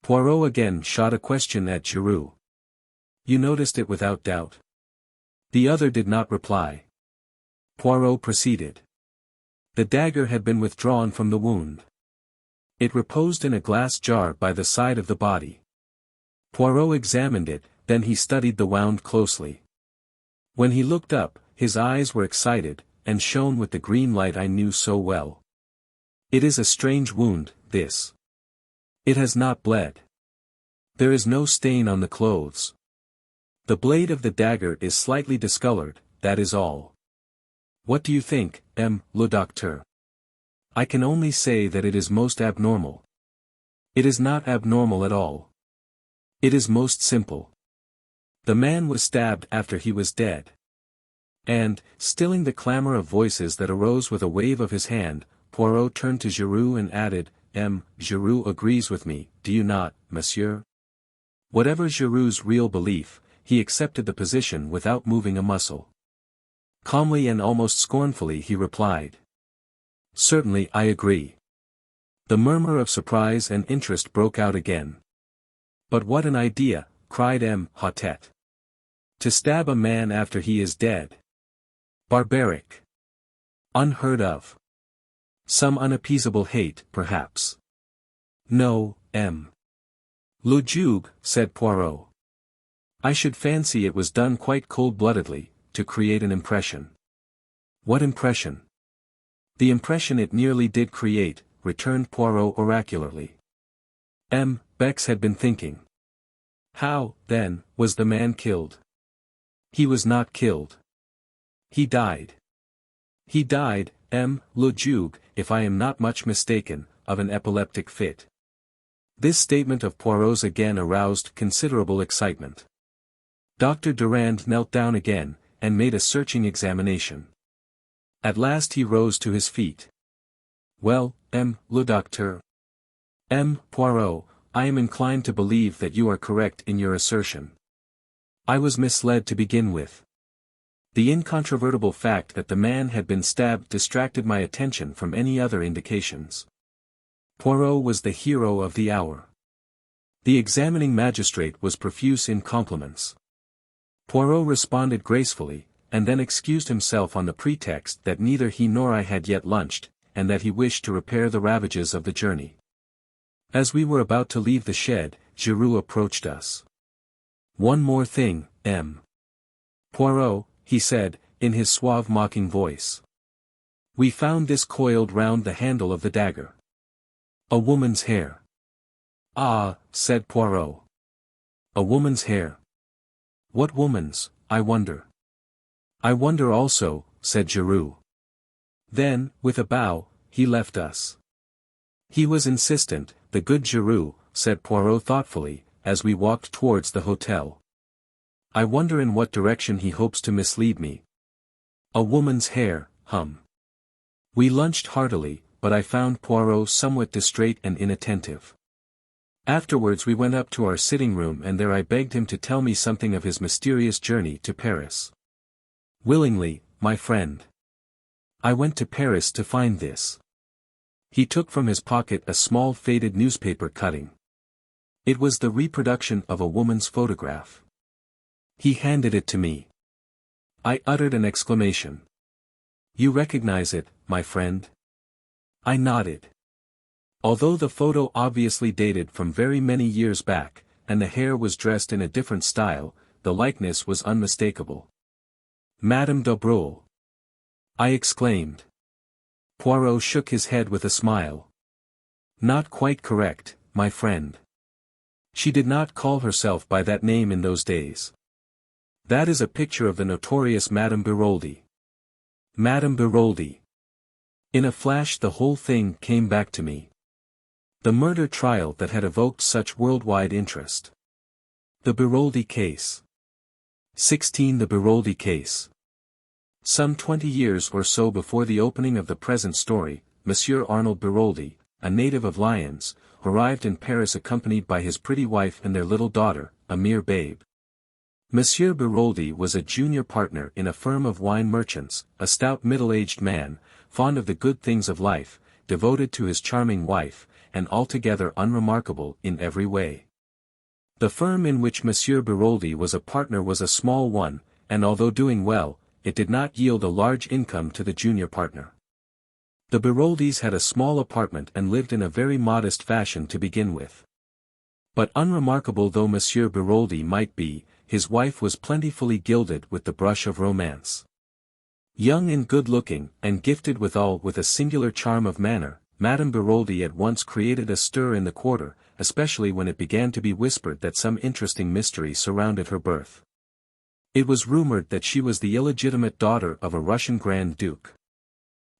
Speaker 1: Poirot again shot a question at Giroux. You noticed it without doubt? The other did not reply. Poirot proceeded. The dagger had been withdrawn from the wound. It reposed in a glass jar by the side of the body. Poirot examined it, then he studied the wound closely. When he looked up, his eyes were excited, and shone with the green light I knew so well. It is a strange wound, this. It has not bled. There is no stain on the clothes. The blade of the dagger is slightly discolored, that is all. What do you think, le docteur? I can only say that it is most abnormal. It is not abnormal at all. It is most simple. The man was stabbed after he was dead. And, stilling the clamor of voices that arose with a wave of his hand, Poirot turned to Giroux and added, Giroux agrees with me, do you not, monsieur? Whatever Giroux's real belief, he accepted the position without moving a muscle. Calmly and almost scornfully he replied. Certainly I agree. The murmur of surprise and interest broke out again. But what an idea, cried Hautet. To stab a man after he is dead. Barbaric. Unheard of. Some unappeasable hate, perhaps. No, Le Juge, said Poirot. I should fancy it was done quite cold-bloodedly, to create an impression. What impression? The impression it nearly did create, returned Poirot oracularly. Bex had been thinking. How, then, was the man killed? He was not killed. He died. He died, Le Juge, if I am not much mistaken, of an epileptic fit. This statement of Poirot's again aroused considerable excitement. Dr. Durand knelt down again, and made a searching examination. At last he rose to his feet. Well, le docteur. Poirot, I am inclined to believe that you are correct in your assertion. I was misled to begin with. The incontrovertible fact that the man had been stabbed distracted my attention from any other indications. Poirot was the hero of the hour. The examining magistrate was profuse in compliments. Poirot responded gracefully, and then excused himself on the pretext that neither he nor I had yet lunched, and that he wished to repair the ravages of the journey. As we were about to leave the shed, Giroux approached us. "One more thing, Poirot," he said, in his suave mocking voice. "We found this coiled round the handle of the dagger. A woman's hair." "Ah," said Poirot. "A woman's hair. What woman's, I wonder?" "I wonder also," said Giroux. Then, with a bow, he left us. "He was insistent, the good Giroux," said Poirot thoughtfully, as we walked towards the hotel. "I wonder in what direction he hopes to mislead me. A woman's hair, We lunched heartily, but I found Poirot somewhat distrait and inattentive. Afterwards we went up to our sitting room and there I begged him to tell me something of his mysterious journey to Paris. "Willingly, my friend. I went to Paris to find this." He took from his pocket a small faded newspaper cutting. It was the reproduction of a woman's photograph. He handed it to me. I uttered an exclamation. "You recognize it, my friend?" I nodded. Although the photo obviously dated from very many years back, and the hair was dressed in a different style, the likeness was unmistakable. "Madame d'Aubreul!" I exclaimed. Poirot shook his head with a smile. "Not quite correct, my friend. She did not call herself by that name in those days. That is a picture of the notorious Madame Biroldi." Madame Biroldi. In a flash the whole thing came back to me. The murder trial that had evoked such worldwide interest. The Biroldi case. 16. The Biroldi case. Some 20 years or so before the opening of the present story, Monsieur Arnold Biroldi, a native of Lyons, arrived in Paris accompanied by his pretty wife and their little daughter, a mere babe. Monsieur Biroldi was a junior partner in a firm of wine merchants, a stout middle-aged man, fond of the good things of life, devoted to his charming wife, and altogether unremarkable in every way. The firm in which Monsieur Biroldi was a partner was a small one, and although doing well, it did not yield a large income to the junior partner. The Biroldis had a small apartment and lived in a very modest fashion to begin with. But unremarkable though Monsieur Biroldi might be, his wife was plentifully gilded with the brush of romance. Young and good-looking, and gifted withal with a singular charm of manner, Madame Biroldi at once created a stir in the quarter, especially when it began to be whispered that some interesting mystery surrounded her birth. It was rumored that she was the illegitimate daughter of a Russian Grand Duke.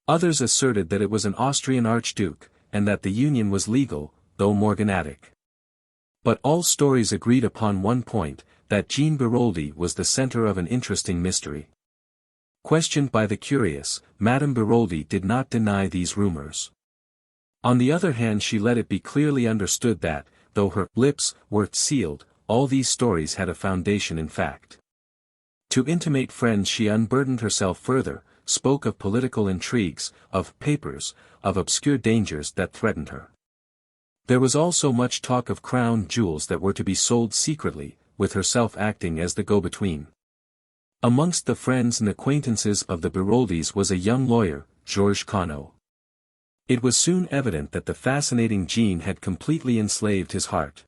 Speaker 1: Others asserted that it was an Austrian Archduke, and that the union was legal, though morganatic. But all stories agreed upon one point, that Jean Biroldi was the center of an interesting mystery. Questioned by the curious, Madame Biroldi did not deny these rumors. On the other hand she let it be clearly understood that, though her lips were sealed, all these stories had a foundation in fact. To intimate friends she unburdened herself further, spoke of political intrigues, of papers, of obscure dangers that threatened her. There was also much talk of crown jewels that were to be sold secretly, with herself acting as the go-between. Amongst the friends and acquaintances of the Biroldis was a young lawyer, Georges Conneau. It was soon evident that the fascinating Jean had completely enslaved his heart.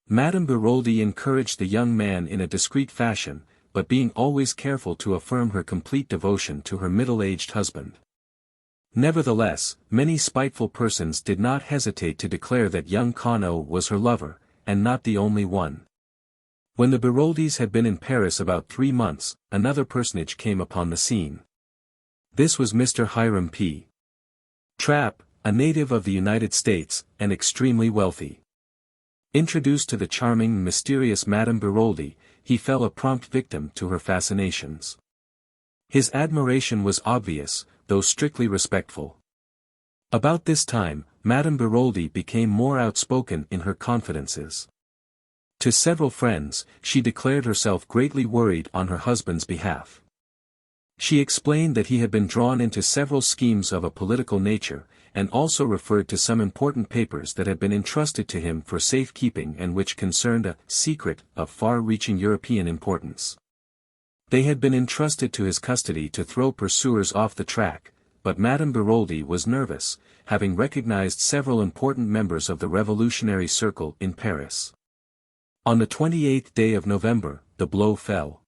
Speaker 1: Madame Biroldi encouraged the young man in a discreet fashion, but being always careful to affirm her complete devotion to her middle-aged husband. Nevertheless, many spiteful persons did not hesitate to declare that young Conneau was her lover, and not the only one. When the Biroldis had been in Paris about 3 months, another personage came upon the scene. This was Mr. Hiram P. Trapp, a native of the United States, and extremely wealthy. Introduced to the charming and mysterious Madame Biroldi, he fell a prompt victim to her fascinations. His admiration was obvious, though strictly respectful. About this time, Madame Beroldy became more outspoken in her confidences. To several friends, she declared herself greatly worried on her husband's behalf. She explained that he had been drawn into several schemes of a political nature, and also referred to some important papers that had been entrusted to him for safekeeping and which concerned a secret of far-reaching European importance. They had been entrusted to his custody to throw pursuers off the track, but Madame Beroldy was nervous, having recognized several important members of the revolutionary circle in Paris. On the 28th day of November, the blow fell.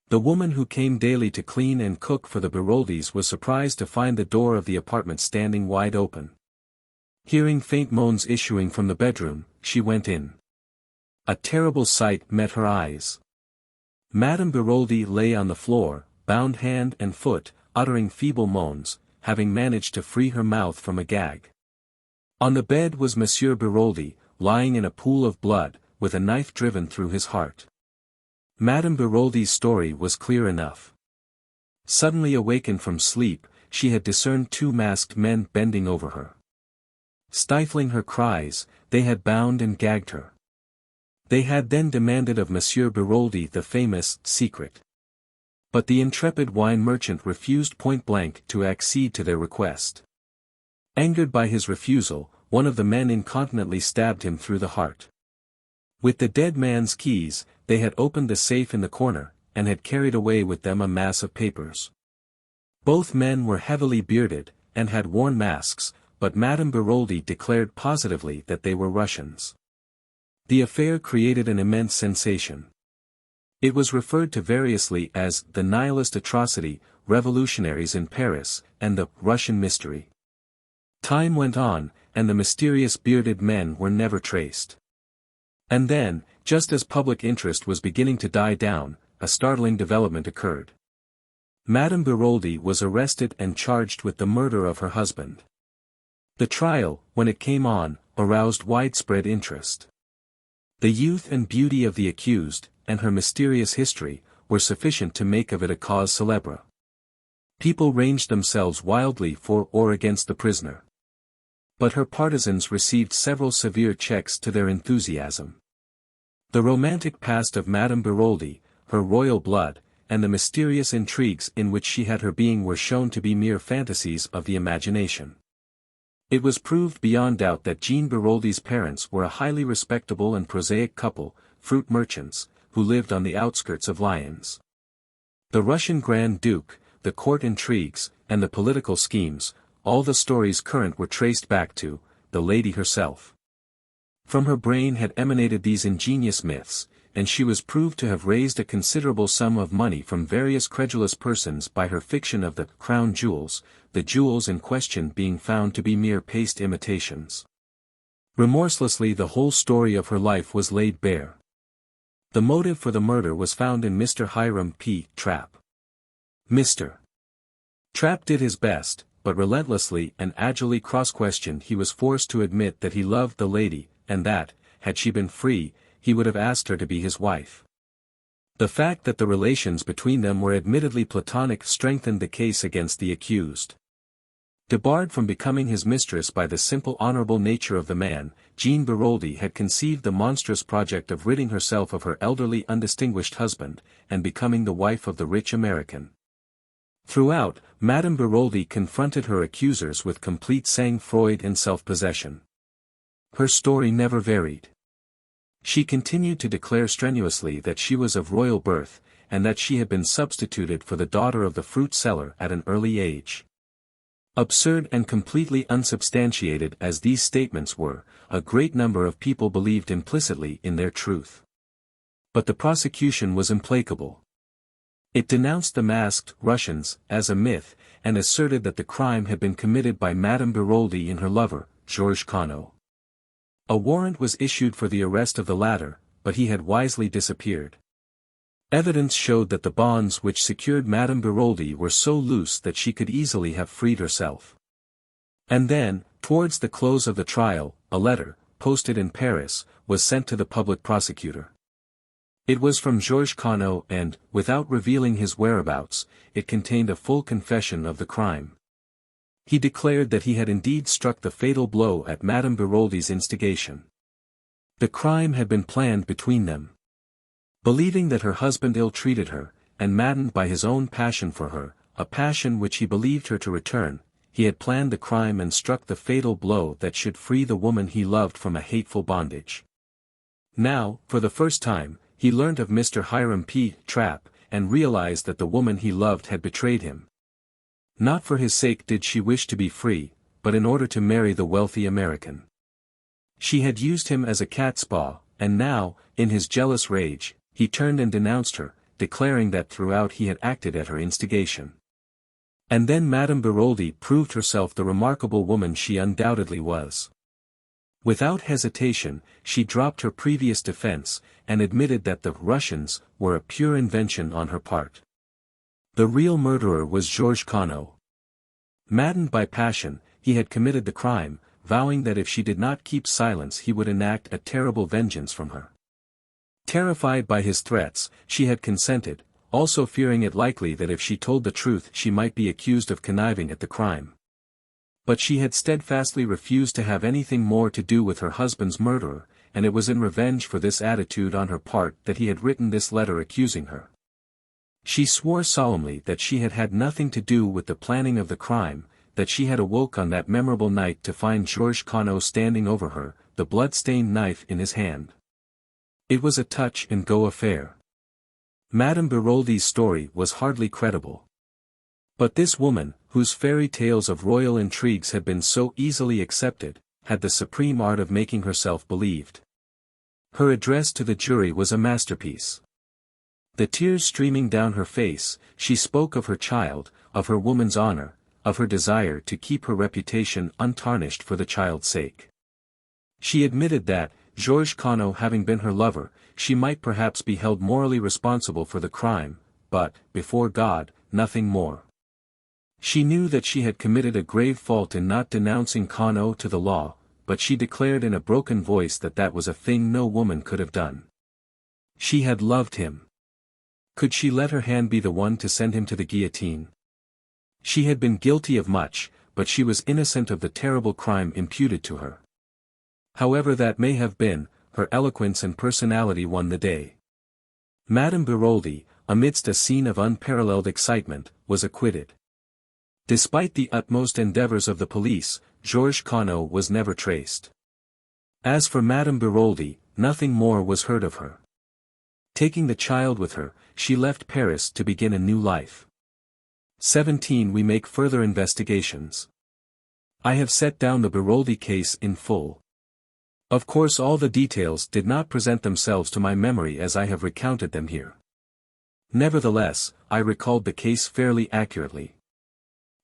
Speaker 1: The woman who came daily to clean and cook for the Beroldys was surprised to find the door of the apartment standing wide open. Hearing faint moans issuing from the bedroom, she went in. A terrible sight met her eyes. Madame Beroldy lay on the floor, bound hand and foot, uttering feeble moans, having managed to free her mouth from a gag. On the bed was Monsieur Beroldy, lying in a pool of blood, with a knife driven through his heart. Madame Beroldy's story was clear enough. Suddenly awakened from sleep, she had discerned two masked men bending over her. Stifling her cries, they had bound and gagged her. They had then demanded of Monsieur Beroldy the famous secret. But the intrepid wine merchant refused point-blank to accede to their request. Angered by his refusal, one of the men incontinently stabbed him through the heart. With the dead man's keys, they had opened the safe in the corner, and had carried away with them a mass of papers. Both men were heavily bearded, and had worn masks, but Madame Beroldy declared positively that they were Russians. The affair created an immense sensation. It was referred to variously as the Nihilist atrocity, revolutionaries in Paris, and the Russian mystery. Time went on, and the mysterious bearded men were never traced. And then, just as public interest was beginning to die down, a startling development occurred. Madame Beroldy was arrested and charged with the murder of her husband. The trial, when it came on, aroused widespread interest. The youth and beauty of the accused, and her mysterious history, were sufficient to make of it a cause célèbre. People ranged themselves wildly for or against the prisoner. But her partisans received several severe checks to their enthusiasm. The romantic past of Madame Beroldy, her royal blood, and the mysterious intrigues in which she had her being were shown to be mere fantasies of the imagination. It was proved beyond doubt that Jean Beroldy's parents were a highly respectable and prosaic couple, fruit merchants, who lived on the outskirts of Lyons. The Russian Grand Duke, the court intrigues, and the political schemes, all the stories current were traced back to the lady herself. From her brain had emanated these ingenious myths, and she was proved to have raised a considerable sum of money from various credulous persons by her fiction of the crown jewels, the jewels in question being found to be mere paste imitations. Remorselessly the whole story of her life was laid bare. The motive for the murder was found in Mr. Hiram P. Trapp. Mr. Trapp did his best, but relentlessly and agilely cross-questioned he was forced to admit that he loved the lady, and that, had she been free, he would have asked her to be his wife. The fact that the relations between them were admittedly platonic strengthened the case against the accused. Debarred from becoming his mistress by the simple honorable nature of the man, Jean Beroldy had conceived the monstrous project of ridding herself of her elderly undistinguished husband, and becoming the wife of the rich American. Throughout, Madame Beroldy confronted her accusers with complete sang-froid and self-possession. Her story never varied. She continued to declare strenuously that she was of royal birth, and that she had been substituted for the daughter of the fruit seller at an early age. Absurd and completely unsubstantiated as these statements were, a great number of people believed implicitly in their truth. But the prosecution was implacable. It denounced the masked Russians as a myth, and asserted that the crime had been committed by Madame Beroldy and her lover, Georges Conneau. A warrant was issued for the arrest of the latter, but he had wisely disappeared. Evidence showed that the bonds which secured Madame Beroldy were so loose that she could easily have freed herself. And then, towards the close of the trial, a letter, posted in Paris, was sent to the public prosecutor. It was from Georges Conneau and, without revealing his whereabouts, it contained a full confession of the crime. He declared that he had indeed struck the fatal blow at Madame Beroldi's instigation. The crime had been planned between them. Believing that her husband ill-treated her, and maddened by his own passion for her, a passion which he believed her to return, he had planned the crime and struck the fatal blow that should free the woman he loved from a hateful bondage. Now, for the first time, he learnt of Mr. Hiram P. Trapp, and realized that the woman he loved had betrayed him. Not for his sake did she wish to be free, but in order to marry the wealthy American. She had used him as a catspaw, and now, in his jealous rage, he turned and denounced her, declaring that throughout he had acted at her instigation. And then Madame Beroldi proved herself the remarkable woman she undoubtedly was. Without hesitation, she dropped her previous defense, and admitted that the Russians were a pure invention on her part. The real murderer was Georges Conneau. Maddened by passion, he had committed the crime, vowing that if she did not keep silence he would enact a terrible vengeance from her. Terrified by his threats, she had consented, also fearing it likely that if she told the truth she might be accused of conniving at the crime. But she had steadfastly refused to have anything more to do with her husband's murderer, and it was in revenge for this attitude on her part that he had written this letter accusing her. She swore solemnly that she had had nothing to do with the planning of the crime, that she had awoke on that memorable night to find Georges Conneau standing over her, the blood-stained knife in his hand. It was a touch-and-go affair. Madame Beroldi's story was hardly credible. But this woman, whose fairy tales of royal intrigues had been so easily accepted, had the supreme art of making herself believed. Her address to the jury was a masterpiece. The tears streaming down her face, she spoke of her child, of her woman's honor, of her desire to keep her reputation untarnished for the child's sake. She admitted that, Georges Conneau having been her lover, she might perhaps be held morally responsible for the crime, but, before God, nothing more. She knew that she had committed a grave fault in not denouncing Conneau to the law, but she declared in a broken voice that that was a thing no woman could have done. She had loved him. Could she let her hand be the one to send him to the guillotine? She had been guilty of much, but she was innocent of the terrible crime imputed to her. However that may have been, her eloquence and personality won the day. Madame Beroldi, amidst a scene of unparalleled excitement, was acquitted. Despite the utmost endeavors of the police, Georges Conneau was never traced. As for Madame Beroldi, nothing more was heard of her. Taking the child with her, she left Paris to begin a new life. 17 We make further investigations. I have set down the Beroldi case in full. Of course all the details did not present themselves to my memory as I have recounted them here. Nevertheless, I recalled the case fairly accurately.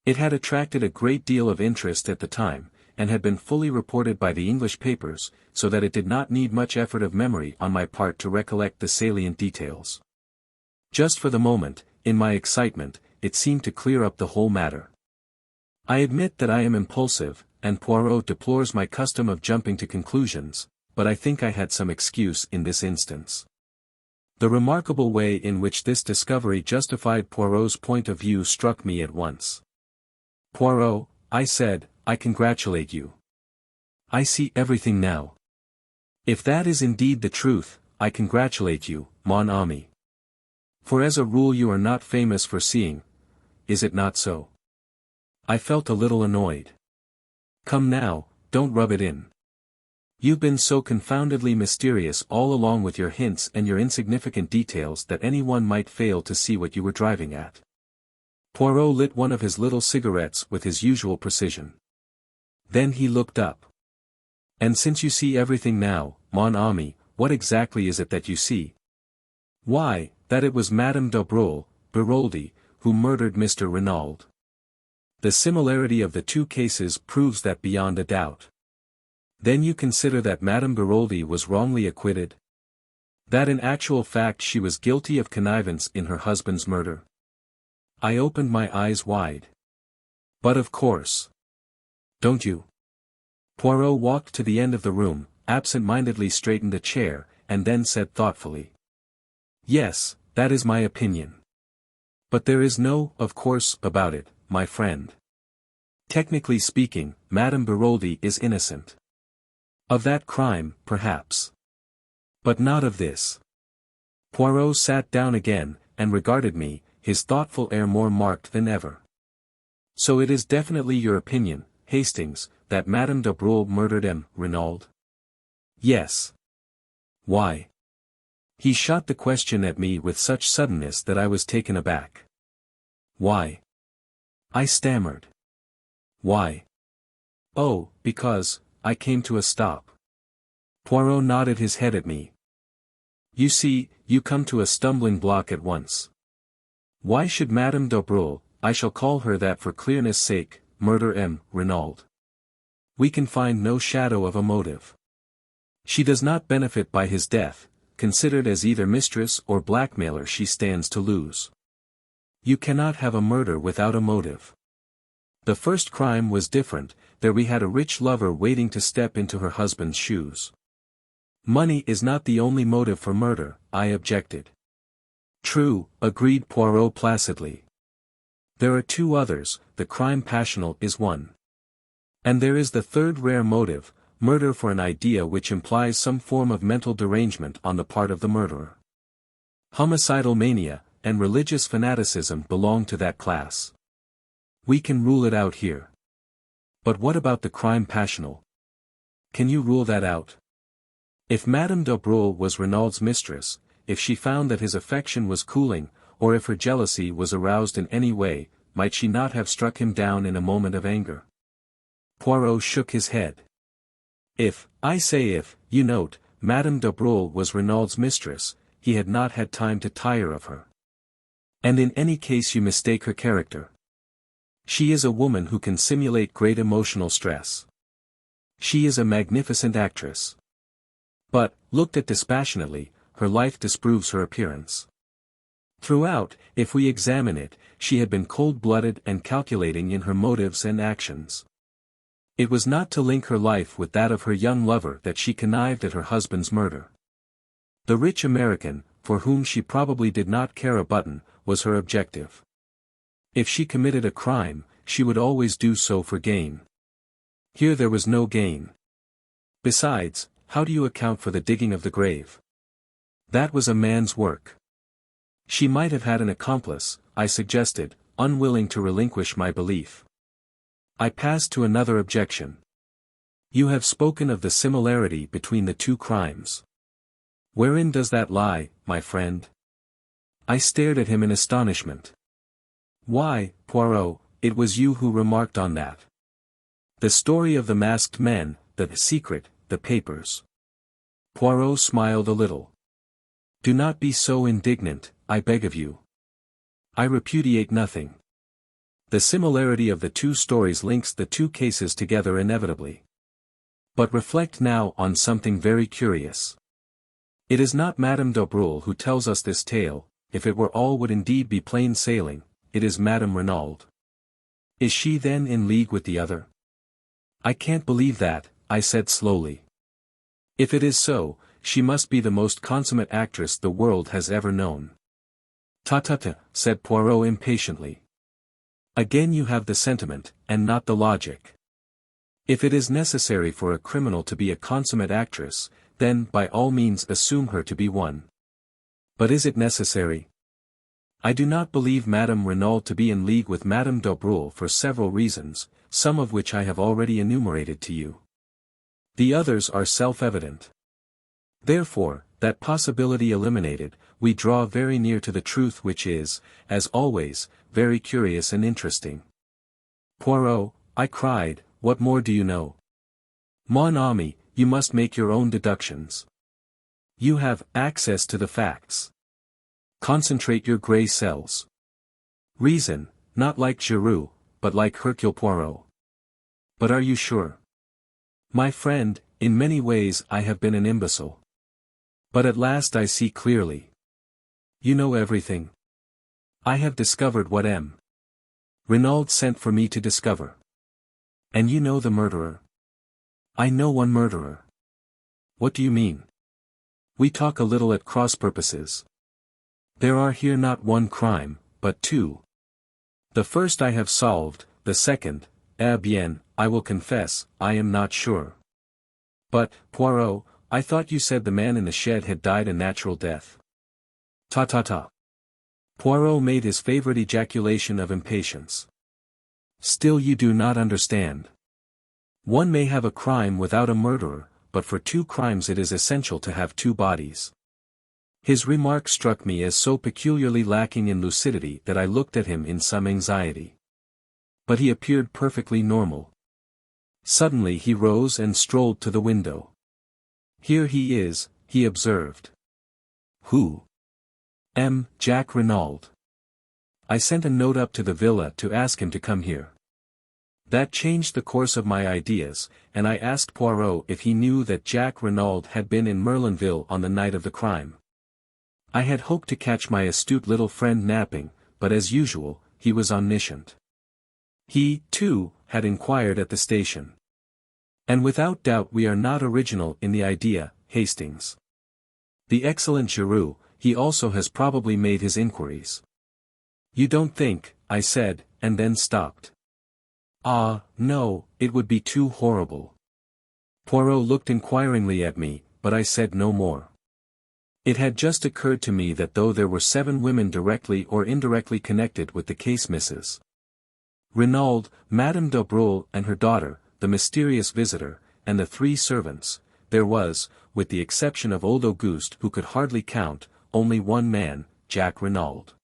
Speaker 1: It had attracted a great deal of interest at the time, and had been fully reported by the English papers, so that it did not need much effort of memory on my part to recollect the salient details. Just for the moment, in my excitement, it seemed to clear up the whole matter. I admit that I am impulsive, and Poirot deplores my custom of jumping to conclusions, but I think I had some excuse in this instance. The remarkable way in which this discovery justified Poirot's point of view struck me at once. Poirot, I said, I congratulate you. I see everything now. If that is indeed the truth, I congratulate you, mon ami. For as a rule you are not famous for seeing. Is it not so? I felt a little annoyed. Come now, don't rub it in. You've been so confoundedly mysterious all along with your hints and your insignificant details that anyone might fail to see what you were driving at. Poirot lit one of his little cigarettes with his usual precision. Then he looked up. And since you see everything now, mon ami, what exactly is it that you see? Why, that it was Madame Beroldi, who murdered Mr. Renauld. The similarity of the two cases proves that beyond a doubt. Then you consider that Madame Beroldi was wrongly acquitted? That in actual fact she was guilty of connivance in her husband's murder? I opened my eyes wide. But of course. Don't you? Poirot walked to the end of the room, absent-mindedly straightened a chair, and then said thoughtfully. Yes, that is my opinion. But there is no, of course, about it, my friend. Technically speaking, Madame Beroldi is innocent. Of that crime, perhaps. But not of this. Poirot sat down again, and regarded me, his thoughtful air more marked than ever. So it is definitely your opinion, Hastings, that Madame de Breuil murdered M. Renauld? Yes. Why? He shot the question at me with such suddenness that I was taken aback. Why? I stammered. Why? Oh, because, I came to a stop. Poirot nodded his head at me. You see, you come to a stumbling block at once. Why should Madame de Breuil, I shall call her that for clearness' sake, murder M. Renauld? We can find no shadow of a motive. She does not benefit by his death, considered as either mistress or blackmailer she stands to lose. You cannot have a murder without a motive. The first crime was different, there we had a rich lover waiting to step into her husband's shoes. Money is not the only motive for murder, I objected. True, agreed Poirot placidly. There are two others, the crime passional is one. And there is the third rare motive, murder for an idea which implies some form of mental derangement on the part of the murderer. Homicidal mania, and religious fanaticism belong to that class. We can rule it out here. But what about the crime passional? Can you rule that out? If Madame de Breuil was Renaud's mistress, if she found that his affection was cooling, or if her jealousy was aroused in any way, might she not have struck him down in a moment of anger? Poirot shook his head. If, I say if, you note, Madame de Breuil was Renaud's mistress, he had not had time to tire of her. And in any case you mistake her character. She is a woman who can simulate great emotional stress. She is a magnificent actress. But, looked at dispassionately, her life disproves her appearance. Throughout, if we examine it, she had been cold-blooded and calculating in her motives and actions. It was not to link her life with that of her young lover that she connived at her husband's murder. The rich American, for whom she probably did not care a button, was her objective. If she committed a crime, she would always do so for gain. Here there was no gain. Besides, how do you account for the digging of the grave? That was a man's work. She might have had an accomplice, I suggested, unwilling to relinquish my belief. I passed to another objection. You have spoken of the similarity between the two crimes. Wherein does that lie, my friend? I stared at him in astonishment. Why, Poirot, it was you who remarked on that. The story of the masked men, the secret, the papers. Poirot smiled a little. Do not be so indignant, I beg of you. I repudiate nothing. The similarity of the two stories links the two cases together inevitably. But reflect now on something very curious. It is not Madame de Breuil who tells us this tale, if it were all would indeed be plain sailing, it is Madame Renauld. Is she then in league with the other? I can't believe that, I said slowly. If it is so, she must be the most consummate actress the world has ever known. Ta-ta-ta, said Poirot impatiently. Again you have the sentiment, and not the logic. If it is necessary for a criminal to be a consummate actress, then by all means assume her to be one. But is it necessary? I do not believe Madame Renauld to be in league with Madame de Breuil for several reasons, some of which I have already enumerated to you. The others are self-evident. Therefore, that possibility eliminated, we draw very near to the truth which is, as always, very curious and interesting. Poirot, I cried, what more do you know? Mon ami, you must make your own deductions. You have access to the facts. Concentrate your grey cells. Reason, not like Giroux, but like Hercule Poirot. But are you sure? My friend, in many ways I have been an imbecile. But at last I see clearly. You know everything. I have discovered what M. Renauld sent for me to discover. And you know the murderer. I know one murderer. What do you mean? We talk a little at cross purposes. There are here not one crime, but two. The first I have solved, the second, Eh bien, I will confess, I am not sure. But, Poirot, I thought you said the man in the shed had died a natural death. Ta ta ta. Poirot made his favorite ejaculation of impatience. Still you do not understand. One may have a crime without a murderer, but for two crimes it is essential to have two bodies. His remark struck me as so peculiarly lacking in lucidity that I looked at him in some anxiety. But he appeared perfectly normal. Suddenly he rose and strolled to the window. Here he is, he observed. Who? Jack Renauld. I sent a note up to the villa to ask him to come here. That changed the course of my ideas, and I asked Poirot if he knew that Jack Renauld had been in Merlinville on the night of the crime. I had hoped to catch my astute little friend napping, but as usual, he was omniscient. He, too, had inquired at the station. And without doubt we are not original in the idea, Hastings. The excellent Giroux, he also has probably made his inquiries. You don't think, I said, and then stopped. Ah, no, it would be too horrible. Poirot looked inquiringly at me, but I said no more. It had just occurred to me that though there were 7 women directly or indirectly connected with the case Mrs. Renauld, Madame d'Abreuil and her daughter, the mysterious visitor, and the 3 servants, there was, with the exception of old Auguste who could hardly count, only one man, Jack Renauld.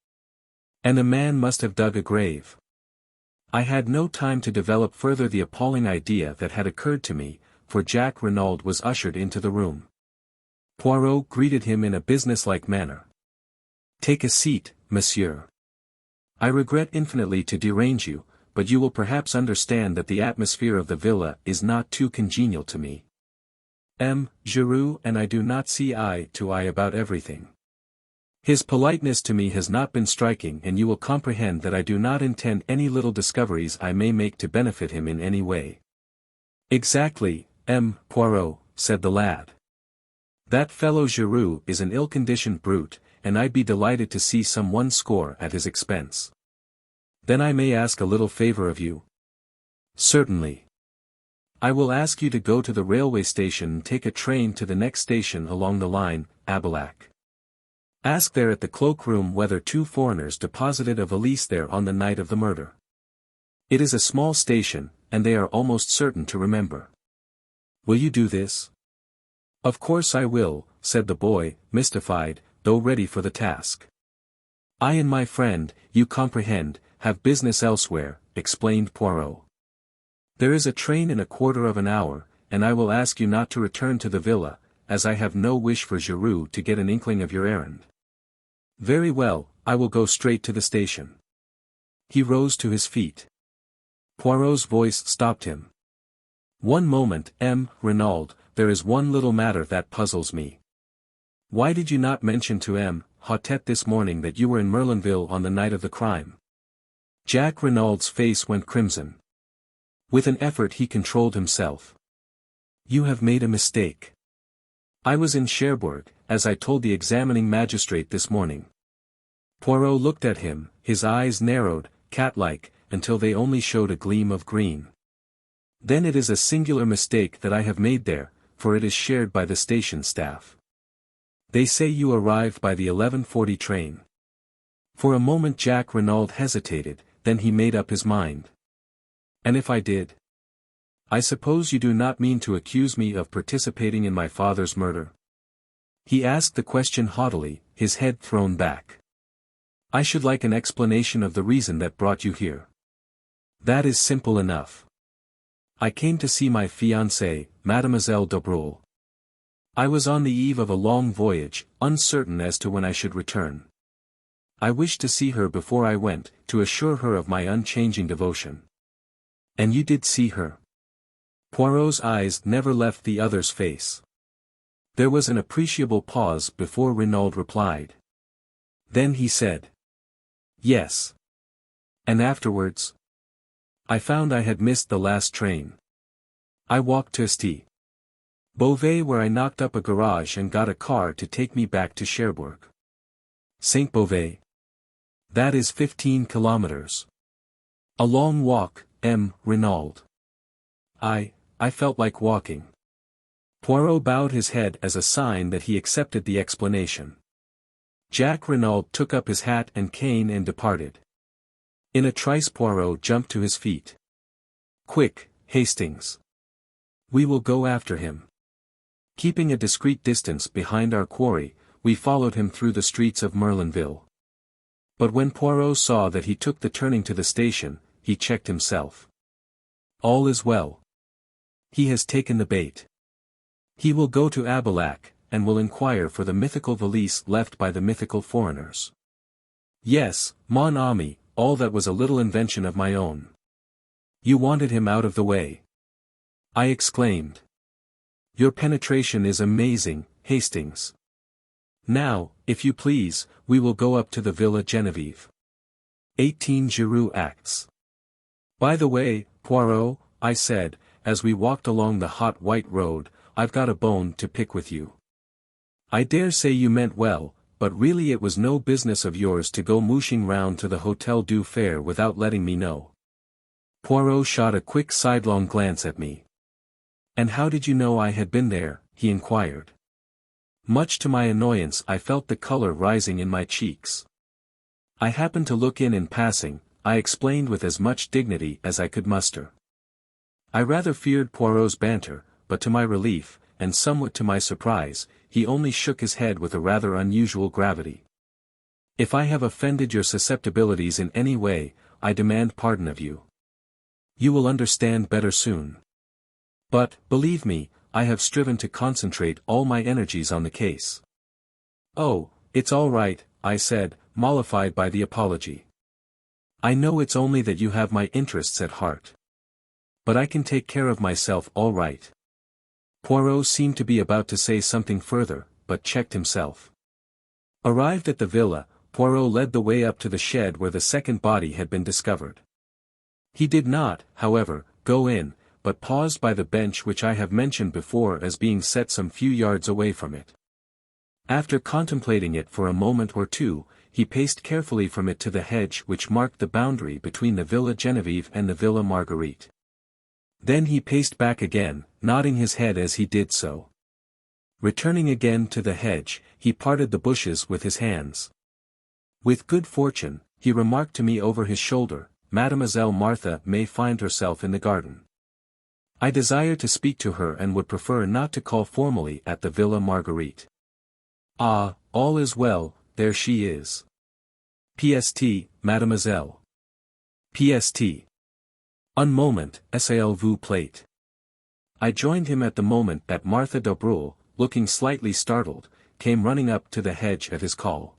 Speaker 1: And a man must have dug a grave. I had no time to develop further the appalling idea that had occurred to me, for Jack Renauld was ushered into the room. Poirot greeted him in a businesslike manner. Take a seat, monsieur. I regret infinitely to derange you, but you will perhaps understand that the atmosphere of the villa is not too congenial to me. Giroux and I do not see eye to eye about everything. His politeness to me has not been striking, and you will comprehend that I do not intend any little discoveries I may make to benefit him in any way. Exactly, Poirot, said the lad. That fellow Giroux is an ill-conditioned brute, and I'd be delighted to see some one score at his expense. Then I may ask a little favor of you? Certainly. I will ask you to go to the railway station and take a train to the next station along the line, Abilac. Ask there at the cloakroom whether 2 foreigners deposited a valise there on the night of the murder. It is a small station, and they are almost certain to remember. Will you do this? Of course I will, said the boy, mystified, though ready for the task. I and my friend, you comprehend, have business elsewhere, explained Poirot. There is a train in a quarter of an hour, and I will ask you not to return to the villa, as I have no wish for Giroux to get an inkling of your errand. Very well, I will go straight to the station. He rose to his feet. Poirot's voice stopped him. One moment, Renauld, there is one little matter that puzzles me. Why did you not mention to Hautet this morning that you were in Merlinville on the night of the crime? Jack Renaud's face went crimson. With an effort he controlled himself. You have made a mistake. I was in Cherbourg, as I told the examining magistrate this morning. Poirot looked at him, his eyes narrowed, cat-like, until they only showed a gleam of green. Then it is a singular mistake that I have made there, for it is shared by the station staff. They say you arrived by the 11:40 train. For a moment Jack Renauld hesitated, then he made up his mind. And if I did? I suppose you do not mean to accuse me of participating in my father's murder? He asked the question haughtily, his head thrown back. I should like an explanation of the reason that brought you here. That is simple enough. I came to see my fiancée, Mademoiselle d'Abreuil. I was on the eve of a long voyage, uncertain as to when I should return. I wished to see her before I went, to assure her of my unchanging devotion. And you did see her? Poirot's eyes never left the other's face. There was an appreciable pause before Renauld replied. Then he said. Yes. And afterwards? I found I had missed the last train. I walked to St. Beauvais, where I knocked up a garage and got a car to take me back to Cherbourg. St. Beauvais. That is 15 kilometers. A long walk, Renauld. I felt like walking. Poirot bowed his head as a sign that he accepted the explanation. Jack Renauld took up his hat and cane and departed. In a trice Poirot jumped to his feet. "Quick, Hastings. We will go after him." Keeping a discreet distance behind our quarry, we followed him through the streets of Merlinville. But when Poirot saw that he took the turning to the station, he checked himself. All is well. He has taken the bait. He will go to Abilac, and will inquire for the mythical valise left by the mythical foreigners. Yes, mon ami, all that was a little invention of my own. You wanted him out of the way. I exclaimed. Your penetration is amazing, Hastings. Now, if you please, we will go up to the Villa Genevieve. 18 Giroux Acts. By the way, Poirot, I said, as we walked along the hot white road, I've got a bone to pick with you. I dare say you meant well, but really it was no business of yours to go mooshing round to the Hotel du Fair without letting me know. Poirot shot a quick sidelong glance at me. And how did you know I had been there? He inquired. Much to my annoyance I felt the color rising in my cheeks. I happened to look in passing, I explained with as much dignity as I could muster. I rather feared Poirot's banter, but to my relief, and somewhat to my surprise, he only shook his head with a rather unusual gravity. If I have offended your susceptibilities in any way, I demand pardon of you. You will understand better soon. But, believe me, I have striven to concentrate all my energies on the case. Oh, it's all right, I said, mollified by the apology. I know it's only that you have my interests at heart. But I can take care of myself all right. Poirot seemed to be about to say something further, but checked himself. Arrived at the villa, Poirot led the way up to the shed where the second body had been discovered. He did not, however, go in, but paused by the bench which I have mentioned before as being set some few yards away from it. After contemplating it for a moment or two, he paced carefully from it to the hedge which marked the boundary between the Villa Genevieve and the Villa Marguerite. Then he paced back again, nodding his head as he did so. Returning again to the hedge, he parted the bushes with his hands. With good fortune, he remarked to me over his shoulder, Mademoiselle Martha may find herself in the garden. I desire to speak to her and would prefer not to call formally at the Villa Marguerite. Ah, all is well, there she is. PST, Mademoiselle. PST. Un moment, s'il-vous plaît. I joined him at the moment that Martha d'Abreuil, looking slightly startled, came running up to the hedge at his call.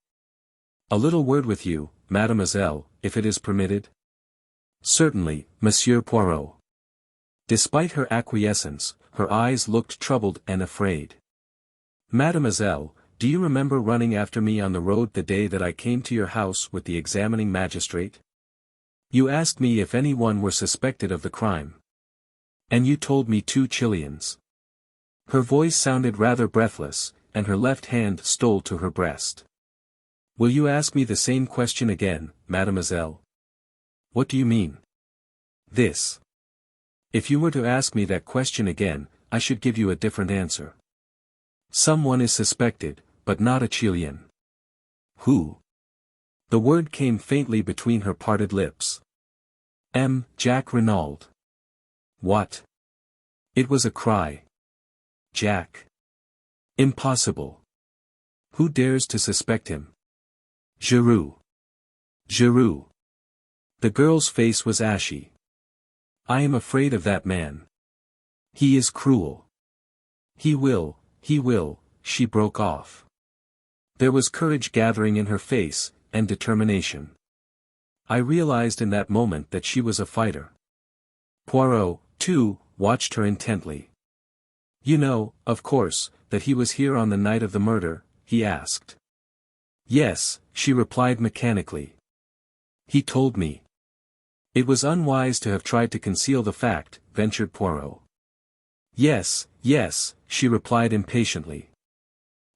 Speaker 1: A little word with you, mademoiselle, if it is permitted? Certainly, Monsieur Poirot. Despite her acquiescence, her eyes looked troubled and afraid. Mademoiselle, do you remember running after me on the road the day that I came to your house with the examining magistrate? You asked me if anyone were suspected of the crime. And you told me 2 Chileans. Her voice sounded rather breathless, and her left hand stole to her breast. Will you ask me the same question again, mademoiselle? What do you mean? This. If you were to ask me that question again, I should give you a different answer. Someone is suspected, but not a Chilean. Who? The word came faintly between her parted lips. Jack Renauld. What? It was a cry. Jack. Impossible. Who dares to suspect him? Giroux. Giroux. The girl's face was ashy. I am afraid of that man. He is cruel. He will, she broke off. There was courage gathering in her face, and determination. I realized in that moment that she was a fighter. Poirot, too, watched her intently. You know, of course, that he was here on the night of the murder, he asked. Yes, she replied mechanically. He told me. It was unwise to have tried to conceal the fact, ventured Poirot. Yes, she replied impatiently.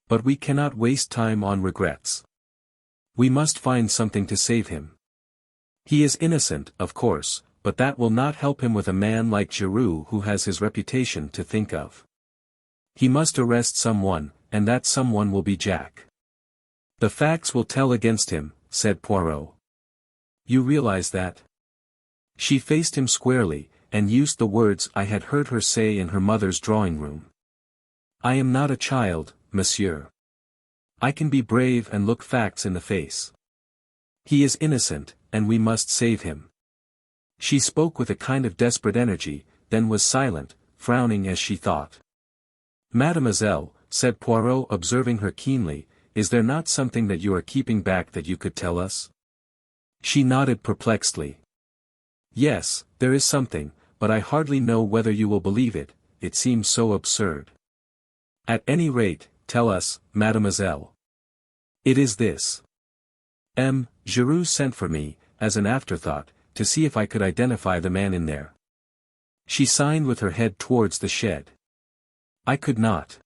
Speaker 1: But we cannot waste time on regrets. We must find something to save him. He is innocent, of course, but that will not help him with a man like Giroux who has his reputation to think of. He must arrest someone, and that someone will be Jack. The facts will tell against him, said Poirot. You realize that? She faced him squarely, and used the words I had heard her say in her mother's drawing-room. I am not a child, monsieur. I can be brave and look facts in the face. He is innocent, and we must save him. She spoke with a kind of desperate energy, then was silent, frowning as she thought. Mademoiselle, said Poirot observing her keenly, is there not something that you are keeping back that you could tell us? She nodded perplexedly. Yes, there is something, but I hardly know whether you will believe it, it seems so absurd. At any rate, tell us, mademoiselle. It is this. Giroux sent for me, as an afterthought, to see if I could identify the man in there. She signed with her head towards the shed. I could not.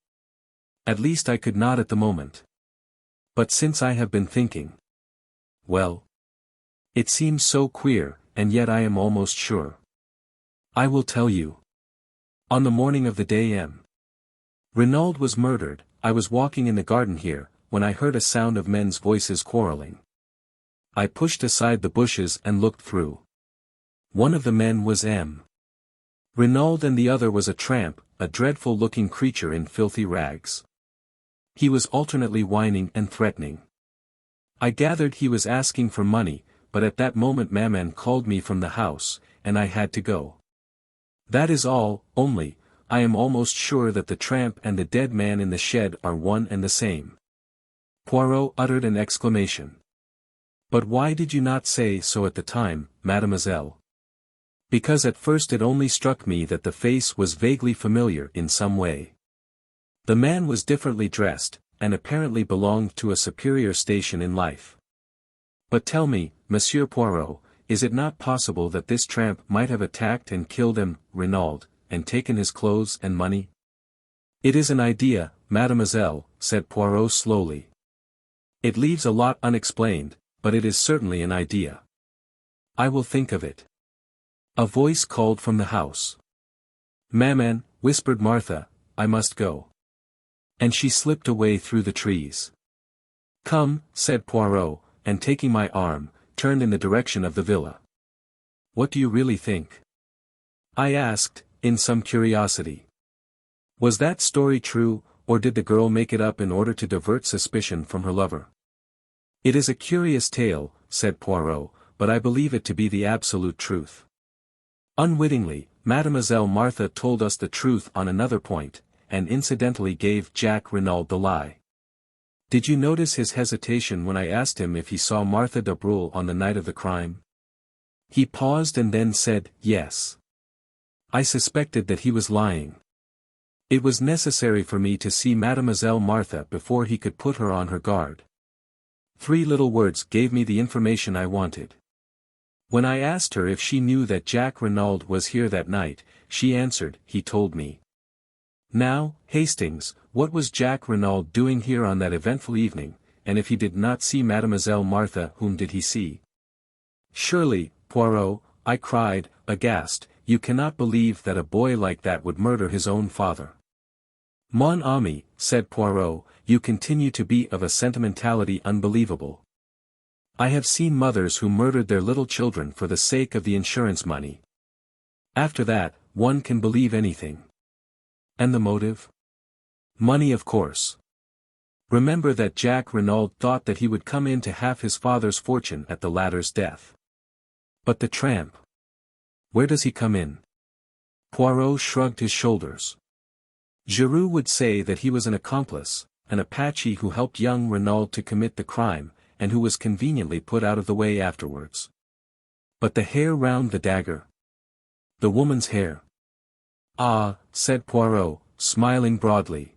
Speaker 1: At least I could not at the moment. But since I have been thinking. Well. It seems so queer, and yet I am almost sure. I will tell you. On the morning of the day Renauld was murdered, I was walking in the garden here, when I heard a sound of men's voices quarreling. I pushed aside the bushes and looked through. One of the men was Renauld and the other was a tramp, a dreadful-looking creature in filthy rags. He was alternately whining and threatening. I gathered he was asking for money, but at that moment Maman called me from the house, and I had to go. That is all, only, I am almost sure that the tramp and the dead man in the shed are one and the same. Poirot uttered an exclamation. But why did you not say so at the time, mademoiselle? Because at first it only struck me that the face was vaguely familiar in some way. The man was differently dressed, and apparently belonged to a superior station in life. But tell me, Monsieur Poirot, is it not possible that this tramp might have attacked and killed Renauld, and taken his clothes and money? It is an idea, mademoiselle, said Poirot slowly. It leaves a lot unexplained, but it is certainly an idea. I will think of it. A voice called from the house. Maman, whispered Martha, I must go. And she slipped away through the trees. Come, said Poirot, and taking my arm, turned in the direction of the villa. What do you really think? I asked, in some curiosity. Was that story true, or did the girl make it up in order to divert suspicion from her lover? It is a curious tale, said Poirot, but I believe it to be the absolute truth. Unwittingly, Mademoiselle Martha told us the truth on another point, and incidentally gave Jack Renauld the lie. Did you notice his hesitation when I asked him if he saw Martha de Breuil on the night of the crime? He paused and then said, yes. I suspected that he was lying. It was necessary for me to see Mademoiselle Martha before he could put her on her guard. 3 little words gave me the information I wanted. When I asked her if she knew that Jack Renauld was here that night, she answered, he told me. Now, Hastings, what was Jack Renauld doing here on that eventful evening, and if he did not see Mademoiselle Martha, whom did he see? Surely, Poirot, I cried, aghast, you cannot believe that a boy like that would murder his own father. Mon ami, said Poirot, you continue to be of a sentimentality unbelievable. I have seen mothers who murdered their little children for the sake of the insurance money. After that, one can believe anything. And the motive? Money, of course. Remember that Jack Renauld thought that he would come in to half his father's fortune at the latter's death. But the tramp? Where does he come in? Poirot shrugged his shoulders. Giroux would say that he was an accomplice, an Apache who helped young Renauld to commit the crime, and who was conveniently put out of the way afterwards. But the hair round the dagger? The woman's hair. Ah, said Poirot, smiling broadly.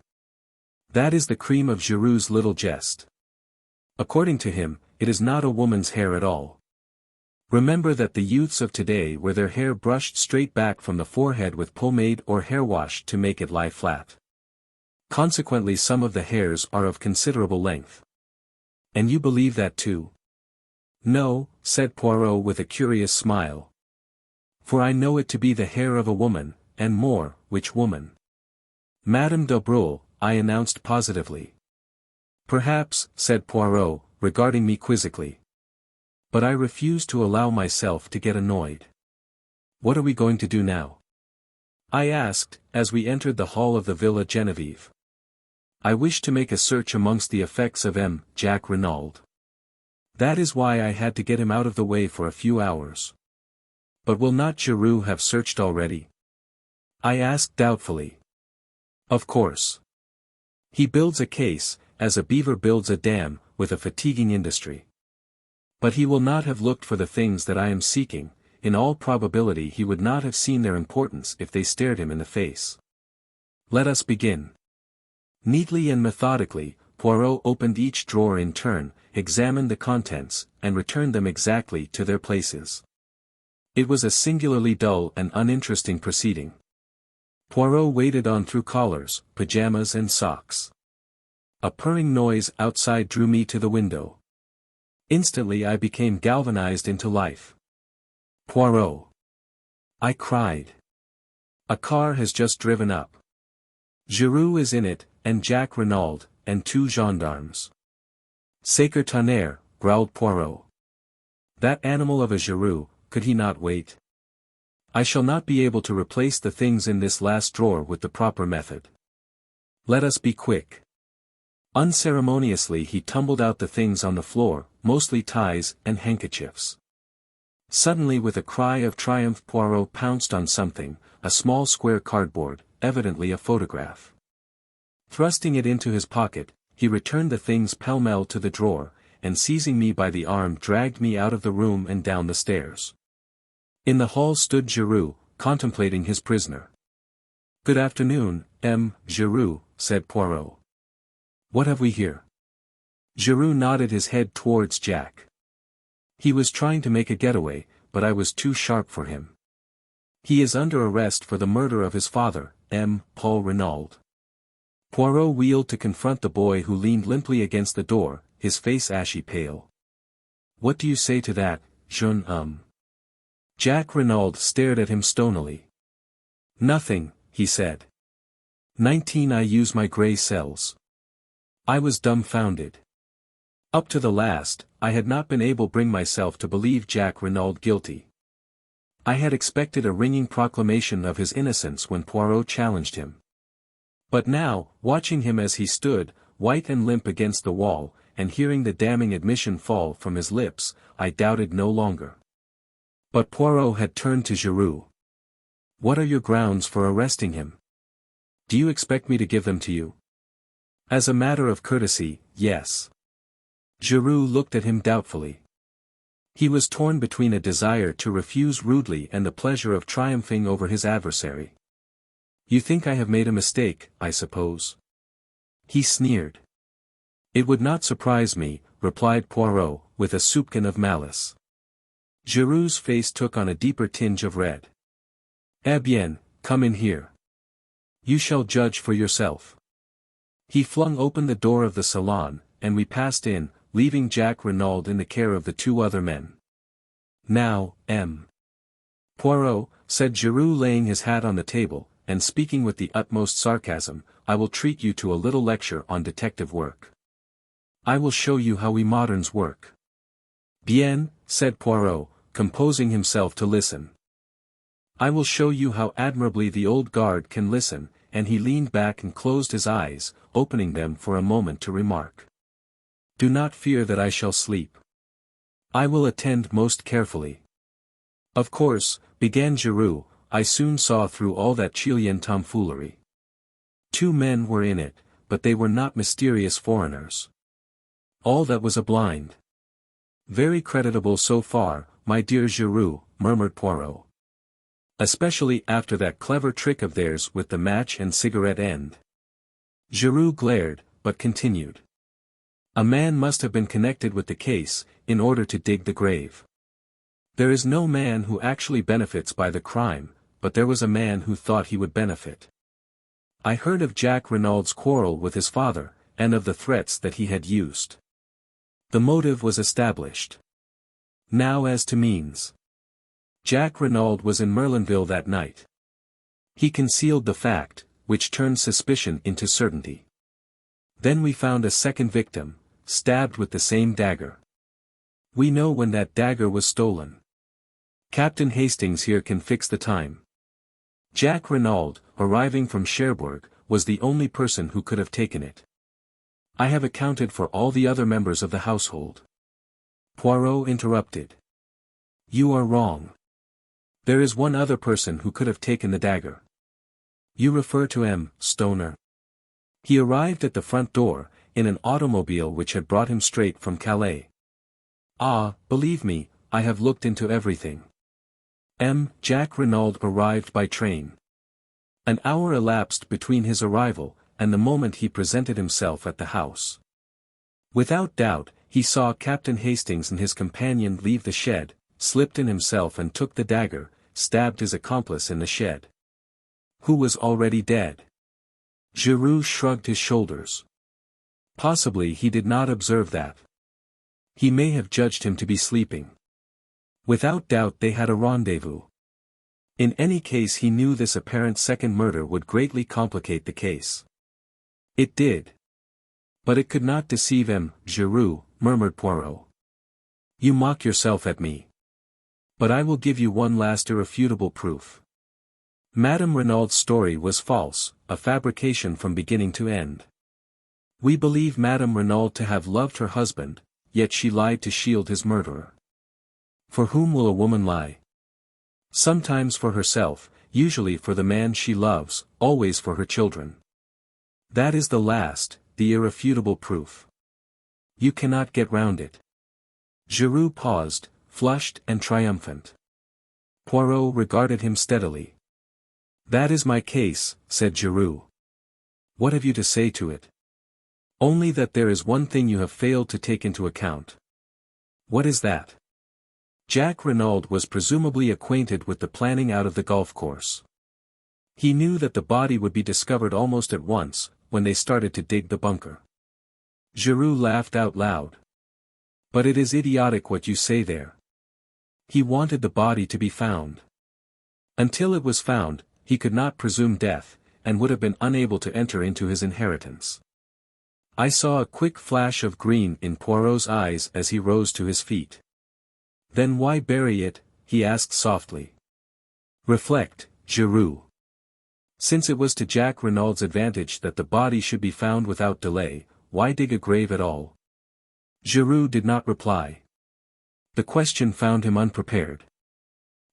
Speaker 1: That is the cream of Giroux's little jest. According to him, it is not a woman's hair at all. Remember that the youths of today wear their hair brushed straight back from the forehead with pomade or hair wash to make it lie flat. Consequently some of the hairs are of considerable length. And you believe that too? No, said Poirot with a curious smile. For I know it to be the hair of a woman, and more, which woman? Madame de Breuil, I announced positively. Perhaps, said Poirot, regarding me quizzically. But I refuse to allow myself to get annoyed. What are we going to do now? I asked, as we entered the hall of the Villa Genevieve. I wish to make a search amongst the effects of Jack Renauld. That is why I had to get him out of the way for a few hours. But will not Giroux have searched already? I asked doubtfully. Of course. He builds a case, as a beaver builds a dam, with a fatiguing industry. But he will not have looked for the things that I am seeking. In all probability he would not have seen their importance if they stared him in the face. Let us begin. Neatly and methodically, Poirot opened each drawer in turn, examined the contents, and returned them exactly to their places. It was a singularly dull and uninteresting proceeding. Poirot waded on through collars, pajamas and socks. A purring noise outside drew me to the window. Instantly I became galvanized into life. Poirot! I cried. A car has just driven up. Giroux is in it, and Jack Renauld, and 2 gendarmes. Sacre tonnerre, growled Poirot. That animal of a Giroux, could he not wait? I shall not be able to replace the things in this last drawer with the proper method. Let us be quick. Unceremoniously he tumbled out the things on the floor, mostly ties and handkerchiefs. Suddenly with a cry of triumph Poirot pounced on something, a small square cardboard, evidently a photograph. Thrusting it into his pocket, he returned the things pell-mell to the drawer, and seizing me by the arm dragged me out of the room and down the stairs. In the hall stood Giroux, contemplating his prisoner. Good afternoon, Giroux, said Poirot. What have we here? Giroux nodded his head towards Jack. He was trying to make a getaway, but I was too sharp for him. He is under arrest for the murder of his father, Paul Renauld. Poirot wheeled to confront the boy who leaned limply against the door, his face ashy pale. What do you say to that, jeune homme? Jack Renauld stared at him stonily. Nothing, he said. 19 I use my grey cells. I was dumbfounded. Up to the last, I had not been able to bring myself to believe Jack Renauld guilty. I had expected a ringing proclamation of his innocence when Poirot challenged him. But now, watching him as he stood, white and limp against the wall, and hearing the damning admission fall from his lips, I doubted no longer. But Poirot had turned to Giroux. What are your grounds for arresting him? Do you expect me to give them to you? As a matter of courtesy, yes. Giroux looked at him doubtfully. He was torn between a desire to refuse rudely and the pleasure of triumphing over his adversary. You think I have made a mistake, I suppose? He sneered. It would not surprise me, replied Poirot, with a soupçon of malice. Giroux's face took on a deeper tinge of red. Eh bien, come in here. You shall judge for yourself. He flung open the door of the salon, and we passed in, leaving Jack Renauld in the care of the 2 other men. Now, Poirot, said Giroux laying his hat on the table, and speaking with the utmost sarcasm, I will treat you to a little lecture on detective work. I will show you how we moderns work. Bien, said Poirot, composing himself to listen. I will show you how admirably the old guard can listen, and he leaned back and closed his eyes, opening them for a moment to remark. Do not fear that I shall sleep. I will attend most carefully. Of course, began Giroux, I soon saw through all that Chilean tomfoolery. 2 men were in it, but they were not mysterious foreigners. All that was a blind. Very creditable so far, my dear Giroux, murmured Poirot. Especially after that clever trick of theirs with the match and cigarette end. Giroux glared, but continued. A man must have been connected with the case, in order to dig the grave. There is no man who actually benefits by the crime, but there was a man who thought he would benefit. I heard of Jack Renauld's quarrel with his father, and of the threats that he had used. The motive was established. Now as to means. Jack Renauld was in Merlinville that night. He concealed the fact, which turned suspicion into certainty. Then we found a second victim, stabbed with the same dagger. We know when that dagger was stolen. Captain Hastings here can fix the time. Jack Renauld, arriving from Cherbourg, was the only person who could have taken it. I have accounted for all the other members of the household. Poirot interrupted. You are wrong. There is one other person who could have taken the dagger. You refer to M. Stoner. He arrived at the front door, in an automobile which had brought him straight from Calais. Ah, believe me, I have looked into everything. Jack Renauld arrived by train. An hour elapsed between his arrival, and the moment he presented himself at the house. Without doubt, he saw Captain Hastings and his companion leave the shed, slipped in himself and took the dagger, stabbed his accomplice in the shed. Who was already dead. Giroux shrugged his shoulders. Possibly he did not observe that. He may have judged him to be sleeping. Without doubt they had a rendezvous. In any case he knew this apparent second murder would greatly complicate the case. It did. But it could not deceive Giroux, murmured Poirot. You mock yourself at me. But I will give you one last irrefutable proof. Madame Renaud's story was false, a fabrication from beginning to end. We believe Madame Renauld to have loved her husband, yet she lied to shield his murderer. For whom will a woman lie? Sometimes for herself, usually for the man she loves, always for her children. That is the last, the irrefutable proof. You cannot get round it. Giroux paused, flushed and triumphant. Poirot regarded him steadily. That is my case, said Giroux. What have you to say to it? Only that there is one thing you have failed to take into account. What is that? Jack Renauld was presumably acquainted with the planning out of the golf course. He knew that the body would be discovered almost at once, when they started to dig the bunker. Giroux laughed out loud. But it is idiotic what you say there. He wanted the body to be found. Until it was found, he could not presume death, and would have been unable to enter into his inheritance. I saw a quick flash of green in Poirot's eyes as he rose to his feet. Then why bury it? He asked softly. Reflect, Giroux. Since it was to Jack Renaud's advantage that the body should be found without delay, why dig a grave at all? Giroux did not reply. The question found him unprepared.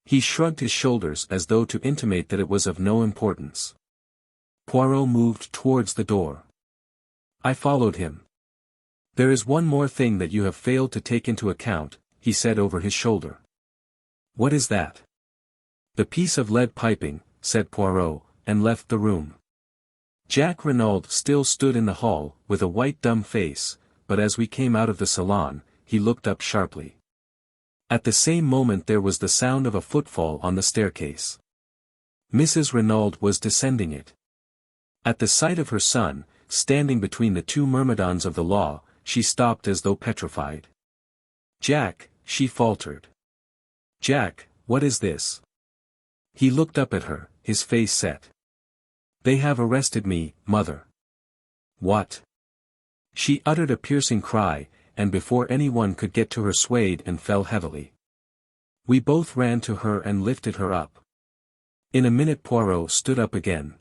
Speaker 1: He shrugged his shoulders as though to intimate that it was of no importance. Poirot moved towards the door. I followed him. There is one more thing that you have failed to take into account, he said over his shoulder. What is that? The piece of lead piping, said Poirot, and left the room. Jack Renauld still stood in the hall, with a white dumb face, but as we came out of the salon, he looked up sharply. At the same moment there was the sound of a footfall on the staircase. Mrs. Renauld was descending it. At the sight of her son, standing between the two myrmidons of the law, she stopped as though petrified. Jack, she faltered. Jack, what is this? He looked up at her, his face set. They have arrested me, mother. What? She uttered a piercing cry, and before anyone could get to her swayed and fell heavily. We both ran to her and lifted her up. In a minute Poirot stood up again.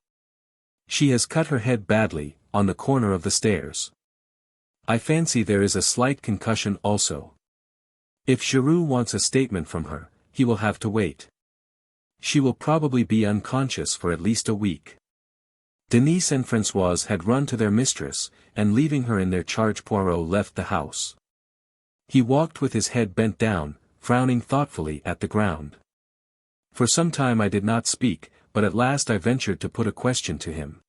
Speaker 1: She has cut her head badly, on the corner of the stairs. I fancy there is a slight concussion also. If Giroux wants a statement from her, he will have to wait. She will probably be unconscious for at least a week. Denise and Françoise had run to their mistress, and leaving her in their charge Poirot left the house. He walked with his head bent down, frowning thoughtfully at the ground. For some time I did not speak, but at last I ventured to put a question to him.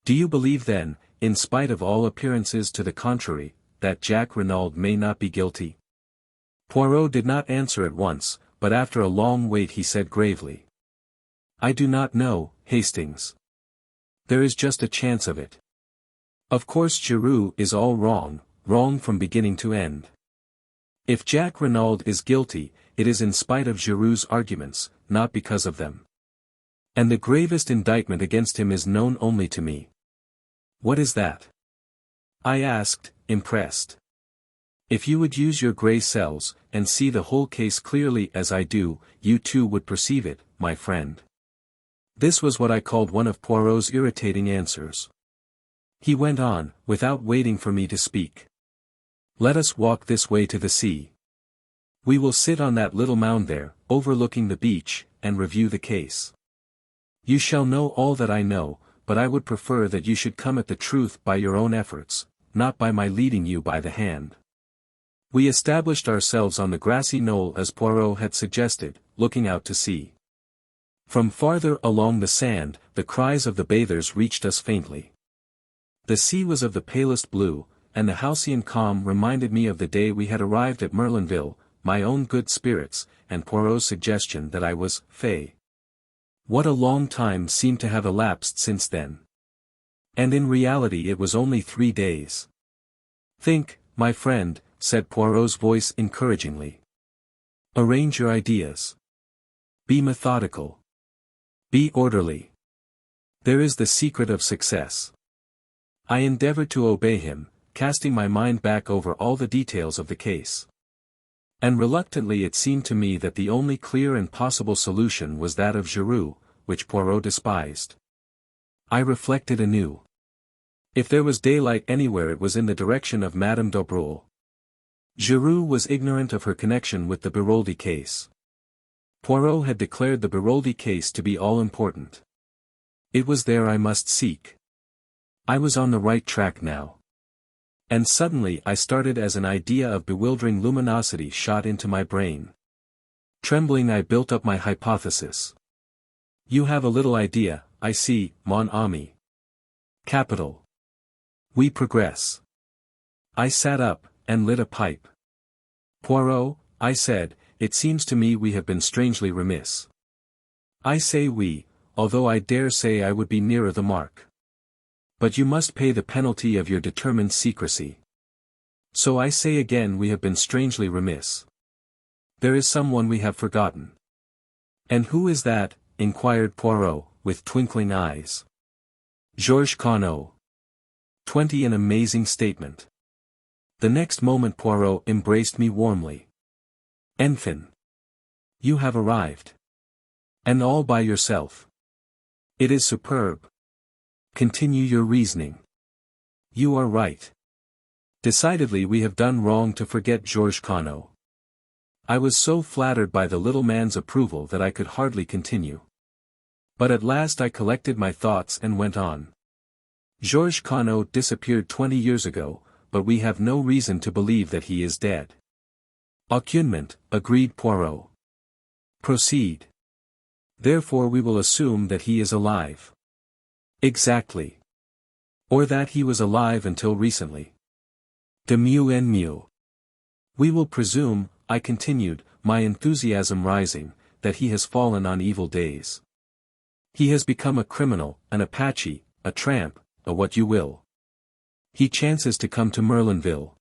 Speaker 1: Do you believe then, in spite of all appearances to the contrary, that Jack Renauld may not be guilty? Poirot did not answer at once, but after a long wait he said gravely. I do not know, Hastings. There is just a chance of it. Of course Giroux is all wrong, wrong from beginning to end. If Jack Renauld is guilty, it is in spite of Giroux's arguments, not because of them. And the gravest indictment against him is known only to me. What is that? I asked, impressed. If you would use your grey cells, and see the whole case clearly as I do, you too would perceive it, my friend. This was what I called one of Poirot's irritating answers. He went on, without waiting for me to speak. Let us walk this way to the sea. We will sit on that little mound there, overlooking the beach, and review the case. You shall know all that I know, but I would prefer that you should come at the truth by your own efforts, not by my leading you by the hand. We established ourselves on the grassy knoll as Poirot had suggested, looking out to sea. From farther along the sand, the cries of the bathers reached us faintly. The sea was of the palest blue, and the halcyon calm reminded me of the day we had arrived at Merlinville, my own good spirits, and Poirot's suggestion that I was fey. What a long time seemed to have elapsed since then. And in reality it was only 3 days. Think, my friend, said Poirot's voice encouragingly. Arrange your ideas. Be methodical. Be orderly. There is the secret of success. I endeavored to obey him, casting my mind back over all the details of the case. And reluctantly it seemed to me that the only clear and possible solution was that of Giroux, which Poirot despised. I reflected anew. If there was daylight anywhere it was in the direction of Madame d'Aubreul. Giroux was ignorant of her connection with the Biroldi case. Poirot had declared the Biroldi case to be all-important. It was there I must seek. I was on the right track now. And suddenly I started as an idea of bewildering luminosity shot into my brain. Trembling I built up my hypothesis. You have a little idea, I see, mon ami. Capital. We progress. I sat up, and lit a pipe. Poirot, I said, it seems to me we have been strangely remiss. I say we, although I dare say I would be nearer the mark. But you must pay the penalty of your determined secrecy. So I say again we have been strangely remiss. There is someone we have forgotten. And who is that? Inquired Poirot, with twinkling eyes. Georges Carnot. 20 An amazing statement. The next moment Poirot embraced me warmly. Enfin. You have arrived. And all by yourself. It is superb. Continue your reasoning. You are right. Decidedly we have done wrong to forget Georges Carnot. I was so flattered by the little man's approval that I could hardly continue. But at last I collected my thoughts and went on. Georges Carnot disappeared 20 years ago, but we have no reason to believe that he is dead. Aucunement, agreed Poirot. Proceed. Therefore we will assume that he is alive. Exactly. Or that he was alive until recently. De mieux en mieux. We will presume, I continued, my enthusiasm rising, that he has fallen on evil days. He has become a criminal, an Apache, a tramp, a what you will. He chances to come to Merlinville.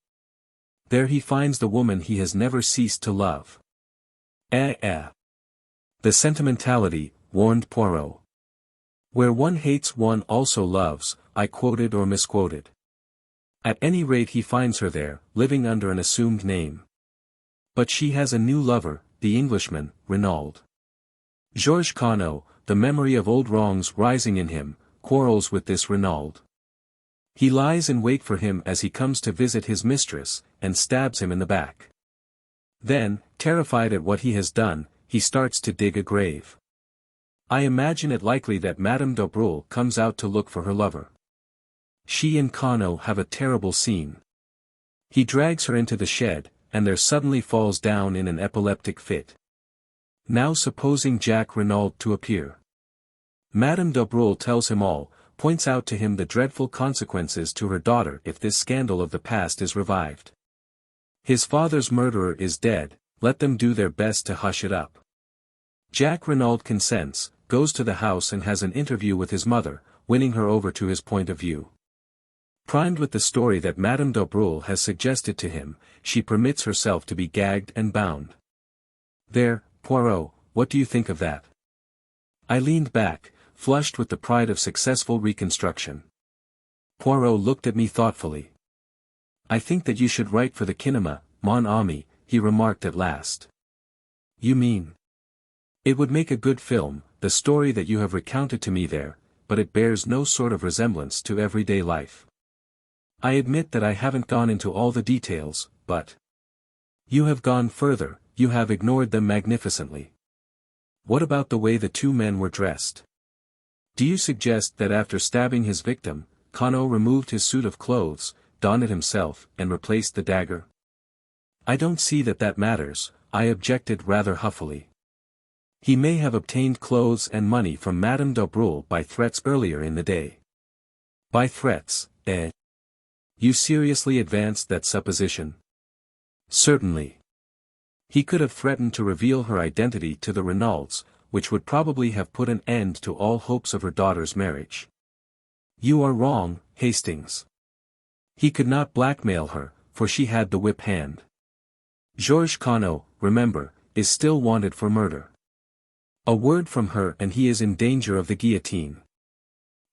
Speaker 1: There he finds the woman he has never ceased to love. The sentimentality, warned Poirot. Where one hates one also loves, I quoted or misquoted. At any rate he finds her there, living under an assumed name. But she has a new lover, the Englishman, Renauld. Georges Carnot, the memory of old wrongs rising in him, quarrels with this Renauld. He lies in wait for him as he comes to visit his mistress, and stabs him in the back. Then, terrified at what he has done, he starts to dig a grave. I imagine it likely that Madame d'Aubreul comes out to look for her lover. She and Carnot have a terrible scene. He drags her into the shed, and there suddenly falls down in an epileptic fit. Now supposing Jacques Renauld to appear. Madame d'Aubreul tells him all, points out to him the dreadful consequences to her daughter if this scandal of the past is revived. His father's murderer is dead, let them do their best to hush it up. Jacques Renauld consents, goes to the house and has an interview with his mother, winning her over to his point of view. Primed with the story that Madame d'Aubreul has suggested to him, she permits herself to be gagged and bound. There, Poirot, what do you think of that? I leaned back, flushed with the pride of successful reconstruction. Poirot looked at me thoughtfully. I think that you should write for the cinema, mon ami, he remarked at last. You mean? It would make a good film, the story that you have recounted to me there, but it bears no sort of resemblance to everyday life. I admit that I haven't gone into all the details, but you have gone further, you have ignored them magnificently. What about the way the two men were dressed? Do you suggest that after stabbing his victim, Poirot removed his suit of clothes, donned it himself, and replaced the dagger? I don't see that matters, I objected rather huffily. He may have obtained clothes and money from Madame d'Aubreul by threats earlier in the day. By threats, eh? You seriously advanced that supposition? Certainly. He could have threatened to reveal her identity to the Renaulds, which would probably have put an end to all hopes of her daughter's marriage. You are wrong, Hastings. He could not blackmail her, for she had the whip hand. Georges Poirot, remember, is still wanted for murder. A word from her and he is in danger of the guillotine.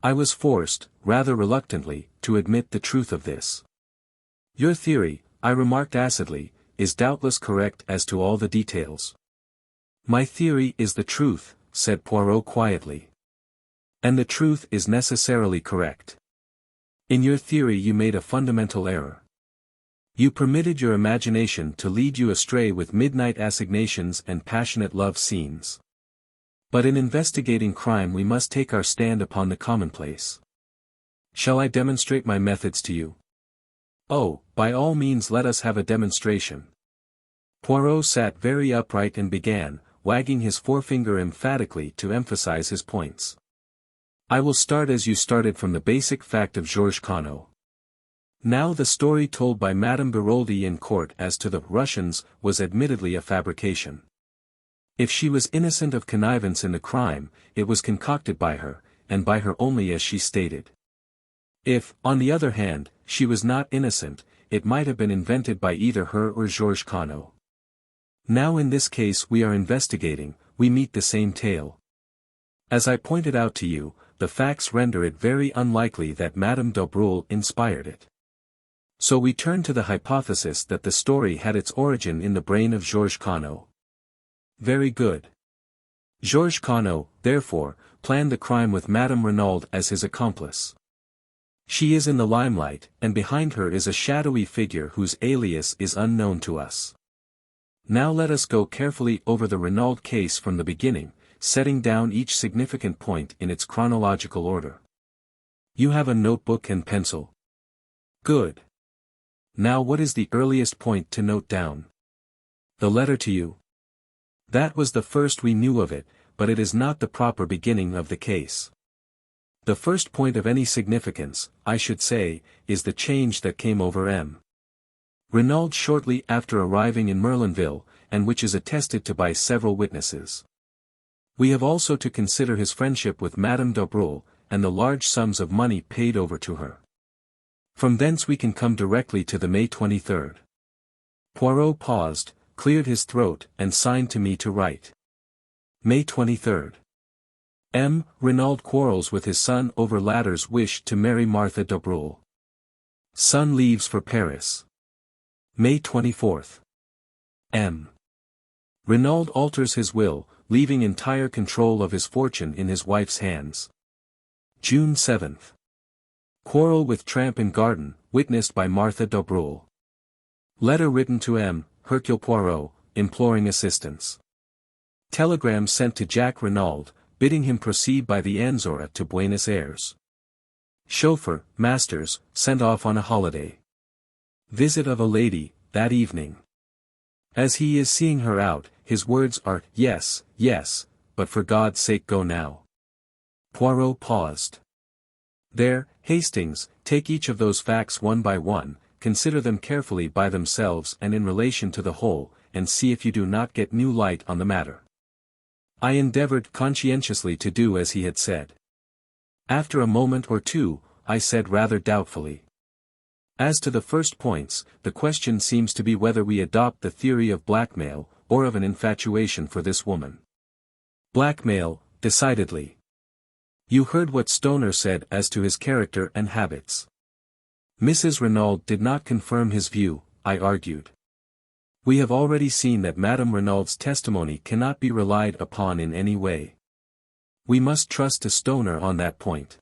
Speaker 1: I was forced, rather reluctantly, to admit the truth of this. Your theory, I remarked acidly, is doubtless correct as to all the details. My theory is the truth, said Poirot quietly. And the truth is necessarily correct. In your theory you made a fundamental error. You permitted your imagination to lead you astray with midnight assignations and passionate love scenes. But in investigating crime we must take our stand upon the commonplace. Shall I demonstrate my methods to you? Oh, by all means let us have a demonstration. Poirot sat very upright and began, wagging his forefinger emphatically to emphasize his points. I will start as you started from the basic fact of Georges Poirot. Now the story told by Madame Beroldy in court as to the Russians was admittedly a fabrication. If she was innocent of connivance in the crime, it was concocted by her, and by her only as she stated. If, on the other hand, she was not innocent, it might have been invented by either her or Georges Poirot. Now in this case we are investigating, we meet the same tale. As I pointed out to you, the facts render it very unlikely that Madame d'Aubreul inspired it. So we turn to the hypothesis that the story had its origin in the brain of Georges Poirot. Very good. Georges Poirot, therefore, planned the crime with Madame Renauld as his accomplice. She is in the limelight, and behind her is a shadowy figure whose alias is unknown to us. Now let us go carefully over the Renauld case from the beginning, setting down each significant point in its chronological order. You have a notebook and pencil. Good. Now what is the earliest point to note down? The letter to you. That was the first we knew of it, but it is not the proper beginning of the case. The first point of any significance, I should say, is the change that came over M. Renauld shortly after arriving in Merlinville, and which is attested to by several witnesses. We have also to consider his friendship with Madame d'Aubreul, and the large sums of money paid over to her. From thence we can come directly to the May 23rd. Poirot paused, cleared his throat, and signed to me to write. May 23rd. M. Renauld quarrels with his son over latter's wish to marry Martha d'Aubreul. Son leaves for Paris. May 24th. M. Renauld alters his will, leaving entire control of his fortune in his wife's hands. June 7th. Quarrel with tramp in garden, witnessed by Martha d'Aubreul. Letter written to M. Hercule Poirot, imploring assistance. Telegram sent to Jacques Renauld, bidding him proceed by the Anzora to Buenos Aires. Chauffeur, Masters, sent off on a holiday. Visit of a lady, that evening. As he is seeing her out, his words are, yes, yes, but for God's sake go now. Poirot paused. There, Hastings, take each of those facts one by one, consider them carefully by themselves and in relation to the whole, and see if you do not get new light on the matter. I endeavored conscientiously to do as he had said. After a moment or two, I said rather doubtfully. As to the first points, the question seems to be whether we adopt the theory of blackmail, or of an infatuation for this woman. Blackmail, decidedly. You heard what Stoner said as to his character and habits. Mrs. Renauld did not confirm his view, I argued. We have already seen that Madame Renauld's testimony cannot be relied upon in any way. We must trust to Stoner on that point.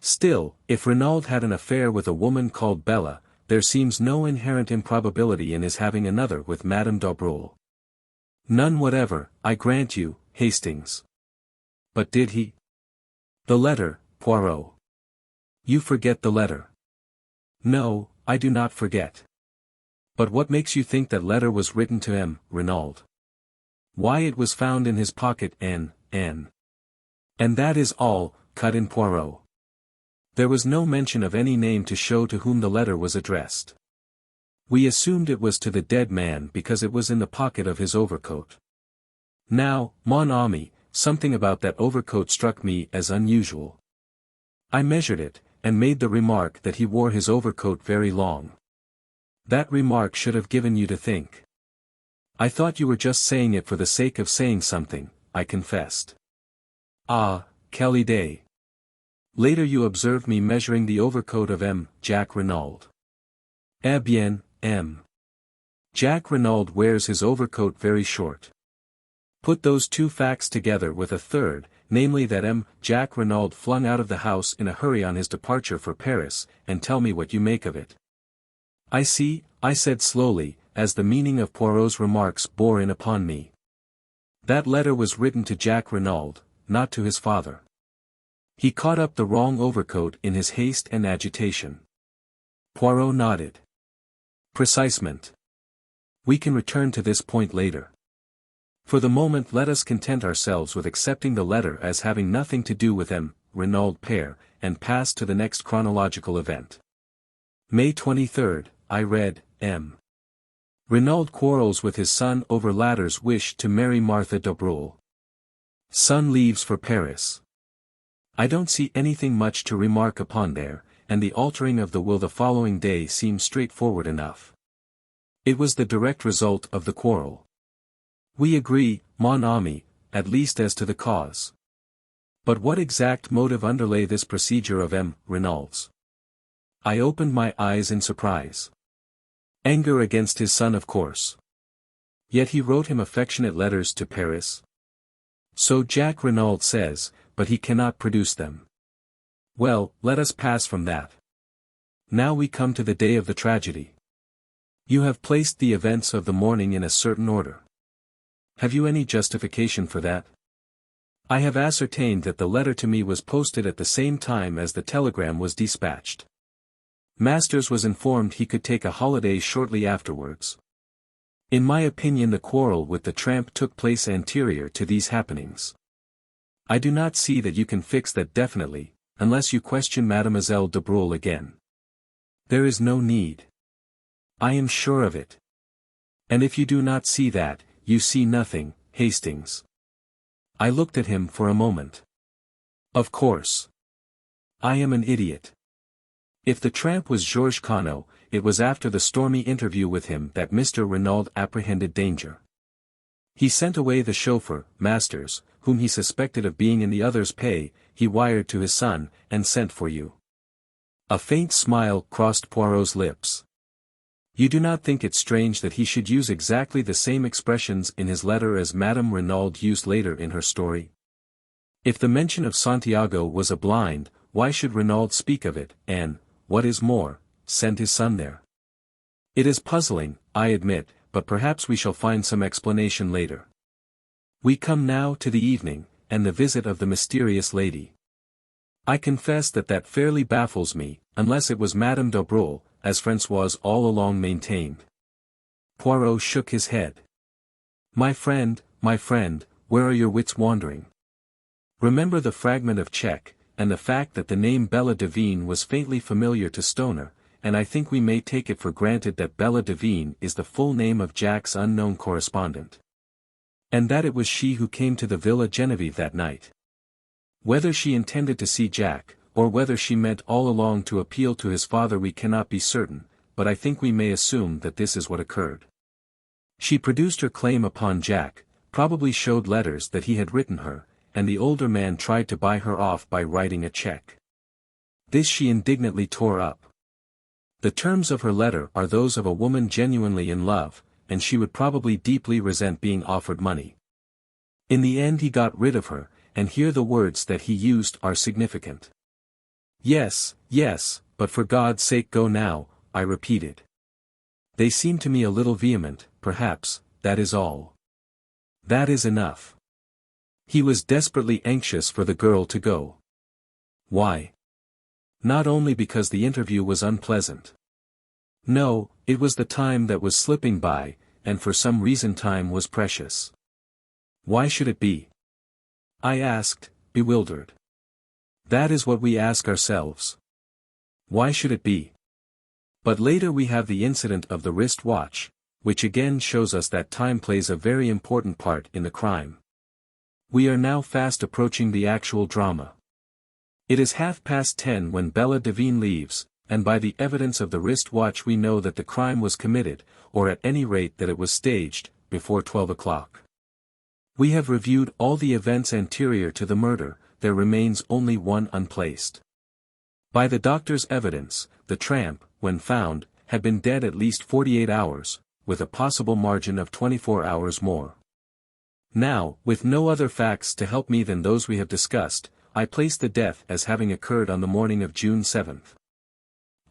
Speaker 1: Still, if Renauld had an affair with a woman called Bella, there seems no inherent improbability in his having another with Madame d'Aubreuil. None whatever, I grant you, Hastings. But did he? The letter, Poirot. You forget the letter. No, I do not forget. But what makes you think that letter was written to M. Renauld? Why, it was found in his pocket And that is all, cut in Poirot. There was no mention of any name to show to whom the letter was addressed. We assumed it was to the dead man because it was in the pocket of his overcoat. Now, mon ami, something about that overcoat struck me as unusual. I measured it, and made the remark that he wore his overcoat very long. That remark should have given you to think. I thought you were just saying it for the sake of saying something, I confessed. Ah, quelle idée. Later you observed me measuring the overcoat of M. Jack Renauld. Eh bien, M. Jack Renauld wears his overcoat very short. Put those two facts together with a third, namely that M. Jack Renauld flung out of the house in a hurry on his departure for Paris, and tell me what you make of it. I see, I said slowly, as the meaning of Poirot's remarks bore in upon me. That letter was written to Jack Renauld, not to his father. He caught up the wrong overcoat in his haste and agitation. Poirot nodded. Precisement. We can return to this point later. For the moment let us content ourselves with accepting the letter as having nothing to do with M. Renauld père, and pass to the next chronological event. May 23rd, I read, M. Renauld quarrels with his son over latter's wish to marry Martha d'Aubreuil. Son leaves for Paris. I don't see anything much to remark upon there, and the altering of the will the following day seems straightforward enough. It was the direct result of the quarrel. We agree, mon ami, at least as to the cause. But what exact motive underlay this procedure of M. Renauld's? I opened my eyes in surprise. Anger against his son, of course. Yet he wrote him affectionate letters to Paris. So Jack Renauld says, but he cannot produce them. Well, let us pass from that. Now we come to the day of the tragedy. You have placed the events of the morning in a certain order. Have you any justification for that? I have ascertained that the letter to me was posted at the same time as the telegram was dispatched. Masters was informed he could take a holiday shortly afterwards. In my opinion the quarrel with the tramp took place anterior to these happenings. I do not see that you can fix that definitely, unless you question Mademoiselle d'Aubreuil again. There is no need. I am sure of it. And if you do not see that, you see nothing, Hastings. I looked at him for a moment. Of course. I am an idiot. If the tramp was Georges Cano, it was after the stormy interview with him that Mr. Renauld apprehended danger. He sent away the chauffeur, Masters, whom he suspected of being in the other's pay, he wired to his son, and sent for you. A faint smile crossed Poirot's lips. You do not think it strange that he should use exactly the same expressions in his letter as Madame Renauld used later in her story? If the mention of Santiago was a blind, why should Renauld speak of it, and, what is more, send his son there? It is puzzling, I admit, but perhaps we shall find some explanation later. We come now to the evening, and the visit of the mysterious lady. I confess that fairly baffles me, unless it was Madame d'Aubreuil, as François all along maintained. Poirot shook his head. My friend, where are your wits wandering? Remember the fragment of check, and the fact that the name Bella Devine was faintly familiar to Stoner, and I think we may take it for granted that Bella Devine is the full name of Jack's unknown correspondent. And that it was she who came to the Villa Genevieve that night. Whether she intended to see Jack, or whether she meant all along to appeal to his father we cannot be certain, but I think we may assume that this is what occurred. She produced her claim upon Jack, probably showed letters that he had written her, and the older man tried to buy her off by writing a check. This she indignantly tore up. The terms of her letter are those of a woman genuinely in love, and she would probably deeply resent being offered money. In the end he got rid of her, and here the words that he used are significant. "Yes, yes, but for God's sake go now," I repeated. They seem to me a little vehement, perhaps, that is all. That is enough. He was desperately anxious for the girl to go. Why? Not only because the interview was unpleasant. No, it was the time that was slipping by, and for some reason time was precious. Why should it be? I asked, bewildered. That is what we ask ourselves. Why should it be? But later we have the incident of the wrist watch, which again shows us that time plays a very important part in the crime. We are now fast approaching the actual drama. It is 10:30 when Bella Devine leaves, and by the evidence of the wrist watch we know that the crime was committed, or at any rate that it was staged, before 12 o'clock. We have reviewed all the events anterior to the murder, there remains only one unplaced. By the doctor's evidence, the tramp, when found, had been dead at least 48 hours, with a possible margin of 24 hours more. Now, with no other facts to help me than those we have discussed, I place the death as having occurred on the morning of June 7th.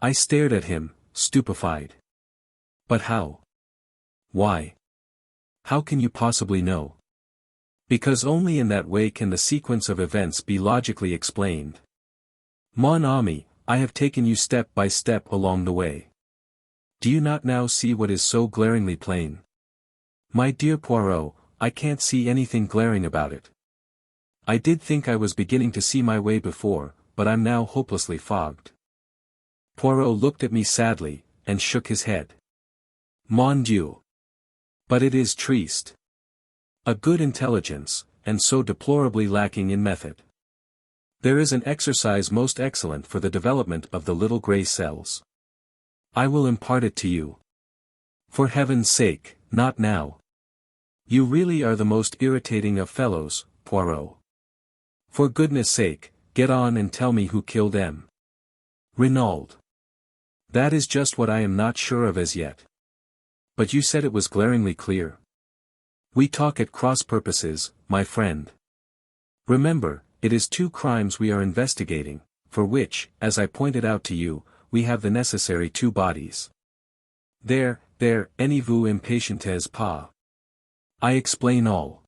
Speaker 1: I stared at him, stupefied. But how? Why? How can you possibly know? Because only in that way can the sequence of events be logically explained. Mon ami, I have taken you step by step along the way. Do you not now see what is so glaringly plain? My dear Poirot, I can't see anything glaring about it. I did think I was beginning to see my way before, but I'm now hopelessly fogged. Poirot looked at me sadly, and shook his head. Mon Dieu! But it is triste. A good intelligence, and so deplorably lacking in method. There is an exercise most excellent for the development of the little grey cells. I will impart it to you. For heaven's sake, not now. You really are the most irritating of fellows, Poirot. For goodness sake, get on and tell me who killed M. Renauld. That is just what I am not sure of as yet. But you said it was glaringly clear. We talk at cross purposes, my friend. Remember, it is 2 crimes we are investigating, for which, as I pointed out to you, we have the necessary 2 bodies. There, avez-vous impatientes pas? I explain all.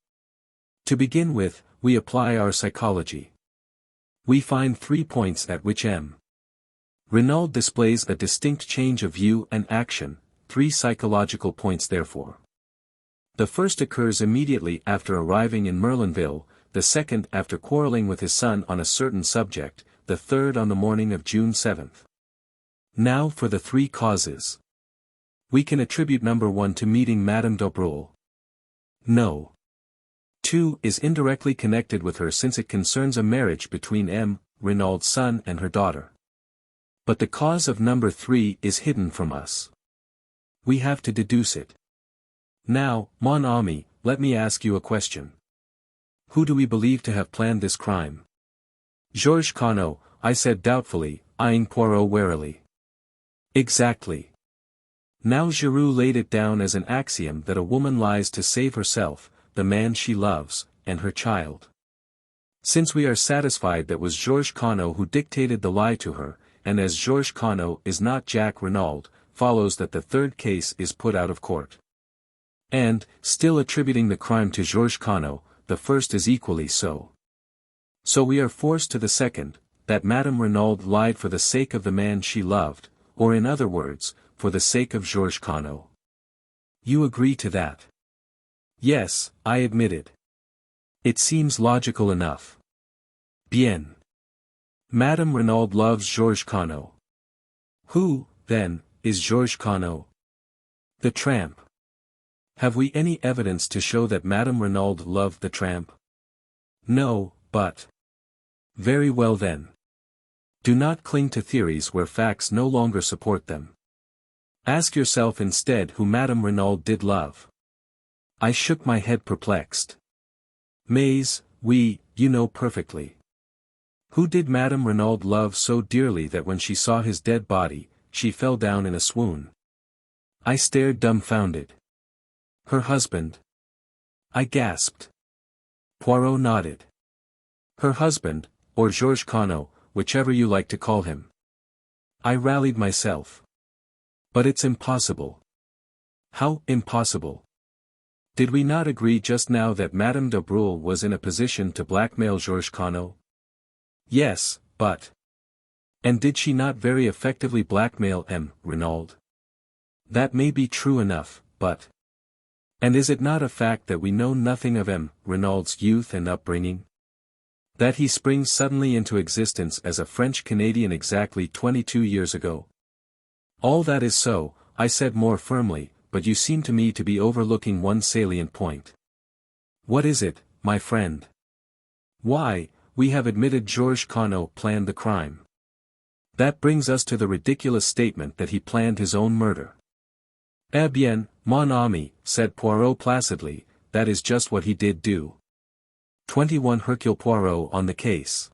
Speaker 1: To begin with, we apply our psychology. We find 3 points at which M. Renauld displays a distinct change of view and action, 3 psychological points therefore. The first occurs immediately after arriving in Merlinville, the second after quarreling with his son on a certain subject, the third on the morning of June 7th. Now for the 3 causes. We can attribute number 1 to meeting Madame d'Aubreul. No. 2 is indirectly connected with her since it concerns a marriage between M. Renaud's son and her daughter. But the cause of number 3 is hidden from us. We have to deduce it. Now, mon ami, let me ask you a question. Who do we believe to have planned this crime? Georges Conneau, I said doubtfully, eyeing Poirot warily. Exactly. Now Giroux laid it down as an axiom that a woman lies to save herself, the man she loves, and her child. Since we are satisfied that was Georges Conneau who dictated the lie to her, and as Georges Conneau is not Jack Renauld, follows that the third case is put out of court. And, still attributing the crime to Georges Conneau, the first is equally so. So we are forced to the second, that Madame Renauld lied for the sake of the man she loved, or in other words, for the sake of Georges Conneau. You agree to that? Yes, I admitted. It seems logical enough. Bien. Madame Renauld loves Georges Conneau. Who, then, is Georges Conneau? The tramp. Have we any evidence to show that Madame Renauld loved the tramp? No, but... Very well then. Do not cling to theories where facts no longer support them. Ask yourself instead who Madame Renauld did love. I shook my head perplexed. Mais, oui, you know perfectly. Who did Madame Renauld love so dearly that when she saw his dead body, she fell down in a swoon? I stared dumbfounded. Her husband? I gasped. Poirot nodded. Her husband, or Georges Cano, whichever you like to call him. I rallied myself. But it's impossible. How impossible? Did we not agree just now that Madame de Breuil was in a position to blackmail Georges Cano? Yes, but... And did she not very effectively blackmail M. Renauld? That may be true enough, but... And is it not a fact that we know nothing of M. Renauld's youth and upbringing? That he springs suddenly into existence as a French-Canadian exactly 22 years ago? All that is so, I said more firmly, but you seem to me to be overlooking one salient point. What is it, my friend? Why, we have admitted Georges Cano planned the crime. That brings us to the ridiculous statement that he planned his own murder. Eh bien, mon ami, said Poirot placidly, that is just what he did do. 21 Hercule Poirot on the case.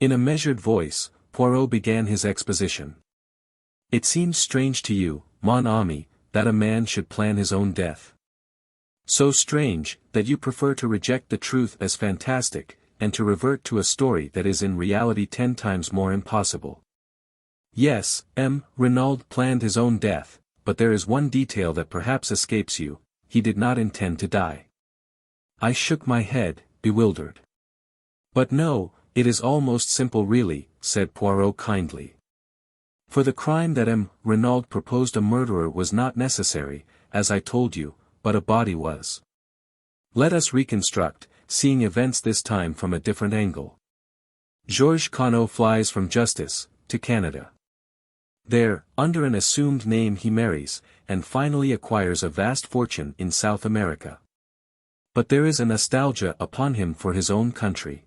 Speaker 1: In a measured voice, Poirot began his exposition. It seems strange to you, mon ami, that a man should plan his own death. So strange, that you prefer to reject the truth as fantastic, and to revert to a story that is in reality 10 times more impossible. Yes, M. Renauld planned his own death, but there is one detail that perhaps escapes you: he did not intend to die. I shook my head, bewildered. But no, it is almost simple really, said Poirot kindly. For the crime that M. Renauld proposed, a murderer was not necessary, as I told you, but a body was. Let us reconstruct, seeing events this time from a different angle. Georges Cano flies from justice, to Canada. There, under an assumed name he marries, and finally acquires a vast fortune in South America. But there is a nostalgia upon him for his own country.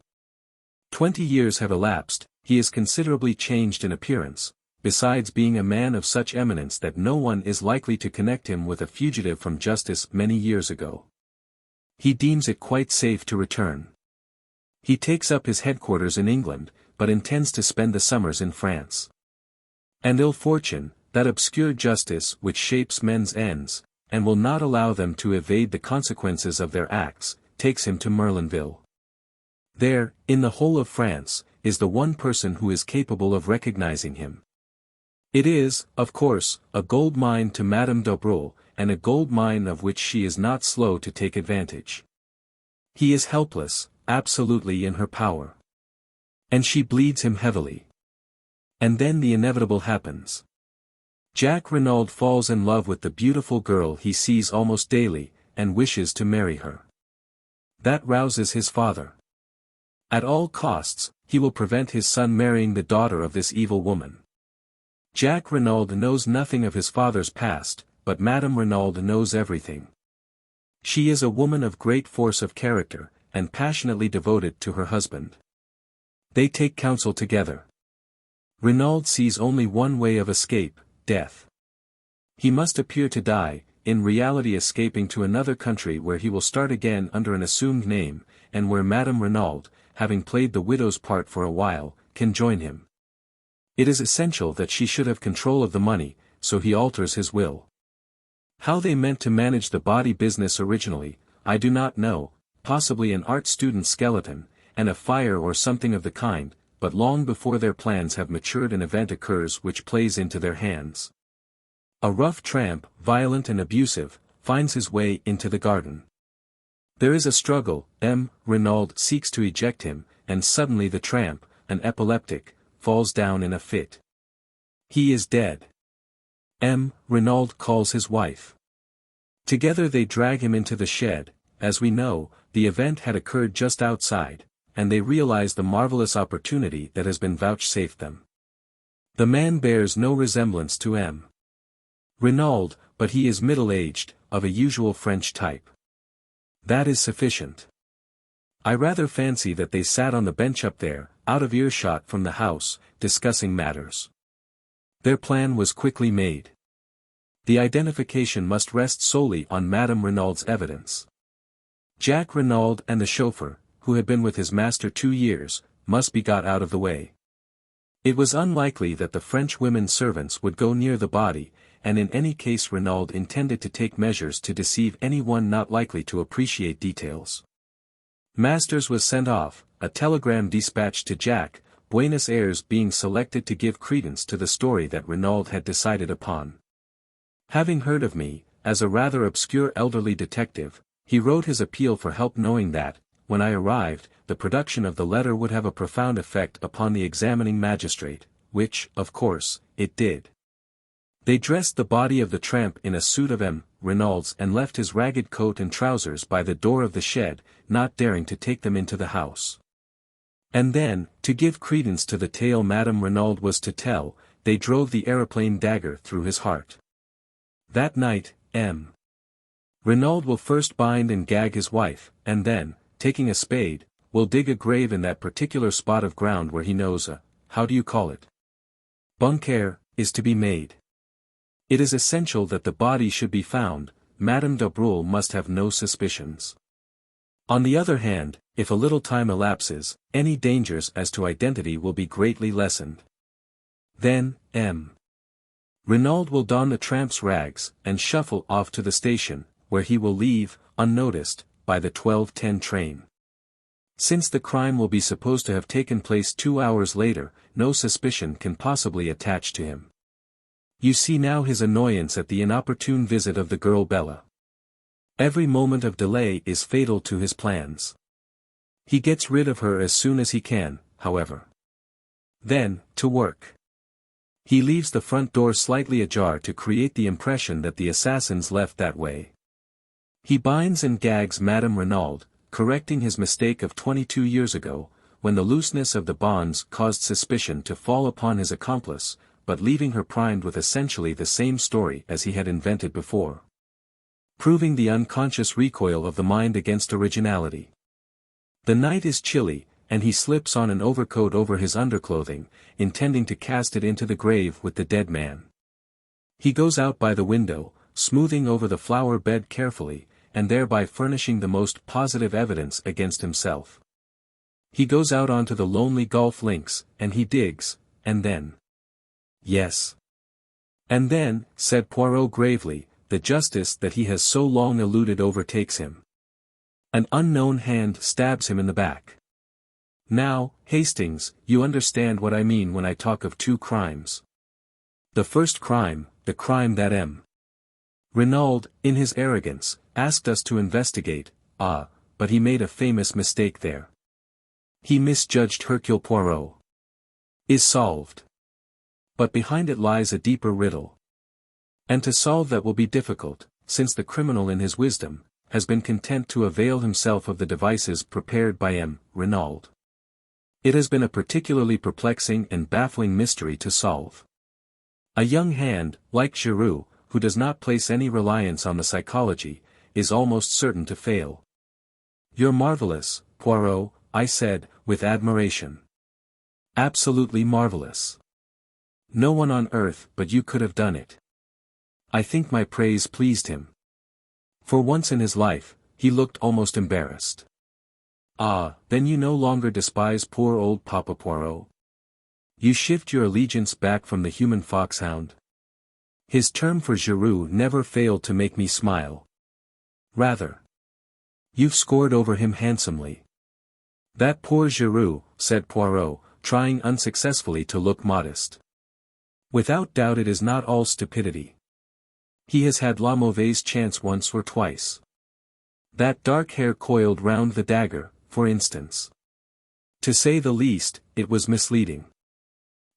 Speaker 1: 20 years have elapsed, he is considerably changed in appearance, besides being a man of such eminence that no one is likely to connect him with a fugitive from justice many years ago. He deems it quite safe to return. He takes up his headquarters in England, but intends to spend the summers in France. And ill fortune, that obscure justice which shapes men's ends, and will not allow them to evade the consequences of their acts, takes him to Merlinville. There, in the whole of France, is the one person who is capable of recognizing him. It is, of course, a gold mine to Madame de Breuil, and a gold mine of which she is not slow to take advantage. He is helpless, absolutely in her power. And she bleeds him heavily. And then the inevitable happens. Jacques Renauld falls in love with the beautiful girl he sees almost daily, and wishes to marry her. That rouses his father. At all costs, he will prevent his son marrying the daughter of this evil woman. Jacques Renauld knows nothing of his father's past, but Madame Renauld knows everything. She is a woman of great force of character, and passionately devoted to her husband. They take counsel together. Renauld sees only one way of escape: death. He must appear to die, in reality escaping to another country where he will start again under an assumed name, and where Madame Renauld, having played the widow's part for a while, can join him. It is essential that she should have control of the money, so he alters his will. How they meant to manage the body business originally, I do not know, possibly an art student's skeleton, and a fire or something of the kind, but long before their plans have matured an event occurs which plays into their hands. A rough tramp, violent and abusive, finds his way into the garden. There is a struggle, M. Renauld seeks to eject him, and suddenly the tramp, an epileptic, falls down in a fit. He is dead. M. Renauld calls his wife. Together they drag him into the shed. As we know, the event had occurred just outside, and they realize the marvelous opportunity that has been vouchsafed them. The man bears no resemblance to M. Renauld, but he is middle-aged, of a usual French type. That is sufficient. I rather fancy that they sat on the bench up there, out of earshot from the house, discussing matters. Their plan was quickly made. The identification must rest solely on Madame Renaud's evidence. Jack Renauld and the chauffeur, who had been with his master 2 years, must be got out of the way. It was unlikely that the French women servants would go near the body, and in any case Renauld intended to take measures to deceive anyone not likely to appreciate details. Masters was sent off, a telegram dispatched to Jack, Buenos Aires being selected to give credence to the story that Renauld had decided upon. Having heard of me, as a rather obscure elderly detective, he wrote his appeal for help knowing that, when I arrived, the production of the letter would have a profound effect upon the examining magistrate, which, of course, it did. They dressed the body of the tramp in a suit of M. Renaud's and left his ragged coat and trousers by the door of the shed, not daring to take them into the house. And then, to give credence to the tale Madame Renauld was to tell, they drove the aeroplane dagger through his heart. That night, M. Renauld will first bind and gag his wife, and then, taking a spade, will dig a grave in that particular spot of ground where he knows how do you call it? Bunker, is to be made. It is essential that the body should be found. Madame de Breuil must have no suspicions. On the other hand, if a little time elapses, any dangers as to identity will be greatly lessened. Then, M. Renauld will don the tramp's rags, and shuffle off to the station, where he will leave, unnoticed, by the 12:10 train. Since the crime will be supposed to have taken place 2 hours later, no suspicion can possibly attach to him. You see now his annoyance at the inopportune visit of the girl Bella. Every moment of delay is fatal to his plans. He gets rid of her as soon as he can, however. Then, to work. He leaves the front door slightly ajar to create the impression that the assassins left that way. He binds and gags Madame Renauld, correcting his mistake of 22 years ago, when the looseness of the bonds caused suspicion to fall upon his accomplice, but leaving her primed with essentially the same story as he had invented before. Proving the unconscious recoil of the mind against originality. The night is chilly, and he slips on an overcoat over his underclothing, intending to cast it into the grave with the dead man. He goes out by the window, smoothing over the flower bed carefully, and thereby furnishing the most positive evidence against himself. He goes out onto the lonely golf links, and he digs, and then. Yes. And then, said Poirot gravely, the justice that he has so long eluded overtakes him. An unknown hand stabs him in the back. Now, Hastings, you understand what I mean when I talk of 2 crimes. The first crime, the crime that M. Renauld, in his arrogance, asked us to investigate, but he made a famous mistake there. He misjudged Hercule Poirot. Is solved. But behind it lies a deeper riddle. And to solve that will be difficult, since the criminal in his wisdom, has been content to avail himself of the devices prepared by M. Renauld. It has been a particularly perplexing and baffling mystery to solve. A young hand, like Giroux, who does not place any reliance on the psychology, is almost certain to fail. You're marvelous, Poirot, I said, with admiration. Absolutely marvelous. No one on earth but you could have done it. I think my praise pleased him. For once in his life, he looked almost embarrassed. Then you no longer despise poor old Papa Poirot? You shift your allegiance back from the human foxhound? His term for Giroux never failed to make me smile. Rather. You've scored over him handsomely. That poor Giroux, said Poirot, trying unsuccessfully to look modest. Without doubt it is not all stupidity. He has had la mauvaise chance once or twice. That dark hair coiled round the dagger, for instance. To say the least, it was misleading.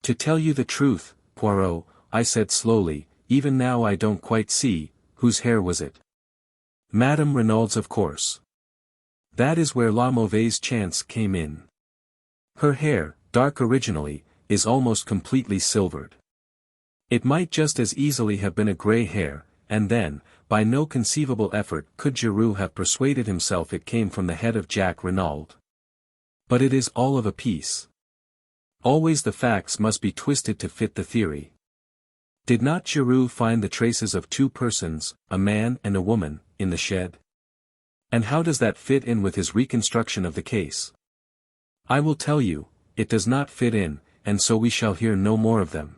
Speaker 1: To tell you the truth, Poirot, I said slowly, even now I don't quite see, whose hair was it? Madame Renaud's, of course. That is where la mauvaise chance came in. Her hair, dark originally, is almost completely silvered. It might just as easily have been a grey hair, and then, by no conceivable effort could Giroux have persuaded himself it came from the head of Jack Renauld. But it is all of a piece. Always the facts must be twisted to fit the theory. Did not Giroux find the traces of two persons, a man and a woman, in the shed? And how does that fit in with his reconstruction of the case? I will tell you, it does not fit in, and so we shall hear no more of them.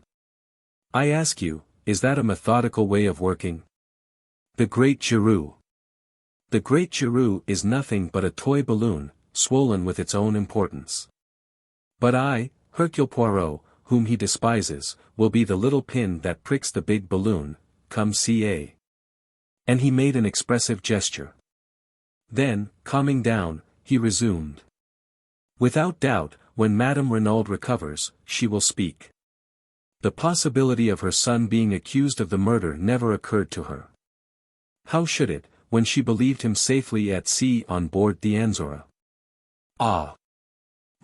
Speaker 1: I ask you, is that a methodical way of working? The Great Giroux. The Great Giroux is nothing but a toy balloon, swollen with its own importance. But I, Hercule Poirot, whom he despises, will be the little pin that pricks the big balloon, come ca. And he made an expressive gesture. Then, calming down, he resumed. Without doubt, when Madame Renauld recovers, she will speak. The possibility of her son being accused of the murder never occurred to her. How should it, when she believed him safely at sea on board the Anzora? Ah!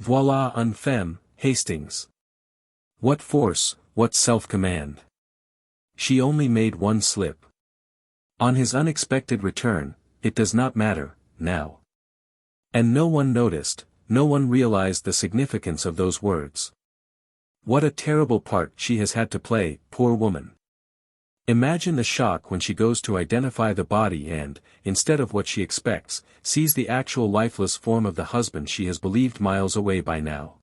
Speaker 1: Voilà une femme, Hastings. What force, what self-command. She only made one slip. On his unexpected return, it does not matter, now. And no one noticed, no one realized the significance of those words. What a terrible part she has had to play, poor woman. Imagine the shock when she goes to identify the body and, instead of what she expects, sees the actual lifeless form of the husband she has believed miles away by now.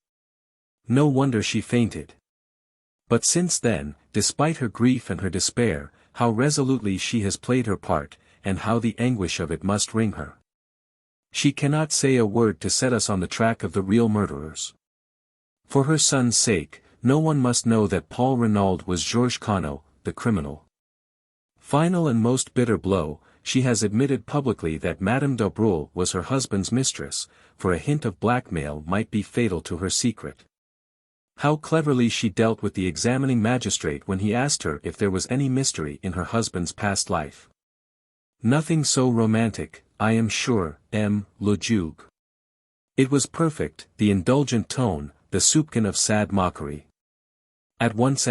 Speaker 1: No wonder she fainted. But since then, despite her grief and her despair, how resolutely she has played her part, and how the anguish of it must wring her. She cannot say a word to set us on the track of the real murderers. For her son's sake, no one must know that Paul Renauld was Georges Cano, the criminal. Final and most bitter blow, she has admitted publicly that Madame d'Abreuil was her husband's mistress, for a hint of blackmail might be fatal to her secret. How cleverly she dealt with the examining magistrate when he asked her if there was any mystery in her husband's past life. Nothing so romantic, I am sure, le juge. It was perfect, the indulgent tone, the soupçon of sad mockery. At once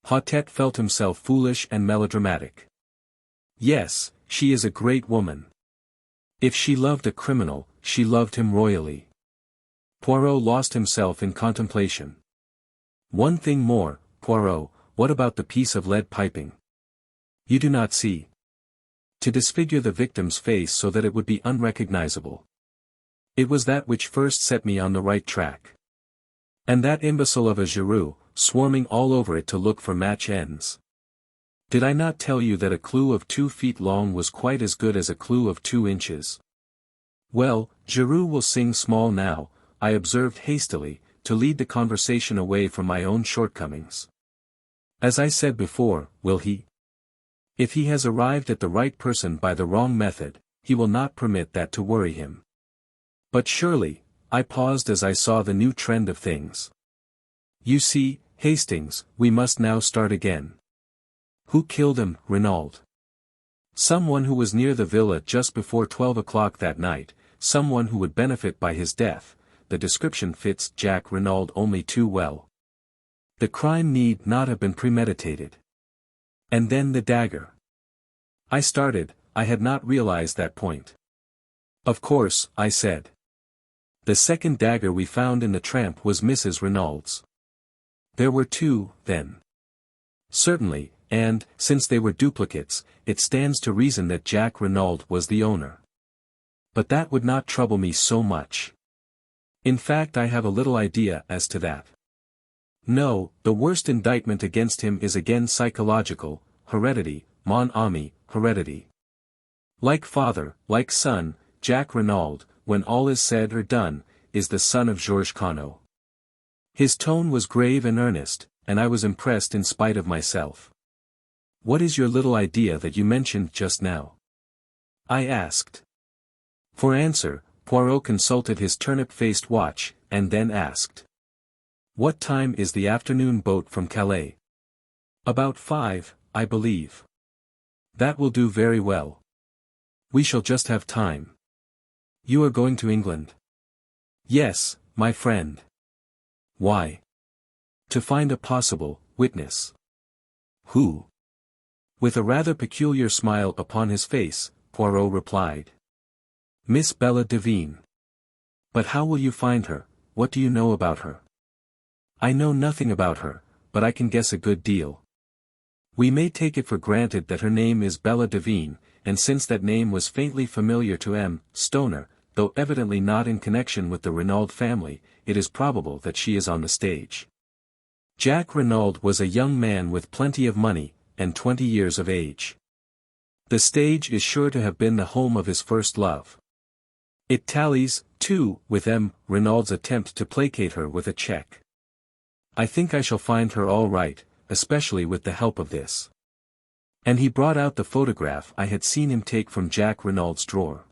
Speaker 1: Hautet felt himself foolish and melodramatic. Yes, she is a great woman. If she loved a criminal, she loved him royally. Poirot lost himself in contemplation. One thing more, Poirot, what about the piece of lead piping? You do not see. To disfigure the victim's face so that it would be unrecognizable. It was that which first set me on the right track. And that imbecile of a Giroux, swarming all over it to look for match ends. Did I not tell you that a clue of 2 feet long was quite as good as a clue of 2 inches? Well, Giroux will sing small now, I observed hastily, to lead the conversation away from my own shortcomings. As I said before, will he? If he has arrived at the right person by the wrong method, he will not permit that to worry him. But surely, I paused as I saw the new trend of things. You see, Hastings, we must now start again. Who killed him, Renauld? Someone who was near the villa just before 12 o'clock that night, someone who would benefit by his death. The description fits Jack Renauld only too well. The crime need not have been premeditated. And then the dagger. I started, I had not realized that point. Of course, I said. The second dagger we found in the tramp was Mrs. Renauld's. There were 2, then. Certainly, and, since they were duplicates, it stands to reason that Jack Renauld was the owner. But that would not trouble me so much. In fact, I have a little idea as to that. No, the worst indictment against him is again psychological, heredity, mon ami, heredity. Like father, like son, Jack Renauld, when all is said or done, is the son of Georges Cano. His tone was grave and earnest, and I was impressed in spite of myself. What is your little idea that you mentioned just now? I asked. For answer, Poirot consulted his turnip-faced watch, and then asked. What time is the afternoon boat from Calais? About 5, I believe. That will do very well. We shall just have time. You are going to England? Yes, my friend. Why? To find a possible witness. Who? With a rather peculiar smile upon his face, Poirot replied. Miss Bella Devine. But how will you find her? What do you know about her? I know nothing about her, but I can guess a good deal. We may take it for granted that her name is Bella Devine, and since that name was faintly familiar to M. Stoner, though evidently not in connection with the Renauld family, it is probable that she is on the stage. Jack Renauld was a young man with plenty of money, and 20 years of age. The stage is sure to have been the home of his first love. It tallies, too, with M. Renauld's attempt to placate her with a check. I think I shall find her all right, especially with the help of this. And he brought out the photograph I had seen him take from Jack Renauld's drawer.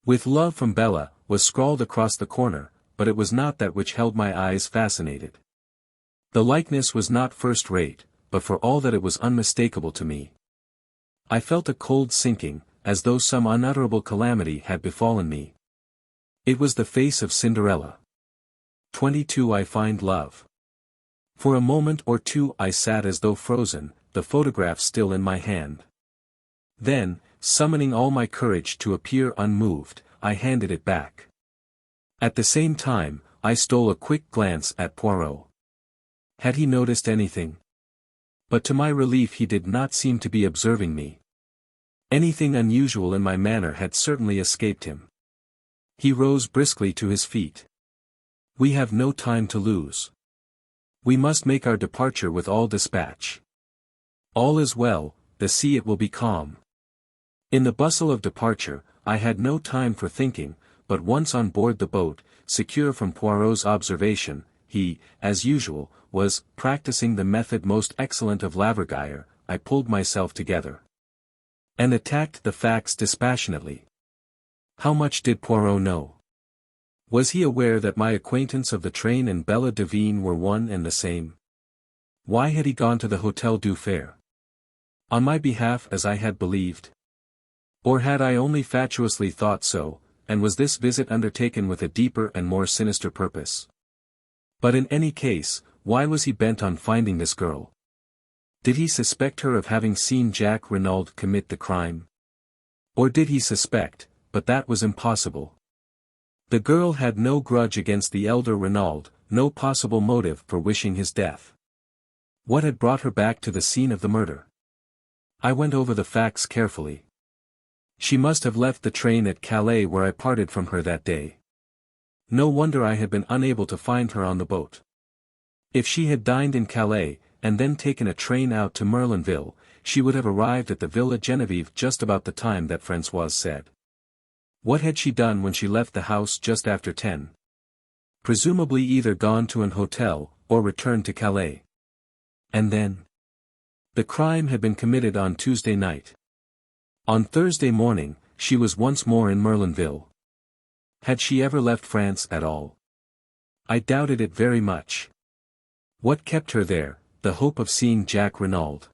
Speaker 1: With love from Bella, was scrawled across the corner, but it was not that which held my eyes fascinated. The likeness was not first-rate, but for all that it was unmistakable to me. I felt a cold sinking, as though some unutterable calamity had befallen me. It was the face of Cinderella. 22 I find love. For a moment or two I sat as though frozen, the photograph still in my hand. Then, summoning all my courage to appear unmoved, I handed it back. At the same time, I stole a quick glance at Poirot. Had he noticed anything? But to my relief he did not seem to be observing me. Anything unusual in my manner had certainly escaped him. He rose briskly to his feet. We have no time to lose. We must make our departure with all dispatch. All is well, the sea it will be calm. In the bustle of departure, I had no time for thinking, but once on board the boat, secure from Poirot's observation, he, as usual, was practicing the method most excellent of Laverguire. I pulled myself together and attacked the facts dispassionately. How much did Poirot know? Was he aware that my acquaintance of the train and Bella Devine were one and the same? Why had he gone to the Hotel du Fer? On my behalf as I had believed? Or had I only fatuously thought so, and was this visit undertaken with a deeper and more sinister purpose? But in any case, why was he bent on finding this girl? Did he suspect her of having seen Jack Renauld commit the crime? Or did he suspect, but that was impossible. The girl had no grudge against the elder Renauld, no possible motive for wishing his death. What had brought her back to the scene of the murder? I went over the facts carefully. She must have left the train at Calais where I parted from her that day. No wonder I had been unable to find her on the boat. If she had dined in Calais, and then taken a train out to Merlinville, she would have arrived at the Villa Genevieve just about the time that Françoise said. What had she done when she left the house just after 10? Presumably either gone to an hotel, or returned to Calais. And then? The crime had been committed on Tuesday night. On Thursday morning, she was once more in Merlinville. Had she ever left France at all? I doubted it very much. What kept her there? The hope of seeing Jack Renauld.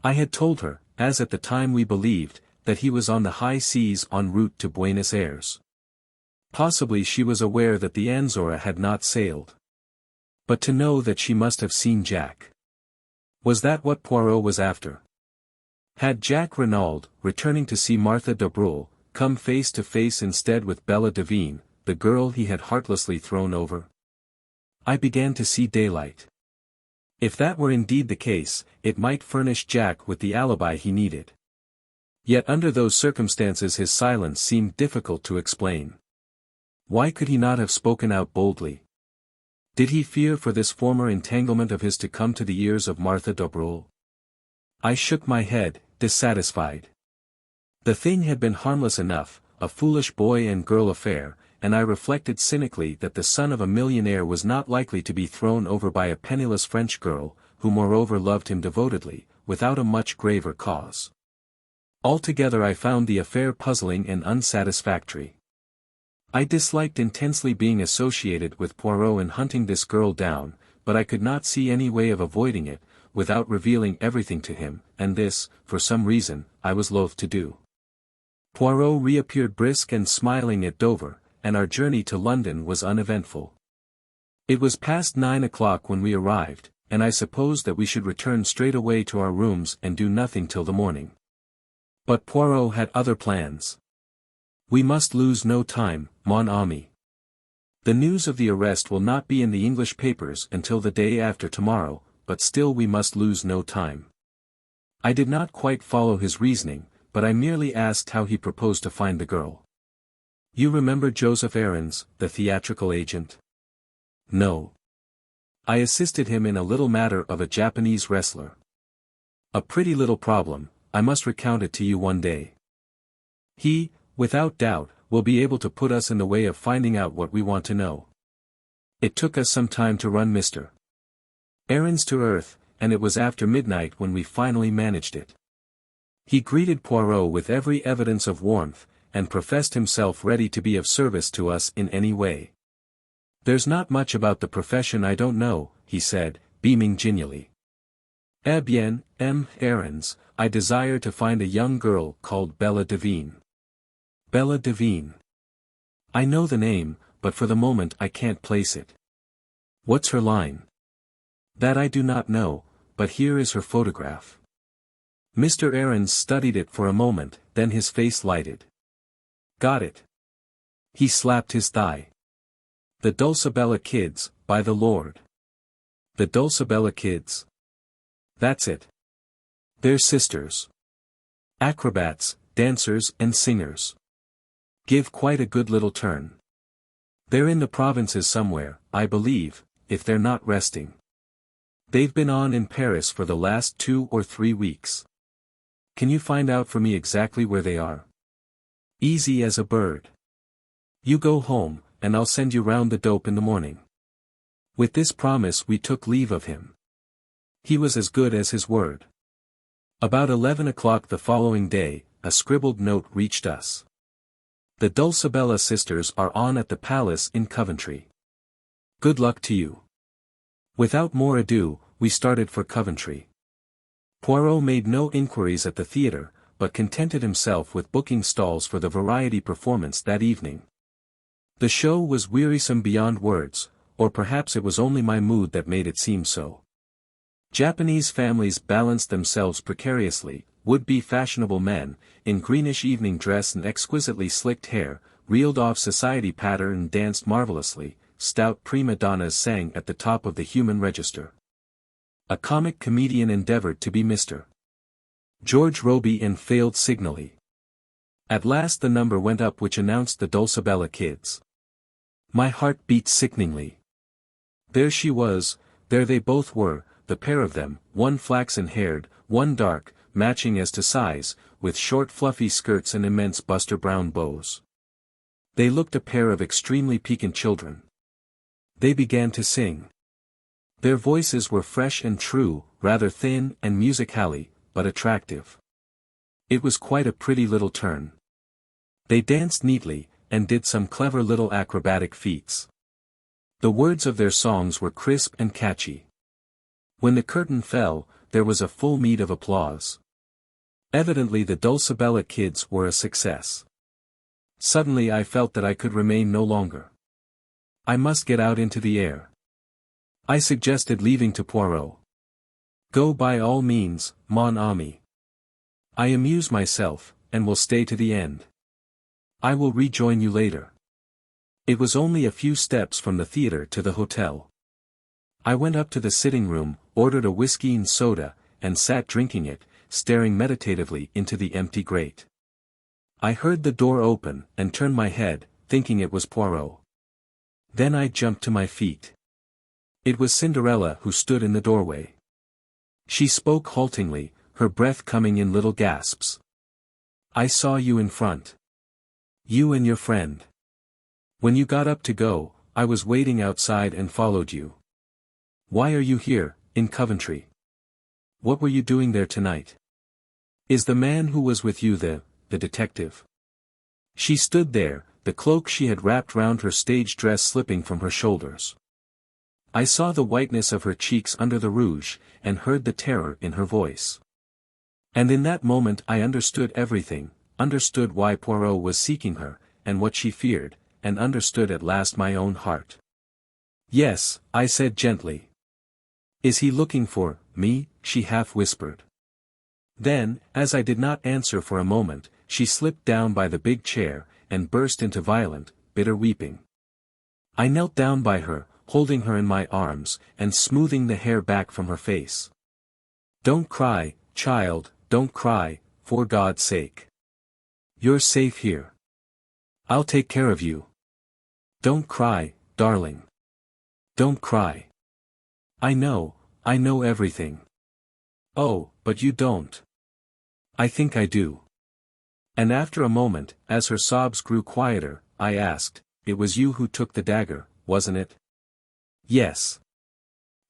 Speaker 1: I had told her, as at the time we believed, that he was on the high seas en route to Buenos Aires. Possibly she was aware that the Anzora had not sailed. But to know that she must have seen Jack. Was that what Poirot was after? Had Jack Renauld, returning to see Martha de Breuil, come face to face instead with Bella Devine, the girl he had heartlessly thrown over? I began to see daylight. If that were indeed the case, it might furnish Jack with the alibi he needed. Yet under those circumstances his silence seemed difficult to explain. Why could he not have spoken out boldly? Did he fear for this former entanglement of his to come to the ears of Martha de Breuil? I shook my head, dissatisfied. The thing had been harmless enough, a foolish boy and girl affair, and I reflected cynically that the son of a millionaire was not likely to be thrown over by a penniless French girl, who moreover loved him devotedly, without a much graver cause. Altogether I found the affair puzzling and unsatisfactory. I disliked intensely being associated with Poirot in hunting this girl down, but I could not see any way of avoiding it, without revealing everything to him, and this, for some reason, I was loath to do. Poirot reappeared brisk and smiling at Dover, and our journey to London was uneventful. It was past 9 o'clock when we arrived, and I supposed that we should return straight away to our rooms and do nothing till the morning. But Poirot had other plans. We must lose no time, mon ami. The news of the arrest will not be in the English papers until the day after tomorrow, but still we must lose no time. I did not quite follow his reasoning, but I merely asked how he proposed to find the girl. You remember Joseph Aarons, the theatrical agent? No. I assisted him in a little matter of a Japanese wrestler. A pretty little problem, I must recount it to you one day. He, without doubt, will be able to put us in the way of finding out what we want to know. It took us some time to run Mr. Aarons to earth, and it was after midnight when we finally managed it. He greeted Poirot with every evidence of warmth, and professed himself ready to be of service to us in any way. There's not much about the profession I don't know, he said, beaming genially. Eh bien, Aarons, I desire to find a young girl called Bella Devine. Bella Devine. I know the name, but for the moment I can't place it. What's her line? That I do not know, but here is her photograph. Mr. Aarons studied it for a moment, then his face lighted. Got it. He slapped his thigh. The Dulcibella Kids, by the Lord. The Dulcibella Kids. That's it. They're sisters. Acrobats, dancers and singers. Give quite a good little turn. They're in the provinces somewhere, I believe, if they're not resting. They've been on in Paris for the last 2 or 3 weeks. Can you find out for me exactly where they are? Easy as a bird. You go home, and I'll send you round the dope in the morning. With this promise we took leave of him. He was as good as his word. About 11 o'clock the following day, a scribbled note reached us. The Dulcibella sisters are on at the palace in Coventry. Good luck to you. Without more ado, we started for Coventry. Poirot made no inquiries at the theatre, but contented himself with booking stalls for the variety performance that evening. The show was wearisome beyond words, or perhaps it was only my mood that made it seem so. Japanese families balanced themselves precariously, would-be fashionable men, in greenish evening dress and exquisitely slicked hair, reeled off society patter and danced marvelously, stout prima donnas sang at the top of the human register. A comic comedian endeavored to be Mr. George Robey and failed signally. At last the number went up which announced the Dulcibella Kids. My heart beat sickeningly. There she was, there they both were, the pair of them, one flaxen-haired, one dark, matching as to size, with short fluffy skirts and immense Buster Brown bows. They looked a pair of extremely piquant children. They began to sing. Their voices were fresh and true, rather thin and music-hally, but attractive. It was quite a pretty little turn. They danced neatly, and did some clever little acrobatic feats. The words of their songs were crisp and catchy. When the curtain fell, there was a full meed of applause. Evidently the Dulcibella Kids were a success. Suddenly I felt that I could remain no longer. I must get out into the air. I suggested leaving to Poirot. Go by all means, mon ami. I amuse myself, and will stay to the end. I will rejoin you later. It was only a few steps from the theatre to the hotel. I went up to the sitting room, ordered a whiskey and soda, and sat drinking it, staring meditatively into the empty grate. I heard the door open, and turned my head, thinking it was Poirot. Then I jumped to my feet. It was Cinderella who stood in the doorway. She spoke haltingly, her breath coming in little gasps. I saw you in front. You and your friend. When you got up to go, I was waiting outside and followed you. Why are you here, in Coventry? What were you doing there tonight? Is the man who was with you the detective? She stood there, the cloak she had wrapped round her stage dress slipping from her shoulders. I saw the whiteness of her cheeks under the rouge, and heard the terror in her voice. And in that moment I understood everything, understood why Poirot was seeking her, and what she feared, and understood at last my own heart. Yes, I said gently. Is he looking for me? She half whispered. Then, as I did not answer for a moment, she slipped down by the big chair, and burst into violent, bitter weeping. I knelt down by her, holding her in my arms, and smoothing the hair back from her face. Don't cry, Child, don't cry, for God's sake. You're safe here. I'll take care of you. Don't cry, darling. Don't cry. I know everything. Oh, but you don't. I think I do. And after a moment, as her sobs grew quieter, I asked, It was you who took the dagger, wasn't it? Yes.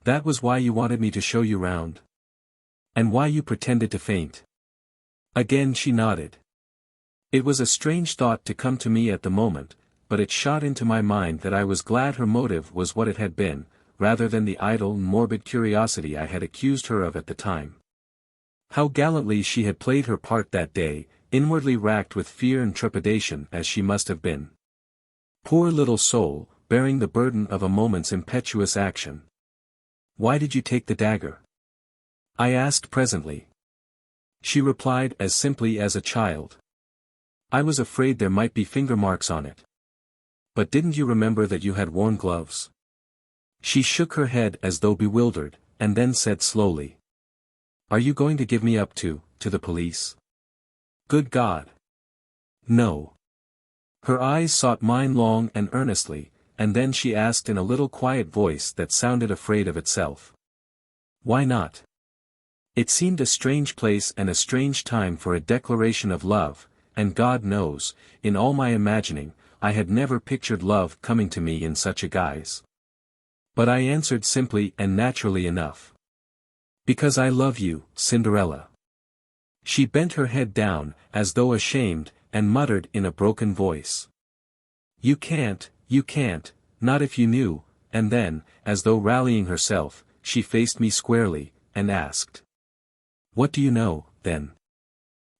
Speaker 1: That was why you wanted me to show you round? And why you pretended to faint? Again she nodded. It was a strange thought to come to me at the moment, but it shot into my mind that I was glad her motive was what it had been, rather than the idle and morbid curiosity I had accused her of at the time. How gallantly she had played her part that day, inwardly racked with fear and trepidation as she must have been. Poor little soul, bearing the burden of a moment's impetuous action. Why did you take the dagger? I asked presently. She replied as simply as a child. I was afraid there might be finger marks on it. But didn't you remember that you had worn gloves? She shook her head as though bewildered, and then said slowly. Are you going to give me up to the police? Good God! No. Her eyes sought mine long and earnestly, and then she asked in a little quiet voice that sounded afraid of itself. Why not? It seemed a strange place and a strange time for a declaration of love, and God knows, in all my imagining, I had never pictured love coming to me in such a guise. But I answered simply and naturally enough. Because I love you, Cinderella. She bent her head down, as though ashamed, and muttered in a broken voice. You can't, not if you knew, and then, as though rallying herself, she faced me squarely, and asked. What do you know, then?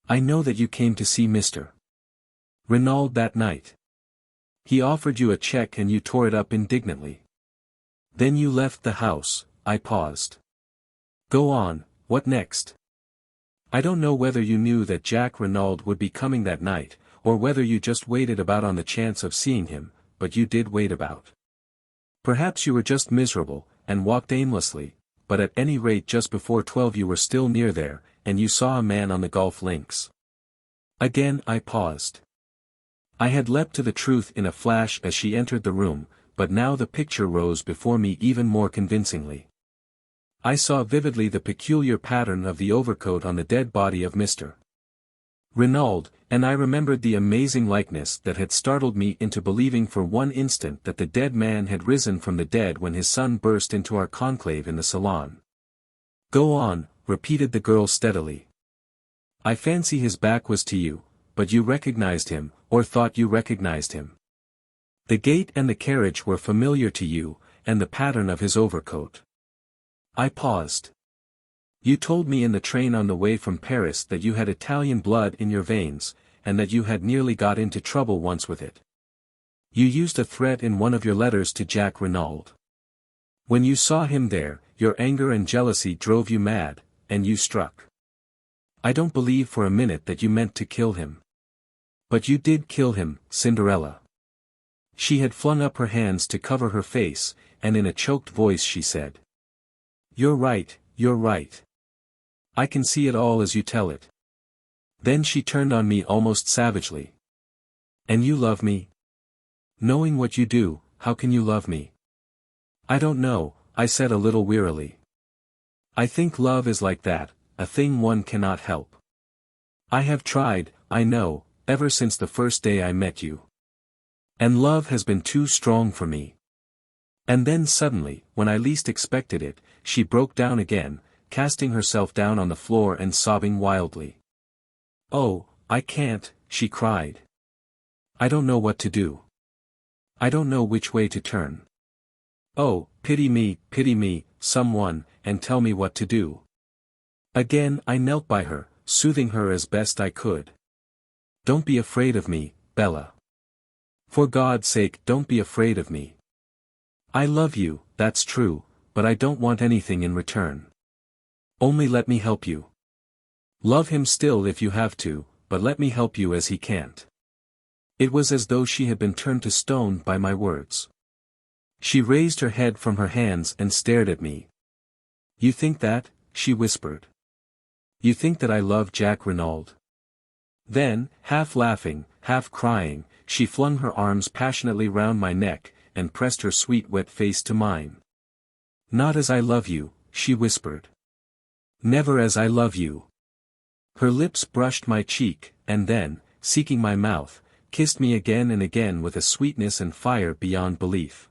Speaker 1: I know that you came to see Mr. Renauld that night. He offered you a check and you tore it up indignantly. Then you left the house. I paused. Go on, what next? I don't know whether you knew that Jack Renauld would be coming that night, or whether you just waited about on the chance of seeing him, but you did wait about. Perhaps you were just miserable, and walked aimlessly, but at any rate just before 12 you were still near there, and you saw a man on the golf links. Again I paused. I had leapt to the truth in a flash as she entered the room, but now the picture rose before me even more convincingly. I saw vividly the peculiar pattern of the overcoat on the dead body of Mr. Renauld, and I remembered the amazing likeness that had startled me into believing for one instant that the dead man had risen from the dead when his son burst into our conclave in the salon. Go on, repeated the girl steadily. I fancy his back was to you, but you recognized him, or thought you recognized him. The gait and the carriage were familiar to you, and the pattern of his overcoat. I paused. You told me in the train on the way from Paris that you had Italian blood in your veins, and that you had nearly got into trouble once with it. You used a threat in one of your letters to Jack Renauld. When you saw him there, your anger and jealousy drove you mad, and you struck. I don't believe for a minute that you meant to kill him. But you did kill him, Cinderella. She had flung up her hands to cover her face, and in a choked voice she said. You're right, you're right. I can see it all as you tell it. Then she turned on me almost savagely. And you love me? Knowing what you do, how can you love me? I don't know, I said a little wearily. I think love is like that, a thing one cannot help. I have tried, I know, ever since the first day I met you. And love has been too strong for me. And then suddenly, when I least expected it, she broke down again, casting herself down on the floor and sobbing wildly. Oh, I can't, she cried. I don't know what to do. I don't know which way to turn. Oh, pity me, someone, and tell me what to do. Again I knelt by her, soothing her as best I could. Don't be afraid of me, Bella. For God's sake, don't be afraid of me. I love you, that's true, but I don't want anything in return. Only let me help you. Love him still if you have to, but let me help you as he can't. It was as though she had been turned to stone by my words. She raised her head from her hands and stared at me. You think that? She whispered. You think that I love Jack Renauld?" Then, half laughing, half crying, she flung her arms passionately round my neck, and pressed her sweet wet face to mine. "Not as I love you," she whispered. "Never as I love you." Her lips brushed my cheek, and then, seeking my mouth, kissed me again and again with a sweetness and fire beyond belief.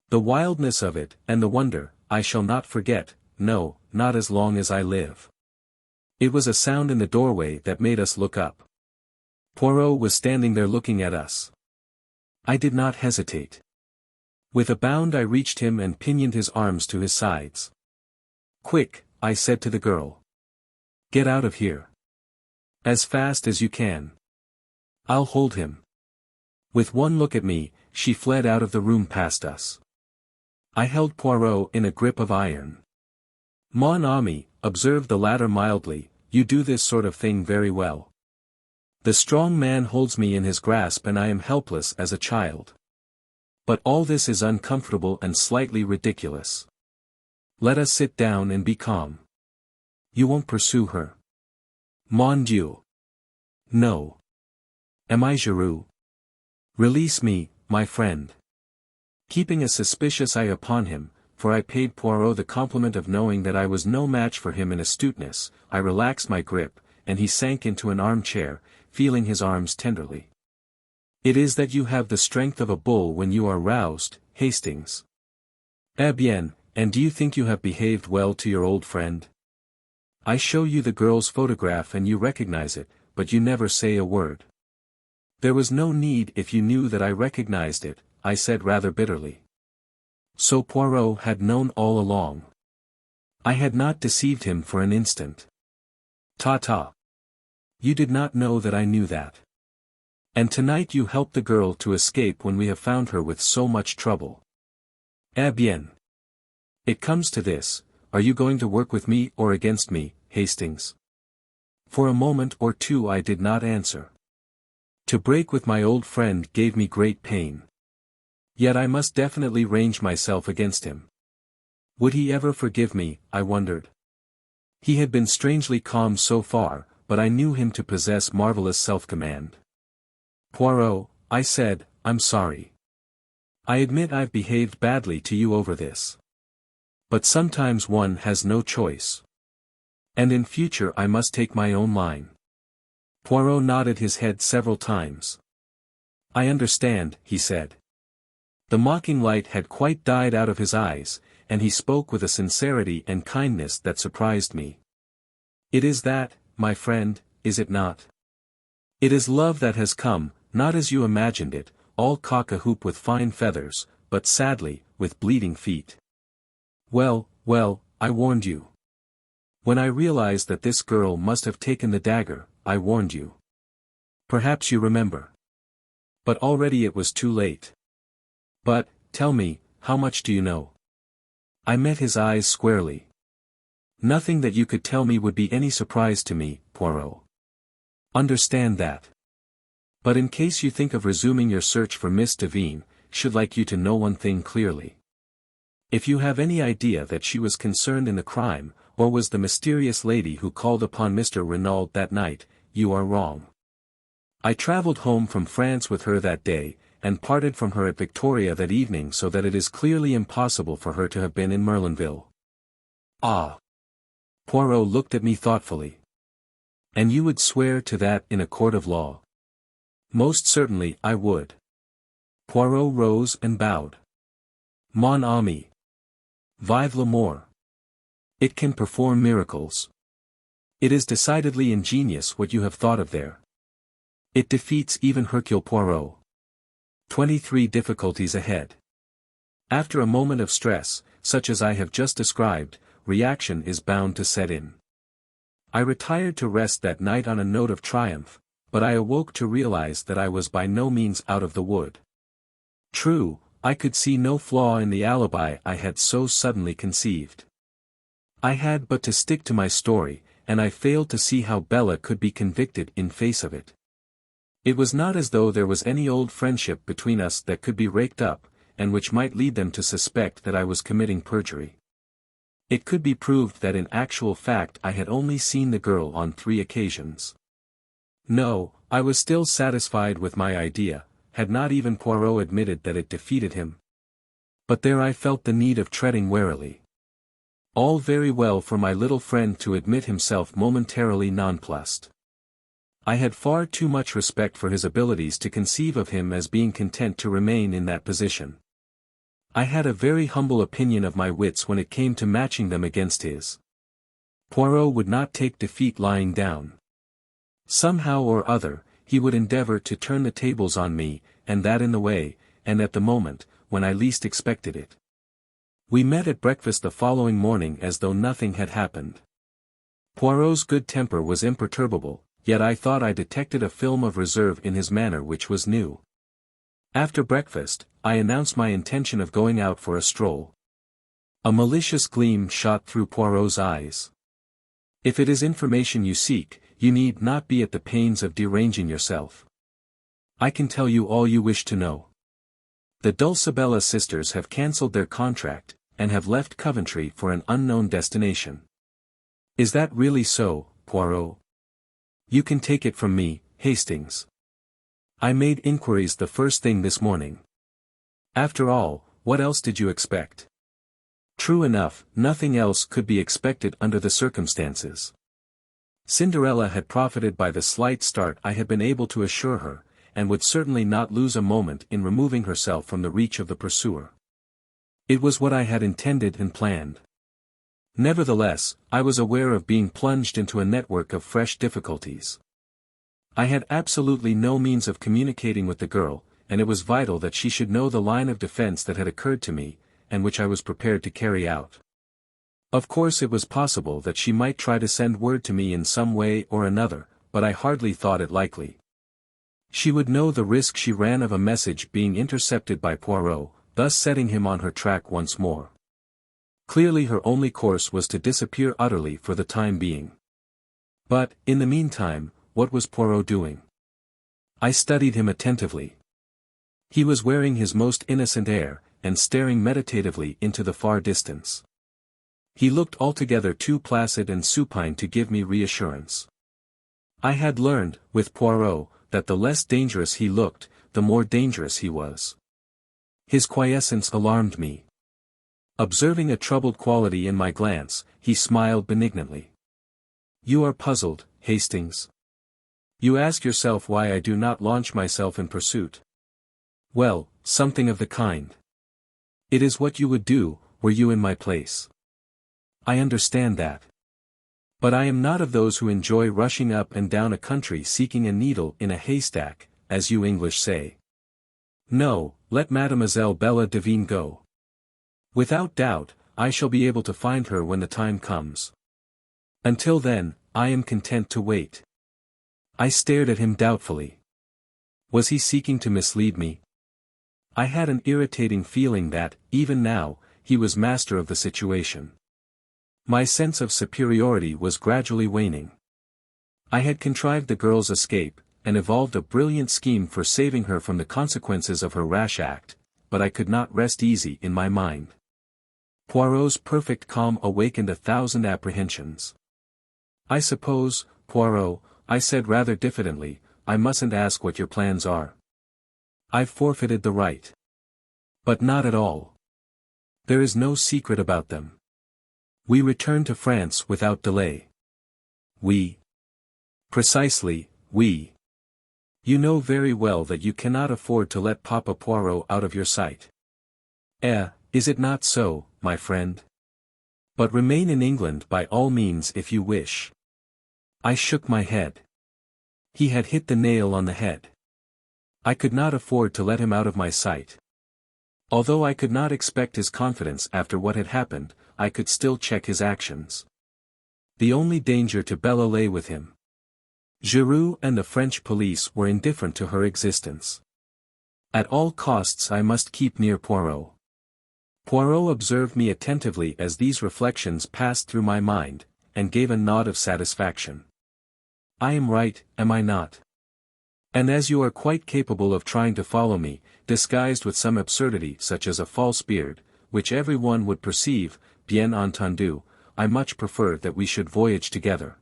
Speaker 1: The wildness of it, and the wonder, I shall not forget, no, not as long as I live. It was a sound in the doorway that made us look up. Poirot was standing there looking at us. I did not hesitate. With a bound I reached him and pinioned his arms to his sides. "Quick," I said to the girl. "Get out of here. As fast as you can. I'll hold him." With one look at me, she fled out of the room past us. I held Poirot in a grip of iron. "Mon ami," observed the latter mildly, "you do this sort of thing very well. The strong man holds me in his grasp and I am helpless as a child. But all this is uncomfortable and slightly ridiculous. Let us sit down and be calm. You won't pursue her?" "Mon Dieu. No. Am I Giroux? Release me, my friend." Keeping a suspicious eye upon him, for I paid Poirot the compliment of knowing that I was no match for him in astuteness, I relaxed my grip, and he sank into an armchair, feeling his arms tenderly. "It is that you have the strength of a bull when you are roused, Hastings. Eh bien, and do you think you have behaved well to your old friend? I show you the girl's photograph and you recognize it, but you never say a word." "There was no need if you knew that I recognized it," I said rather bitterly. So Poirot had known all along. I had not deceived him for an instant. Ta. You did not know that I knew that. And tonight you helped the girl to escape when we have found her with so much trouble. Eh bien. It comes to this, are you going to work with me or against me, Hastings? For a moment or two I did not answer. To break with my old friend gave me great pain. Yet I must definitely range myself against him. Would he ever forgive me, I wondered. He had been strangely calm so far, but I knew him to possess marvelous self-command. "Poirot," I said, "I'm sorry. I admit I've behaved badly to you over this. But sometimes one has no choice. And in future I must take my own line." Poirot nodded his head several times. "I understand," he said. The mocking light had quite died out of his eyes, and he spoke with a sincerity and kindness that surprised me. "It is that, my friend, is it not? It is love that has come, not as you imagined it, all cock-a-hoop with fine feathers, but sadly, with bleeding feet. Well, I warned you. When I realized that this girl must have taken the dagger, I warned you. Perhaps you remember. But already it was too late. But, tell me, how much do you know?" I met his eyes squarely. "Nothing that you could tell me would be any surprise to me, Poirot. Understand that. But in case you think of resuming your search for Miss Devine, should like you to know one thing clearly. If you have any idea that she was concerned in the crime, or was the mysterious lady who called upon Mr. Renauld that night, you are wrong. I traveled home from France with her that day, and parted from her at Victoria that evening, so that it is clearly impossible for her to have been in Merlinville." "Ah!" Poirot looked at me thoughtfully. "And you would swear to that in a court of law?" "Most certainly I would." Poirot rose and bowed. "Mon ami. Vive l'amour. It can perform miracles. It is decidedly ingenious what you have thought of there. It defeats even Hercule Poirot. 23 difficulties ahead. After a moment of stress, such as I have just described, reaction is bound to set in. I retired to rest that night on a note of triumph, but I awoke to realize that I was by no means out of the wood. True, I could see no flaw in the alibi I had so suddenly conceived. I had but to stick to my story, and I failed to see how Bella could be convicted in face of it. It was not as though there was any old friendship between us that could be raked up, and which might lead them to suspect that I was committing perjury. It could be proved that in actual fact I had only seen the girl on 3 occasions. No, I was still satisfied with my idea, had not even Poirot admitted that it defeated him. But there I felt the need of treading warily. All very well for my little friend to admit himself momentarily nonplussed. I had far too much respect for his abilities to conceive of him as being content to remain in that position. I had a very humble opinion of my wits when it came to matching them against his. Poirot would not take defeat lying down. Somehow or other, he would endeavor to turn the tables on me, and that in the way, and at the moment, when I least expected it. We met at breakfast the following morning as though nothing had happened. Poirot's good temper was imperturbable, yet I thought I detected a film of reserve in his manner which was new. After breakfast, I announced my intention of going out for a stroll. A malicious gleam shot through Poirot's eyes. If it is information you seek, you need not be at the pains of deranging yourself. I can tell you all you wish to know. The Dulcibella sisters have cancelled their contract, and have left Coventry for an unknown destination. Is that really so, Poirot? You can take it from me, Hastings. I made inquiries the first thing this morning. After all, what else did you expect? True enough, nothing else could be expected under the circumstances. Cinderella had profited by the slight start I had been able to assure her, and would certainly not lose a moment in removing herself from the reach of the pursuer. It was what I had intended and planned. Nevertheless, I was aware of being plunged into a network of fresh difficulties. I had absolutely no means of communicating with the girl, and it was vital that she should know the line of defense that had occurred to me, and which I was prepared to carry out. Of course it was possible that she might try to send word to me in some way or another, but I hardly thought it likely. She would know the risk she ran of a message being intercepted by Poirot, thus setting him on her track once more. Clearly her only course was to disappear utterly for the time being. But, in the meantime, what was Poirot doing? I studied him attentively. He was wearing his most innocent air, and staring meditatively into the far distance. He looked altogether too placid and supine to give me reassurance. I had learned, with Poirot, that the less dangerous he looked, the more dangerous he was. His quiescence alarmed me. Observing a troubled quality in my glance, he smiled benignantly. You are puzzled, Hastings. You ask yourself why I do not launch myself in pursuit. Well, something of the kind. It is what you would do, were you in my place. I understand that. But I am not of those who enjoy rushing up and down a country seeking a needle in a haystack, as you English say. No, let Mademoiselle Bella Devine go. Without doubt, I shall be able to find her when the time comes. Until then, I am content to wait. I stared at him doubtfully. Was he seeking to mislead me? I had an irritating feeling that, even now, he was master of the situation. My sense of superiority was gradually waning. I had contrived the girl's escape, and evolved a brilliant scheme for saving her from the consequences of her rash act, but I could not rest easy in my mind. Poirot's perfect calm awakened 1,000 apprehensions. I suppose, Poirot, I said rather diffidently, I mustn't ask what your plans are. I've forfeited the right. But not at all. There is no secret about them. We return to France without delay. We. Precisely, we. You know very well that you cannot afford to let Papa Poirot out of your sight. Is it not so, my friend? But remain in England by all means if you wish. I shook my head. He had hit the nail on the head. I could not afford to let him out of my sight. Although I could not expect his confidence after what had happened, I could still check his actions. The only danger to Bella lay with him. Giroux and the French police were indifferent to her existence. At all costs I must keep near Poirot. Poirot observed me attentively as these reflections passed through my mind, and gave a nod of satisfaction. I am right, am I not? And as you are quite capable of trying to follow me, disguised with some absurdity such as a false beard, which every one would perceive, bien entendu, I much prefer that we should voyage together.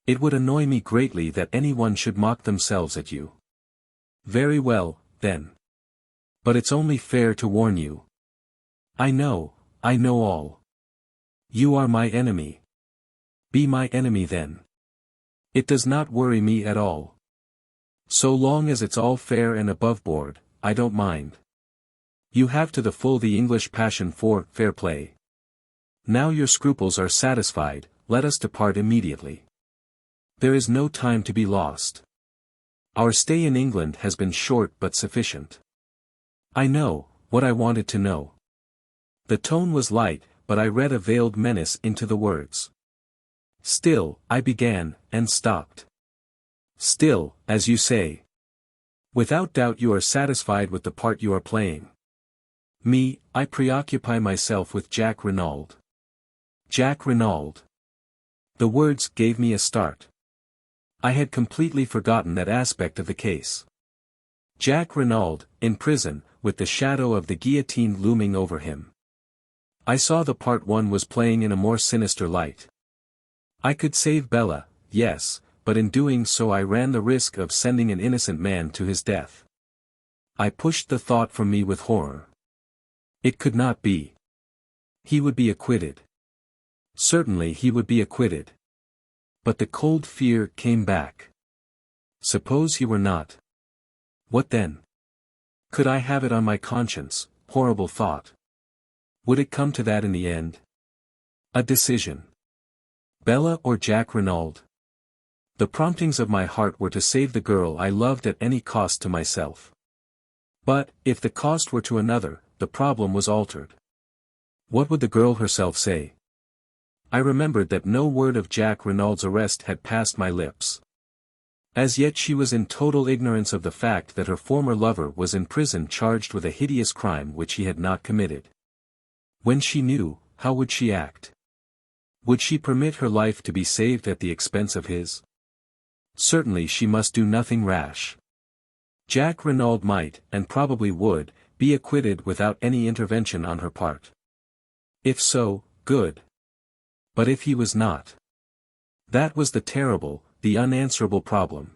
Speaker 1: It would annoy me greatly that anyone should mock themselves at you. Very well, then. But it's only fair to warn you. I know all. You are my enemy. Be my enemy then. It does not worry me at all. So long as it's all fair and above board, I don't mind. You have to the full the English passion for fair play. Now your scruples are satisfied, let us depart immediately. There is no time to be lost. Our stay in England has been short but sufficient. I know what I wanted to know. The tone was light, but I read a veiled menace into the words. Still, I began, and stopped. Still, as you say. Without doubt you are satisfied with the part you are playing. Me, I preoccupy myself with Jack Renauld. Jack Renauld. The words gave me a start. I had completely forgotten that aspect of the case. Jack Renauld, in prison, with the shadow of the guillotine looming over him. I saw the part one was playing in a more sinister light. I could save Bella, yes, but in doing so I ran the risk of sending an innocent man to his death. I pushed the thought from me with horror. It could not be. He would be acquitted. Certainly he would be acquitted. But the cold fear came back. Suppose he were not. What then? Could I have it on my conscience, horrible thought? Would it come to that in the end? A decision. Bella or Jack Renauld? The promptings of my heart were to save the girl I loved at any cost to myself. But, if the cost were to another, the problem was altered. What would the girl herself say? I remembered that no word of Jack Renauld's arrest had passed my lips. As yet she was in total ignorance of the fact that her former lover was in prison charged with a hideous crime which he had not committed. When she knew, how would she act? Would she permit her life to be saved at the expense of his? Certainly she must do nothing rash. Jack Renauld might, and probably would, be acquitted without any intervention on her part. If so, good. But if he was not? That was the terrible, the unanswerable problem.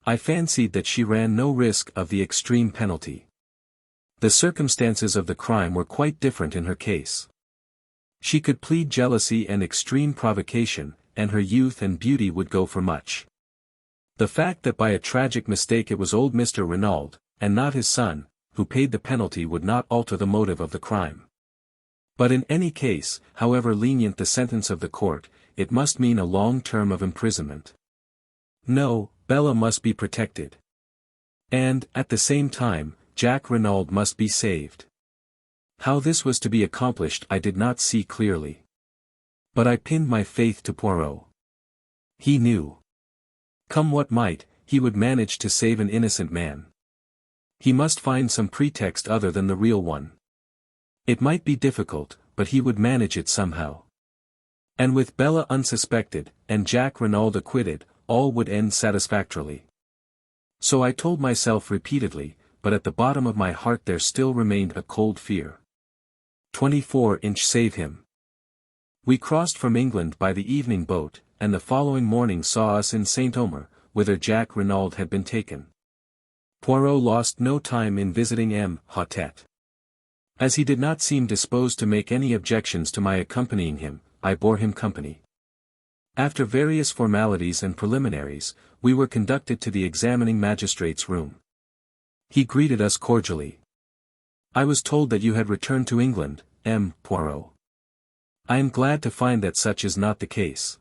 Speaker 1: I fancied that she ran no risk of the extreme penalty. The circumstances of the crime were quite different in her case. She could plead jealousy and extreme provocation, and her youth and beauty would go for much. The fact that by a tragic mistake it was old Mr. Renauld, and not his son, who paid the penalty would not alter the motive of the crime. But in any case, however lenient the sentence of the court, it must mean a long term of imprisonment. No, Bella must be protected. And, at the same time, Jack Renauld must be saved. How this was to be accomplished I did not see clearly. But I pinned my faith to Poirot. He knew. Come what might, he would manage to save an innocent man. He must find some pretext other than the real one. It might be difficult, but he would manage it somehow. And with Bella unsuspected, and Jack Renauld acquitted, all would end satisfactorily. So I told myself repeatedly, but at the bottom of my heart there still remained a cold fear. 24-inch save him. We crossed from England by the evening boat, and the following morning saw us in Saint-Omer, whither Jack Renauld had been taken. Poirot lost no time in visiting M. Hautet. As he did not seem disposed to make any objections to my accompanying him, I bore him company. After various formalities and preliminaries, we were conducted to the examining magistrate's room. He greeted us cordially. I was told that you had returned to England, M. Poirot. I am glad to find that such is not the case.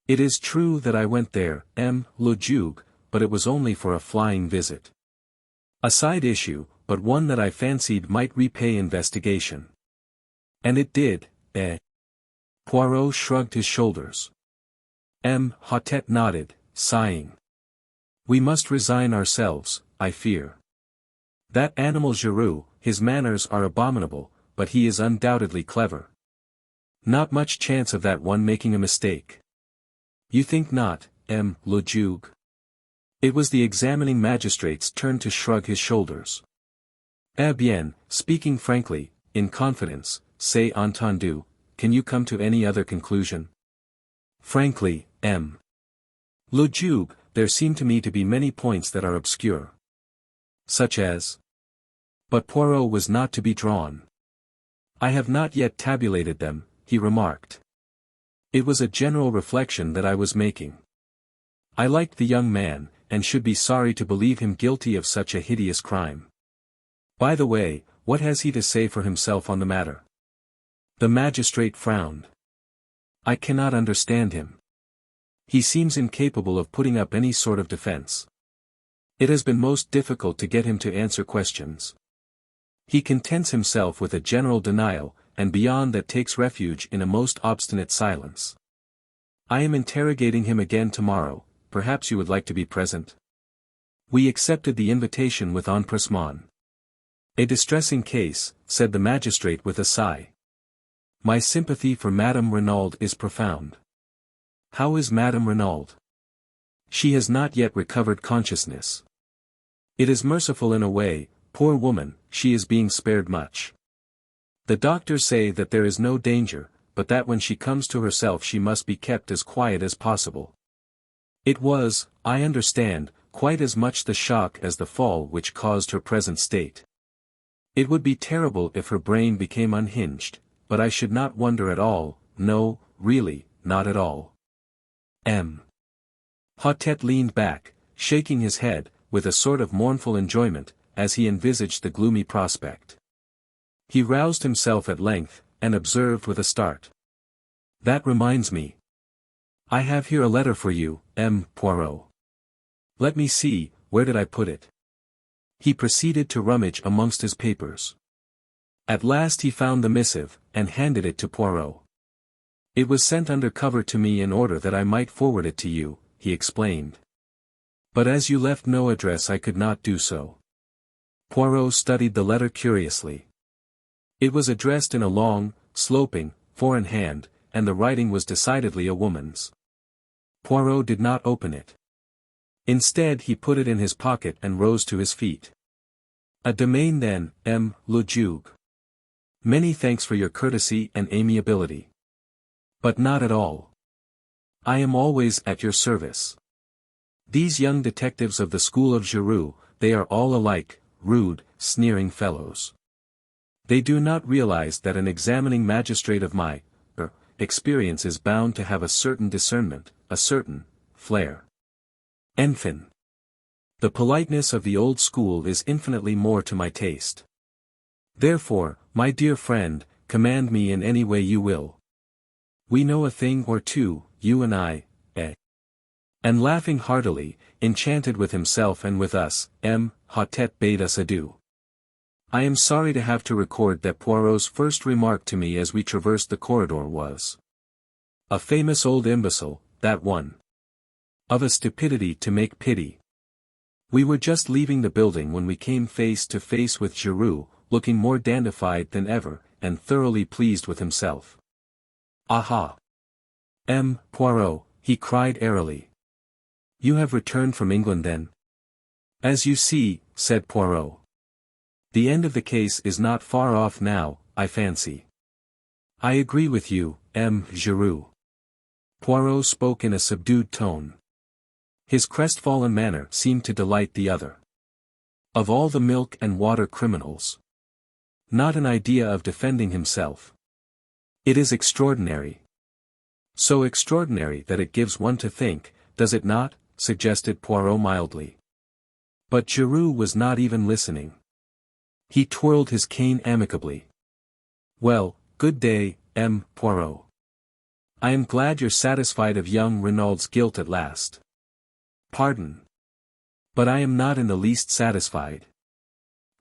Speaker 1: It is true that I went there, M. le Juge, but it was only for a flying visit. A side issue, but one that I fancied might repay investigation. And it did, eh? Poirot shrugged his shoulders. M. Hautet nodded, sighing. We must resign ourselves, I fear. That animal Giroux, his manners are abominable, but he is undoubtedly clever. Not much chance of that one making a mistake. You think not, M. le Juge? It was the examining magistrate's turn to shrug his shoulders. Eh bien, speaking frankly, in confidence, c'est entendu, can you come to any other conclusion? Frankly, Le Jube, there seem to me to be many points that are obscure. Such as? But Poirot was not to be drawn. I have not yet tabulated them, he remarked. It was a general reflection that I was making. I liked the young man, and should be sorry to believe him guilty of such a hideous crime. By the way, what has he to say for himself on the matter? The magistrate frowned. I cannot understand him. He seems incapable of putting up any sort of defense. It has been most difficult to get him to answer questions. He contents himself with a general denial, and beyond that takes refuge in a most obstinate silence. I am interrogating him again tomorrow, perhaps you would like to be present? We accepted the invitation with empressement. A distressing case, said the magistrate with a sigh. My sympathy for Madame Renauld is profound. How is Madame Renauld? She has not yet recovered consciousness. It is merciful in a way, poor woman, she is being spared much. The doctors say that there is no danger, but that when she comes to herself she must be kept as quiet as possible. It was, I understand, quite as much the shock as the fall which caused her present state. It would be terrible if her brain became unhinged, but I should not wonder at all, no, really, not at all. Hotet leaned back, shaking his head, with a sort of mournful enjoyment, as he envisaged the gloomy prospect. He roused himself at length, and observed with a start. That reminds me. I have here a letter for you, Poirot. Let me see, where did I put it? He proceeded to rummage amongst his papers. At last he found the missive, and handed it to Poirot. It was sent under cover to me in order that I might forward it to you, he explained. But as you left no address I could not do so. Poirot studied the letter curiously. It was addressed in a long, sloping, foreign hand, and the writing was decidedly a woman's. Poirot did not open it. Instead he put it in his pocket and rose to his feet. A domain then, Le Jube. Many thanks for your courtesy and amiability. But not at all. I am always at your service. These young detectives of the school of Giroux, they are all alike, rude, sneering fellows. They do not realize that an examining magistrate of my experience is bound to have a certain discernment, a certain flair. Enfin. The politeness of the old school is infinitely more to my taste. Therefore, my dear friend, command me in any way you will. We know a thing or two, you and I, And laughing heartily, enchanted with himself and with us, Hotet bade us adieu. I am sorry to have to record that Poirot's first remark to me as we traversed the corridor was, "A famous old imbecile, that one. Of a stupidity to make pity." We were just leaving the building when we came face to face with Giroux, looking more dandified than ever, and thoroughly pleased with himself. "Aha! Poirot," he cried airily. "You have returned from England then?" "As you see," said Poirot. "The end of the case is not far off now, I fancy." "I agree with you, Giroux." Poirot spoke in a subdued tone. His crestfallen manner seemed to delight the other. Of all the milk and water criminals, not an idea of defending himself. It is extraordinary. So extraordinary that it gives one to think, does it not? Suggested Poirot mildly. But Giroux was not even listening. He twirled his cane amicably. "Well, good day, Poirot. I am glad you're satisfied of young Renaud's guilt at last." "Pardon. But I am not in the least satisfied.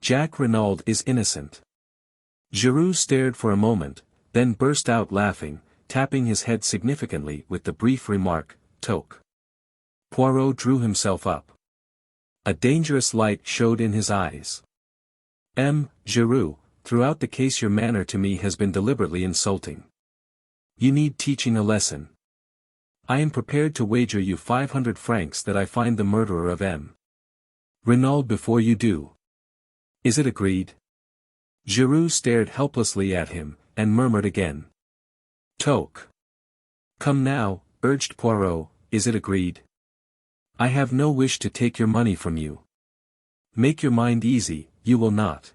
Speaker 1: Jack Renauld is innocent." Giroux stared for a moment, then burst out laughing, tapping his head significantly with the brief remark, "Toque." Poirot drew himself up. A dangerous light showed in his eyes. Giroux, throughout the case your manner to me has been deliberately insulting. You need teaching a lesson. I am prepared to wager you 500 francs that I find the murderer of Renauld before you do. Is it agreed?" Giroux stared helplessly at him, and murmured again. Toque. Come now, urged Poirot, is it agreed? I have no wish to take your money from you. Make your mind easy, you will not.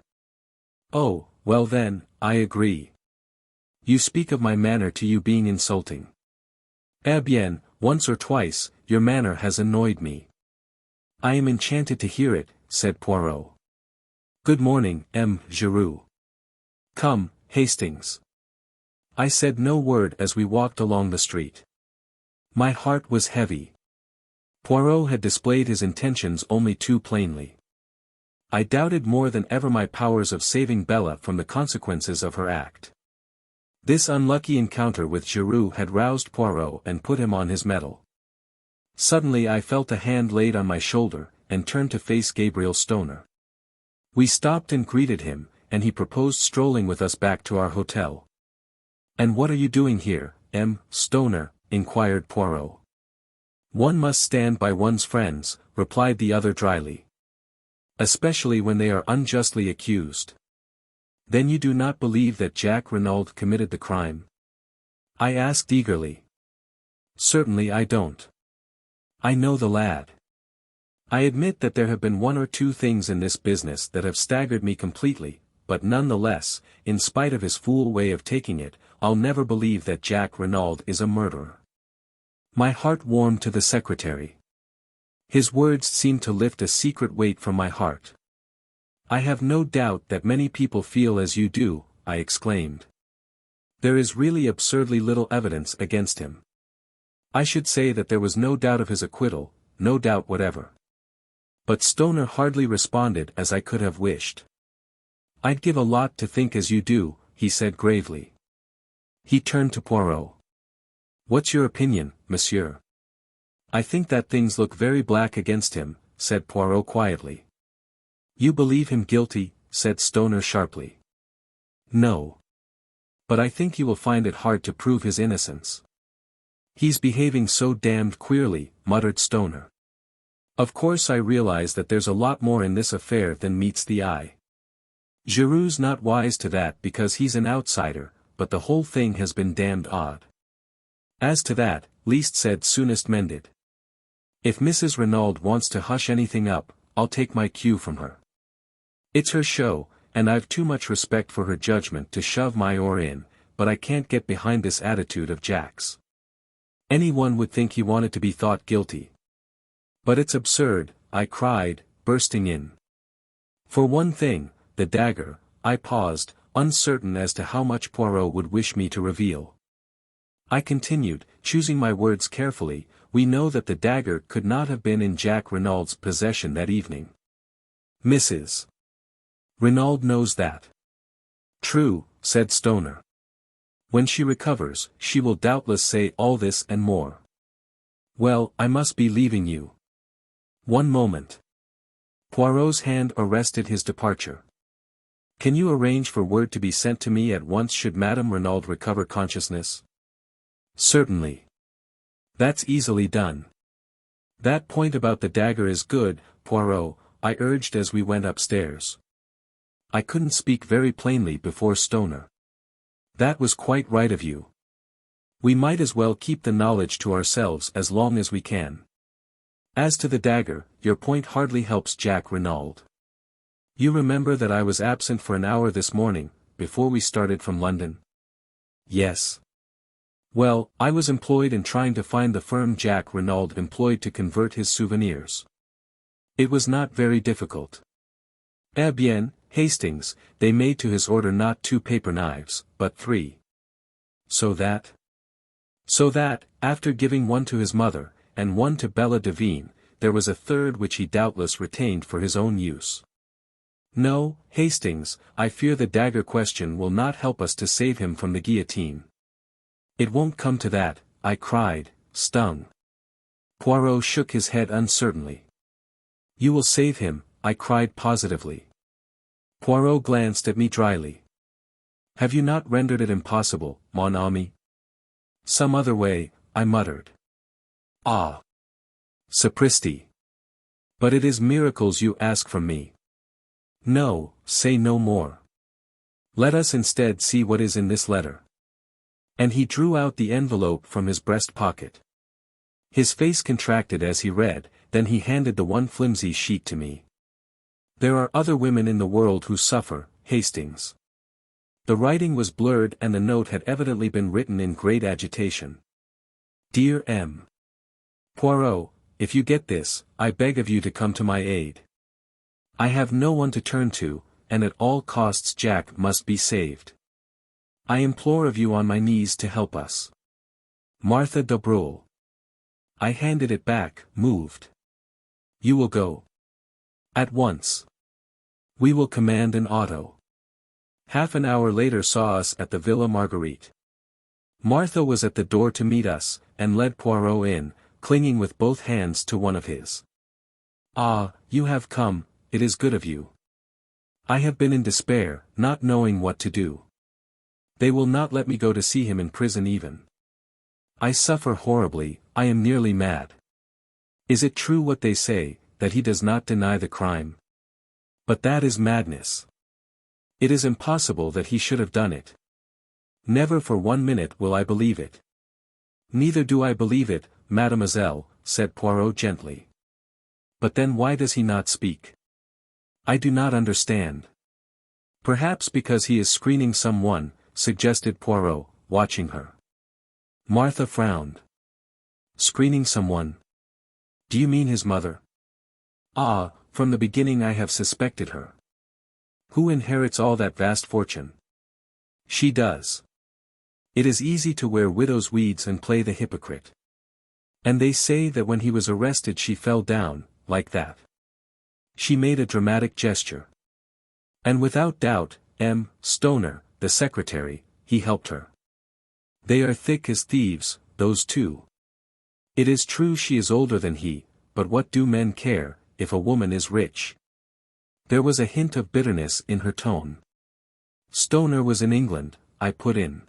Speaker 1: Oh, well then, I agree. You speak of my manner to you being insulting. Eh bien, once or twice, your manner has annoyed me. I am enchanted to hear it, said Poirot. Good morning, M. Giroux. Come, Hastings. I said no word as we walked along the street. My heart was heavy. Poirot had displayed his intentions only too plainly. I doubted more than ever my powers of saving Bella from the consequences of her act. This unlucky encounter with Giroux had roused Poirot and put him on his mettle. Suddenly I felt a hand laid on my shoulder, and turned to face Gabriel Stoner. We stopped and greeted him, and he proposed strolling with us back to our hotel. And what are you doing here, M. Stoner? Inquired Poirot. One must stand by one's friends, replied the other dryly. Especially when they are unjustly accused. Then you do not believe that Jack Renauld committed the crime? I asked eagerly. Certainly I don't. I know the lad. I admit that there have been one or two things in this business that have staggered me completely, but nonetheless, in spite of his fool way of taking it, I'll never believe that Jack Renauld is a murderer. My heart warmed to the secretary. His words seemed to lift a secret weight from my heart. I have no doubt that many people feel as you do, I exclaimed. There is really absurdly little evidence against him. I should say that there was no doubt of his acquittal, no doubt whatever. But Stoner hardly responded as I could have wished. I'd give a lot to think as you do, he said gravely. He turned to Poirot. What's your opinion, monsieur? I think that things look very black against him, said Poirot quietly. You believe him guilty, said Stoner sharply. No. But I think you will find it hard to prove his innocence. He's behaving so damned queerly, muttered Stoner. Of course I realize that there's a lot more in this affair than meets the eye. Giroux's not wise to that because he's an outsider, but the whole thing has been damned odd. As to that, least said soonest mended. If Mrs. Renauld wants to hush anything up, I'll take my cue from her. It's her show, and I've too much respect for her judgment to shove my oar in, but I can't get behind this attitude of Jack's. Anyone would think he wanted to be thought guilty. But it's absurd, I cried, bursting in. For one thing, the dagger, I paused, uncertain as to how much Poirot would wish me to reveal. I continued, choosing my words carefully, we know that the dagger could not have been in Jack Renauld's possession that evening. Mrs. Renauld knows that. True, said Stoner. When she recovers, she will doubtless say all this and more. Well, I must be leaving you. One moment. Poirot's hand arrested his departure. Can you arrange for word to be sent to me at once should Madame Renauld recover consciousness? Certainly. That's easily done. That point about the dagger is good, Poirot, I urged as we went upstairs. I couldn't speak very plainly before Stoner. That was quite right of you. We might as well keep the knowledge to ourselves as long as we can. As to the dagger, your point hardly helps Jack Renauld. You remember that I was absent for an hour this morning, before we started from London? Yes. Well, I was employed in trying to find the firm Jack Renauld employed to convert his souvenirs. It was not very difficult. Eh bien, Hastings, they made to his order not 2 paper knives, but 3. So that, after giving one to his mother, and one to Bella Devine, there was a third which he doubtless retained for his own use. No, Hastings, I fear the dagger question will not help us to save him from the guillotine. It won't come to that, I cried, stung. Poirot shook his head uncertainly. You will save him, I cried positively. Poirot glanced at me dryly. Have you not rendered it impossible, mon ami? Some other way, I muttered. Ah. Sapristi. But it is miracles you ask from me. No, say no more. Let us instead see what is in this letter. And he drew out the envelope from his breast pocket. His face contracted as he read, then he handed the one flimsy sheet to me. There are other women in the world who suffer, Hastings. The writing was blurred and the note had evidently been written in great agitation. Dear M. Poirot, if you get this, I beg of you to come to my aid. I have no one to turn to, and at all costs Jack must be saved. I implore of you on my knees to help us. Martha de Breuil. I handed it back, moved. You will go. At once. We will command an auto. Half an hour later saw us at the Villa Marguerite. Martha was at the door to meet us, and led Poirot in, clinging with both hands to one of his. Ah, you have come, it is good of you. I have been in despair, not knowing what to do. They will not let me go to see him in prison even. I suffer horribly, I am nearly mad. Is it true what they say, that he does not deny the crime? But that is madness. It is impossible that he should have done it. Never for 1 minute will I believe it. Neither do I believe it, mademoiselle, said Poirot gently. But then why does he not speak? I do not understand. Perhaps because he is screening someone, suggested Poirot, watching her. Martha frowned. Screening someone? Do you mean his mother? Ah, from the beginning I have suspected her. Who inherits all that vast fortune? She does. It is easy to wear widow's weeds and play the hypocrite. And they say that when he was arrested she fell down, like that. She made a dramatic gesture. And without doubt, M. Stoner, the secretary, he helped her. They are thick as thieves, those two. It is true she is older than he, but what do men care, if a woman is rich? There was a hint of bitterness in her tone. Stoner was in England, I put in.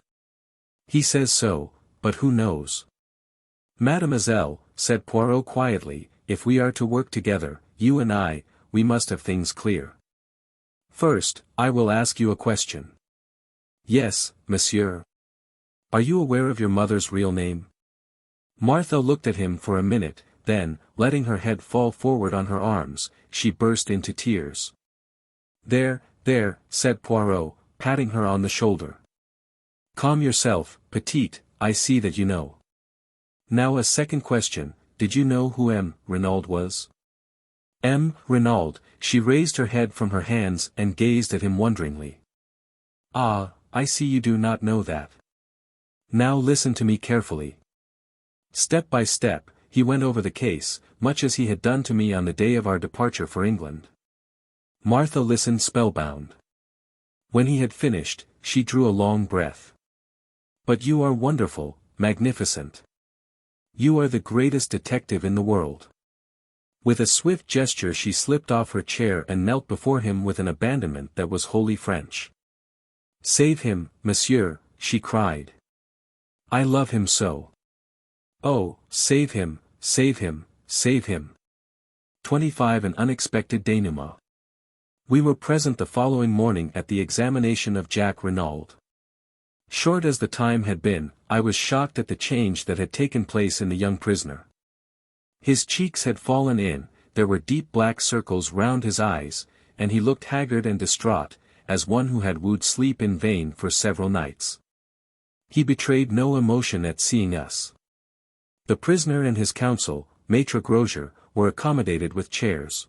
Speaker 1: He says so, but who knows? Mademoiselle, said Poirot quietly, if we are to work together, you and I, we must have things clear. First, I will ask you a question. Yes, monsieur. Are you aware of your mother's real name? Martha looked at him for a minute, then, letting her head fall forward on her arms, she burst into tears. There, said Poirot, patting her on the shoulder. Calm yourself, petite, I see that you know. Now a second question, did you know who M. Renauld was? M. Renauld, she raised her head from her hands and gazed at him wonderingly. Ah, I see you do not know that. Now listen to me carefully. Step by step, he went over the case, much as he had done to me on the day of our departure for England. Martha listened spellbound. When he had finished, she drew a long breath. But you are wonderful, magnificent. You are the greatest detective in the world. With a swift gesture she slipped off her chair and knelt before him with an abandonment that was wholly French. Save him, monsieur, she cried. I love him so. Oh, save him, save him, save him. 25 An unexpected denouement. We were present the following morning at the examination of Jack Renauld. Short as the time had been, I was shocked at the change that had taken place in the young prisoner. His cheeks had fallen in, there were deep black circles round his eyes, and he looked haggard and distraught, as one who had wooed sleep in vain for several nights. He betrayed no emotion at seeing us. The prisoner and his counsel, Maître Grosier, were accommodated with chairs.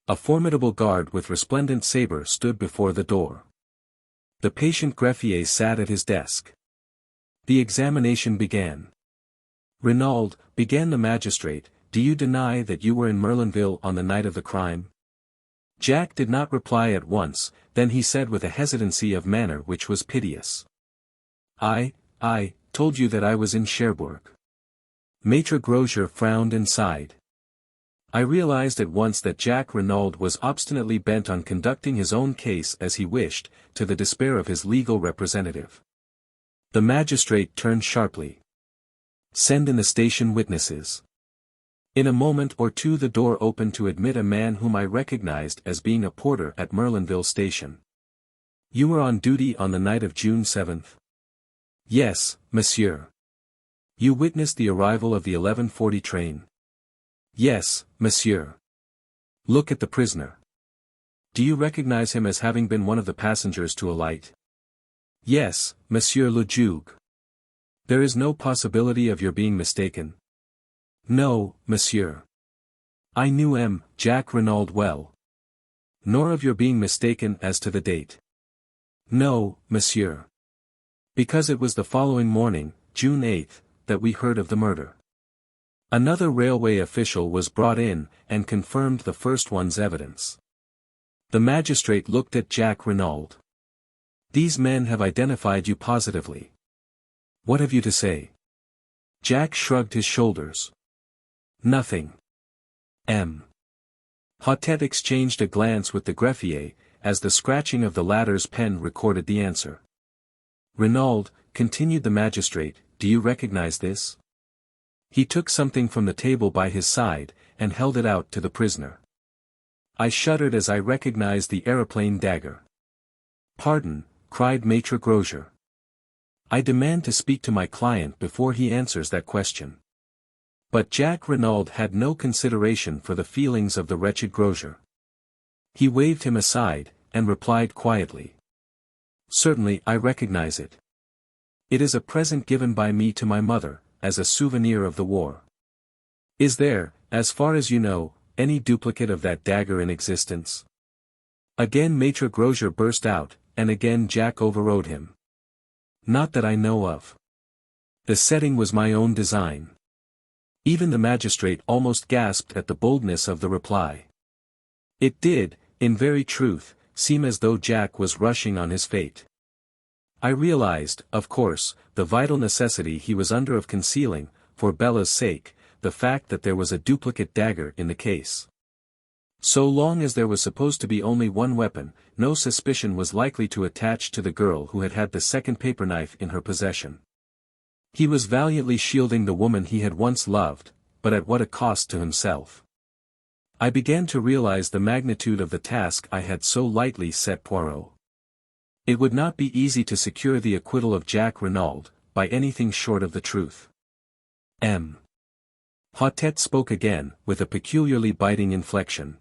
Speaker 1: A formidable guard with resplendent sabre stood before the door. The patient greffier sat at his desk. The examination began. Renauld, began the magistrate, do you deny that you were in Merlinville on the night of the crime? Jack did not reply at once, then he said with a hesitancy of manner which was piteous. I told you that I was in Cherbourg. Maître Grosier frowned and sighed. I realized at once that Jack Renauld was obstinately bent on conducting his own case as he wished, to the despair of his legal representative. The magistrate turned sharply. Send in the station witnesses. In a moment or two the door opened to admit a man whom I recognized as being a porter at Merlinville station. You were on duty on the night of June 7th? Yes, monsieur. You witnessed the arrival of the 11:40 train? Yes, monsieur. Look at the prisoner. Do you recognize him as having been one of the passengers to alight? Yes, monsieur le juge. There is no possibility of your being mistaken? No, monsieur. I knew Jack Renauld well. Nor of your being mistaken as to the date? No, monsieur. Because it was the following morning, June 8th, that we heard of the murder. Another railway official was brought in, and confirmed the first one's evidence. The magistrate looked at Jack Renauld. These men have identified you positively. What have you to say? Jack shrugged his shoulders. Nothing. Hautet exchanged a glance with the greffier, as the scratching of the latter's pen recorded the answer. Renauld, continued the magistrate, do you recognize this? He took something from the table by his side, and held it out to the prisoner. I shuddered as I recognized the aeroplane dagger. Pardon, cried Maître Grosjean. I demand to speak to my client before he answers that question. But Jack Renauld had no consideration for the feelings of the wretched Grosjean. He waved him aside, and replied quietly. Certainly I recognize it. It is a present given by me to my mother, as a souvenir of the war. Is there, as far as you know, any duplicate of that dagger in existence? Again Maître Grosjean burst out, and again Jack overrode him. Not that I know of. The setting was my own design. Even the magistrate almost gasped at the boldness of the reply. It did, in very truth, seem as though Jack was rushing on his fate. I realized, of course, the vital necessity he was under of concealing, for Bella's sake, the fact that there was a duplicate dagger in the case. So long as there was supposed to be only one weapon, no suspicion was likely to attach to the girl who had had the second paper knife in her possession. He was valiantly shielding the woman he had once loved, but at what a cost to himself. I began to realize the magnitude of the task I had so lightly set Poirot. It would not be easy to secure the acquittal of Jack Renauld, by anything short of the truth. Hautet spoke again, with a peculiarly biting inflection.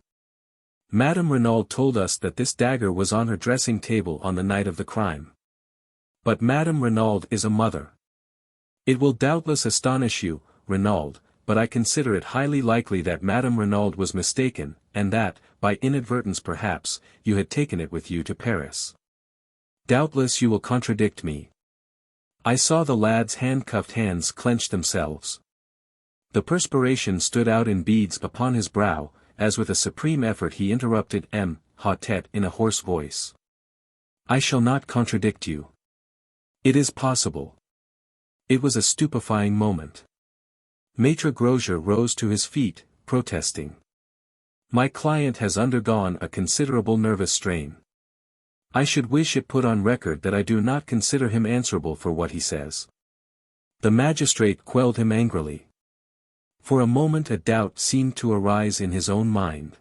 Speaker 1: Madame Renauld told us that this dagger was on her dressing table on the night of the crime. But Madame Renauld is a mother. It will doubtless astonish you, Renauld, but I consider it highly likely that Madame Renauld was mistaken, and that, by inadvertence perhaps, you had taken it with you to Paris. Doubtless you will contradict me. I saw the lad's handcuffed hands clench themselves. The perspiration stood out in beads upon his brow, as with a supreme effort he interrupted Hautet in a hoarse voice. I shall not contradict you. It is possible. It was a stupefying moment. Maître Grosjean rose to his feet, protesting. My client has undergone a considerable nervous strain. I should wish it put on record that I do not consider him answerable for what he says. The magistrate quelled him angrily. For a moment a doubt seemed to arise in his own mind.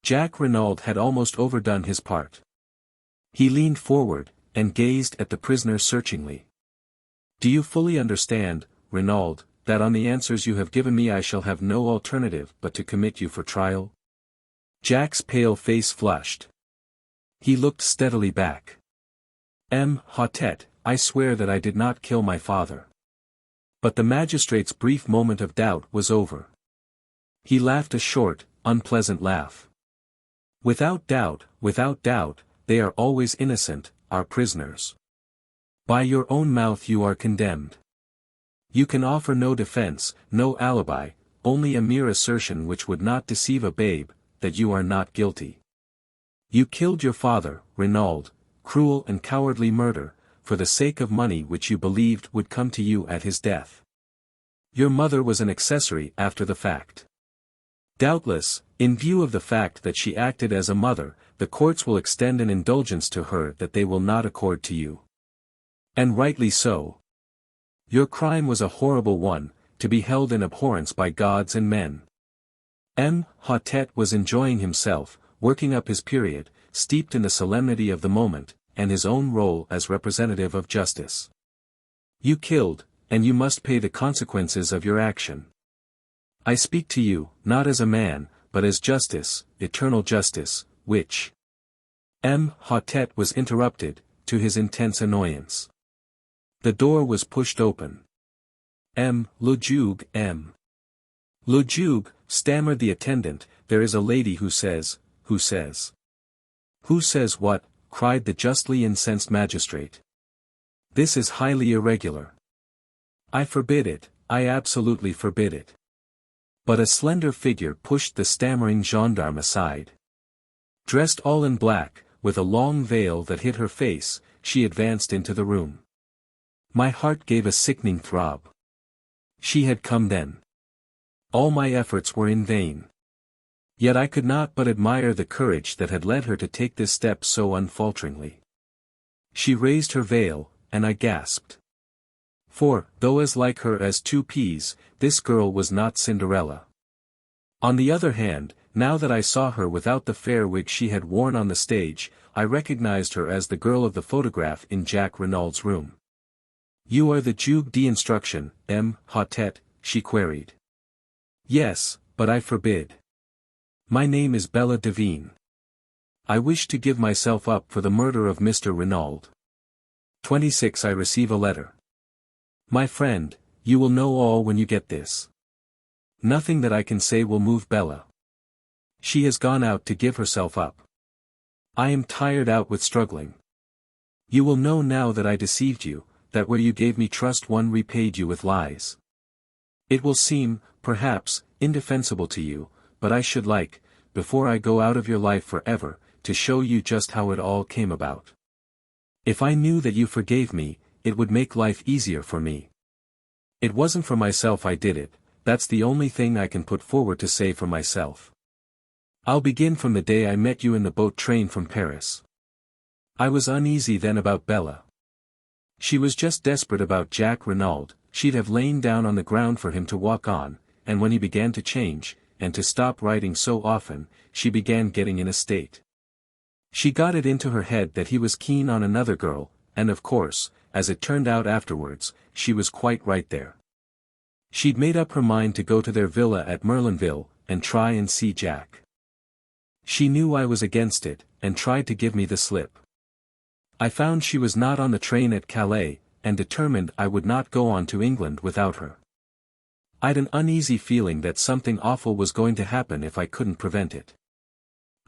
Speaker 1: Jack Renauld had almost overdone his part. He leaned forward, and gazed at the prisoner searchingly. Do you fully understand, Renauld, that on the answers you have given me I shall have no alternative but to commit you for trial? Jack's pale face flushed. He looked steadily back. Hautet, I swear that I did not kill my father. But the magistrate's brief moment of doubt was over. He laughed a short, unpleasant laugh. Without doubt, they are always innocent, our prisoners. By your own mouth you are condemned. You can offer no defense, no alibi, only a mere assertion which would not deceive a babe, that you are not guilty. You killed your father, Renauld, cruel and cowardly murder, for the sake of money which you believed would come to you at his death. Your mother was an accessory after the fact. Doubtless, in view of the fact that she acted as a mother, the courts will extend an indulgence to her that they will not accord to you. And rightly so. Your crime was a horrible one, to be held in abhorrence by gods and men. Hautet was enjoying himself, working up his period, steeped in the solemnity of the moment, and his own role as representative of justice. You killed, and you must pay the consequences of your action. I speak to you, not as a man, but as justice, eternal justice, which Hottet was interrupted, to his intense annoyance. The door was pushed open. Le Juge, stammered the attendant, there is a lady who says. Who says what? Cried the justly incensed magistrate. This is highly irregular. I forbid it, I absolutely forbid it. But a slender figure pushed the stammering gendarme aside. Dressed all in black, with a long veil that hid her face, she advanced into the room. My heart gave a sickening throb. She had come then. All my efforts were in vain. Yet I could not but admire the courage that had led her to take this step so unfalteringly. She raised her veil, and I gasped. For, though as like her as two peas, this girl was not Cinderella. On the other hand, now that I saw her without the fair wig she had worn on the stage, I recognized her as the girl of the photograph in Jack Renauld's room. You are the Juge d'instruction, Hottet, she queried. Yes, but I forbid. My name is Bella Devine. I wish to give myself up for the murder of Mr. Renauld. 26 I receive a letter. My friend, you will know all when you get this. Nothing that I can say will move Bella. She has gone out to give herself up. I am tired out with struggling. You will know now that I deceived you, that where you gave me trust one repaid you with lies. It will seem, perhaps, indefensible to you, but I should like, before I go out of your life forever, to show you just how it all came about. If I knew that you forgave me, it would make life easier for me. It wasn't for myself I did it, that's the only thing I can put forward to say for myself. I'll begin from the day I met you in the boat train from Paris. I was uneasy then about Bella. She was just desperate about Jack Renauld, she'd have lain down on the ground for him to walk on, and when he began to change, and to stop writing so often, she began getting in a state. She got it into her head that he was keen on another girl, and of course, as it turned out afterwards, she was quite right there. She'd made up her mind to go to their villa at Merlinville, and try and see Jack. She knew I was against it, and tried to give me the slip. I found she was not on the train at Calais, and determined I would not go on to England without her. I'd an uneasy feeling that something awful was going to happen if I couldn't prevent it.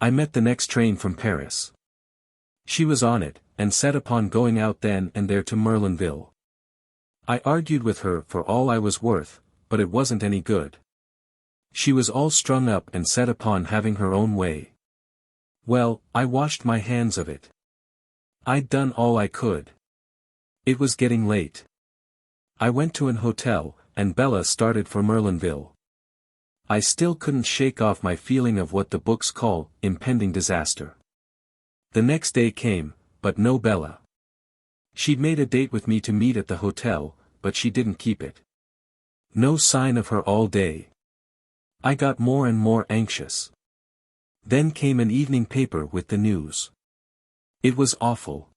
Speaker 1: I met the next train from Paris. She was on it, and set upon going out then and there to Merlinville. I argued with her for all I was worth, but it wasn't any good. She was all strung up and set upon having her own way. Well, I washed my hands of it. I'd done all I could. It was getting late. I went to an hotel, and Bella started for Merlinville. I still couldn't shake off my feeling of what the books call impending disaster. The next day came, but no Bella. She'd made a date with me to meet at the hotel, but she didn't keep it. No sign of her all day. I got more and more anxious. Then came an evening paper with the news. It was awful.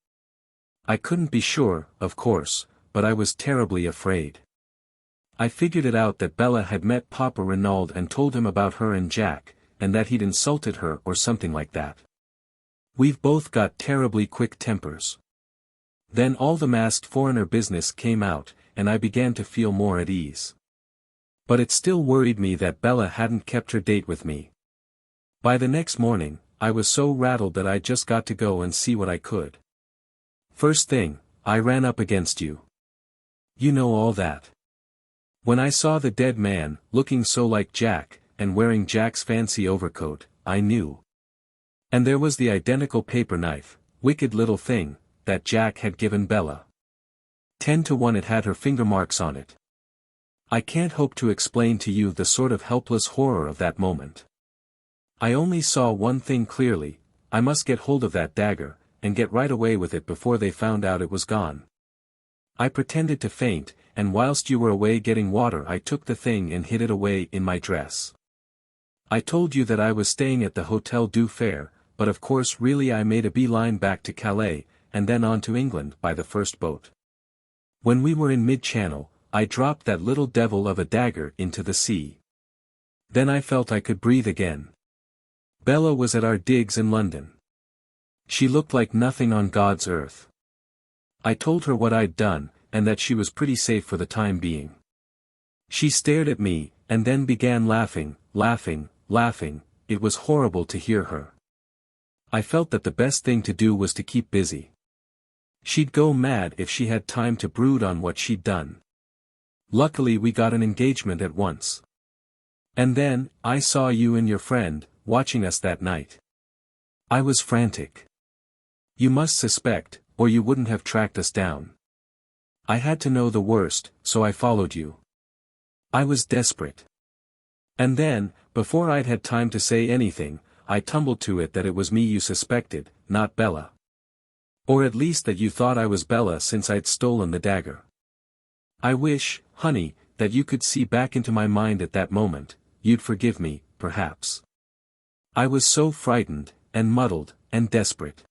Speaker 1: I couldn't be sure, of course, but I was terribly afraid. I figured it out that Bella had met Papa Renauld and told him about her and Jack, and that he'd insulted her or something like that. We've both got terribly quick tempers. Then all the masked foreigner business came out, and I began to feel more at ease. But it still worried me that Bella hadn't kept her date with me. By the next morning, I was so rattled that I just got to go and see what I could. First thing, I ran up against you. You know all that. When I saw the dead man, looking so like Jack, and wearing Jack's fancy overcoat, I knew. And there was the identical paper knife, wicked little thing, that Jack had given Bella. 10 to 1 it had her finger marks on it. I can't hope to explain to you the sort of helpless horror of that moment. I only saw one thing clearly, I must get hold of that dagger, and get right away with it before they found out it was gone. I pretended to faint, and whilst you were away getting water I took the thing and hid it away in my dress. I told you that I was staying at the Hotel du Fer, but of course really I made a beeline back to Calais, and then on to England by the first boat. When we were in mid-channel, I dropped that little devil of a dagger into the sea. Then I felt I could breathe again. Bella was at our digs in London. She looked like nothing on God's earth. I told her what I'd done, and that she was pretty safe for the time being. She stared at me, and then began laughing. It was horrible to hear her. I felt that the best thing to do was to keep busy. She'd go mad if she had time to brood on what she'd done. Luckily we got an engagement at once. And then, I saw you and your friend, watching us that night. I was frantic. You must suspect, or you wouldn't have tracked us down. I had to know the worst, so I followed you. I was desperate. And then, before I'd had time to say anything, I tumbled to it that it was me you suspected, not Bella. Or at least that you thought I was Bella since I'd stolen the dagger. I wish, honey, that you could see back into my mind at that moment. You'd forgive me, perhaps. I was so frightened, and muddled, and desperate.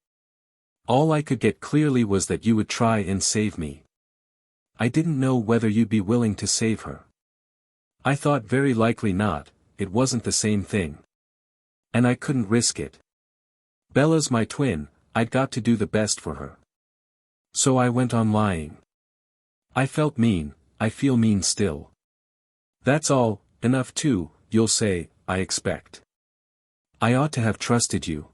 Speaker 1: All I could get clearly was that you would try and save me. I didn't know whether you'd be willing to save her. I thought very likely not, it wasn't the same thing. And I couldn't risk it. Bella's my twin, I'd got to do the best for her. So I went on lying. I felt mean, I feel mean still. That's all, enough too, you'll say, I expect. I ought to have trusted you.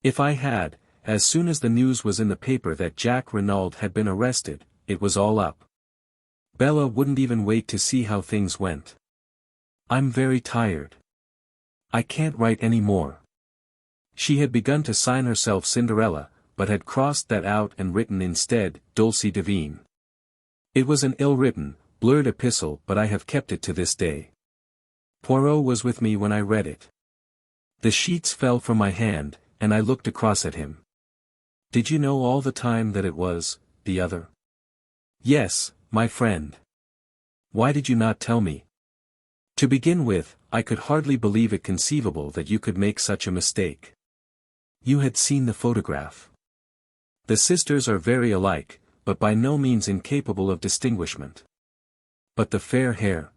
Speaker 1: If I had, as soon as the news was in the paper that Jack Renauld had been arrested, it was all up. Bella wouldn't even wait to see how things went. I'm very tired. I can't write any more. She had begun to sign herself Cinderella, but had crossed that out and written instead, Dulcie Divine. It was an ill-written, blurred epistle, but I have kept it to this day. Poirot was with me when I read it. The sheets fell from my hand, and I looked across at him. Did you know all the time that it was, the other? Yes, my friend. Why did you not tell me? To begin with, I could hardly believe it conceivable that you could make such a mistake. You had seen the photograph. The sisters are very alike, but by no means incapable of distinguishment. But the fair hair.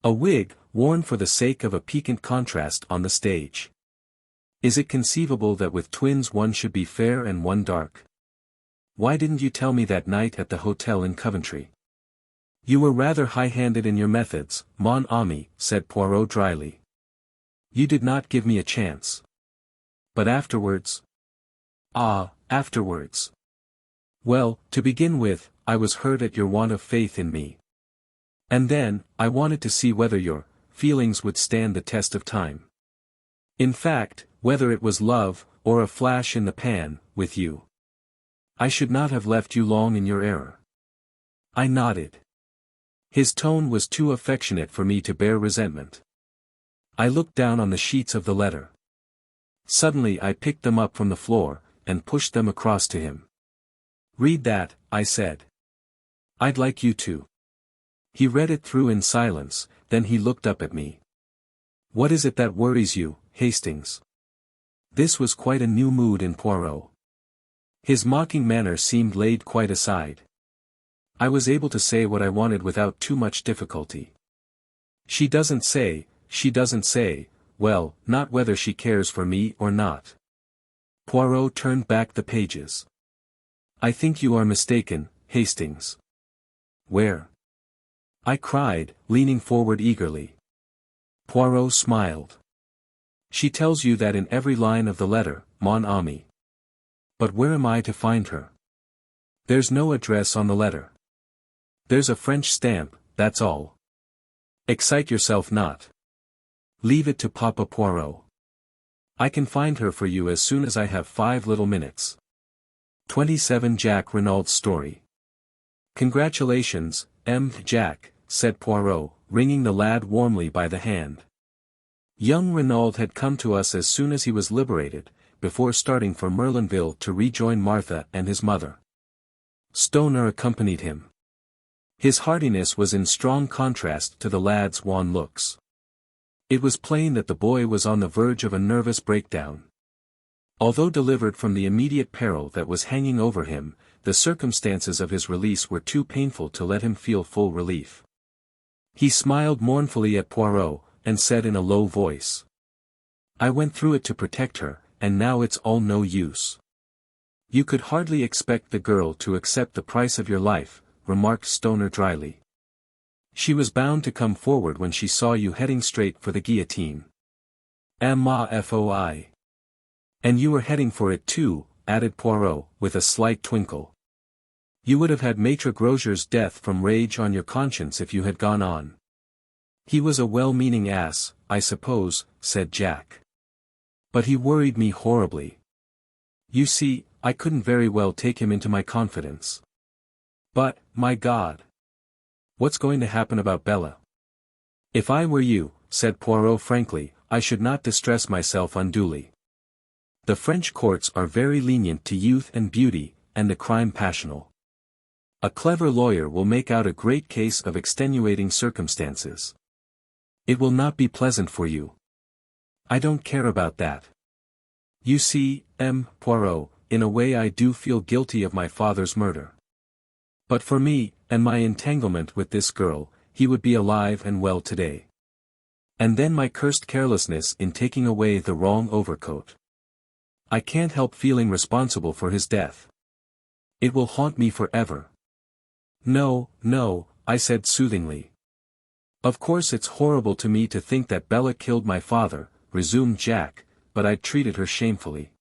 Speaker 1: A wig, worn for the sake of a piquant contrast on the stage. Is it conceivable that with twins one should be fair and one dark? Why didn't you tell me that night at the hotel in Coventry? You were rather high-handed in your methods, mon ami, said Poirot dryly. You did not give me a chance. But afterwards? Ah, afterwards. Well, to begin with, I was hurt at your want of faith in me. And then, I wanted to see whether your feelings would stand the test of time. In fact, whether it was love, or a flash in the pan, with you. I should not have left you long in your error. I nodded. His tone was too affectionate for me to bear resentment. I looked down on the sheets of the letter. Suddenly I picked them up from the floor, and pushed them across to him. Read that, I said. I'd like you to. He read it through in silence, then he looked up at me. What is it that worries you, Hastings? This was quite a new mood in Poirot. His mocking manner seemed laid quite aside. I was able to say what I wanted without too much difficulty. She doesn't say, well, not whether she cares for me or not. Poirot turned back the pages. I think you are mistaken, Hastings. Where? I cried, leaning forward eagerly. Poirot smiled. She tells you that in every line of the letter, mon ami. But where am I to find her? There's no address on the letter. There's a French stamp, that's all. Excite yourself not. Leave it to Papa Poirot. I can find her for you as soon as I have 5 little minutes. 27 Jack Renaud's story. Congratulations, Jack, said Poirot, wringing the lad warmly by the hand. Young Renauld had come to us as soon as he was liberated, before starting for Merlinville to rejoin Martha and his mother. Stoner accompanied him. His heartiness was in strong contrast to the lad's wan looks. It was plain that the boy was on the verge of a nervous breakdown. Although delivered from the immediate peril that was hanging over him, the circumstances of his release were too painful to let him feel full relief. He smiled mournfully at Poirot, and said in a low voice, "I went through it to protect her, and now it's all no use." "You could hardly expect the girl to accept the price of your life," remarked Stoner dryly. "She was bound to come forward when she saw you heading straight for the guillotine." "Foi. And you were heading for it too," added Poirot, with a slight twinkle. "You would have had Maître Grosier's death from rage on your conscience if you had gone on." "He was a well-meaning ass, I suppose," said Jack. "But he worried me horribly. You see, I couldn't very well take him into my confidence. But, my God! What's going to happen about Bella?" "If I were you," said Poirot frankly, "I should not distress myself unduly. The French courts are very lenient to youth and beauty, and the crime passional. A clever lawyer will make out a great case of extenuating circumstances. It will not be pleasant for you. I don't care about that. You see, Poirot, in a way I do feel guilty of my father's murder. But for me, and my entanglement with this girl, he would be alive and well today. And then my cursed carelessness in taking away the wrong overcoat. I can't help feeling responsible for his death. It will haunt me forever." "No, no," I said soothingly. "Of course it's horrible to me to think that Bella killed my father," resumed Jack, "but I'd treated her shamefully.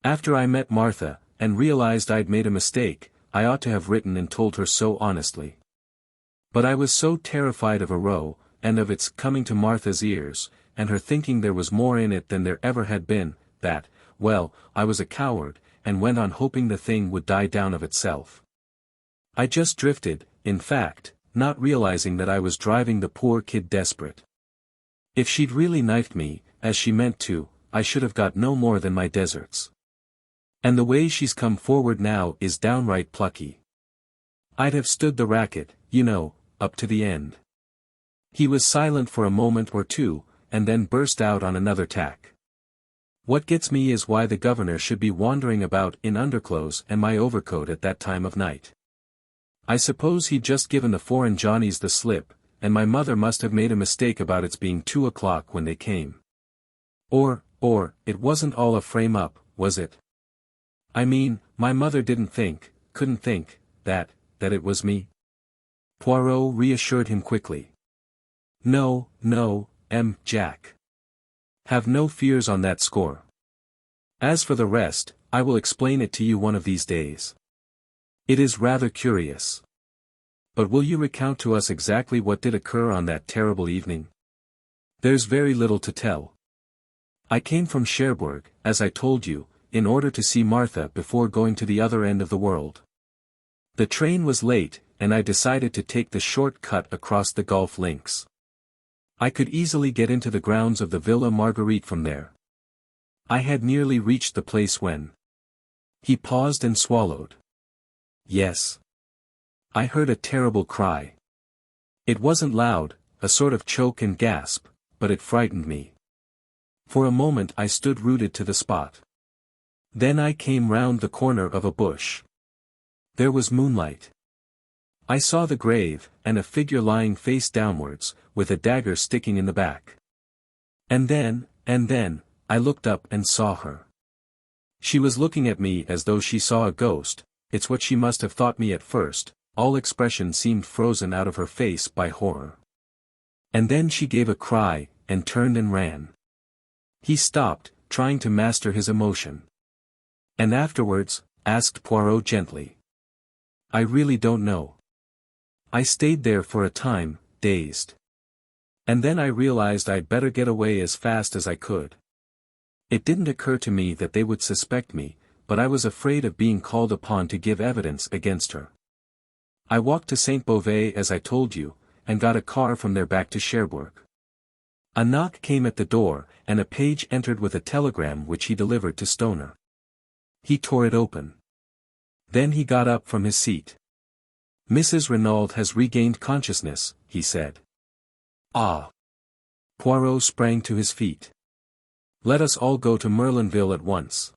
Speaker 1: After I met Martha, and realized I'd made a mistake, I ought to have written and told her so honestly. But I was so terrified of a row, and of its coming to Martha's ears, and her thinking there was more in it than there ever had been, that, well, I was a coward, and went on hoping the thing would die down of itself. I just drifted, in fact, not realizing that I was driving the poor kid desperate. If she'd really knifed me, as she meant to, I should have got no more than my deserts. And the way she's come forward now is downright plucky. I'd have stood the racket, you know, up to the end." He was silent for a moment or two, and then burst out on another tack. "What gets me is why the governor should be wandering about in underclothes and my overcoat at that time of night. I suppose he'd just given the foreign Johnnies the slip, and my mother must have made a mistake about its being 2 o'clock when they came. Or, it wasn't all a frame-up, was it? I mean, my mother couldn't think, that it was me?" Poirot reassured him quickly. No, Jack. Have no fears on that score. As for the rest, I will explain it to you one of these days. It is rather curious. But will you recount to us exactly what did occur on that terrible evening? There's very little to tell. I came from Cherbourg, as I told you, in order to see Martha before going to the other end of the world. The train was late, and I decided to take the short cut across the golf links. I could easily get into the grounds of the Villa Marguerite from there. I had nearly reached the place when... He paused and swallowed. Yes. I heard a terrible cry. It wasn't loud, a sort of choke and gasp, but it frightened me. For a moment I stood rooted to the spot. Then I came round the corner of a bush. There was moonlight. I saw the grave, and a figure lying face downwards, with a dagger sticking in the back. And then, I looked up and saw her. She was looking at me as though she saw a ghost. It's what she must have thought me at first. All expression seemed frozen out of her face by horror. And then she gave a cry, and turned and ran. He stopped, trying to master his emotion. "And afterwards?" asked Poirot gently. "I really don't know. I stayed there for a time, dazed. And then I realized I'd better get away as fast as I could. It didn't occur to me that they would suspect me, but I was afraid of being called upon to give evidence against her. I walked to Saint Beauvais as I told you, and got a car from there back to Cherbourg. A knock came at the door, and a page entered with a telegram which he delivered to Stoner. He tore it open. Then he got up from his seat. "Mrs. Renauld has regained consciousness," he said. "Ah!" Poirot sprang to his feet. Let us all go to Merlinville at once.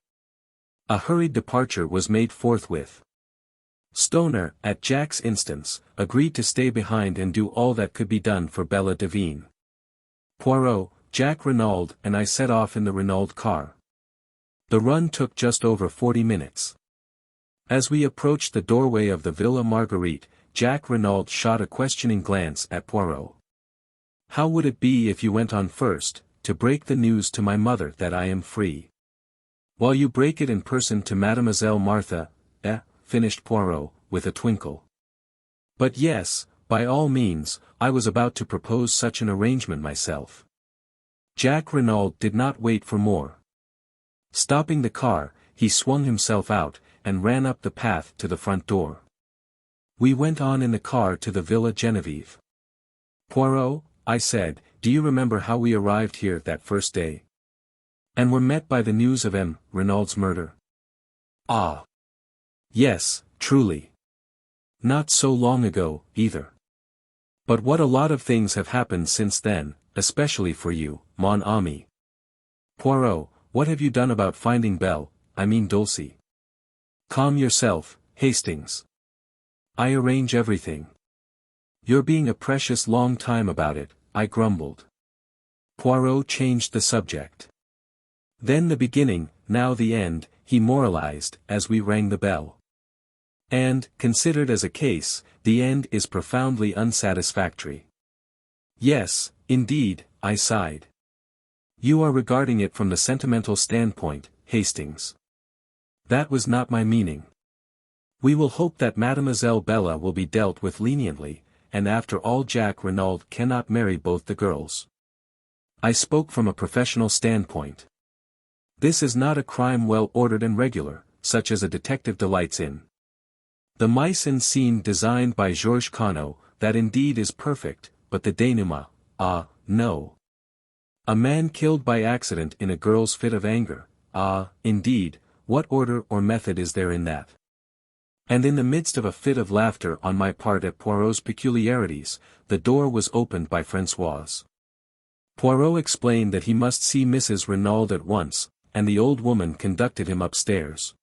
Speaker 1: A hurried departure was made forthwith. Stoner, at Jack's instance, agreed to stay behind and do all that could be done for Bella Devine. Poirot, Jack Renauld and I set off in the Renauld car. The run took just over 40 minutes. As we approached the doorway of the Villa Marguerite, Jack Renauld shot a questioning glance at Poirot. How would it be if you went on first, to break the news to my mother that I am free? While you break it in person to Mademoiselle Martha, finished Poirot, with a twinkle. But yes, by all means, I was about to propose such an arrangement myself. Jack Renauld did not wait for more. Stopping the car, he swung himself out, and ran up the path to the front door. We went on in the car to the Villa Genevieve. Poirot, I said, do you remember how we arrived here that first day? And were met by the news of M. Renauld's murder? Ah! Yes, truly. Not so long ago, either. But what a lot of things have happened since then, especially for you, mon ami. Poirot, what have you done about finding Dulcie? Calm yourself, Hastings. I arrange everything. You're being a precious long time about it, I grumbled. Poirot changed the subject. Then the beginning, now the end, he moralized, as we rang the bell. And, considered as a case, the end is profoundly unsatisfactory. Yes, indeed, I sighed. You are regarding it from the sentimental standpoint, Hastings. That was not my meaning. We will hope that Mademoiselle Bella will be dealt with leniently, and after all Jack Renauld cannot marry both the girls. I spoke from a professional standpoint. This is not a crime well ordered and regular, such as a detective delights in. The mise-en scene designed by Georges Cano, that indeed is perfect, but the denouement, no. A man killed by accident in a girl's fit of anger, indeed, what order or method is there in that? And in the midst of a fit of laughter on my part at Poirot's peculiarities, the door was opened by Françoise. Poirot explained that he must see Mrs. Renauld at once, and the old woman conducted him upstairs.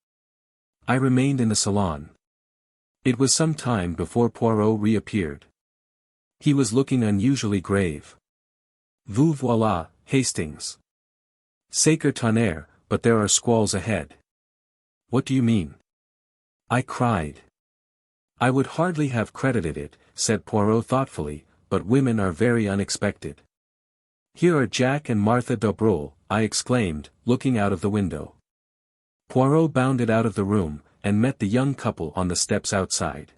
Speaker 1: I remained in the salon. It was some time before Poirot reappeared. He was looking unusually grave. Vous voilà, Hastings. Sacre tonnerre, but there are squalls ahead. What do you mean? I cried. I would hardly have credited it, said Poirot thoughtfully, but women are very unexpected. Here are Jack and Martha d'Aubreuil, I exclaimed, looking out of the window. Poirot bounded out of the room, and met the young couple on the steps outside.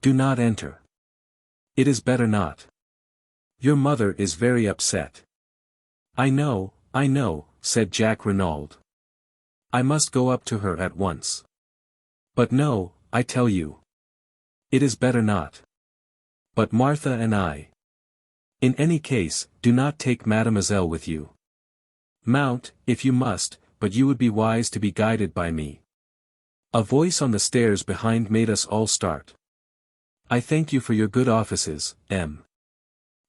Speaker 1: Do not enter. It is better not. Your mother is very upset. I know, said Jack Renauld. I must go up to her at once. But no, I tell you. It is better not. But Martha and I. In any case, do not take Mademoiselle with you. Mount, if you must, but you would be wise to be guided by me. A voice on the stairs behind made us all start. I thank you for your good offices, M.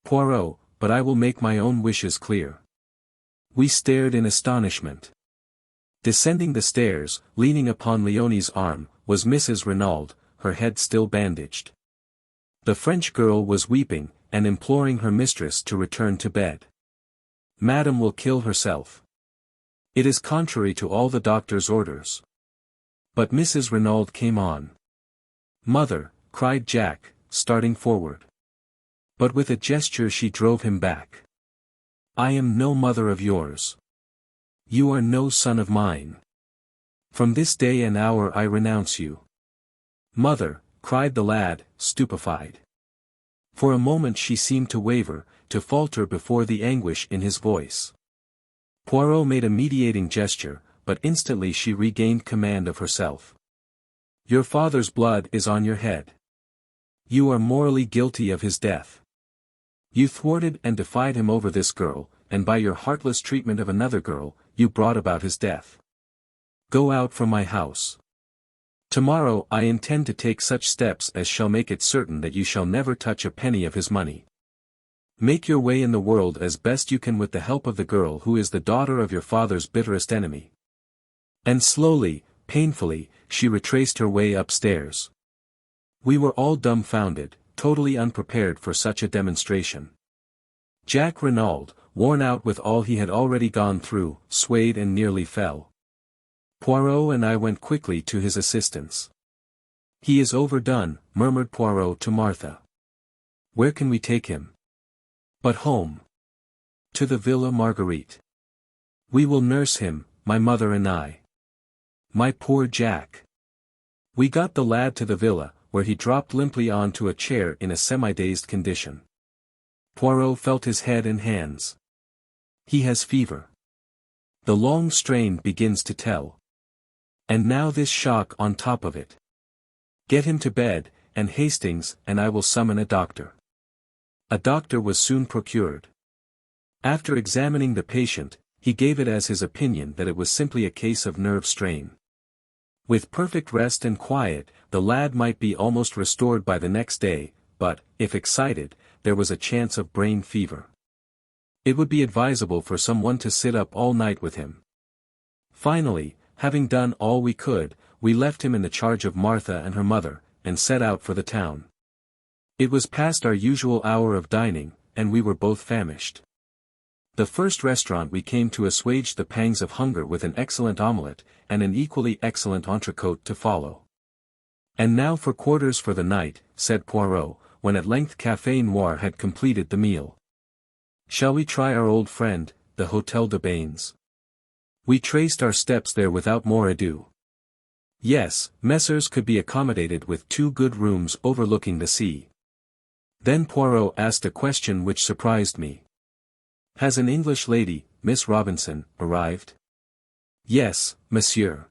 Speaker 1: Poirot, but I will make my own wishes clear. We stared in astonishment. Descending the stairs, leaning upon Léonie's arm, was Mrs. Renauld, her head still bandaged. The French girl was weeping, and imploring her mistress to return to bed. Madame will kill herself. It is contrary to all the doctor's orders. But Mrs. Renauld came on. Mother, cried Jack, starting forward. But with a gesture she drove him back. I am no mother of yours. You are no son of mine. From this day and hour I renounce you. Mother, cried the lad, stupefied. For a moment she seemed to waver, to falter before the anguish in his voice. Poirot made a mediating gesture, but instantly she regained command of herself. Your father's blood is on your head. You are morally guilty of his death. You thwarted and defied him over this girl, and by your heartless treatment of another girl, you brought about his death. Go out from my house. Tomorrow I intend to take such steps as shall make it certain that you shall never touch a penny of his money. Make your way in the world as best you can with the help of the girl who is the daughter of your father's bitterest enemy. And slowly, painfully, she retraced her way upstairs. We were all dumbfounded, totally unprepared for such a demonstration. Jack Renauld, worn out with all he had already gone through, swayed and nearly fell. Poirot and I went quickly to his assistance. "He is overdone," murmured Poirot to Martha. "Where can we take him?" "But home. To the Villa Marguerite. We will nurse him, my mother and I." My poor Jack. We got the lad to the villa, where he dropped limply onto a chair in a semi-dazed condition. Poirot felt his head and hands. "He has fever. The long strain begins to tell. And now this shock on top of it. Get him to bed, and Hastings and I will summon a doctor." A doctor was soon procured. After examining the patient, he gave it as his opinion that it was simply a case of nerve strain. With perfect rest and quiet, the lad might be almost restored by the next day, but, if excited, there was a chance of brain fever. It would be advisable for someone to sit up all night with him. Finally, having done all we could, we left him in the charge of Martha and her mother, and set out for the town. It was past our usual hour of dining, and we were both famished. The first restaurant we came to assuaged the pangs of hunger with an excellent omelette, and an equally excellent entrecôte to follow. "And now for quarters for the night," said Poirot, when at length Café Noir had completed the meal. "Shall we try our old friend, the Hôtel de Bains?" We traced our steps there without more ado. Yes, Messrs could be accommodated with 2 good rooms overlooking the sea. Then Poirot asked a question which surprised me. "Has an English lady, Miss Robinson, arrived?" "Yes, monsieur.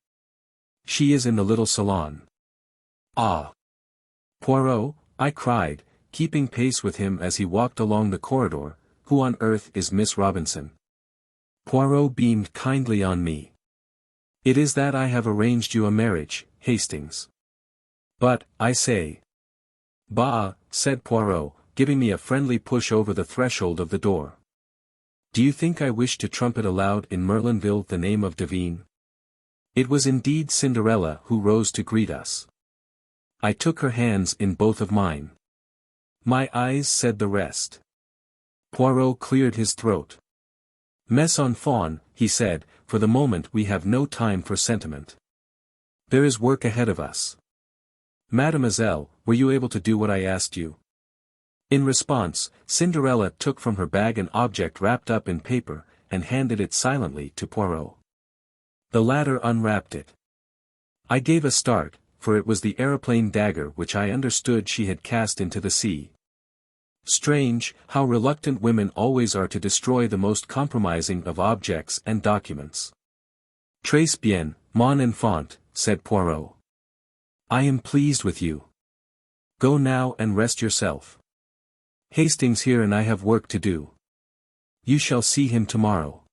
Speaker 1: She is in the little salon." "Ah! Poirot," I cried, keeping pace with him as he walked along the corridor, "who on earth is Miss Robinson?" Poirot beamed kindly on me. "It is that I have arranged you a marriage, Hastings." "But, I say." "Bah," said Poirot, giving me a friendly push over the threshold of the door. "Do you think I wish to trumpet aloud in Merlinville the name of Devine?" It was indeed Cinderella who rose to greet us. I took her hands in both of mine. My eyes said the rest. Poirot cleared his throat. "Mes enfants," he said, "for the moment we have no time for sentiment. There is work ahead of us. Mademoiselle, were you able to do what I asked you?" In response, Cinderella took from her bag an object wrapped up in paper, and handed it silently to Poirot. The latter unwrapped it. I gave a start, for it was the aeroplane dagger which I understood she had cast into the sea. Strange, how reluctant women always are to destroy the most compromising of objects and documents. "Très bien, mon enfant," said Poirot. "I am pleased with you. Go now and rest yourself. Hastings here and I have work to do. You shall see him tomorrow."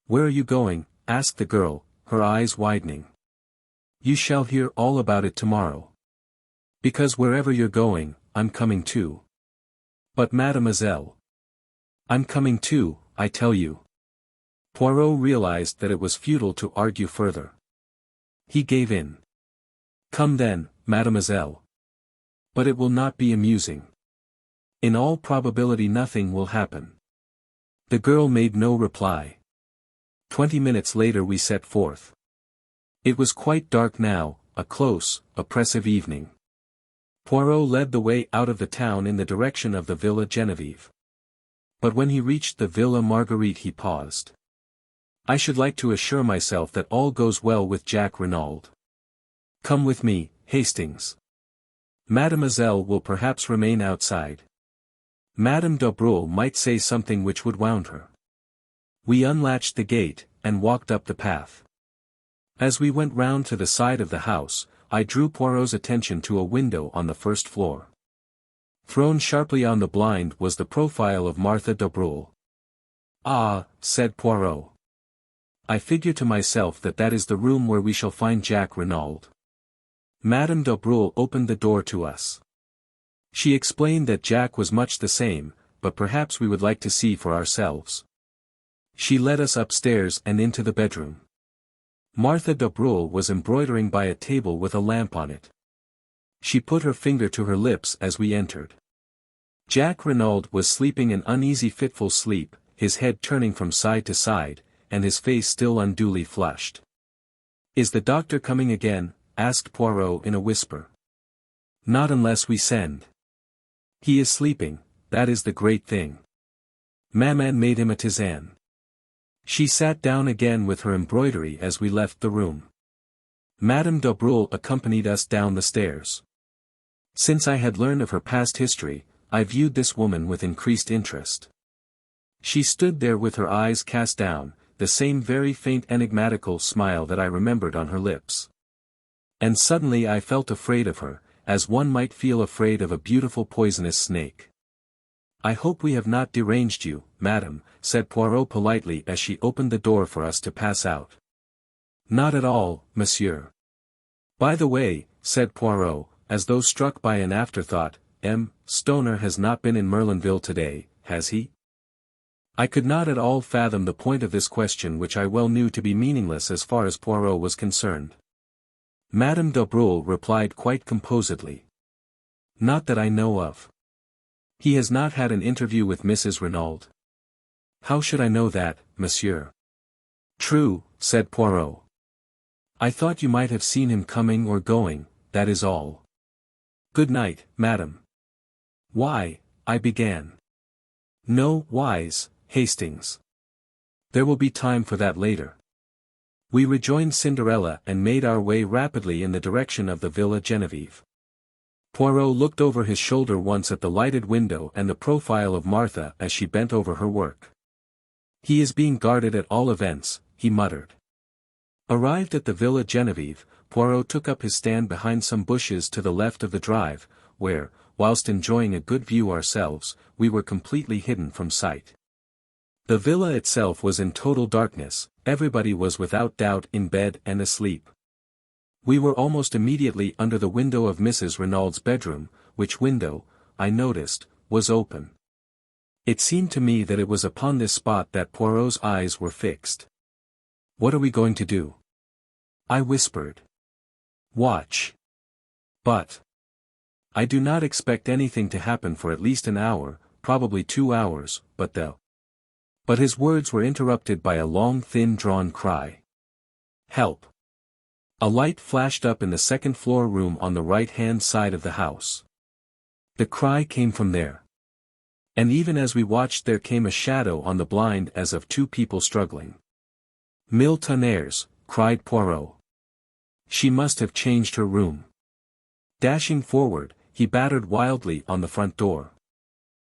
Speaker 1: "Where are you going?" asked the girl, her eyes widening. "You shall hear all about it tomorrow. Because wherever you're going, I'm coming too." "But mademoiselle." "I'm coming too, I tell you." Poirot realized that it was futile to argue further. He gave in. "Come then, mademoiselle. But it will not be amusing. In all probability nothing will happen." The girl made no reply. 20 minutes later we set forth. It was quite dark now, a close, oppressive evening. Poirot led the way out of the town in the direction of the Villa Genevieve. But when he reached the Villa Marguerite he paused. "I should like to assure myself that all goes well with Jack Renauld. Come with me, Hastings. Mademoiselle will perhaps remain outside. Madame d'Abreuil might say something which would wound her." We unlatched the gate, and walked up the path. As we went round to the side of the house, I drew Poirot's attention to a window on the first floor. Thrown sharply on the blind was the profile of Martha d'Abreuil. "Ah," said Poirot. "I figure to myself that that is the room where we shall find Jack Renauld." Madame d'Abreuil opened the door to us. She explained that Jack was much the same, but perhaps we would like to see for ourselves. She led us upstairs and into the bedroom. Martha de Breuil was embroidering by a table with a lamp on it. She put her finger to her lips as we entered. Jack Renauld was sleeping an uneasy fitful sleep, his head turning from side to side, and his face still unduly flushed. "Is the doctor coming again?" asked Poirot in a whisper. "Not unless we send. He is sleeping, that is the great thing. Maman made him a tisane." She sat down again with her embroidery as we left the room. Madame de Breuil accompanied us down the stairs. Since I had learned of her past history, I viewed this woman with increased interest. She stood there with her eyes cast down, the same very faint enigmatical smile that I remembered on her lips. And suddenly I felt afraid of her, as one might feel afraid of a beautiful poisonous snake. "I hope we have not deranged you, madam," said Poirot politely as she opened the door for us to pass out. "Not at all, monsieur." "By the way," said Poirot, as though struck by an afterthought, Stoner has not been in Merlinville today, has he?" I could not at all fathom the point of this question, which I well knew to be meaningless as far as Poirot was concerned. Madame de Breuil replied quite composedly. "Not that I know of. He has not had an interview with Mrs. Renauld." "How should I know that, monsieur?" "True," said Poirot. "I thought you might have seen him coming or going, that is all." "Good night, madam." "Why," I began. "No, whys, Hastings. There will be time for that later." We rejoined Cinderella and made our way rapidly in the direction of the Villa Genevieve. Poirot looked over his shoulder once at the lighted window and the profile of Martha as she bent over her work. "He is being guarded at all events," he muttered. Arrived at the Villa Genevieve, Poirot took up his stand behind some bushes to the left of the drive, where, whilst enjoying a good view ourselves, we were completely hidden from sight. The villa itself was in total darkness, everybody was without doubt in bed and asleep. We were almost immediately under the window of Mrs. Renauld's bedroom, which window, I noticed, was open. It seemed to me that it was upon this spot that Poirot's eyes were fixed. "What are we going to do?" I whispered. "Watch. But I do not expect anything to happen for at least an hour, probably 2 hours, But his words were interrupted by a long thin-drawn cry. "Help!" A light flashed up in the second-floor room on the right-hand side of the house. The cry came from there. And even as we watched there came a shadow on the blind as of 2 people struggling. "Mille tonnerres!" cried Poirot. "She must have changed her room." Dashing forward, he battered wildly on the front door.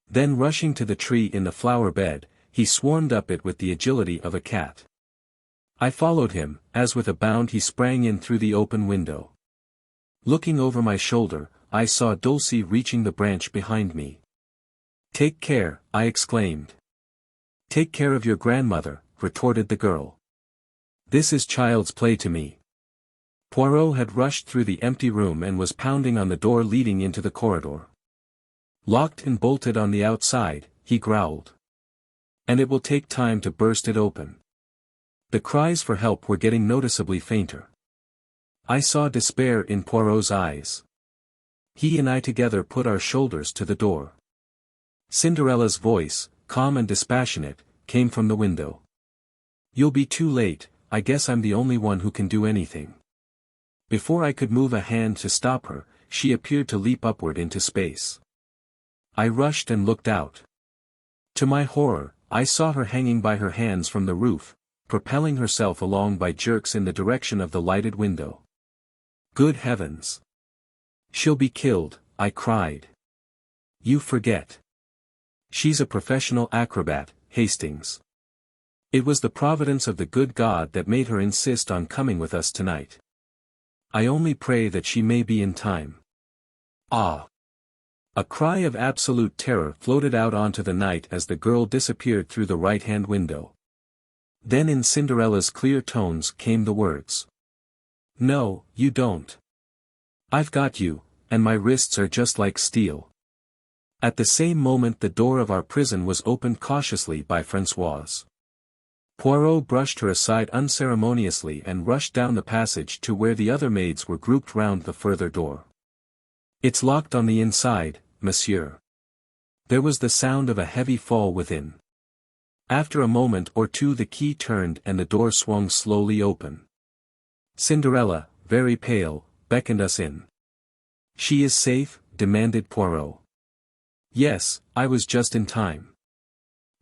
Speaker 1: Then rushing to the tree in the flower bed, he swarmed up it with the agility of a cat. I followed him, as with a bound he sprang in through the open window. Looking over my shoulder, I saw Dulcie reaching the branch behind me. "Take care," I exclaimed. "Take care of your grandmother," retorted the girl. "This is child's play to me." Poirot had rushed through the empty room and was pounding on the door leading into the corridor. "Locked and bolted on the outside," he growled. "And it will take time to burst it open." The cries for help were getting noticeably fainter. I saw despair in Poirot's eyes. He and I together put our shoulders to the door. Cinderella's voice, calm and dispassionate, came from the window. "You'll be too late, I guess I'm the only one who can do anything." Before I could move a hand to stop her, she appeared to leap upward into space. I rushed and looked out. To my horror, I saw her hanging by her hands from the roof, propelling herself along by jerks in the direction of the lighted window. "Good heavens! She'll be killed," I cried. "You forget. She's a professional acrobat, Hastings. It was the providence of the good God that made her insist on coming with us tonight. I only pray that she may be in time." "Ah!" A cry of absolute terror floated out onto the night as the girl disappeared through the right-hand window. Then in Cinderella's clear tones came the words. "No, you don't. I've got you, and my wrists are just like steel. At the same moment the door of our prison was opened cautiously by Françoise. Poirot brushed her aside unceremoniously and rushed down the passage to where the other maids were grouped round the further door. "It's locked on the inside, monsieur." There was the sound of a heavy fall within. After a moment or two the key turned and the door swung slowly open. Cinderella, very pale, beckoned us in. "She is safe?" demanded Poirot. "Yes, I was just in time."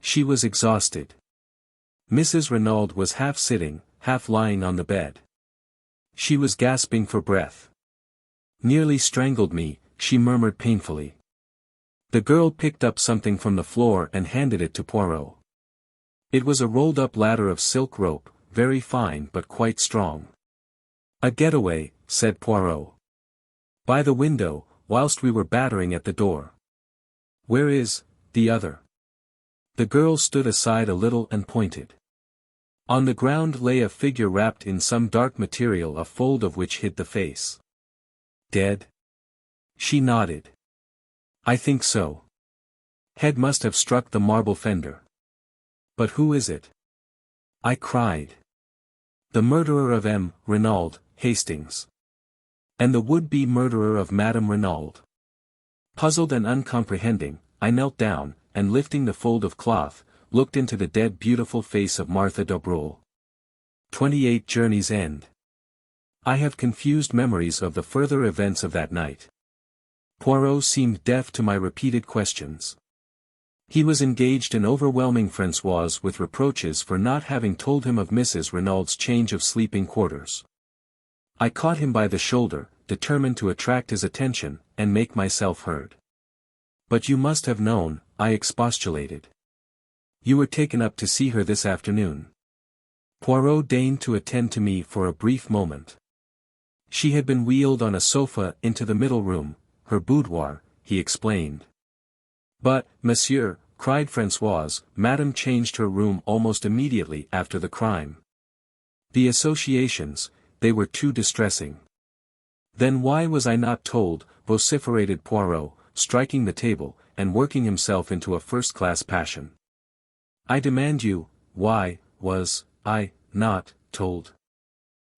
Speaker 1: She was exhausted. Mrs. Renauld was half sitting, half lying on the bed. She was gasping for breath. "Nearly strangled me," she murmured painfully. The girl picked up something from the floor and handed it to Poirot. It was a rolled-up ladder of silk rope, very fine but quite strong. "A getaway," said Poirot. "By the window, whilst we were battering at the door." "Where is the other?" The girl stood aside a little and pointed. On the ground lay a figure wrapped in some dark material, a fold of which hid the face. "Dead?" She nodded. "I think so. Head must have struck the marble fender." "But who is it?" I cried. "The murderer of M. Renauld, Hastings. And the would-be murderer of Madame Renauld." Puzzled and uncomprehending, I knelt down, and lifting the fold of cloth, looked into the dead beautiful face of Martha de Broglie. 28 Journey's End. I have confused memories of the further events of that night. Poirot seemed deaf to my repeated questions. He was engaged in overwhelming Françoise with reproaches for not having told him of Mrs. Renauld's change of sleeping quarters. I caught him by the shoulder, determined to attract his attention, and make myself heard. "But you must have known," I expostulated. "You were taken up to see her this afternoon." Poirot deigned to attend to me for a brief moment. "She had been wheeled on a sofa into the middle room, her boudoir," he explained. "But, monsieur," cried Françoise, "Madame changed her room almost immediately after the crime." The associations, they were too distressing. "Then why was I not told?" vociferated Poirot, striking the table, and working himself into a first-class passion. "I demand you, why was I not told?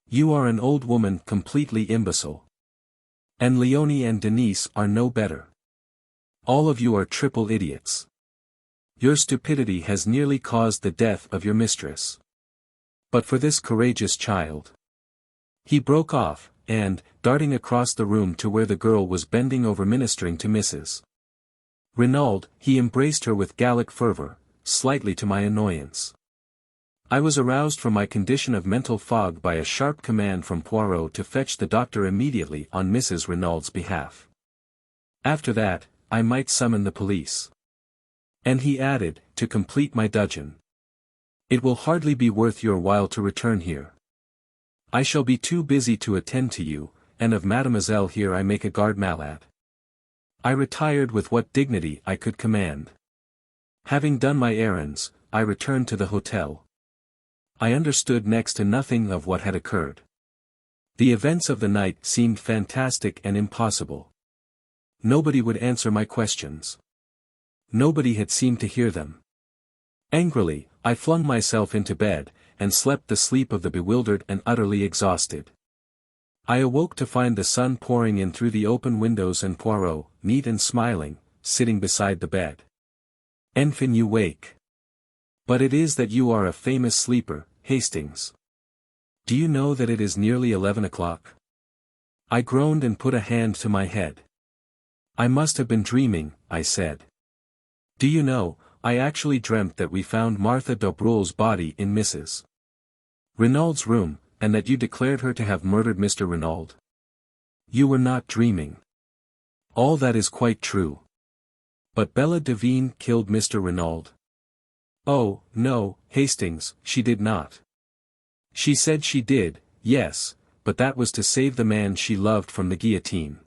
Speaker 1: You are an old woman completely imbecile. And Leonie and Denise are no better. All of you are triple idiots. Your stupidity has nearly caused the death of your mistress. But for this courageous child." He broke off, and, darting across the room to where the girl was bending over ministering to Mrs. Renauld, he embraced her with Gallic fervor, slightly to my annoyance. I was aroused from my condition of mental fog by a sharp command from Poirot to fetch the doctor immediately on Mrs. Renauld's behalf. After that, I might summon the police. And he added, to complete my dudgeon, "It will hardly be worth your while to return here. I shall be too busy to attend to you, and of mademoiselle here I make a garde malade." I retired with what dignity I could command. Having done my errands, I returned to the hotel. I understood next to nothing of what had occurred. The events of the night seemed fantastic and impossible. Nobody would answer my questions. Nobody had seemed to hear them. Angrily, I flung myself into bed, and slept the sleep of the bewildered and utterly exhausted. I awoke to find the sun pouring in through the open windows and Poirot, neat and smiling, sitting beside the bed. "Enfin you wake. But it is that you are a famous sleeper, Hastings. Do you know that it is nearly 11 o'clock? I groaned and put a hand to my head. "I must have been dreaming," I said. "Do you know, I actually dreamt that we found Martha de Broglie's body in Mrs. Renauld's room, and that you declared her to have murdered Mr. Renauld. You were not dreaming. All that is quite true. But Bella Devine killed Mr. Renauld." "Oh, no, Hastings, she did not." "She said she did, yes, but that was to save the man she loved from the guillotine."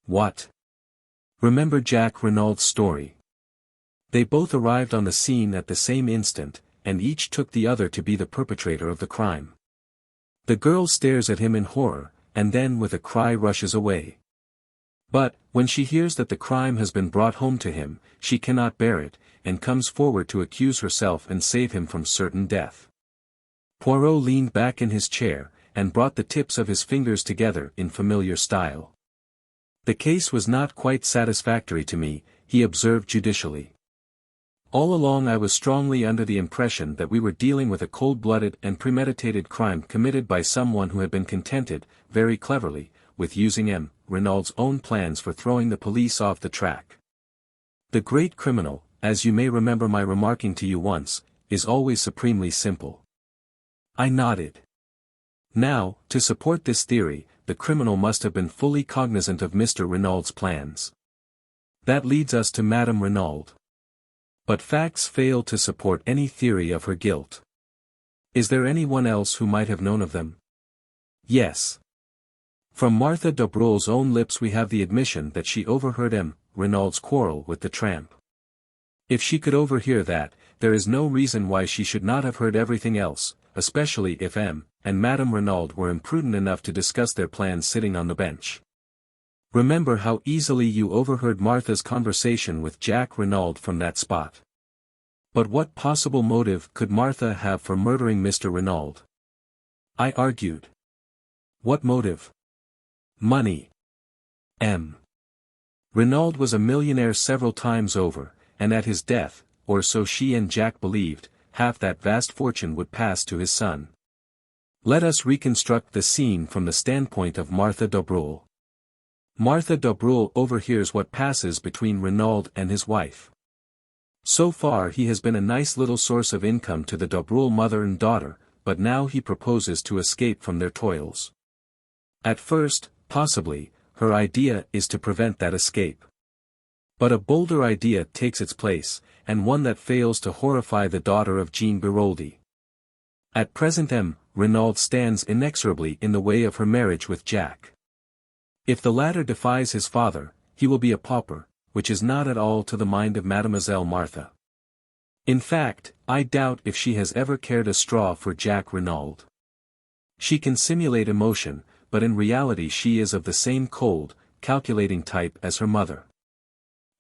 Speaker 1: "What? Remember Jack Renaud's story. They both arrived on the scene at the same instant, and each took the other to be the perpetrator of the crime. The girl stares at him in horror, and then with a cry rushes away. But, when she hears that the crime has been brought home to him, she cannot bear it, and comes forward to accuse herself and save him from certain death. Poirot leaned back in his chair, and brought the tips of his fingers together in familiar style. The case was not quite satisfactory to me, he observed judicially. All along I was strongly under the impression that we were dealing with a cold-blooded and premeditated crime committed by someone who had been contented, very cleverly, with using Renaud's own plans for throwing the police off the track. The great criminal, as you may remember my remarking to you once, is always supremely simple. I nodded. Now, to support this theory, the criminal must have been fully cognizant of Mr. Renaud's plans. That leads us to Madame Renauld. But facts fail to support any theory of her guilt. Is there anyone else who might have known of them? Yes. From Martha de Broglie own lips we have the admission that she overheard Renaud's quarrel with the tramp. If she could overhear that, there is no reason why she should not have heard everything else, especially if and Madame Renauld were imprudent enough to discuss their plans sitting on the bench. Remember how easily you overheard Martha's conversation with Jack Renauld from that spot. But what possible motive could Martha have for murdering Mr. Renauld? I argued. What motive? Money. Renauld was a millionaire several times over, and at his death, or so she and Jack believed, half that vast fortune would pass to his son. Let us reconstruct the scene from the standpoint of Martha de Broglie. Martha de Broglie overhears what passes between Renauld and his wife. So far he has been a nice little source of income to the de Broglie mother and daughter, but now he proposes to escape from their toils. At first, possibly, her idea is to prevent that escape. But a bolder idea takes its place, and one that fails to horrify the daughter of Jean Beroldy. At present Renauld stands inexorably in the way of her marriage with Jack. If the latter defies his father, he will be a pauper, which is not at all to the mind of Mademoiselle Martha. In fact, I doubt if she has ever cared a straw for Jack Renauld. She can simulate emotion, but in reality she is of the same cold, calculating type as her mother.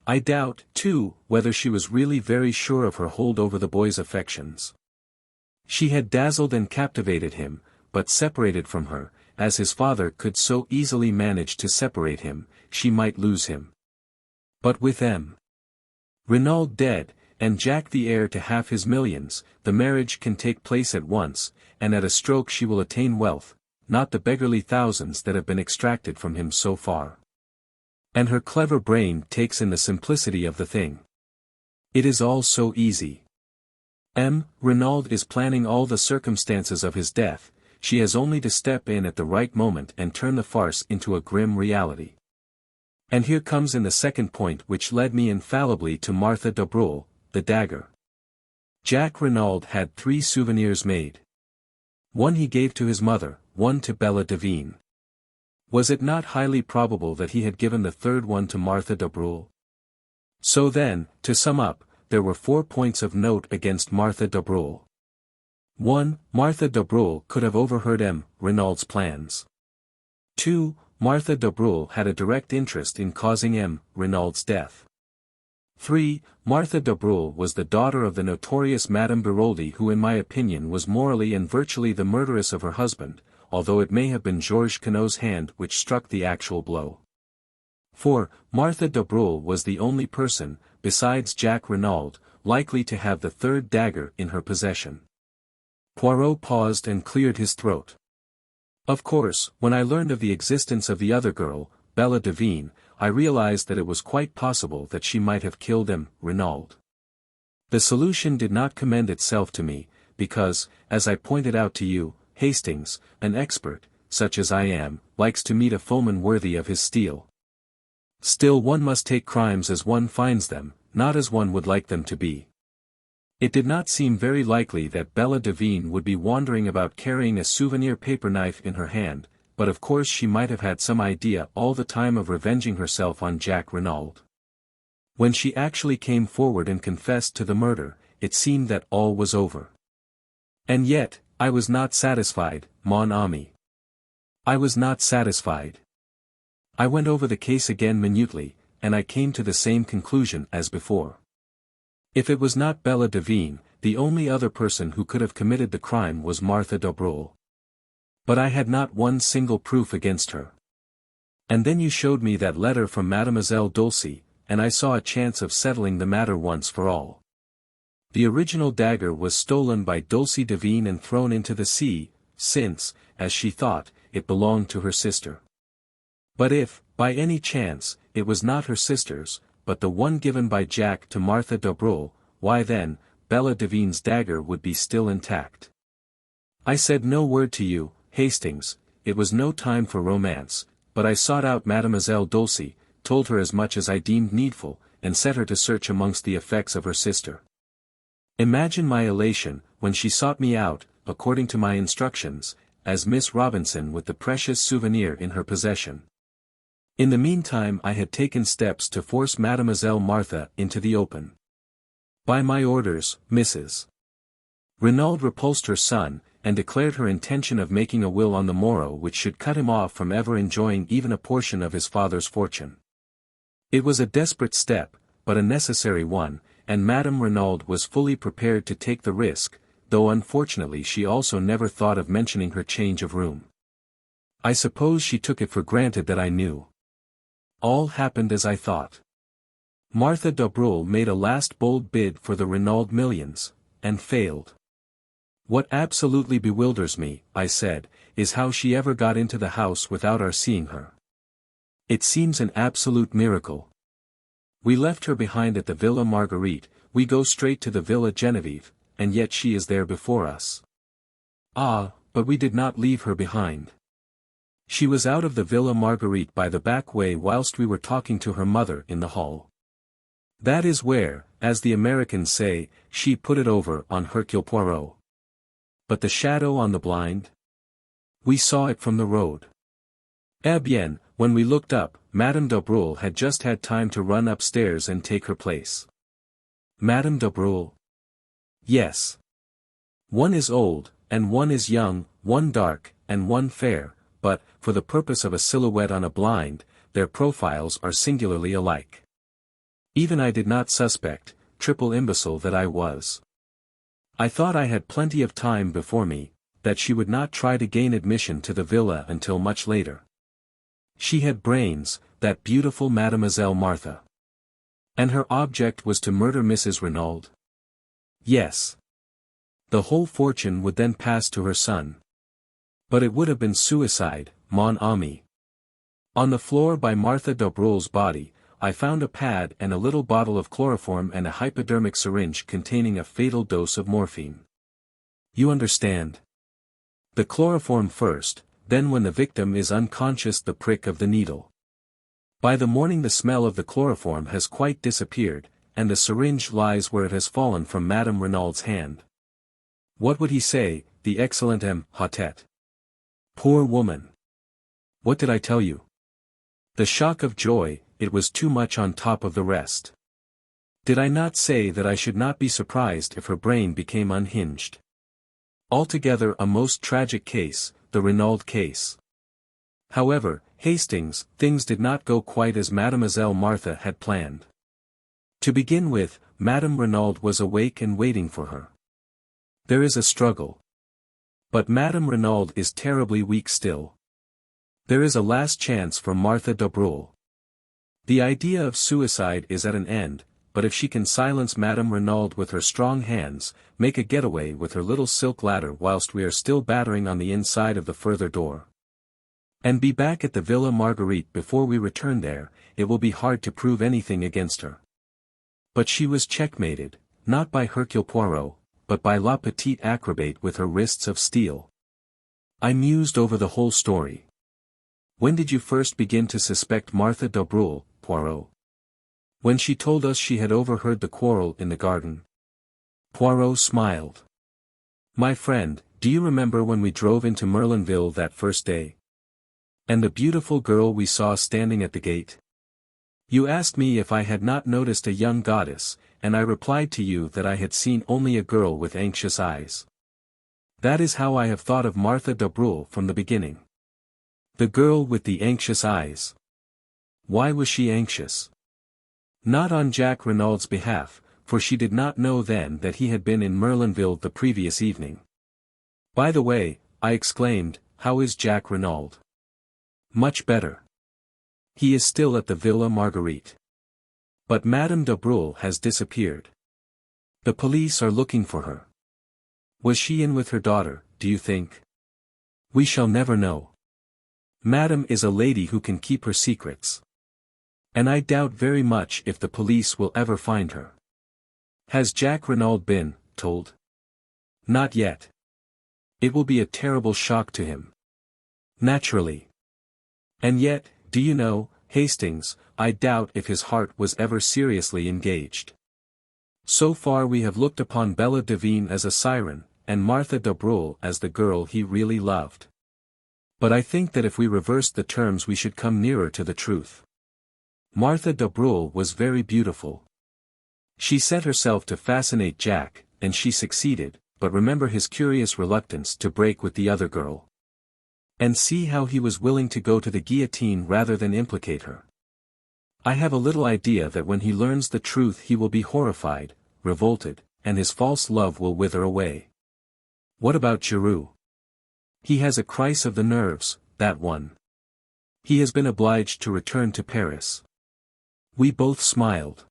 Speaker 1: I doubt, too, whether she was really very sure of her hold over the boy's affections. She had dazzled and captivated him, but separated from her, as his father could so easily manage to separate him, she might lose him. But with Renauld dead, and Jack the heir to half his millions, the marriage can take place at once, and at a stroke she will attain wealth, not the beggarly thousands that have been extracted from him so far. And her clever brain takes in the simplicity of the thing. It is all so easy. Renauld is planning all the circumstances of his death, she has only to step in at the right moment and turn the farce into a grim reality. And here comes in the second point which led me infallibly to Martha de Broglie, the dagger. Jack Renauld had 3 souvenirs made. One he gave to his mother, one to Bella Devine. Was it not highly probable that he had given the third one to Martha de Broglie? So then, to sum up, there were 4 points of note against Martha de Broglie. 1. Martha de Broglie could have overheard Renaud's plans. 2. Martha de Broglie had a direct interest in causing Renaud's death. 3. Martha de Broglie was the daughter of the notorious Madame Beroldy, who in my opinion was morally and virtually the murderess of her husband, although it may have been Georges Queneau's hand which struck the actual blow. 4. Martha de Broglie was the only person, besides Jack Renauld, likely to have the third dagger in her possession. Poirot paused and cleared his throat. Of course, when I learned of the existence of the other girl, Bella Devine, I realized that it was quite possible that she might have killed Renauld. The solution did not commend itself to me, because, as I pointed out to you, Hastings, an expert, such as I am, likes to meet a foeman worthy of his steel. Still one must take crimes as one finds them, not as one would like them to be. It did not seem very likely that Bella Devine would be wandering about carrying a souvenir paper knife in her hand, but of course she might have had some idea all the time of revenging herself on Jack Renauld. When she actually came forward and confessed to the murder, it seemed that all was over. And yet, I was not satisfied, mon ami. I was not satisfied. I went over the case again minutely, and I came to the same conclusion as before. If it was not Bella Devine, the only other person who could have committed the crime was Martha d'Abreuil. But I had not one single proof against her. And then you showed me that letter from Mademoiselle Dulcie, and I saw a chance of settling the matter once for all. The original dagger was stolen by Dulcie Devine and thrown into the sea, since, as she thought, it belonged to her sister. But if, by any chance, it was not her sister's, but the one given by Jack to Martha d'Abreuil, why then, Bella Devine's dagger would be still intact. I said no word to you, Hastings, it was no time for romance, but I sought out Mademoiselle Dulcie, told her as much as I deemed needful, and set her to search amongst the effects of her sister. Imagine my elation, when she sought me out, according to my instructions, as Miss Robinson with the precious souvenir in her possession. In the meantime I had taken steps to force Mademoiselle Martha into the open. By my orders, Mrs. Renauld repulsed her son, and declared her intention of making a will on the morrow which should cut him off from ever enjoying even a portion of his father's fortune. It was a desperate step, but a necessary one, and Madame Renauld was fully prepared to take the risk, though unfortunately she also never thought of mentioning her change of room. I suppose she took it for granted that I knew. All happened as I thought. Martha d'Abreuil made a last bold bid for the Renauld millions, and failed. What absolutely bewilders me, I said, is how she ever got into the house without our seeing her. It seems an absolute miracle. We left her behind at the Villa Marguerite, we go straight to the Villa Genevieve, and yet she is there before us. Ah, but we did not leave her behind. She was out of the Villa Marguerite by the back way whilst we were talking to her mother in the hall. That is where, as the Americans say, she put it over on Hercule Poirot. But the shadow on the blind? We saw it from the road. Eh bien, when we looked up, Madame d'Abreuil had just had time to run upstairs and take her place. Madame d'Abreuil? Yes. One is old, and one is young, one dark, and one fair, but, for the purpose of a silhouette on a blind, their profiles are singularly alike. Even I did not suspect, triple imbecile that I was. I thought I had plenty of time before me, that she would not try to gain admission to the villa until much later. She had brains, that beautiful Mademoiselle Martha. And her object was to murder Mrs. Renauld? Yes. The whole fortune would then pass to her son. But it would have been suicide, mon ami. On the floor by Martha d'Abreuil's body, I found a pad and a little bottle of chloroform and a hypodermic syringe containing a fatal dose of morphine. You understand? The chloroform first, then when the victim is unconscious the prick of the needle. By the morning the smell of the chloroform has quite disappeared, and the syringe lies where it has fallen from Madame Renauld's hand. What would he say, the excellent M. Hotet? Poor woman! What did I tell you? The shock of joy, it was too much on top of the rest. Did I not say that I should not be surprised if her brain became unhinged? Altogether a most tragic case, the Renauld case. However, Hastings, things did not go quite as Mademoiselle Martha had planned. To begin with, Madame Renauld was awake and waiting for her. There is a struggle. But Madame Renauld is terribly weak still. There is a last chance for Martha d'Abreuil. The idea of suicide is at an end, but if she can silence Madame Renauld with her strong hands, make a getaway with her little silk ladder whilst we are still battering on the inside of the further door, and be back at the Villa Marguerite before we return there, it will be hard to prove anything against her. But she was checkmated, not by Hercule Poirot, but by la petite acrobate with her wrists of steel. I mused over the whole story. When did you first begin to suspect Martha d'Abreuil, Poirot? When she told us she had overheard the quarrel in the garden. Poirot smiled. My friend, do you remember when we drove into Merlinville that first day? And the beautiful girl we saw standing at the gate? You asked me if I had not noticed a young goddess, and I replied to you that I had seen only a girl with anxious eyes. That is how I have thought of Martha d'Abreuil from the beginning. The girl with the anxious eyes. Why was she anxious? Not on Jack Renauld's behalf, for she did not know then that he had been in Merlinville the previous evening. "By the way," I exclaimed, "how is Jack Renauld?" "Much better. He is still at the Villa Marguerite. But Madame de Breuil has disappeared. The police are looking for her. Was she in with her daughter, do you think? We shall never know. Madame is a lady who can keep her secrets. And I doubt very much if the police will ever find her. Has Jack Renauld been told?" "Not yet. It will be a terrible shock to him." "Naturally. And yet, do you know, Hastings, I doubt if his heart was ever seriously engaged. So far we have looked upon Bella Devine as a siren, and Martha de Breuil as the girl he really loved. But I think that if we reversed the terms we should come nearer to the truth. Martha de Breuil was very beautiful. She set herself to fascinate Jack, and she succeeded, but remember his curious reluctance to break with the other girl. And see how he was willing to go to the guillotine rather than implicate her. I have a little idea that when he learns the truth he will be horrified, revolted, and his false love will wither away. What about Giroux? He has a crisis of the nerves, that one. He has been obliged to return to Paris." We both smiled.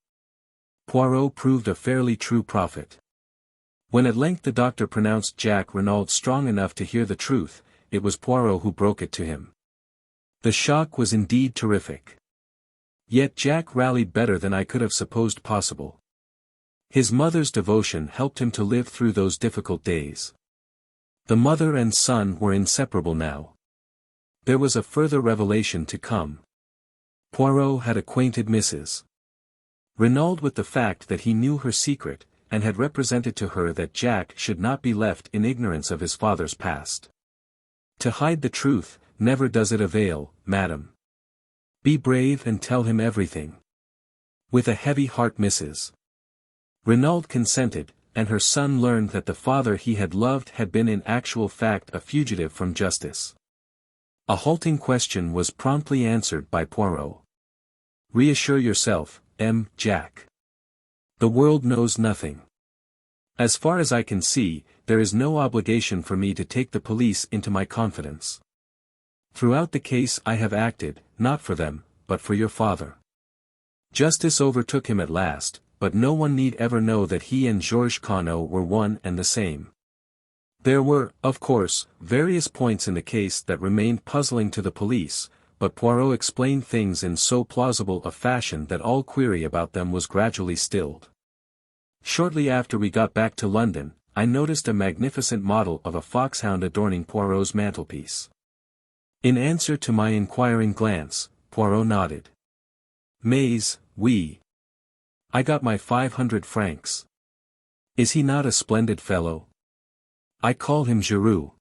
Speaker 1: Poirot proved a fairly true prophet. When at length the doctor pronounced Jack Renauld strong enough to hear the truth, it was Poirot who broke it to him. The shock was indeed terrific. Yet Jack rallied better than I could have supposed possible. His mother's devotion helped him to live through those difficult days. The mother and son were inseparable now. There was a further revelation to come. Poirot had acquainted Mrs. Renauld with the fact that he knew her secret, and had represented to her that Jack should not be left in ignorance of his father's past. To hide the truth, never does it avail, madam. Be brave and tell him everything. With a heavy heart Mrs. Renauld consented, and her son learned that the father he had loved had been in actual fact a fugitive from justice. A halting question was promptly answered by Poirot. "Reassure yourself, Jack. The world knows nothing. As far as I can see, there is no obligation for me to take the police into my confidence. Throughout the case I have acted, not for them, but for your father. Justice overtook him at last, but no one need ever know that he and Georges Conneau were one and the same." There were, of course, various points in the case that remained puzzling to the police, but Poirot explained things in so plausible a fashion that all query about them was gradually stilled. Shortly after we got back to London, I noticed a magnificent model of a foxhound adorning Poirot's mantelpiece. In answer to my inquiring glance, Poirot nodded. "Mais, oui. I got my 500 francs. Is he not a splendid fellow? I call him Giroux."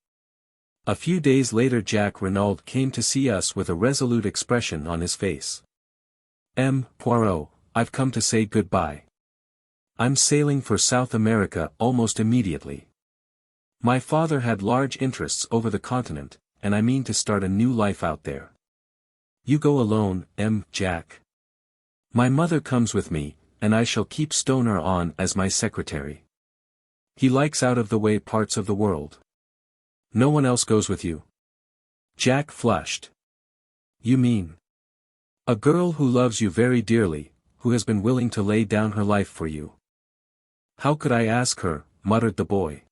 Speaker 1: A few days later Jack Renauld came to see us with a resolute expression on his face. "Poirot, I've come to say goodbye. I'm sailing for South America almost immediately. My father had large interests over the continent, and I mean to start a new life out there. You go alone, Jack. My mother comes with me, and I shall keep Stoner on as my secretary. He likes out-of-the-way parts of the world. No one else goes with you?" Jack flushed. "You mean? A girl who loves you very dearly, who has been willing to lay down her life for you." "How could I ask her?" muttered the boy.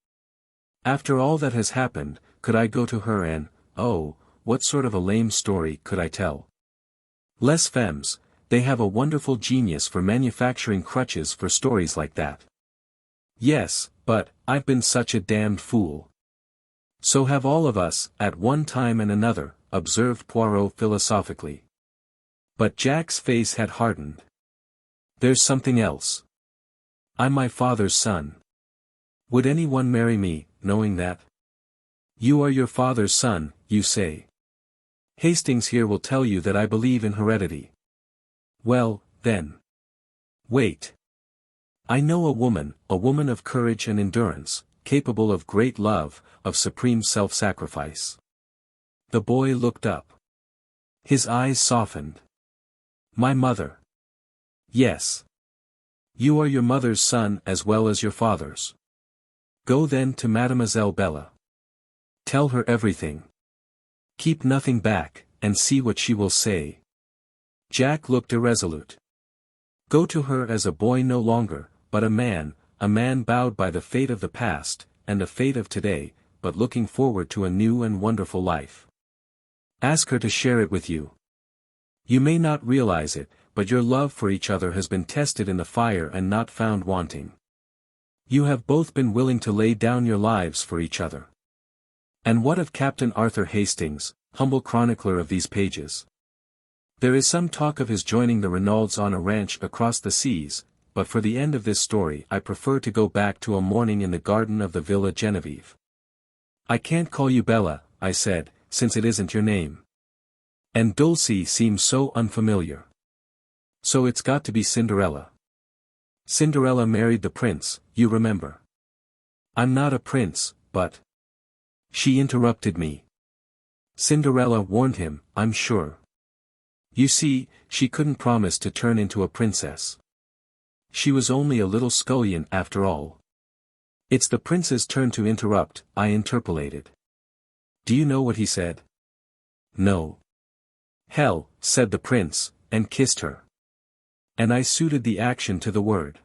Speaker 1: "After all that has happened, could I go to her and, oh, what sort of a lame story could I tell? Les femmes, they have a wonderful genius for manufacturing crutches for stories like that." "Yes, but, I've been such a damned fool." "So have all of us, at one time and another," observed Poirot philosophically. But Jack's face had hardened. "There's something else. I'm my father's son. Would anyone marry me, knowing that? You are your father's son, you say. Hastings here will tell you that I believe in heredity. Well, then. Wait. I know a woman of courage and endurance, capable of great love, of supreme self-sacrifice." The boy looked up. His eyes softened. My mother. Yes. You are your mother's son as well as your father's. Go then to Mademoiselle Bella. Tell her everything. Keep nothing back, and see what she will say. Jack looked irresolute. Go to her as a boy no longer, but a man bowed by the fate of the past, and the fate of today, but looking forward to a new and wonderful life. Ask her to share it with you. You may not realize it, but your love for each other has been tested in the fire and not found wanting. You have both been willing to lay down your lives for each other. And what of Captain Arthur Hastings, humble chronicler of these pages? There is some talk of his joining the Renaulds on a ranch across the seas, but for the end of this story I prefer to go back to a morning in the garden of the Villa Genevieve. I can't call you Bella, I said, since it isn't your name. And Dulcie seems so unfamiliar. So it's got to be Cinderella. Cinderella married the prince, you remember. I'm not a prince, but... She interrupted me. Cinderella warned him, I'm sure. You see, she couldn't promise to turn into a princess. She was only a little scullion after all. It's the prince's turn to interrupt, I interpolated. Do you know what he said? No. Hell, said the prince, and kissed her. And I suited the action to the word.